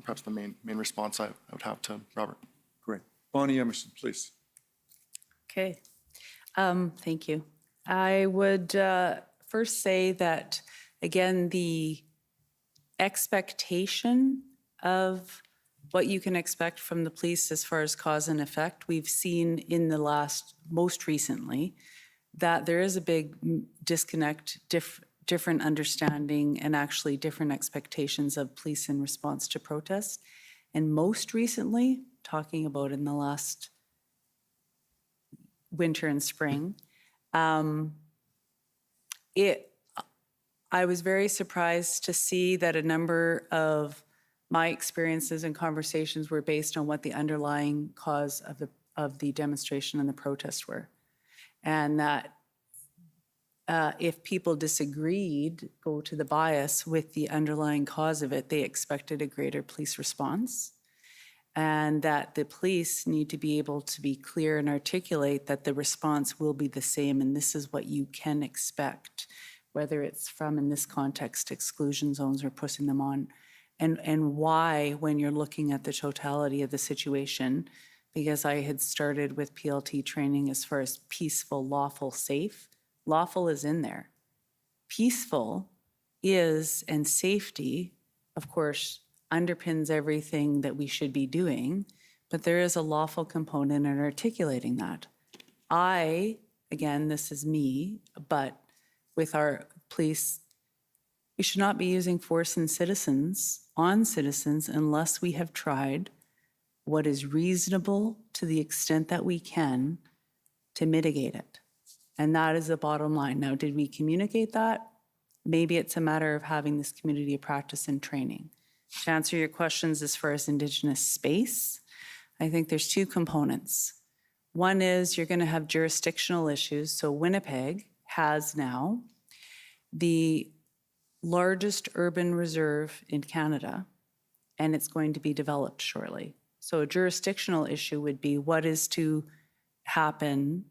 perhaps the main response I would have to Robert. Great. Bonnie Emerson, please. Okay. Thank you. I would first say that, again, the expectation of what you can expect from the police as far as cause and effect, we've seen in the most recently, that there is a big disconnect, different understanding, and actually different expectations of police in response to protests. And most recently, talking about in the last winter and spring, I was very surprised to see that a number of my experiences and conversations were based on what the underlying cause of the demonstration and the protest were. And that if people disagreed, go to the bias with the underlying cause of it, they expected a greater police response. And that the police need to be able to be clear and articulate that the response will be the same, and this is what you can expect, whether it's from, in this context, exclusion zones or putting them on, and why, when you're looking at the totality of the situation, because I had started with PLT training as far as peaceful, lawful, safe. Lawful is in there. Peaceful is, and safety, of course, underpins everything that we should be doing, but there is a lawful component in articulating that. Again, this is me, but with our police, we should not be using force on citizens unless we have tried what is reasonable to the extent that we can to mitigate it. And that is the bottom line. Now, did we communicate that? Maybe it's a matter of having this community of practice and training. To answer your questions as far as Indigenous space, I think there's two components. One is you're going to have jurisdictional issues. So Winnipeg has now the largest urban reserve in Canada, and it's going to be developed shortly. So a jurisdictional issue would be what is to happen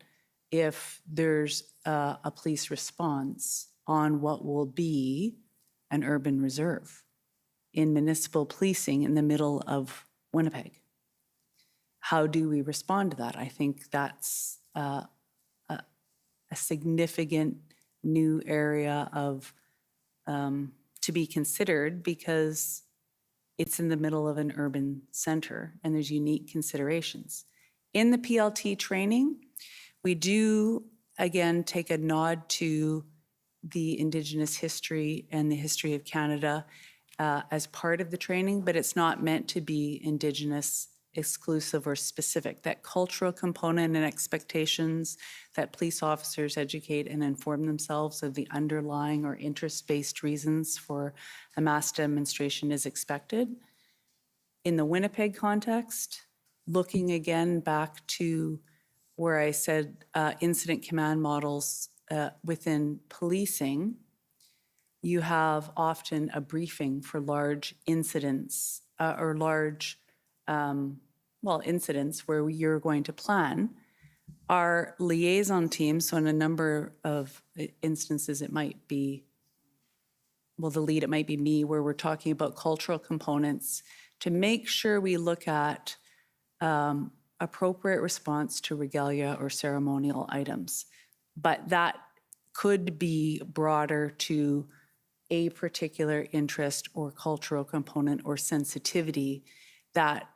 if there's a police response on what will be an urban reserve in municipal policing in the middle of Winnipeg. How do we respond to that? I think that's a significant new area of to be considered, because it's in the middle of an urban center and there's unique considerations. In the PLT training, we do, again, take a nod to the Indigenous history and the history of Canada as part of the training, but it's not meant to be Indigenous exclusive or specific. That cultural component and expectations that police officers educate and inform themselves of the underlying or interest-based reasons for a mass demonstration is expected. In the Winnipeg context, looking again back to where I said incident command models within policing, you have often a briefing for large incidents or large, incidents where you're going to plan. Our liaison team, so in a number of instances, it might be, the lead, it might be me, where we're talking about cultural components to make sure we look at appropriate response to regalia or ceremonial items. But that could be broader to a particular interest or cultural component or sensitivity that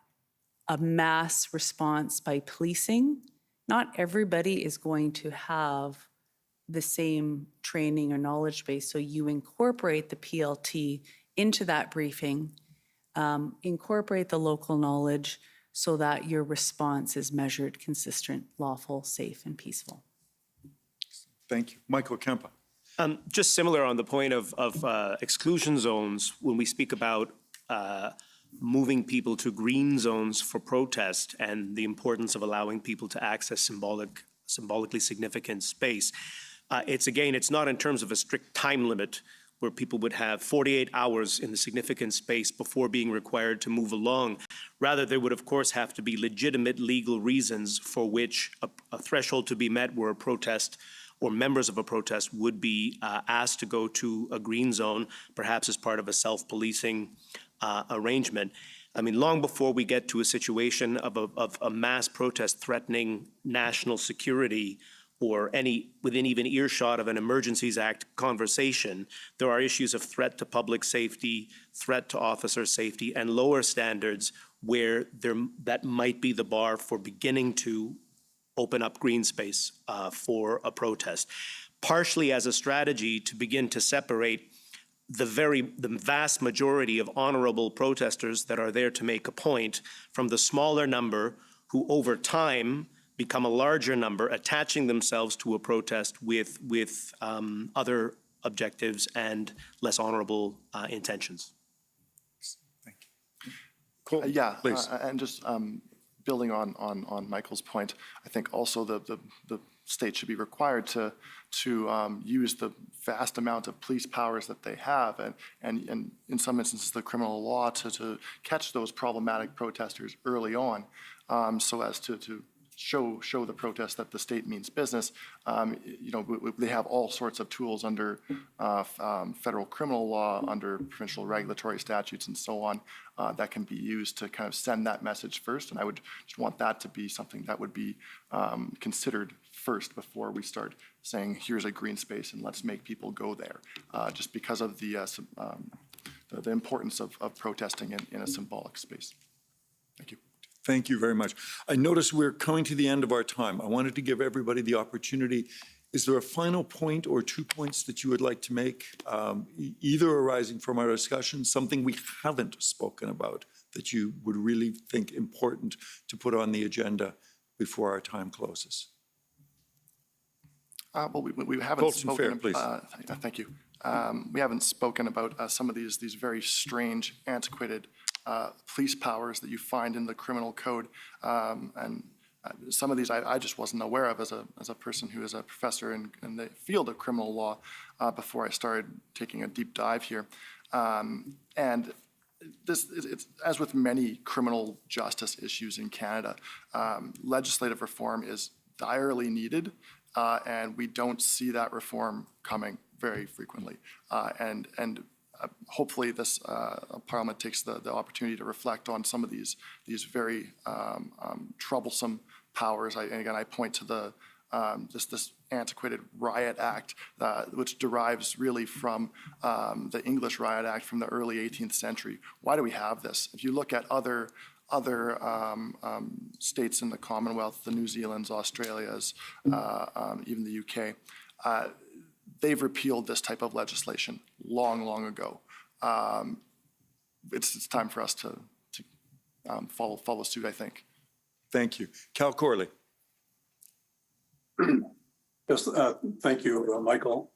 a mass response by policing, not everybody is going to have the same training or knowledge base. So you incorporate the PLT into that briefing, incorporate the local knowledge so that your response is measured, consistent, lawful, safe, and peaceful. Thank you. Michael Kempa. Just similar on the point of exclusion zones, when we speak about moving people to green zones for protest and the importance of allowing people to access symbolically significant space, it's not in terms of a strict time limit where people would have 48 hours in the significant space before being required to move along. Rather, there would, of course, have to be legitimate legal reasons for which a threshold to be met where a protest or members of a protest would be asked to go to a green zone, perhaps as part of a self-policing arrangement. I mean, long before we get to a situation of a mass protest threatening national security or within even earshot of an Emergencies Act conversation, there are issues of threat to public safety, threat to officer safety, and lower standards where that might be the bar for beginning to open up green space for a protest, partially as a strategy to begin to separate the vast majority of honorable protesters that are there to make a point from the smaller number who over time become a larger number, attaching themselves to a protest with other objectives and less honorable intentions. Thank you. Cool. Please. And just building on Michael's point, I think also the state should be required to use the vast amount of police powers that they have, and in some instances the criminal law to catch those problematic protesters early on, so as to show the protest that the state means business. They have all sorts of tools under federal criminal law, under provincial regulatory statutes, and so on, that can be used to kind of send that message first. And I would just want that to be something that would be considered first before we start saying, here's a green space and let's make people go there, just because of the importance of protesting in a symbolic space. Thank you. Thank you very much. I notice we're coming to the end of our time. I wanted to give everybody the opportunity. Is there a final point or 2 points that you would like to make, either arising from our discussion, something we haven't spoken about that you would really think important to put on the agenda before our time closes? Well, we haven't spoken. Please. Thank you. We haven't spoken about some of these very strange, antiquated police powers that you find in the criminal code, and some of these I just wasn't aware of as a person who is a professor in the field of criminal law before I started taking a deep dive here. And it's, as with many criminal justice issues in Canada, legislative reform is direly needed, and we don't see that reform coming very frequently. Hopefully this Parliament takes the opportunity to reflect on some of these very troublesome powers. I point to this antiquated Riot Act, which derives really from the English Riot Act from the early 18th century. Why do we have this? If you look at other states in the Commonwealth, the New Zealands, Australias, even the UK, they've repealed this type of legislation long ago. It's time for us to follow suit, I think. Thank you. Cal Corley. Yes, thank you, Michael.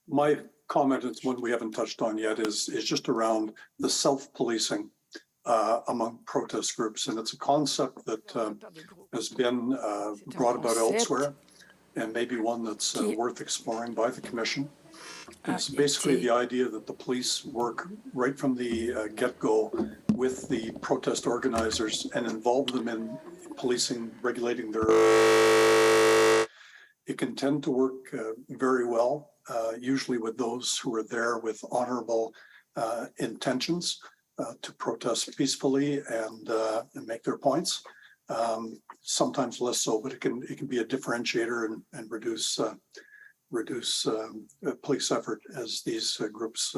My comment is one we haven't touched on yet is just around the self-policing among protest groups. And it's a concept that has been brought about elsewhere, and maybe one that's worth exploring by the Commission. It's basically the idea that the police work right from the get-go with the protest organizers and involve them in policing, regulating their... It can tend to work very well, usually with those who are there with honorable intentions to protest peacefully and make their points. Sometimes less so, but it can be a differentiator and reduce police effort as these groups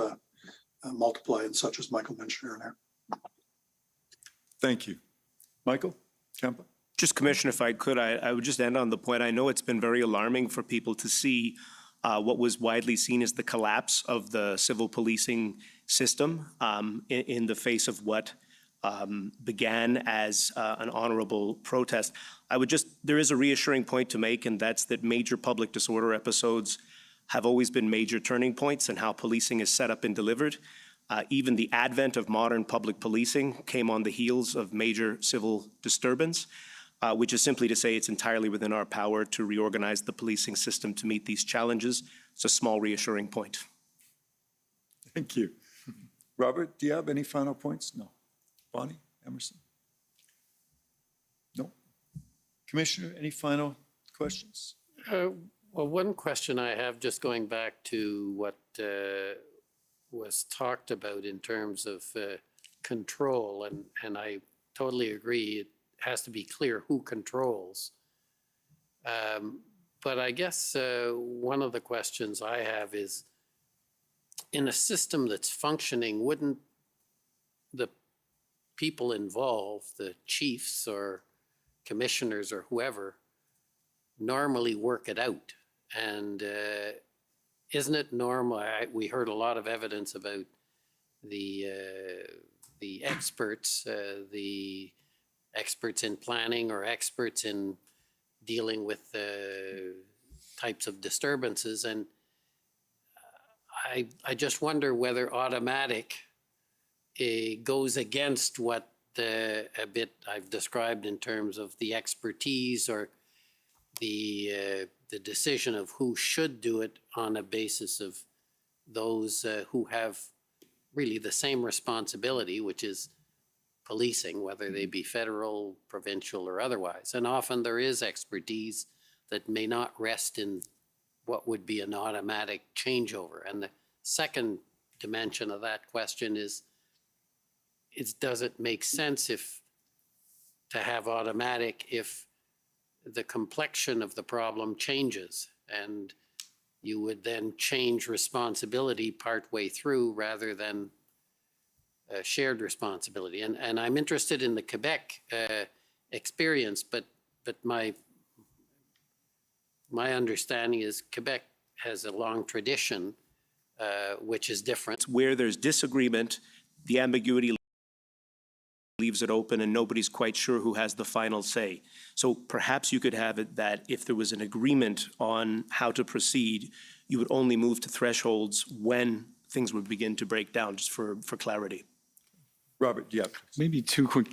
multiply, and such as Michael mentioned earlier. Thank you. Michael Kempa? Just, Commissioner, if I could, I would just end on the point. I know it's been very alarming for people to see what was widely seen as the collapse of the civil policing system in the face of what began as an honorable protest. There is a reassuring point to make, and that's that major public disorder episodes have always been major turning points in how policing is set up and delivered. Even the advent of modern public policing came on the heels of major civil disturbance. which is simply to say it's entirely within our power to reorganize the policing system to meet these challenges. It's a small reassuring point. Thank you. Robert, do you have any final points? No. Bonnie, Emerson? No. Commissioner, any final questions? Well, one question I have, just going back to what was talked about in terms of control, and I totally agree, it has to be clear who controls. But I guess one of the questions I have is, in a system that's functioning, wouldn't the people involved, the chiefs or commissioners or whoever, normally work it out? And isn't it normal? We heard a lot of evidence about the experts, the experts in planning or experts in dealing with types of disturbances. And I just wonder whether automatic goes against what a bit I've described in terms of the expertise or the decision of who should do it on a basis of those who have really the same responsibility, which is policing, whether they be federal, provincial, or otherwise. And often there is expertise that may not rest in what would be an automatic changeover. And the second dimension of that question is does it make sense to have automatic if the complexion of the problem changes and you would then change responsibility partway through rather than shared responsibility? And I'm interested in the Quebec experience, but my understanding is Quebec has a long tradition, which is different. Where there's disagreement, the ambiguity leaves it open and nobody's quite sure who has the final say. So perhaps you could have it that if there was an agreement on how to proceed, you would only move to thresholds when things would begin to break down, just for clarity. Robert, yeah. Maybe two quick